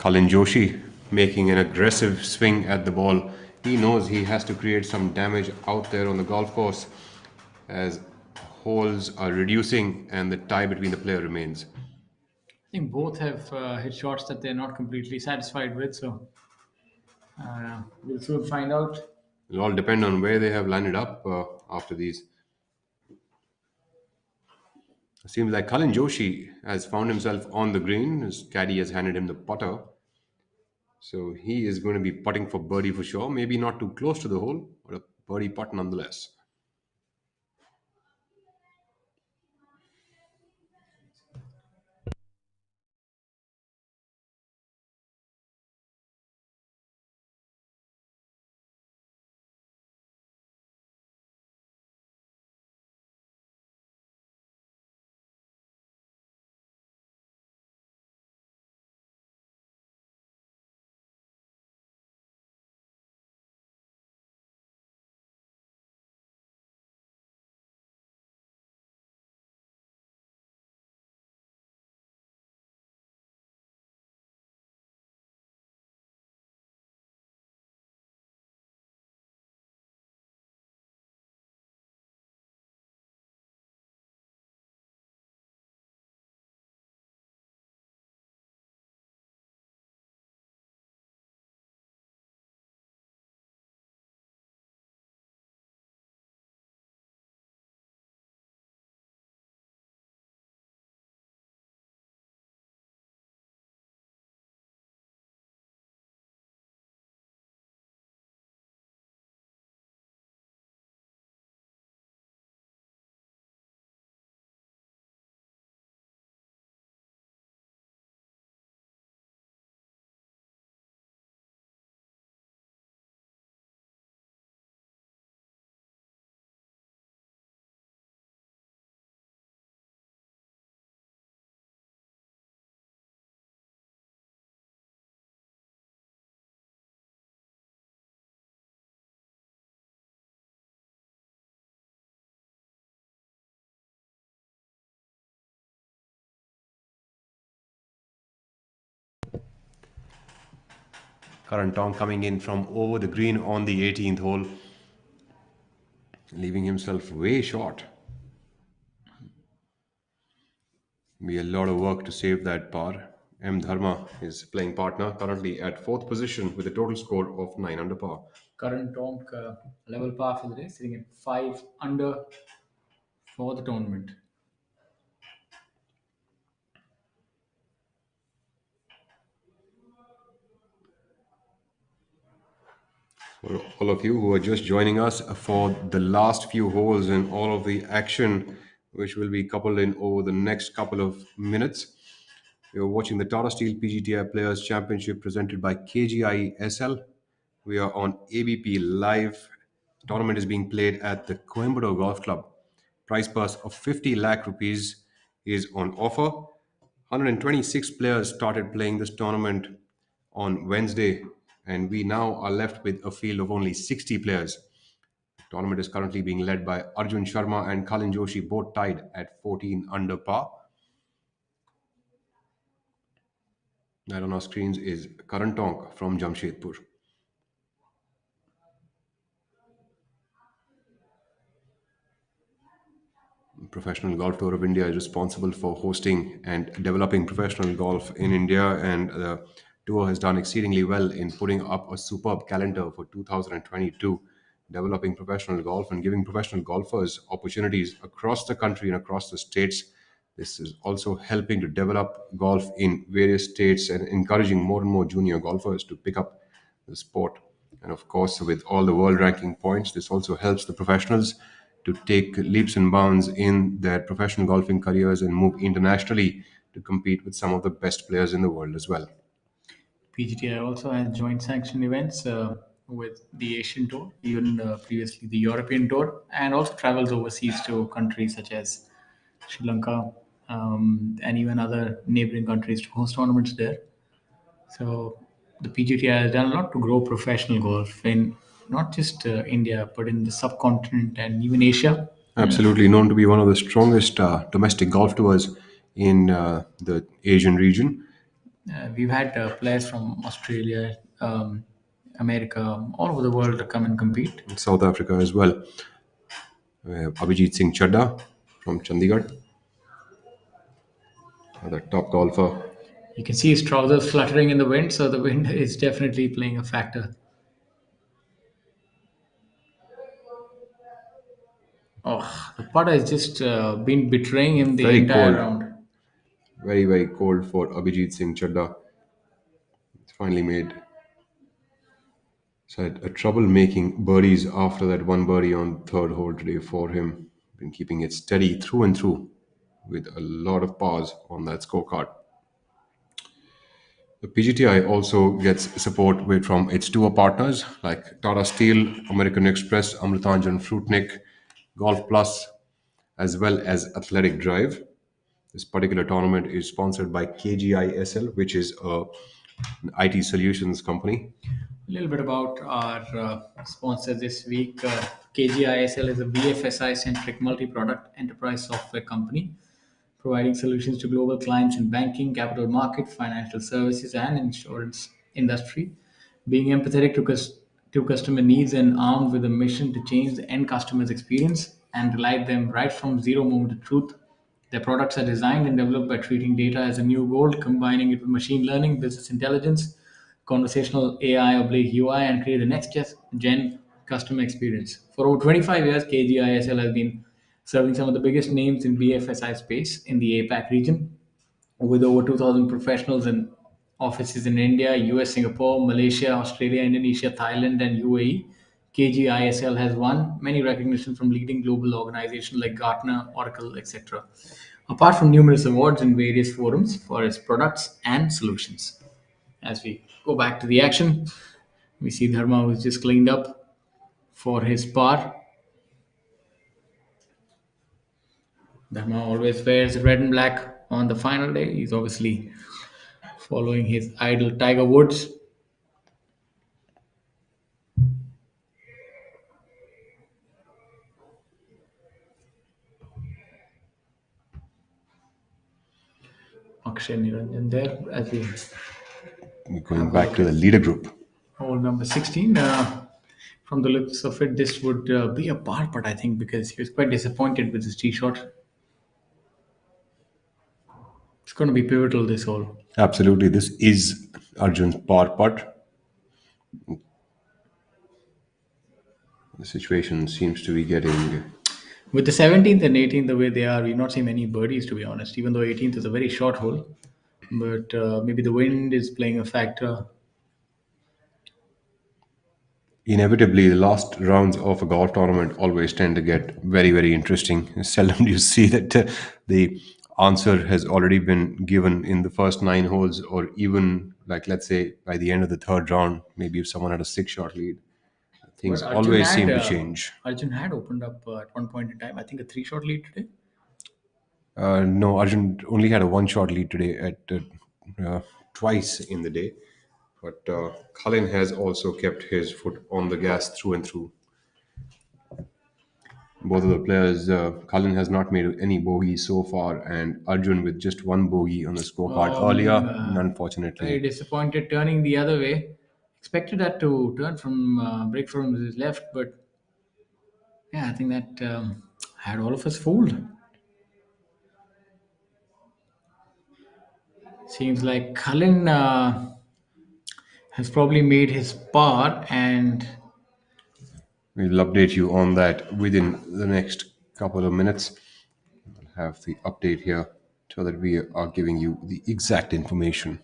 Cullen Joshi making an aggressive swing at the ball. He knows he has to create some damage out there on the golf course as holes are reducing and the tie between the player remains. I think both have hit shots that they're not completely satisfied with. So we'll soon find out. It'll all depend on where they have landed up after these. It seems like Cullen Joshi has found himself on the green. His caddy has handed him the putter. So he is going to be putting for birdie for sure. Maybe not too close to the hole, but a birdie putt nonetheless. Karan Tong coming in from over the green on the 18th hole, leaving himself way short. Be a lot of work to save that par. M. Dharma, his playing partner, currently at fourth position with a total score of 9 under par. Current Tonk level par for the day, sitting at 5 under for the tournament. For all of you who are just joining us for the last few holes and all of the action which will be coupled in over the next couple of minutes, you're watching the Tata Steel PGTI Players Championship presented by KGiSL. We are on ABP Live. The tournament is being played at the Coimbatore Golf Club. Prize purse of 50 lakh rupees is on offer. 126 players started playing this tournament on Wednesday, and we now are left with a field of only 60 players. The tournament is currently being led by Arjun Sharma and Kalin Joshi, both tied at 14 under par. That on our screens is Karan Tong from Jamshedpur. Professional Golf Tour of India is responsible for hosting and developing professional golf in India, and the tour has done exceedingly well in putting up a superb calendar for 2022, developing professional golf and giving professional golfers opportunities across the country and across the states. This is also helping to develop golf in various states and encouraging more and more junior golfers to pick up the sport. And of course, with all the world ranking points, this also helps the professionals to take leaps and bounds in their professional golfing careers and move internationally to compete with some of the best players in the world as well. PGTI also has joint sanction events with the Asian Tour, even previously the European Tour, and also travels overseas to countries such as Sri Lanka and even other neighboring countries to host tournaments there. So the PGTI has done a lot to grow professional golf in not just India, but in the subcontinent and even Asia. Absolutely known to be one of the strongest domestic golf tours in the Asian region. We've had players from Australia, America, all over the world to come and compete. In South Africa as well. We have Abhijit Singh Chadda from Chandigarh, another top golfer. You can see his trousers fluttering in the wind, so the wind is definitely playing a factor. Oh, the putter has just been betraying him the Very entire cold. round. Very, very cold for Abhijit Singh Chadda. It's finally made. So had a trouble making birdies after that one birdie on third hole today for him. Been keeping it steady through and through with a lot of pars on that scorecard. The PGTI also gets support from its tour partners like Tata Steel, American Express, Amritanjan Fruitnik, Golf Plus, as well as Athletic Drive. This particular tournament is sponsored by KGiSL, which is an IT solutions company. A little bit about our sponsor this week. KGiSL is a BFSI-centric multi-product enterprise software company providing solutions to global clients in banking, capital market, financial services, and insurance industry. Being empathetic to customer needs and armed with a mission to change the end customer's experience and delight them right from zero moment of truth. Their products are designed and developed by treating data as a new gold, combining it with machine learning, business intelligence, conversational AI oblique UI, and create the next gen customer experience. For over 25 years, KGISL has been serving some of the biggest names in BFSI space in the APAC region, with over 2,000 professionals and offices in India, US, Singapore, Malaysia, Australia, Indonesia, Thailand, and UAE. KGISL has won many recognition from leading global organizations like Gartner, Oracle, etc. Apart from numerous awards in various forums for its products and solutions. As we go back to the action, we see Dharma was just cleaned up for his par. Dharma always wears red and black on the final day. He's obviously following his idol Tiger Woods. Akshay Niranjan there as we We're going back to the leader group. Hole number 16. From the looks of it, this would be a par putt, I think, because he was quite disappointed with his tee shot. It's going to be pivotal, this hole. Absolutely, this is Arjun's par putt. The situation seems to be getting... With the 17th and 18th the way they are, we've not seen many birdies, to be honest, even though 18th is a very short hole. But maybe the wind is playing a factor. Inevitably, the last rounds of a golf tournament always tend to get very, very interesting. Seldom do you see that the answer has already been given in the first 9 holes, or even, like, let's say, by the end of the third round, maybe if someone had a 6-shot lead. Things But Arjun always had, seem to change. Arjun had opened up at one point in time, I think, a 3-shot lead today. No, Arjun only had a 1-shot lead today at twice in the day. But Cullen has also kept his foot on the gas through and through. Both of the players, Cullen has not made any bogey so far, and Arjun with just 1 bogey on the scorecard earlier, unfortunately. Very disappointed turning the other way. Expected that to turn from break from his left, but yeah, I think that had all of us fooled. Seems like Cullen has probably made his par, and We'll update you on that within the next couple of minutes. We'll have the update here so that we are giving you the exact information.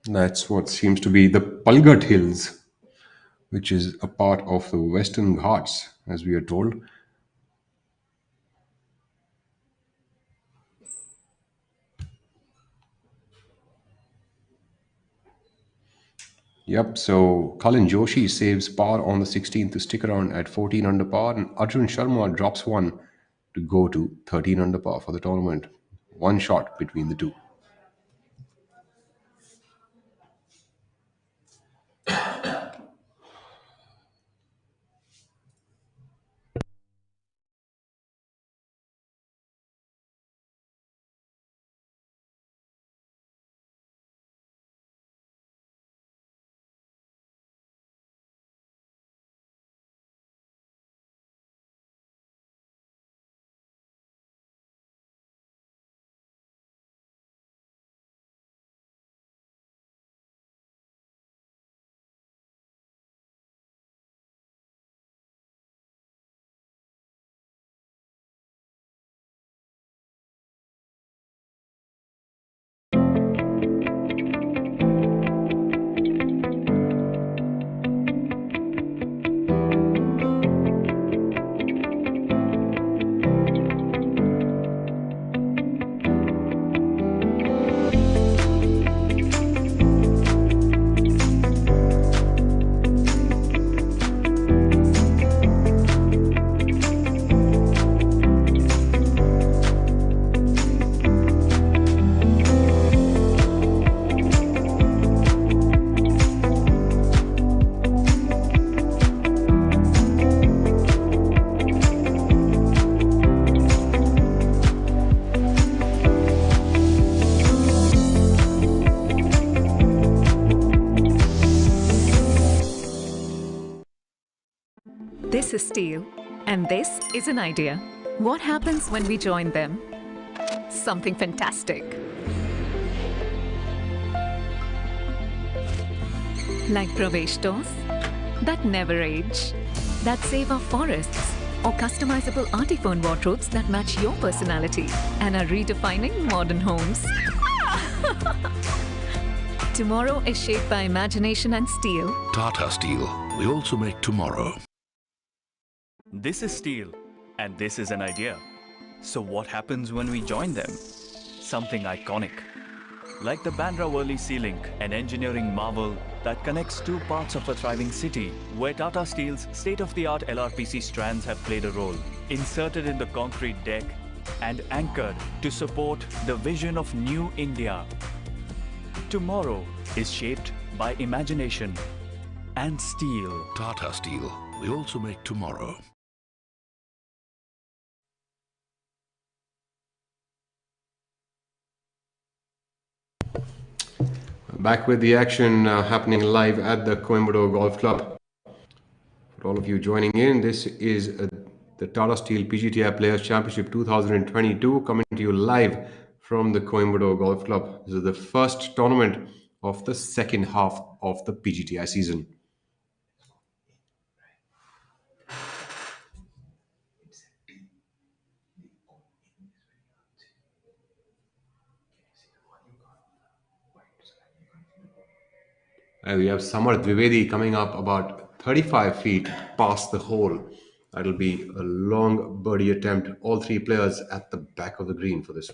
That's what seems to be the Palghat Hills, which is a part of the Western Ghats, as we are told. Yep, so Cullen Joshi saves par on the 16th to stick around at 14 under par, and Arjun Sharma drops 1 to go to 13 under par for the tournament. 1 shot between the two. This is Steel, and this is an idea. What happens when we join them? Something fantastic. Like Pravesh doors that never age, that save our forests, or customizable artiphone wardrobes that match your personality and are redefining modern homes. Tomorrow is shaped by imagination and steel. Tata Steel. We also make tomorrow. This is Steel, and this is an idea. So what happens when we join them? Something iconic. Like the Bandra Worli Sea Link, an engineering marvel that connects 2 parts of a thriving city, where Tata Steel's state-of-the-art LRPC strands have played a role, inserted in the concrete deck and anchored to support the vision of New India. Tomorrow is shaped by imagination and steel. Tata Steel. We also make tomorrow. Back with the action happening live at the Coimbatore Golf Club. For all of you joining in, this is the Tata Steel PGTI Players Championship 2022 coming to you live from the Coimbatore Golf Club. This is the first tournament of the second half of the PGTI season. We have Samar Dwivedi coming up about 35 feet past the hole. That'll be a long birdie attempt. All three players at the back of the green for this.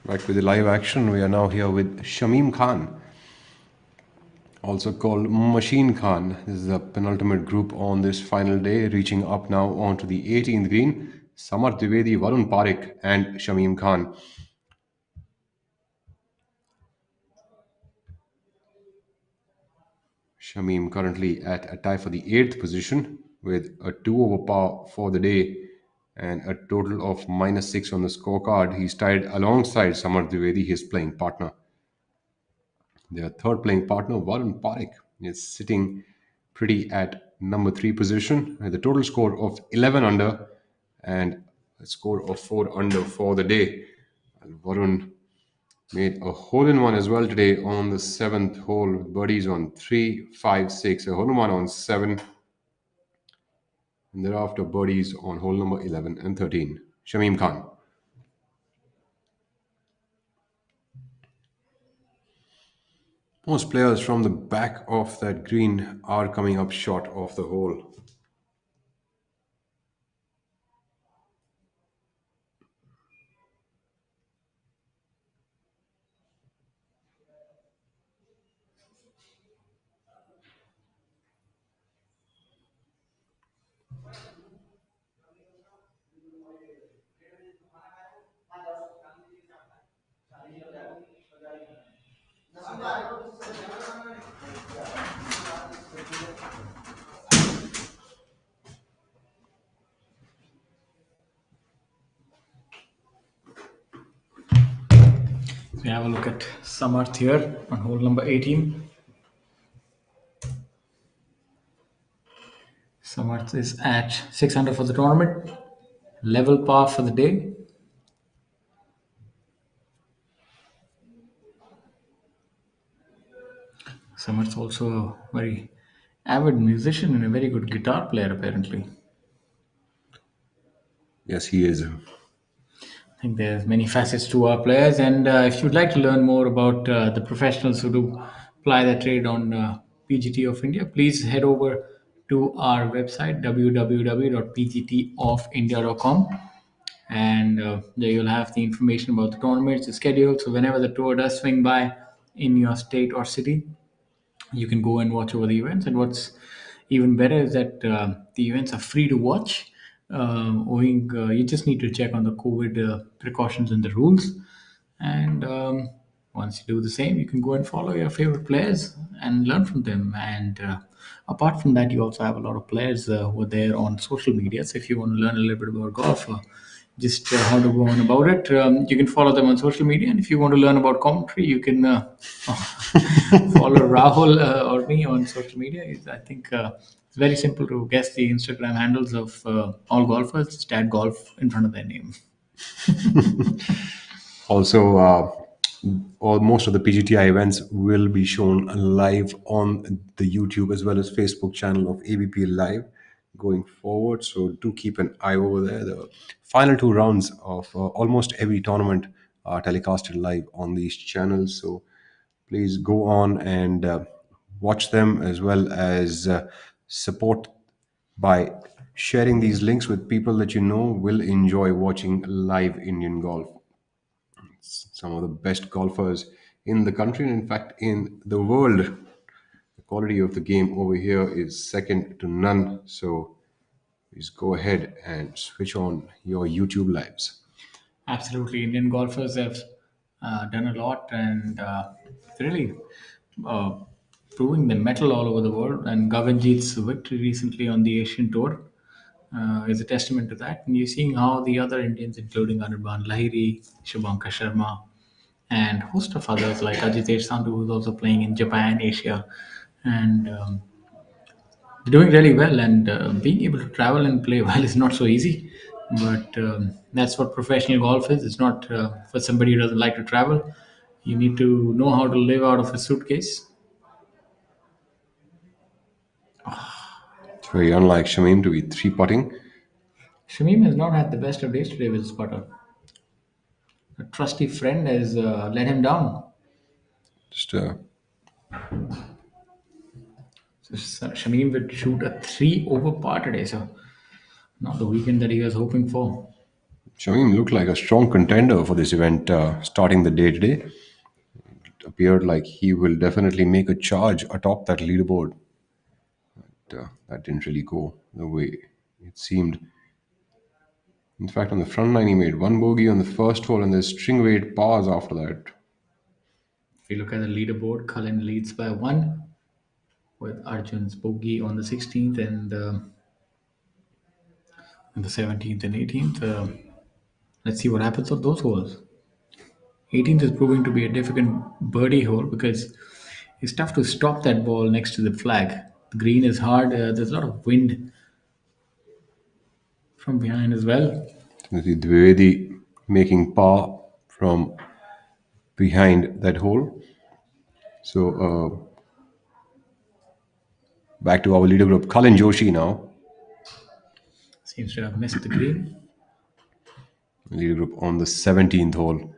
Back with the live action, we are now here with Shamim Khan, also called Machine Khan. This is the penultimate group on this final day, reaching up now onto the 18th green. Samar Dwivedi, Varun Parekh and Shamim Khan. Shamim currently at a tie for the 8th position with a 2 over par for the day and a total of -6 on the scorecard. He's tied alongside Samar Dwivedi, his playing partner. Their third playing partner, Varun Parekh, is sitting pretty at number 3 position with a total score of 11 under and a score of 4 under for the day. And Varun made a hole-in-one as well today on the 7th hole. Birdies on 3, 5, 6, a hole-in-one on 7. And thereafter birdies on hole number 11 and 13. Shamim Khan. Most players from the back of that green are coming up short of the hole. We have a look at Samarth here on hole number 18. Samarth is at 6 under for the tournament, level par for the day. Samar's also a very avid musician and a very good guitar player, apparently. Yes, he is. I think there's many facets to our players, and if you'd like to learn more about the professionals who do ply their trade on PGT of India, please head over to our website www.pgtofindia.com, and there you'll have the information about the tournaments, the schedule. So whenever the tour does swing by in your state or city, you can go and watch over the events. And what's even better is that the events are free to watch. Owing, you just need to check on the COVID precautions and the rules. And once you do the same, you can go and follow your favorite players and learn from them. And apart from that, you also have a lot of players who are there on social media. So if you want to learn a little bit about golf, just how to go on about it, you can follow them on social media. And if you want to learn about commentary, you can follow Rahul or me on social media. I think it's very simple to guess the Instagram handles of all golfers. Just add golf in front of their name. Also, most of the PGTI events will be shown live on the YouTube as well as Facebook channel of ABP Live going forward. So do keep an eye over there. The final two rounds of almost every tournament are telecasted live on these channels. So please go on and watch them, as well as support by sharing these links with people that you know will enjoy watching live Indian golf. Some of the best golfers in the country, and in fact in the world. The quality of the game over here is second to none. So please go ahead and switch on your YouTube lives. Absolutely, Indian golfers have done a lot, and really uh, proving the metal all over the world. And Gaganjit's victory recently on the Asian Tour is a testament to that. And you're seeing how the other Indians, including Anirban Lahiri, Shubhankar Sharma, and host of others like Ajitesh Sandhu, who's also playing in Japan, Asia, and they're doing really well. And being able to travel and play well is not so easy, but that's what professional golf is. It's not for somebody who doesn't like to travel. You need to know how to live out of a suitcase. It's very unlike Shamim to be three putting. Shamim has not had the best of days today with his putter. A trusty friend has let him down. Just So Shamim would shoot a 3 over par today, so not the weekend that he was hoping for. Shamim looked like a strong contender for this event starting the day today. It appeared like he will definitely make a charge atop that leaderboard. But that didn't really go the way it seemed. In fact, on the front nine, he made one bogey on the first hole, and there's string of 8 pars after that. If you look at the leaderboard, Cullen leads by 1 with Arjun's bogey on the 16th and on the 17th and 18th. Let's see what happens on those holes. 18th is proving to be a difficult birdie hole because it's tough to stop that ball next to the flag. The green is hard. There's a lot of wind from behind as well. Dwivedi making par from behind that hole. So back to our leader group, Cullen Joshi now. Seems to have missed the green. Leader group on the 17th hole.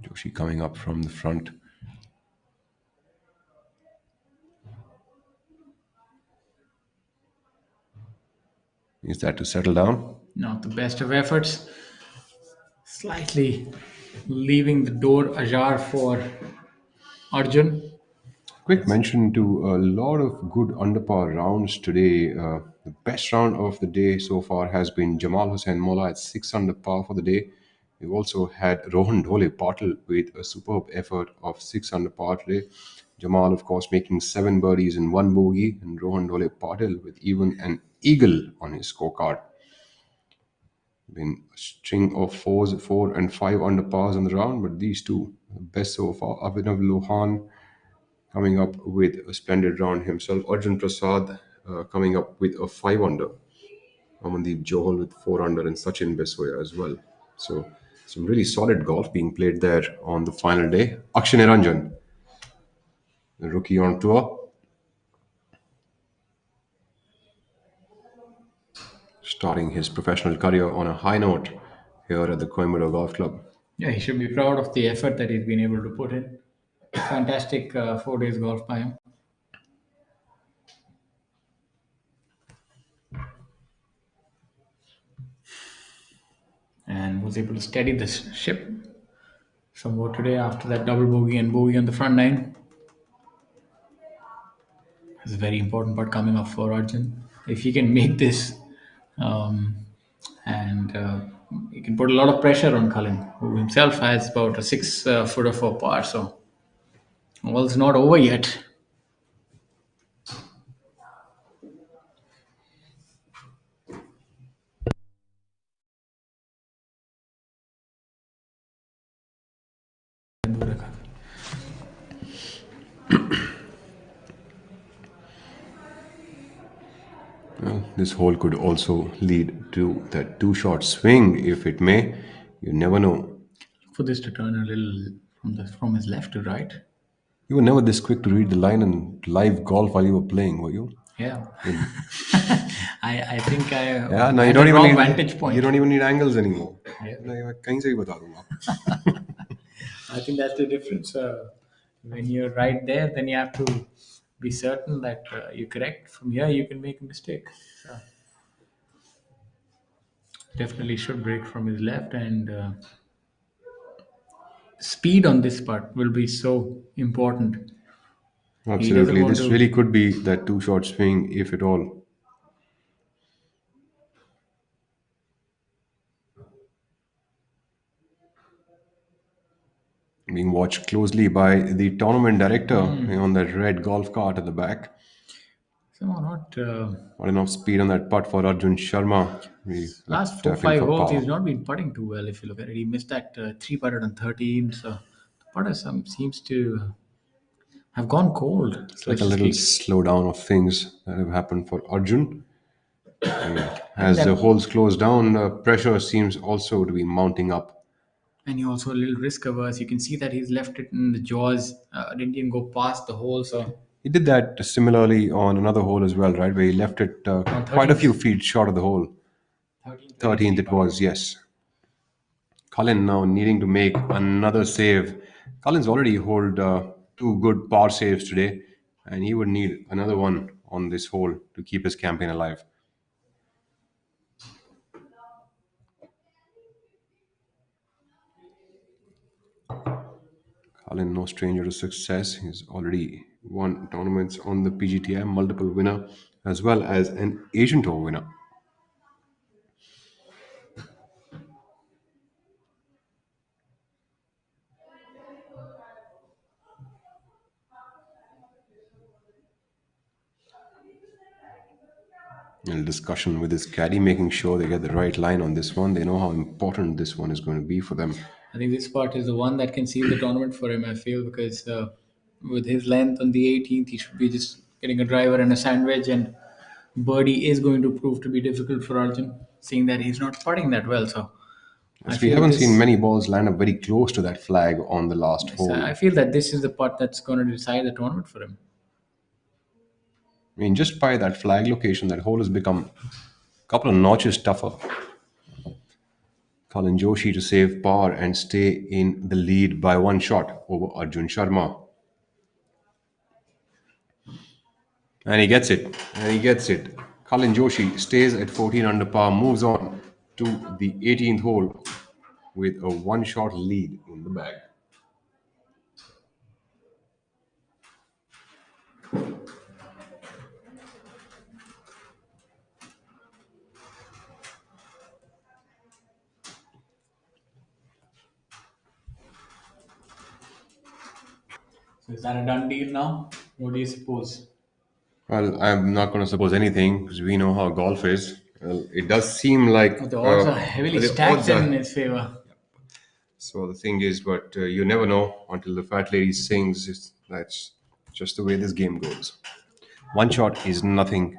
Joshi coming up from the front. Is that to settle down? Not the best of efforts. Slightly leaving the door ajar for Arjun. Quick mention to a lot of good underpar rounds today. The best round of the day so far has been Jamal Hussain Mola at 6 under par for the day. We've also had Rohan Dhole Patil with a superb effort of 6 under par today. Jamal, of course, making 7 birdies and 1 bogey, and Rohan Dhole Patil with even an eagle on his scorecard. Been a string of 4 and 5 under pars on the round, but these two, the best so far. Abhinav Lohan coming up with a splendid round himself. Arjun Prasad coming up with a 5 under. Amandeep Johal with 4 under, and Sachin Besoya as well. So some really solid golf being played there on the final day. Akshay Niranjan the rookie on tour. Starting his professional career on a high note here at the Coimbatore Golf Club. Yeah, he should be proud of the effort that he's been able to put in. Fantastic 4 days golf by him. And was able to steady the ship somewhat today after that double bogey and bogey on the front nine. It's a very important part coming up for Arjun. If he can make this, um, and he can put a lot of pressure on Cullen, who himself has about a 6 footer for par. So, all's not over yet. Well, this hole could also lead to that two-shot swing if it may. You never know. Look for this to turn a little from his left to right. You were never this quick to read the line in live golf while you were playing, were you? Yeah. I think I Yeah, no, you had don't a even wrong need vantage point. You don't even need angles anymore. Yeah. मैं कहीं से भी बता दूंगा. I think that's the difference. When you're right there, then you have to be certain that you're correct. From here, you can make a mistake. So, definitely should break from his left, and speed on this part will be so important. Absolutely, want this to- really could be that two-shot swing, if at all. Being watched closely by the tournament director on that red golf cart at the back. Somehow not. Not enough speed on that putt for Arjun Sharma. Last Tapping 4-5 for holes, power. he's not been putting too well. If you look at it, he missed that 3 putted on 13. So the putter seems to have gone cold. It's like a little slowdown of things that have happened for Arjun. As the holes close down, pressure seems also to be mounting up. And he also a little risk averse. You can see that he's left it in the jaws. Didn't even go past the hole. So He did that similarly on another hole as well, right? Where he left it quite a few feet short of the hole. 13th it was, yes. Cullen now needing to make another save. Cullen's already holed 2 good par saves today, and he would need another one on this hole to keep his campaign alive. Cullen, no stranger to success. He's already won tournaments on the PGTI, multiple winner, as well as an Asian Tour winner. A discussion with his caddy, making sure they get the right line on this one. They know how important this one is going to be for them. I think this part is the one that can seal the tournament for him, I feel, because with his length on the 18th, he should be just getting a driver and a sandwich, and birdie is going to prove to be difficult for Arjun, seeing that he's not putting that well. So We haven't seen many balls land up very close to that flag on the last hole. I feel that this is the putt that's going to decide the tournament for him. I mean, just by that flag location, that hole has become a couple of notches tougher. Colin Joshi to save par and stay in the lead by 1 shot over Arjun Sharma. And he gets it. Colin Joshi stays at 14 under par, moves on to the 18th hole with a 1-shot lead in the bag. So is that a done deal now? What do you suppose? Well, I'm not going to suppose anything because we know how golf is. Well, it does seem like The odds are heavily the stacked odds are- in his favor. So the thing is, but you never know until the fat lady sings. That's just the way this game goes. 1 shot is nothing.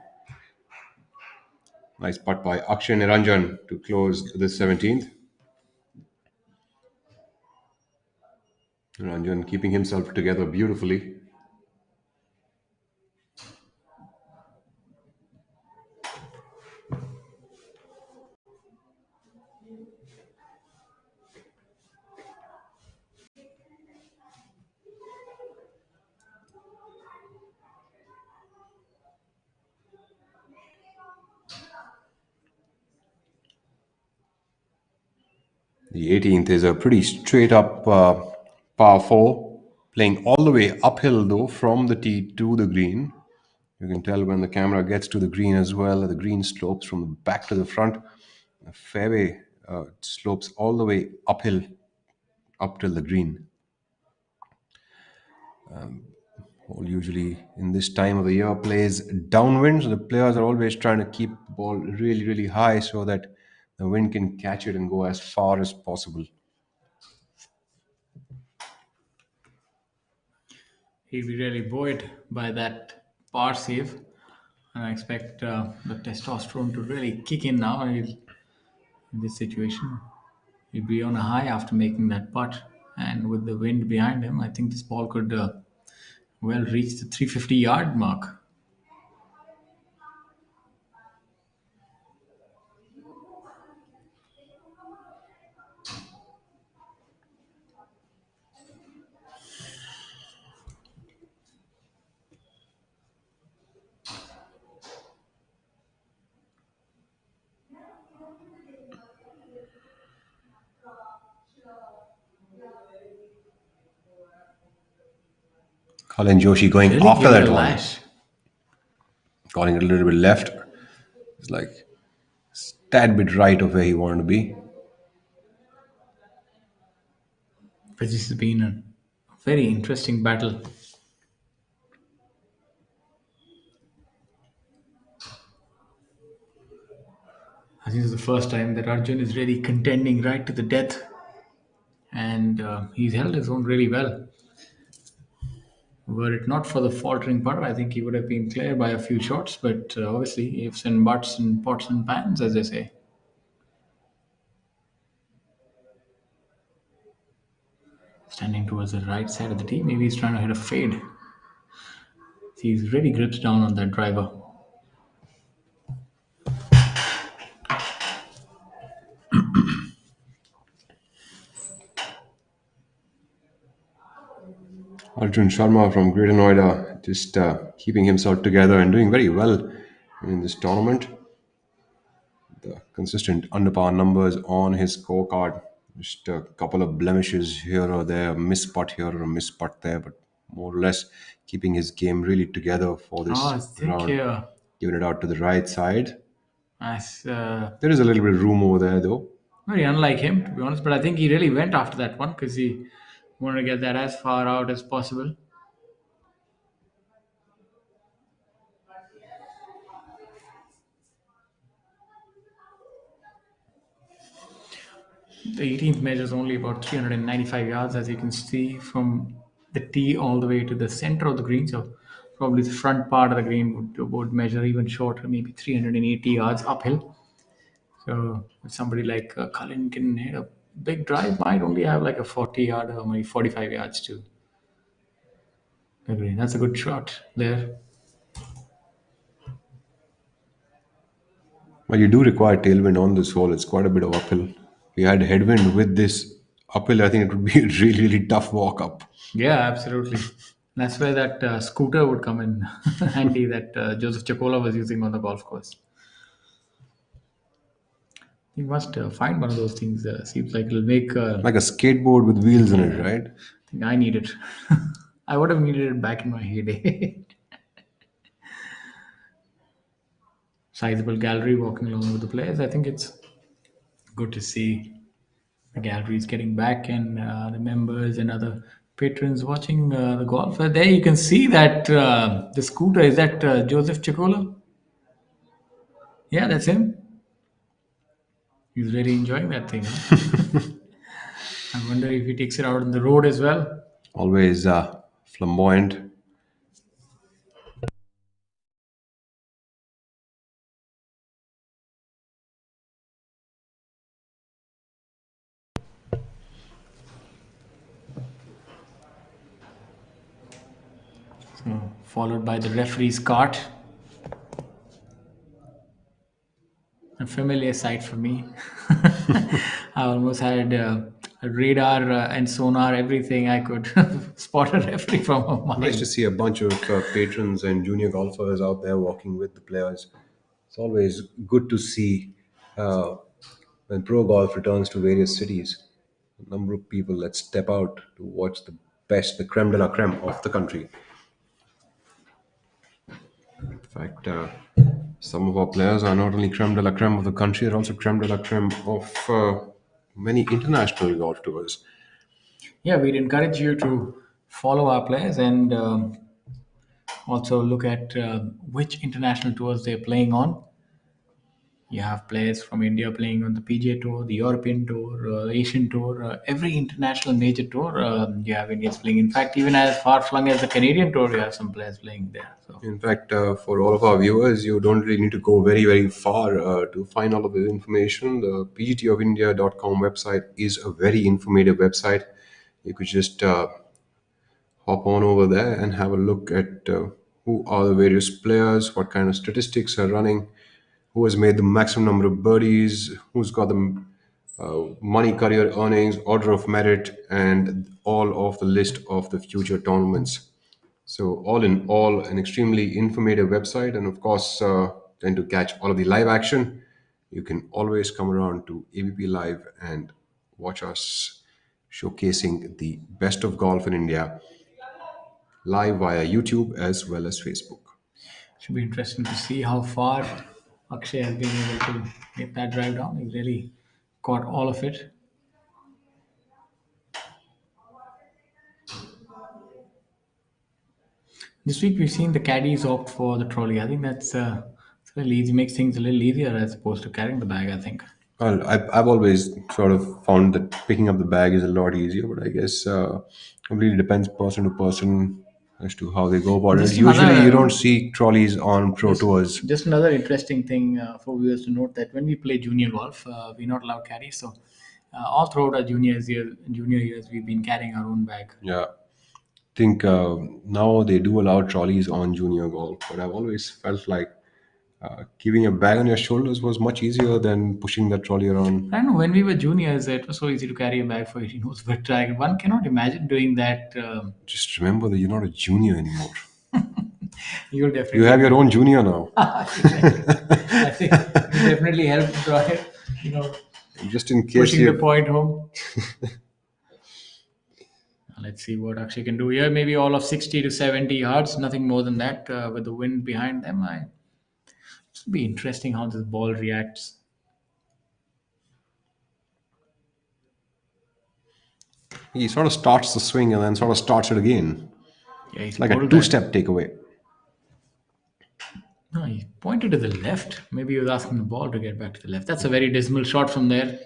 Nice putt by Akshay Niranjan to close the 17th. Niranjan keeping himself together beautifully. The 18th is a pretty straight up par 4, playing all the way uphill though from the tee to the green. You can tell when the camera gets to the green as well. The green slopes from the back to the front. The fairway slopes all the way uphill up till the green. Hole usually in this time of the year plays downwind, so the players are always trying to keep the ball really, really high so that the wind can catch it and go as far as possible. He'll be really buoyed by that par save. And I expect the testosterone to really kick in now in this situation. He'll be on a high after making that putt. And with the wind behind him, I think this ball could well reach the 350-yard mark. Colin Joshi going Really after give it that a one. lash. Calling it a little bit left. It's like a tad bit right of where he wanted to be. But this has been a very interesting battle. I think this is the first time that Arjun is really contending right to the death. And he's held his own really well. Were it not for the faltering putter, I think he would have been clear by a few shots. But obviously, ifs and buts and pots and pans, as they say. Standing towards the right side of the tee. Maybe he's trying to hit a fade. He's really grips down on that driver. Arjun Sharma from Greater Noida just keeping himself together and doing very well in this tournament. The consistent under par numbers on his scorecard. Just a couple of blemishes here or there, a miss putt here or a miss putt there, but more or less keeping his game really together for this I think round. Giving it out to the right side. as There is a little bit of room over there though. very unlike him, to be honest. But I think he really went after that one because he wanted to get that as far out as possible. The 18th measures only about 395 yards, as you can see, from the tee all the way to the center of the green. So probably the front part of the green would measure even shorter, maybe 380 yards uphill. So if somebody like Cullen can hit a big drive, might only have like a 40 yard or maybe 45 yards to the green. That's a good shot there. Well, you do require tailwind on this hole. It's quite a bit of uphill. If we had headwind with this uphill, I think it would be a really, really tough walk up. Yeah, absolutely. That's where that scooter would come in handy that Joseph Chacola was using on the golf course. You must find one of those things. Seems like it'll make. Like a skateboard with wheels in it, right? I think I need it. I would have needed it back in my heyday. Sizable gallery walking along with the players. I think it's good to see the galleries getting back and the members and other patrons watching the golf. There you can see that the scooter. Is that Joseph Chacola? Yeah, that's him. He's really enjoying that thing. Huh? I wonder if he takes it out on the road as well. Always flamboyant. So, followed by the referee's cart. A familiar sight for me. I almost had a radar and sonar, everything I could spot a referee from a mile. Nice to see a bunch of patrons and junior golfers out there walking with the players. It's always good to see When pro golf returns to various cities, a number of people that step out to watch the best, the creme de la creme of the country. In fact, some of our players are not only creme de la creme of the country, they're also creme de la creme of many international golf tours. Yeah, we'd encourage you to follow our players and also look at which international tours they're playing on. You have players from India playing on the PGA Tour, the European Tour, Asian Tour, every international major tour. You have Indians playing. In fact, even as far flung as the Canadian Tour, you have some players playing there. So In fact, for all of our viewers, you don't really need to go very, very far to find all of this information. The pgtofindia.com website is a very informative website. You could just hop on over there and have a look at who are the various players, what kind of statistics are running, who has made the maximum number of birdies, who's got the money, career earnings, order of merit, and all of the list of the future tournaments. So, all in all, an extremely informative website. And of course, then to catch all of the live action, you can always come around to ABP Live and watch us showcasing the best of golf in India live via YouTube as well as Facebook. should be interesting to see how far Akshay has been able to get that drive down. He really caught all of it. This week we've seen the caddies opt for the trolley. I think that's it's a little easy, makes things a little easier as opposed to carrying the bag, I think. Well, I've always sort of found that picking up the bag is a lot easier, but I guess it really depends person to person as to how they go about it. Just Usually, you another don't see trolleys on pro tours. just another interesting thing for viewers to note that when we play junior golf, we're not allowed caddies. So all throughout our junior years, we've been carrying our own bag. Yeah, think now they do allow trolleys on junior golf, but I've always felt like keeping a bag on your shoulders was much easier than pushing that trolley around. I don't know, when we were juniors, it was so easy to carry a bag for 18 holes, but one cannot imagine doing that. Just remember that you're not a junior anymore. You'll You definitely. have your own junior now. I think it definitely helped drive, Just in case pushing the you. point home. Let's see what Akshay can do here. Maybe all of 60 to 70 yards, nothing more than that with the wind behind them. It'll be interesting how this ball reacts. He sort of starts the swing and then sort of starts it again. Yeah, he's Like a pulled two-step takeaway. No, he pointed to the left. Maybe he was asking the ball to get back to the left. That's a very dismal shot from there.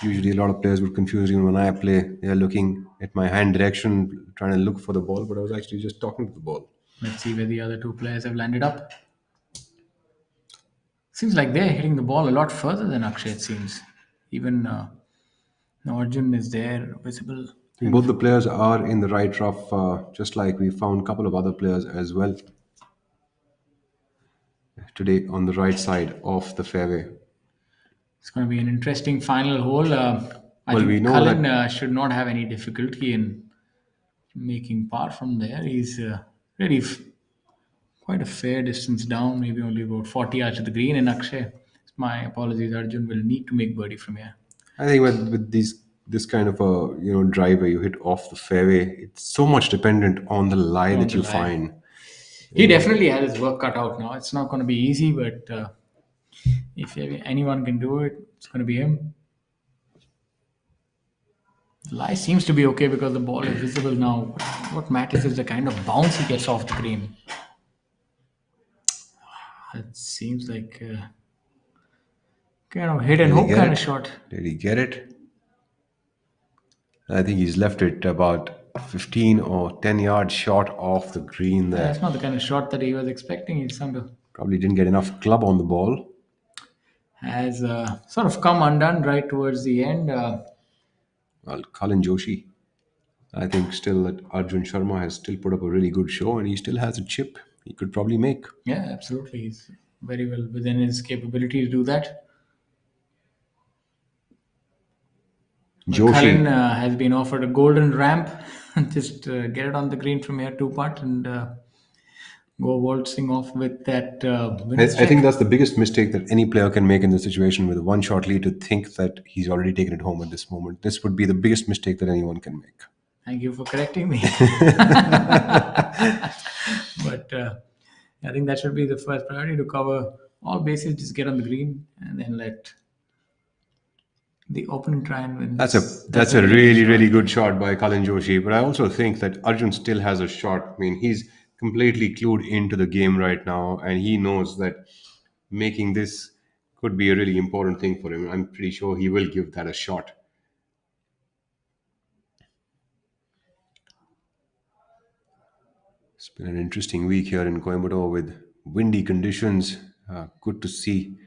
Usually, a lot of players would confuse me when I play. They're looking at my hand direction, trying to look for the ball, but I was actually just talking to the ball. Let's see where the other two players have landed up. Seems like they're hitting the ball a lot further than Akshay, it seems. Even Arjun is there, visible. Both the players are in the right rough, just like we found a couple of other players as well today on the right side of the fairway. It's going to be an interesting final hole. I Well, think we know Cullen that- should not have any difficulty in making par from there. He's really quite a fair distance down, maybe only about 40 yards to the green. And Akshay, my apologies, Arjun will need to make birdie from here. I think with this kind of a driver you hit off the fairway, it's so much dependent on the lie that the you lie. find. He definitely has his work cut out now. It's not going to be easy, but if anyone can do it, it's going to be him. The lie seems to be okay because the ball is visible now. What matters is the kind of bounce he gets off the green. It seems like kind of hit and Did he hope get kind it? of shot. Did he get it? I think he's left it about 15 or 10 yards short of the green there. That's not the kind of shot that he was expecting. He's Probably didn't get enough club on the ball. has sort of come undone right towards the end. Well, Colin Joshi, I think still that Arjun Sharma has still put up a really good show and he still has a chip he could probably make. Yeah, absolutely. He's very well within his capability to do that. Joshi, Cullen has been offered a golden ramp. Just get it on the green from here, two putt, and go waltzing off with that I winner's think check. that's the biggest mistake that any player can make in this situation with a one shot lead, to think that he's already taken it home at this moment. This would be the biggest mistake that anyone can make. Thank you for correcting me. But I think that should be the first priority, to cover all bases, just get on the green, and then let the opening try and win. That's a really really good shot by Kalin Joshi, but I also think that Arjun still has a shot. I mean, he's completely clued into the game right now, and he knows that making this could be a really important thing for him. I'm pretty sure he will give that a shot. It's been an interesting week here in Coimbatore with windy conditions. Good to see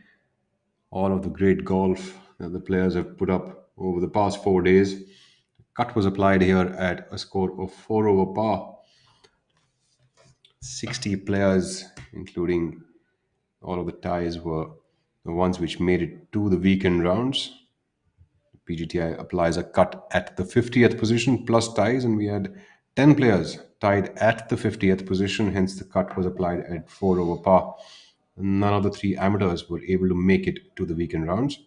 all of the great golf that the players have put up over the past 4 days. Cut was applied here at a score of 4 over par. 60 players, including all of the ties, were the ones which made it to the weekend rounds. PGTI applies a cut at the 50th position plus ties, and we had 10 players tied at the 50th position, hence the cut was applied at 4 over par. None of the three amateurs were able to make it to the weekend rounds.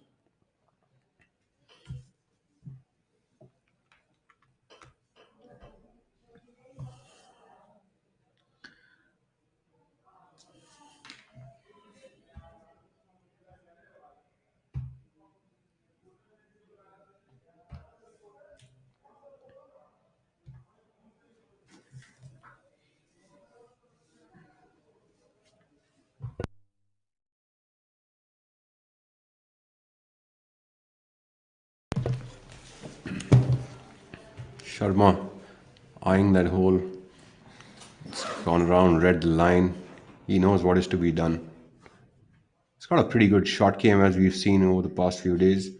Sharma eyeing that hole. It's gone around, read the line. He knows what is to be done. It's got a pretty good shot game, as we've seen over the past few days.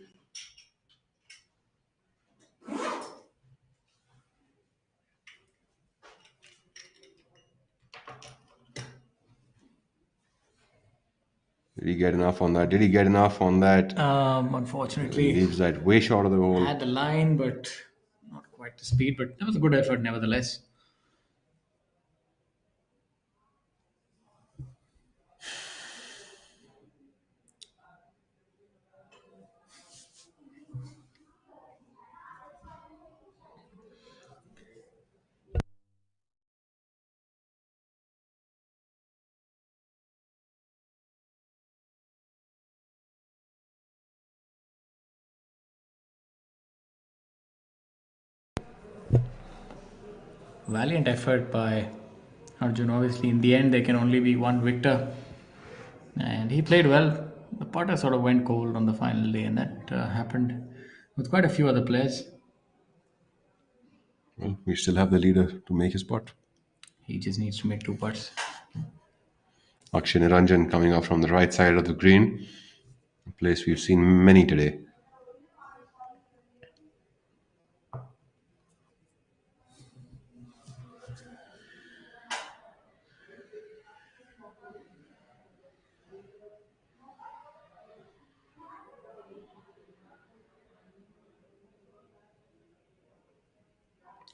Did he get enough on that? Did he get enough on that? Unfortunately, Leaves that way short of the hole. had the line, but not quite the speed. But that was a good effort, nevertheless. Valiant effort by Arjun. Obviously, in the end, there can only be one victor, and he played well. The putter sort of went cold on the final day, and that happened with quite a few other players. Well, we still have the leader to make his putt. He just needs to make two putts. Akshay Niranjan coming up from the right side of the green, a place we've seen many today.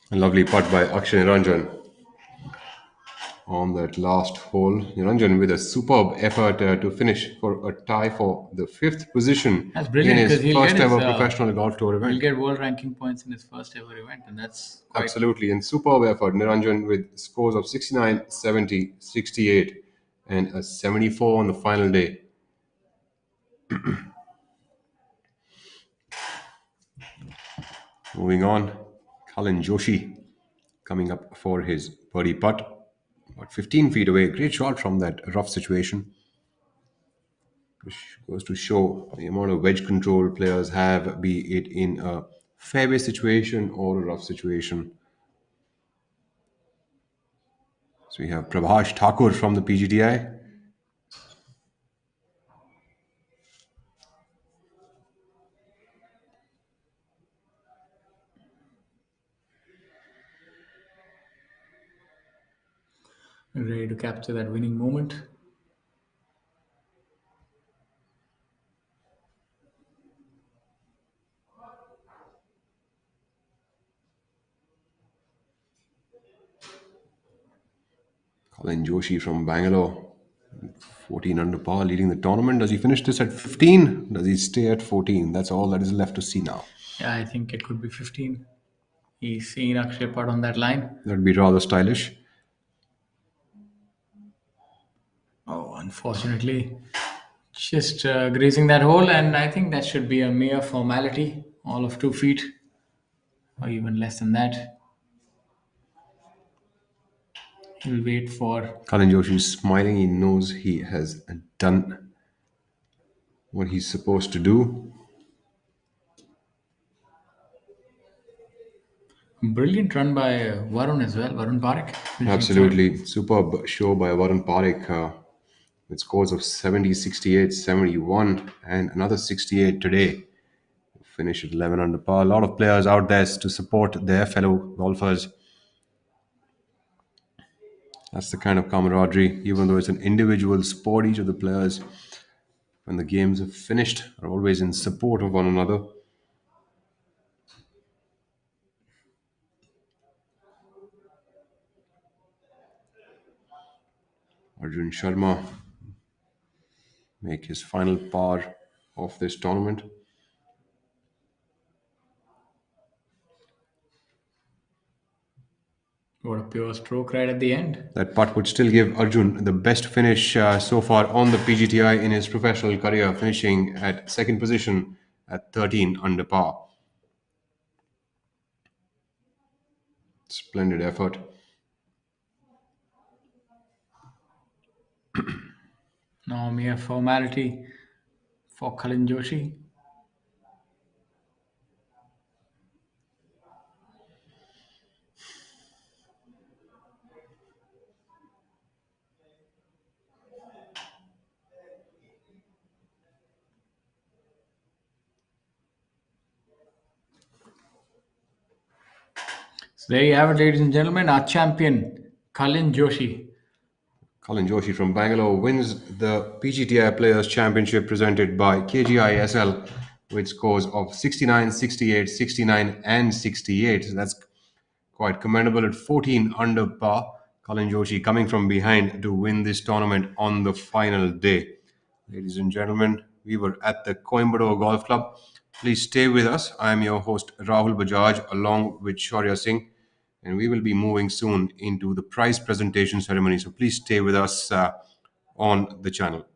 A lovely putt by Akshay Niranjan on that last hole. Niranjan with a superb effort to finish for a tie for the 5th position That's in brilliant, his because he'll first get his, ever professional golf tour he'll event. get world ranking points in his first ever event, and that's quite Absolutely, and superb effort. Niranjan with scores of 69, 70, 68, and a 74 on the final day. Moving on, Kalin Joshi coming up for his birdie putt, about 15 feet away. Great shot from that rough situation, which goes to show the amount of wedge control players have, be it in a fairway situation or a rough situation. So we have Prabhash Thakur from the PGTI. ready to capture that winning moment. Colin Joshi from Bangalore, 14 under par, leading the tournament. Does he finish this at 15? Does he stay at 14? That's all that is left to see now. Yeah, I think it could be 15. He's seen Akshay Pat on that line. That'd be rather stylish. Oh, unfortunately, just grazing that hole, and I think that should be a mere formality, all of 2 feet, or even less than that. He'll wait for. Colin Joshi is smiling. He knows he has done what he's supposed to do. Brilliant run by Varun as well, Varun Parekh. Absolutely. Superb show by Varun Parekh with scores of 70, 68, 71, and another 68 today. Finish at 11 under par. A lot of players out there to support their fellow golfers. That's the kind of camaraderie, even though it's an individual sport, each of the players, when the games are finished, are always in support of one another. Arjun Sharma make his final par of this tournament. What a pure stroke right at the end. That putt would still give Arjun the best finish so far on the PGTI in his professional career, finishing at second position at 13 under par. Splendid effort. Now mere formality for Kalin Joshi. So there you have it, ladies and gentlemen, our champion, Kalin Joshi. Colin Joshi from Bangalore wins the PGTI Players Championship presented by KGiSL with scores of 69, 68, 69, and 68. So that's quite commendable at 14 under par. Colin Joshi coming from behind to win this tournament on the final day. Ladies and gentlemen, we were at the Coimbatore Golf Club. Please stay with us. I am your host Rahul Bajaj along with Shaurya Singh, and we will be moving soon into the prize presentation ceremony. So please stay with us on the channel.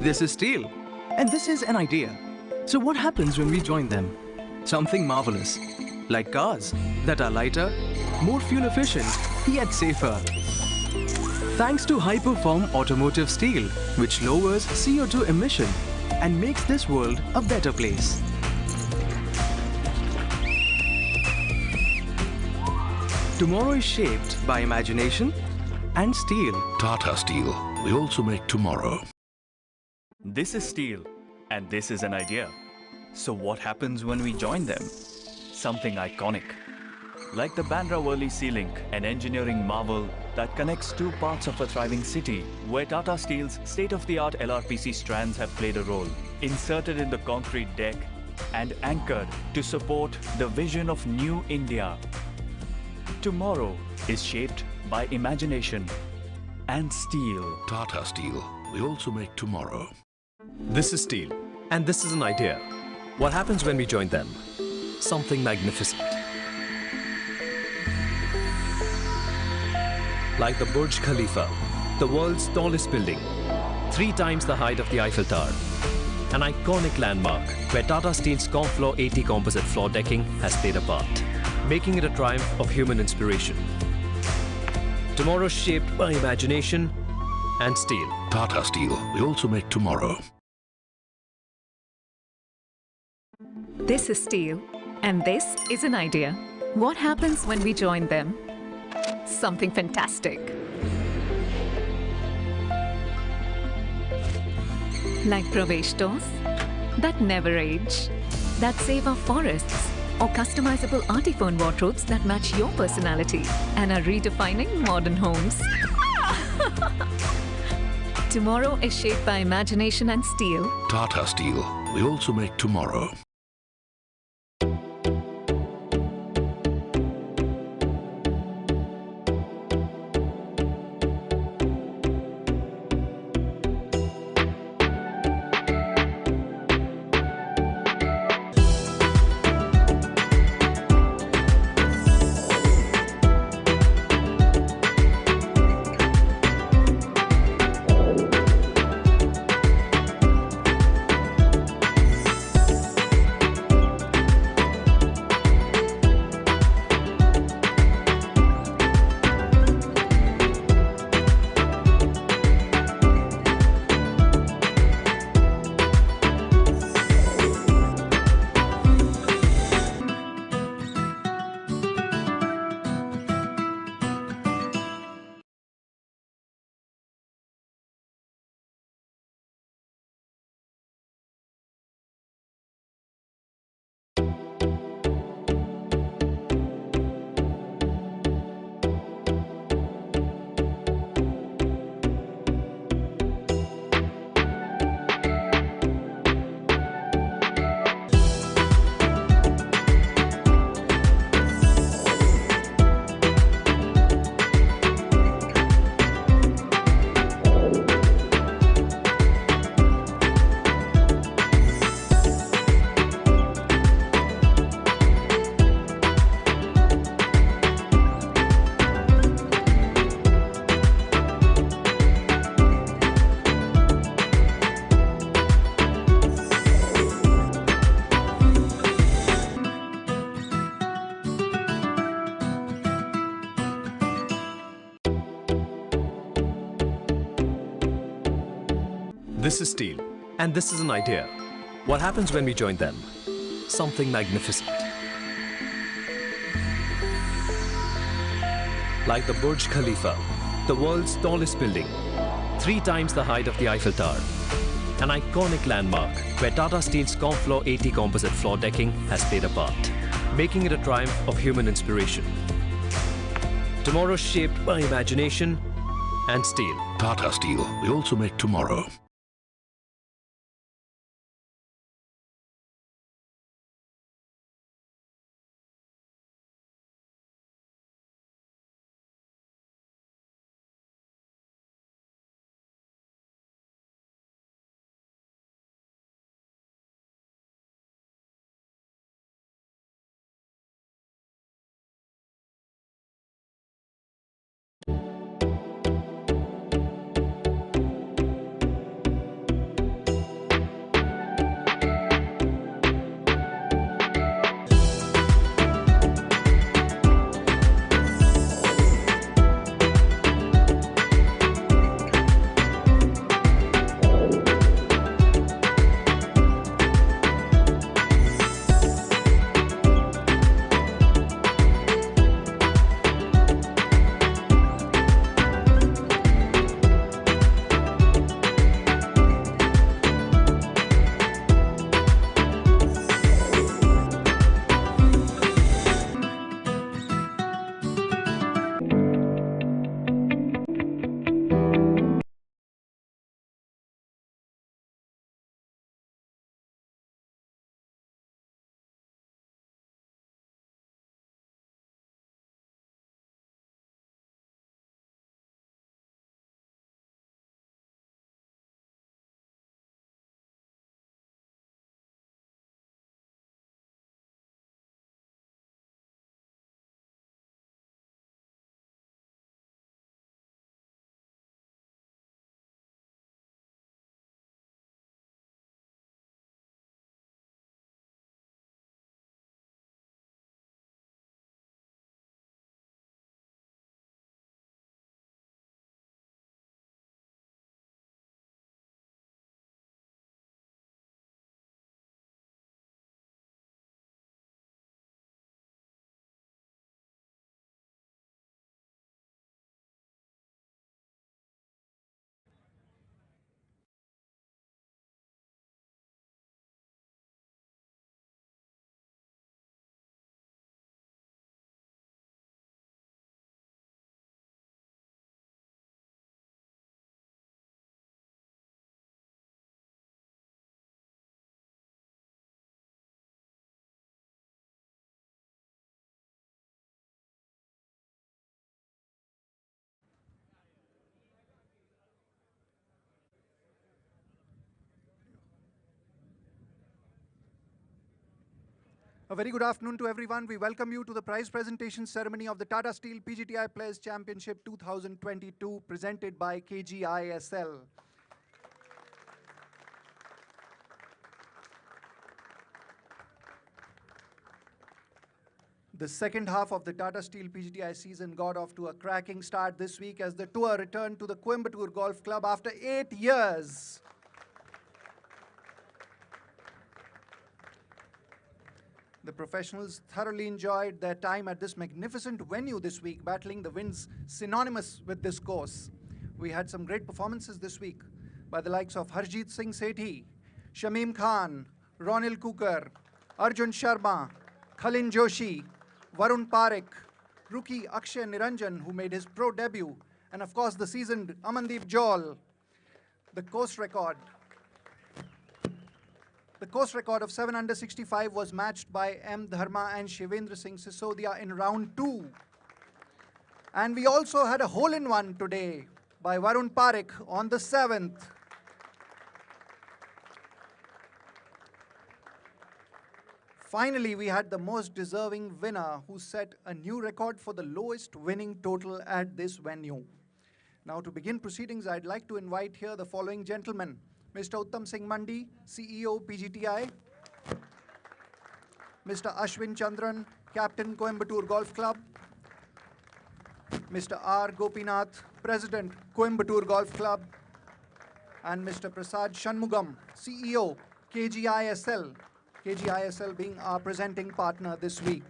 This is steel, and this is an idea. So what happens when we join them? Something marvelous, like cars that are lighter, more fuel efficient, yet safer. Thanks to high-perform automotive steel, which lowers CO2 emission and makes this world a better place. Tomorrow is shaped by imagination and steel. Tata Steel. We also make tomorrow. This is steel, and this is an idea. So what happens when we join them? Something iconic. Like the Bandra Worli Sea Link, an engineering marvel that connects two parts of a thriving city, where Tata Steel's state-of-the-art LRPC strands have played a role, inserted in the concrete deck and anchored to support the vision of New India. Tomorrow is shaped by imagination and steel. Tata Steel. We also make tomorrow. This is steel, and this is an idea. What happens when we join them? Something magnificent. Like the Burj Khalifa, the world's tallest building, 3 times the height of the Eiffel Tower. An iconic landmark where Tata Steel's Confloor 80 composite floor decking has played a part, making it a triumph of human inspiration. Tomorrow shaped by imagination and steel. Tata Steel. We also make tomorrow. This is steel, and this is an idea. What happens when we join them? Something fantastic. Like Pravesh doors that never age, that save our forests, or customizable artiphone wardrobes that match your personality and are redefining modern homes. Tomorrow is shaped by imagination and steel. Tata Steel. We also make tomorrow. This is steel, and this is an idea. What happens when we join them? Something magnificent. Like the Burj Khalifa, the world's tallest building, 3 times the height of the Eiffel Tower. An iconic landmark where Tata Steel's Confloor 80 composite floor decking has played a part, making it a triumph of human inspiration. Tomorrow shaped by imagination and steel. Tata Steel. We also make tomorrow. A very good afternoon to everyone. We welcome you to the prize presentation ceremony of the Tata Steel PGTI Players Championship 2022 presented by KGiSL. The second half of the Tata Steel PGTI season got off to a cracking start this week as the tour returned to the Coimbatore Golf Club after 8 years. The professionals thoroughly enjoyed their time at this magnificent venue this week, battling the winds synonymous with this course. We had some great performances this week by the likes of Harjeet Singh Sethi, Shamim Khan, Ronil Kukar, Arjun Sharma, Khalin Joshi, Varun Parekh, rookie Akshay Niranjan, who made his pro debut, and of course the seasoned Amandeep Jol. The course record of 7 under 65 was matched by M. Dharma and Shivendra Singh Sisodia in round 2. And we also had a hole-in-one today by Varun Parekh on the 7th. Finally, we had the most deserving winner who set a new record for the lowest winning total at this venue. Now, to begin proceedings, I'd like to invite here the following gentlemen. Mr. Uttam Singh Mandi, CEO PGTI. Mr. Ashwin Chandran, Captain Coimbatore Golf Club. Mr. R. Gopinath, President Coimbatore Golf Club. And Mr. Prasad Shanmugam, CEO KGiSL. KGiSL being our presenting partner this week.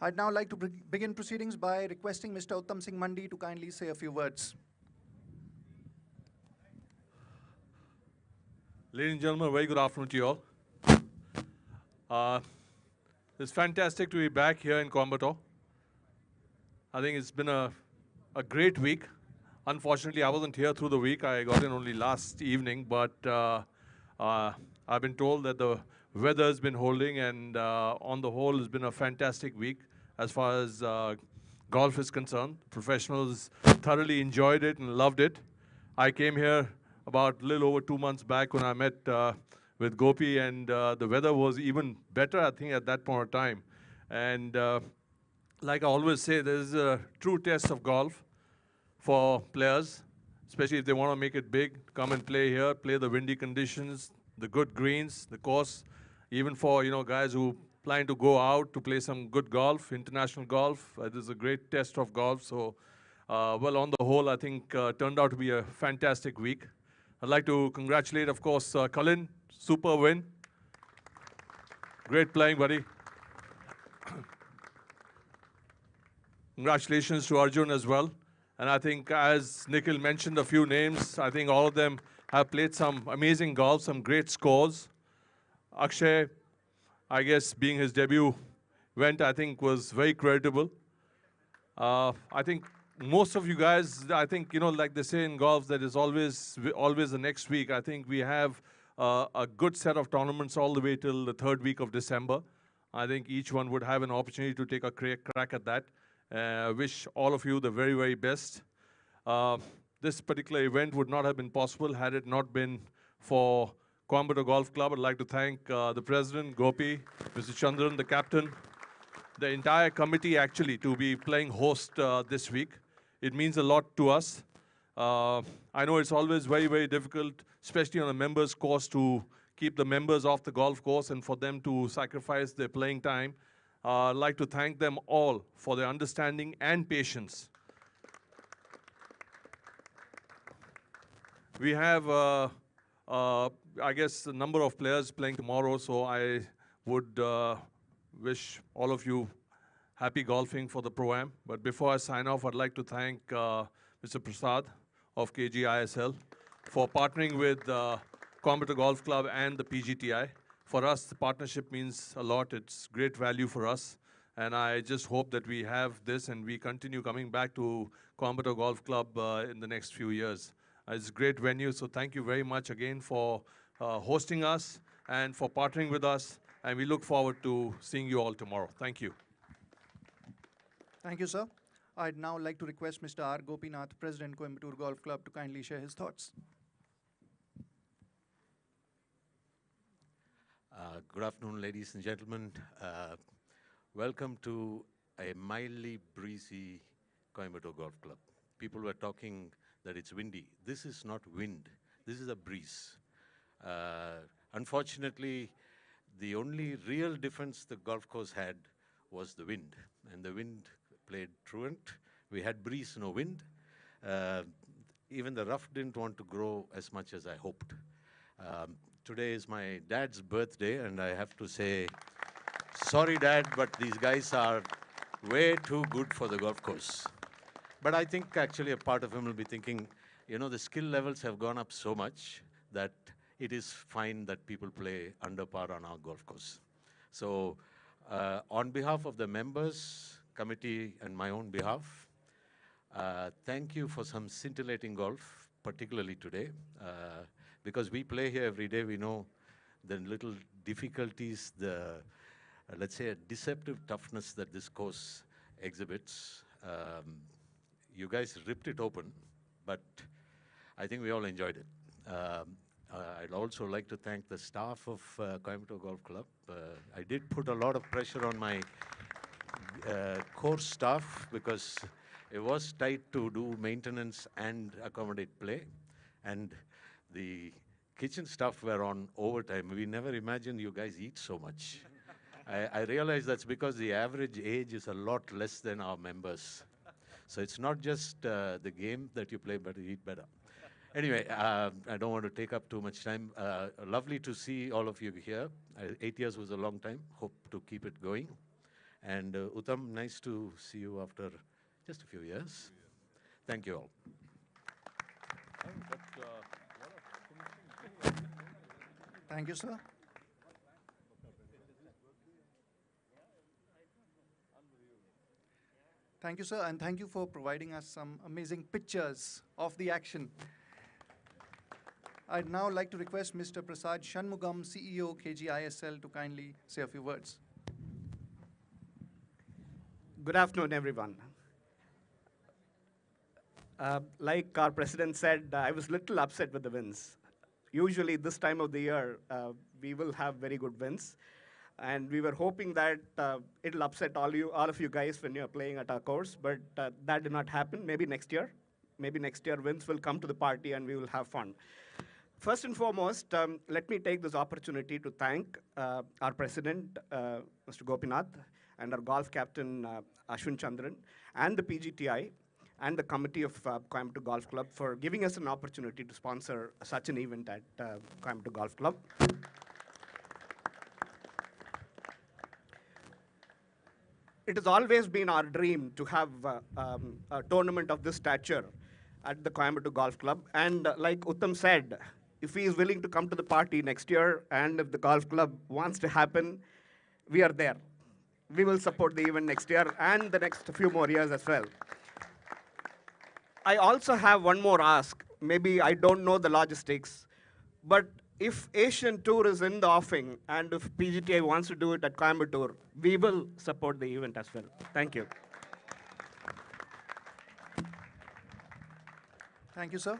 I'd now like to begin proceedings by requesting Mr. Uttam Singh Mandi to kindly say a few words. Ladies and gentlemen, very good afternoon to you all. It's fantastic to be back here in Coimbatore. I think it's been a great week. Unfortunately, I wasn't here through the week. I got in only last evening, but I've been told that the weather has been holding, and on the whole, it's been a fantastic week as far as golf is concerned. Professionals thoroughly enjoyed it and loved it. I came here about a little over 2 months back when I met with Gopi, and the weather was even better, I think, at that point of time. And like I always say, there's a true test of golf for players, especially if they want to make it big, come and play here, play the windy conditions, the good greens, the course, even for guys who plan to go out to play some good golf, international golf. This is a great test of golf. So, well, on the whole, I think turned out to be a fantastic week. I'd like to congratulate, of course, Khalin, super win. Great playing, buddy. Congratulations to Arjun as well. And I think, as Nikhil mentioned a few names, I think all of them have played some amazing golf, some great scores. Akshay, I guess being his debut event, I think was very creditable. I think most of you guys, I think, like they say in golf, that is always the next week. I think we have a good set of tournaments all the way till the 3rd week of December. I think each one would have an opportunity to take a crack at that. Wish all of you the very, very best. This particular event would not have been possible had it not been for Coimbatore Golf Club. I'd like to thank the president, Gopi, Mr. Chandran, the captain, the entire committee actually to be playing host this week. It means a lot to us. I know it's always very, very difficult, especially on a members course, to keep the members off the golf course and for them to sacrifice their playing time. I'd like to thank them all for their understanding and patience. We have, I guess, a number of players playing tomorrow, so I would wish all of you happy golfing for the Pro-Am. But before I sign off, I'd like to thank Mr. Prasad of KGiSL for partnering with Coimbatore Golf Club and the PGTI. For us, the partnership means a lot. It's great value for us. And I just hope that we have this and we continue coming back to Coimbatore Golf Club in the next few years. It's a great venue, so thank you very much again for hosting us and for partnering with us. And we look forward to seeing you all tomorrow. Thank you. Thank you, sir. I'd now like to request Mr. R. Gopinath, President, Coimbatore Golf Club, to kindly share his thoughts. Good afternoon, ladies and gentlemen. Welcome to a mildly breezy Coimbatore Golf Club. People were talking that it's windy. This is not wind. This is a breeze. Unfortunately, the only real difference the golf course had was the wind, and the wind played truant. We had breeze, no wind. Even the rough didn't want to grow as much as I hoped. Today is my dad's birthday, and I have to say, sorry, Dad, but these guys are way too good for the golf course. But I think actually a part of him will be thinking, you know, the skill levels have gone up so much that it is fine that people play under par on our golf course. So on behalf of the members, committee, and my own behalf, thank you for some scintillating golf, particularly today. Because we play here every day, we know the little difficulties, the, let's say, a deceptive toughness that this course exhibits. You guys ripped it open, but I think we all enjoyed it. I'd also like to thank the staff of Coimbatore Golf Club. I did put a lot of pressure on my course staff because it was tight to do maintenance and accommodate play. And the kitchen staff were on overtime. We never imagined you guys eat so much. I realize that's because the average age is a lot less than our members. So it's not just the game that you play, but you eat better. Anyway, I don't want to take up too much time. Lovely to see all of you here. 8 years was a long time. Hope to keep it going. And Uttam, nice to see you after just a few years. Thank you all. Thank you, sir. Thank you, sir, and thank you for providing us some amazing pictures of the action. I'd now like to request Mr. Prasad Shanmugam, CEO, KGiSL, to kindly say a few words. Good afternoon, everyone. Like our president said, I was a little upset with the wins. Usually this time of the year, we will have very good wins. And we were hoping that it'll upset all of you guys when you're playing at our course, but that did not happen. Maybe next year. Maybe next year wins will come to the party and we will have fun. First and foremost, let me take this opportunity to thank our president, Mr. Gopinath, and our golf captain, Ashwin Chandran, and the PGTI, and the committee of Coimbatore Golf Club for giving us an opportunity to sponsor such an event at Coimbatore Golf Club. It has always been our dream to have a tournament of this stature at the Coimbatore Golf Club. And like Uttam said, if he is willing to come to the party next year, and if the golf club wants to happen, we are there. We will support the event next year and the next few more years as well. I also have one more ask. Maybe I don't know the logistics, but if Asian Tour is in the offing and if PGTI wants to do it at Coimbatore, we will support the event as well. Thank you. Thank you, sir.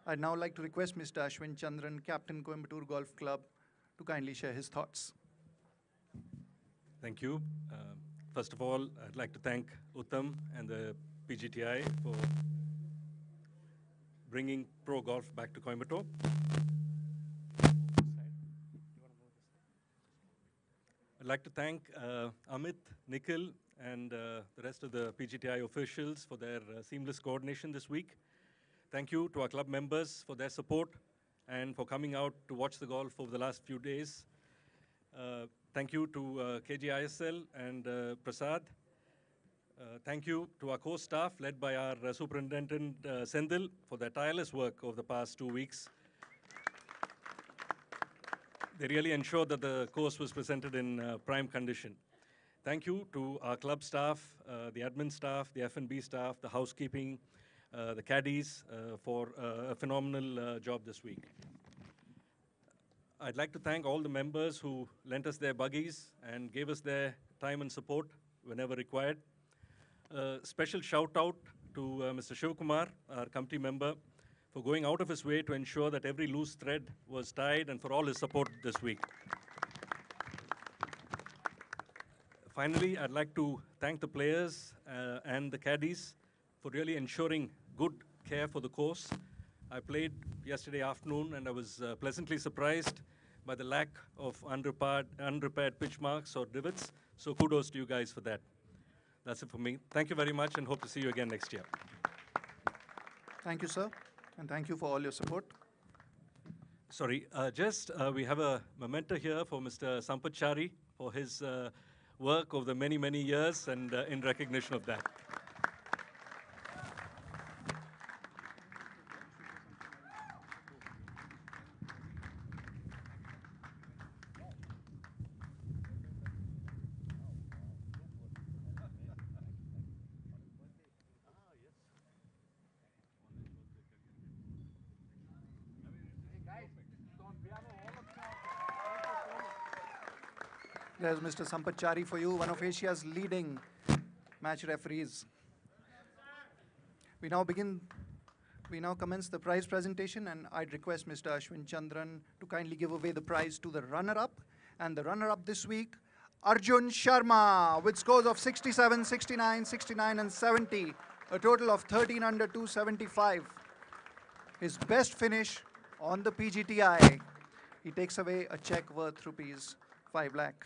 I'd now like to request Mr. Ashwin Chandran, Captain, Coimbatore Golf Club, to kindly share his thoughts. Thank you. First of all, I'd like to thank Uttam and the PGTI for bringing pro golf back to Coimbatore. I'd like to thank Amit, Nikhil, and the rest of the PGTI officials for their seamless coordination this week. Thank you to our club members for their support and for coming out to watch the golf over the last few days. Thank you to KGiSL and Prasad. Thank you to our course staff led by our Superintendent Sendil for their tireless work over the past 2 weeks. They really ensured that the course was presented in prime condition. Thank you to our club staff, the admin staff, the F&B staff, the housekeeping, the caddies for a phenomenal job this week. I'd like to thank all the members who lent us their buggies and gave us their time and support whenever required. Special shout out to Mr. Shivkumar, our committee member, for going out of his way to ensure that every loose thread was tied and for all his support this week. Finally, I'd like to thank the players and the caddies for really ensuring good care for the course. I played yesterday afternoon and I was pleasantly surprised by the lack of unrepaired pitch marks or divots. So kudos to you guys for that. That's it for me. Thank you very much and hope to see you again next year. Thank you, sir. And thank you for all your support. Sorry, we have a memento here for Mr. Sampachari for his work over the many, many years and in recognition of that. There's Mr. Sampachari for you, one of Asia's leading match referees. We now commence the prize presentation, and I'd request Mr. Ashwin Chandran to kindly give away the prize to the runner-up. And the runner-up this week, Arjun Sharma, with scores of 67, 69, 69, and 70, a total of 13 under 275. His best finish on the PGTI. He takes away a check worth rupees 5 lakh.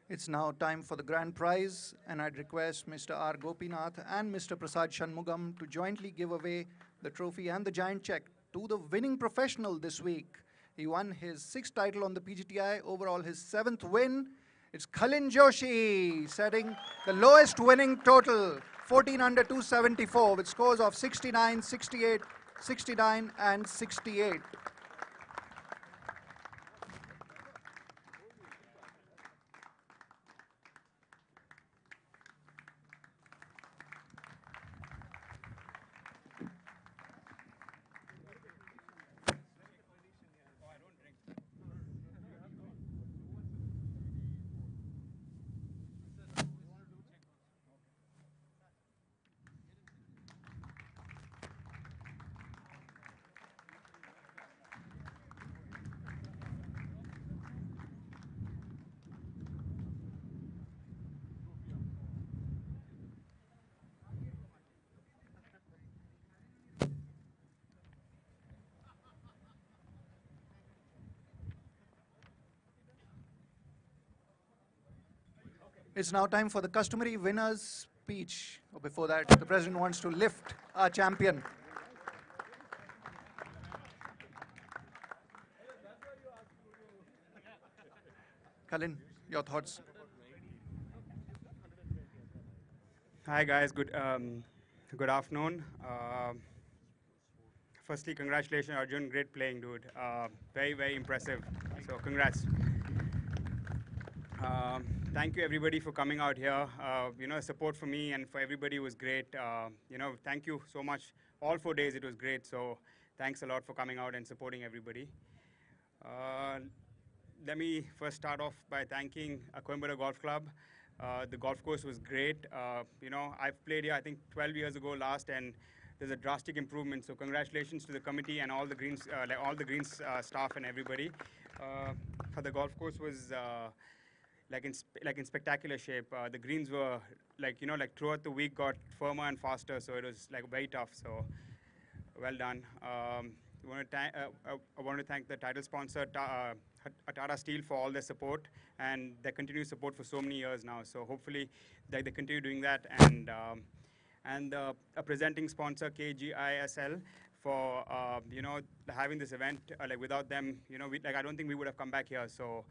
It's now time for the grand prize, and I'd request Mr. R. Gopinath and Mr. Prasad Shanmugam to jointly give away the trophy and the giant check to the winning professional this week. He won his 6th title on the PGTI, overall his 7th win. It's Khalin Joshi, setting the lowest winning total, 14 under 274, with scores of 69, 68, 69, and 68. It's now time for the customary winner's speech. Before that, the President wants to lift our champion. Khalin, your thoughts? Hi guys, good afternoon. Firstly, congratulations Arjun, great playing, dude. Very, very impressive. So congrats. Thank you everybody for coming out here. Support for me and for everybody was great. Thank you so much. All 4 days it was great. So thanks a lot for coming out and supporting everybody. Let me first start off by thanking Coimbatore Golf Club. The golf course was great. I've played here I think 12 years ago last, and there's a drastic improvement. So congratulations to the committee and all the greens, staff and everybody. The golf course was in spectacular shape. The greens were throughout the week got firmer and faster, so it was very tough. So well done. I want to thank the title sponsor, Tata Steel, for all their support and their continued support for so many years now. So hopefully they continue doing that, and a presenting sponsor, KGiSL, for having this event. Without them, I don't think we would have come back here. So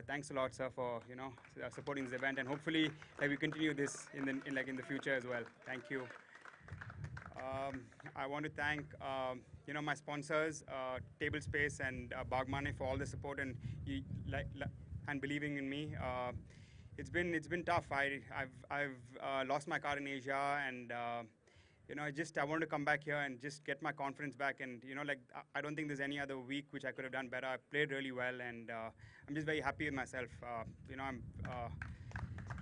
Thanks a lot, sir, for supporting this event, and hopefully we continue this in the future as well. Thank you. I want to thank my sponsors, Table Space and Bagmane, for all the support and and believing in me. It's been tough. I've lost my car in Asia, and I want to come back here and just get my confidence back. And I don't think there's any other week which I could have done better. I played really well, and I'm just very happy with myself.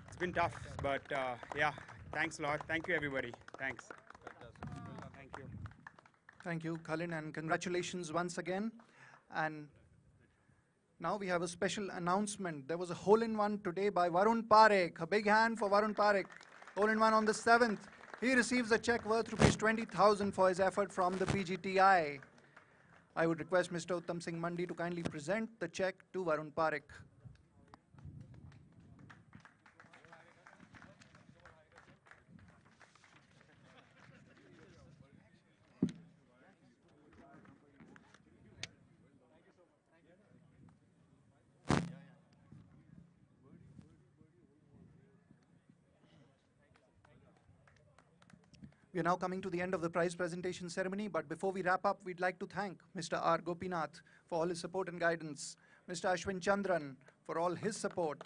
It's been tough, but yeah. Thanks a lot. Thank you, everybody. Thanks. Thank you. Thank you, Kalin, and congratulations once again. And now we have a special announcement. There was a hole-in-one today by Varun Parekh. A big hand for Varun Parekh. Hole-in-one on the 7th. He receives a check worth rupees 20,000 for his effort from the PGTI. I would request Mr. Uttam Singh Mandi to kindly present the check to Varun Parekh. We are now coming to the end of the prize presentation ceremony, but before we wrap up, we'd like to thank Mr. R. Gopinath for all his support and guidance, Mr. Ashwin Chandran for all his support,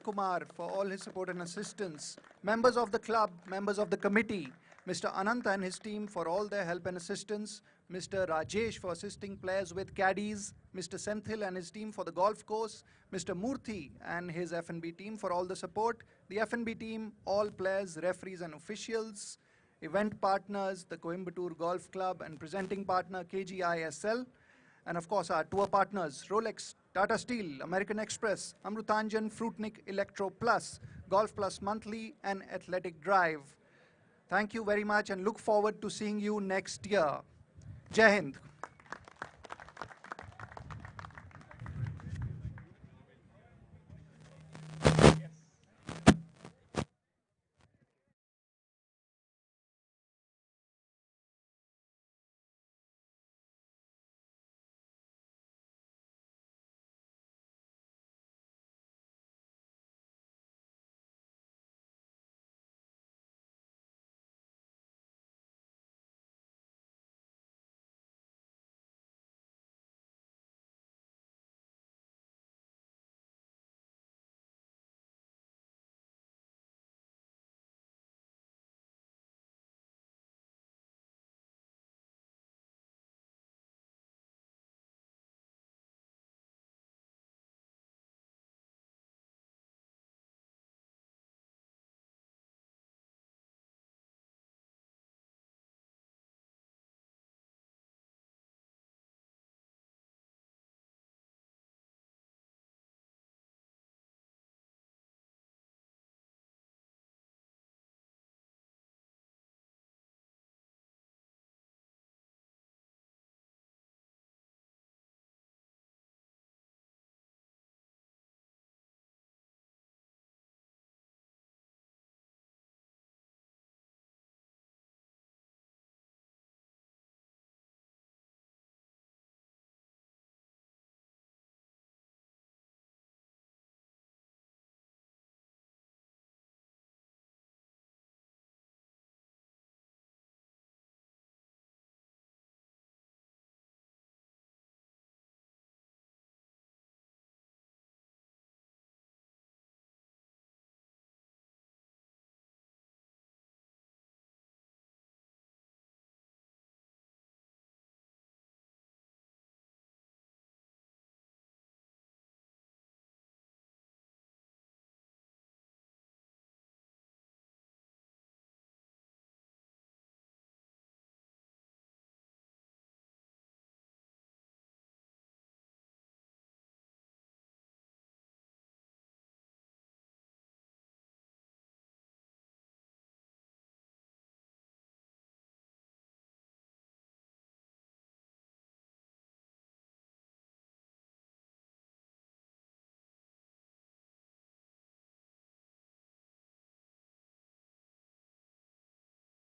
Kumar for all his support and assistance, members of the club, members of the committee, Mr. Anant and his team for all their help and assistance, Mr. Rajesh for assisting players with caddies, Mr. Senthil and his team for the golf course, Mr. Murthy and his F&B team for all the support, the F&B team, all players, referees and officials, event partners, the Coimbatore Golf Club, and presenting partner KGiSL, and of course our tour partners, Rolex, Tata Steel, American Express, Amrutanjan, Fruitnik, Electro Plus, Golf Plus Monthly, and Athletic Drive. Thank you very much and look forward to seeing you next year. Jai Hind.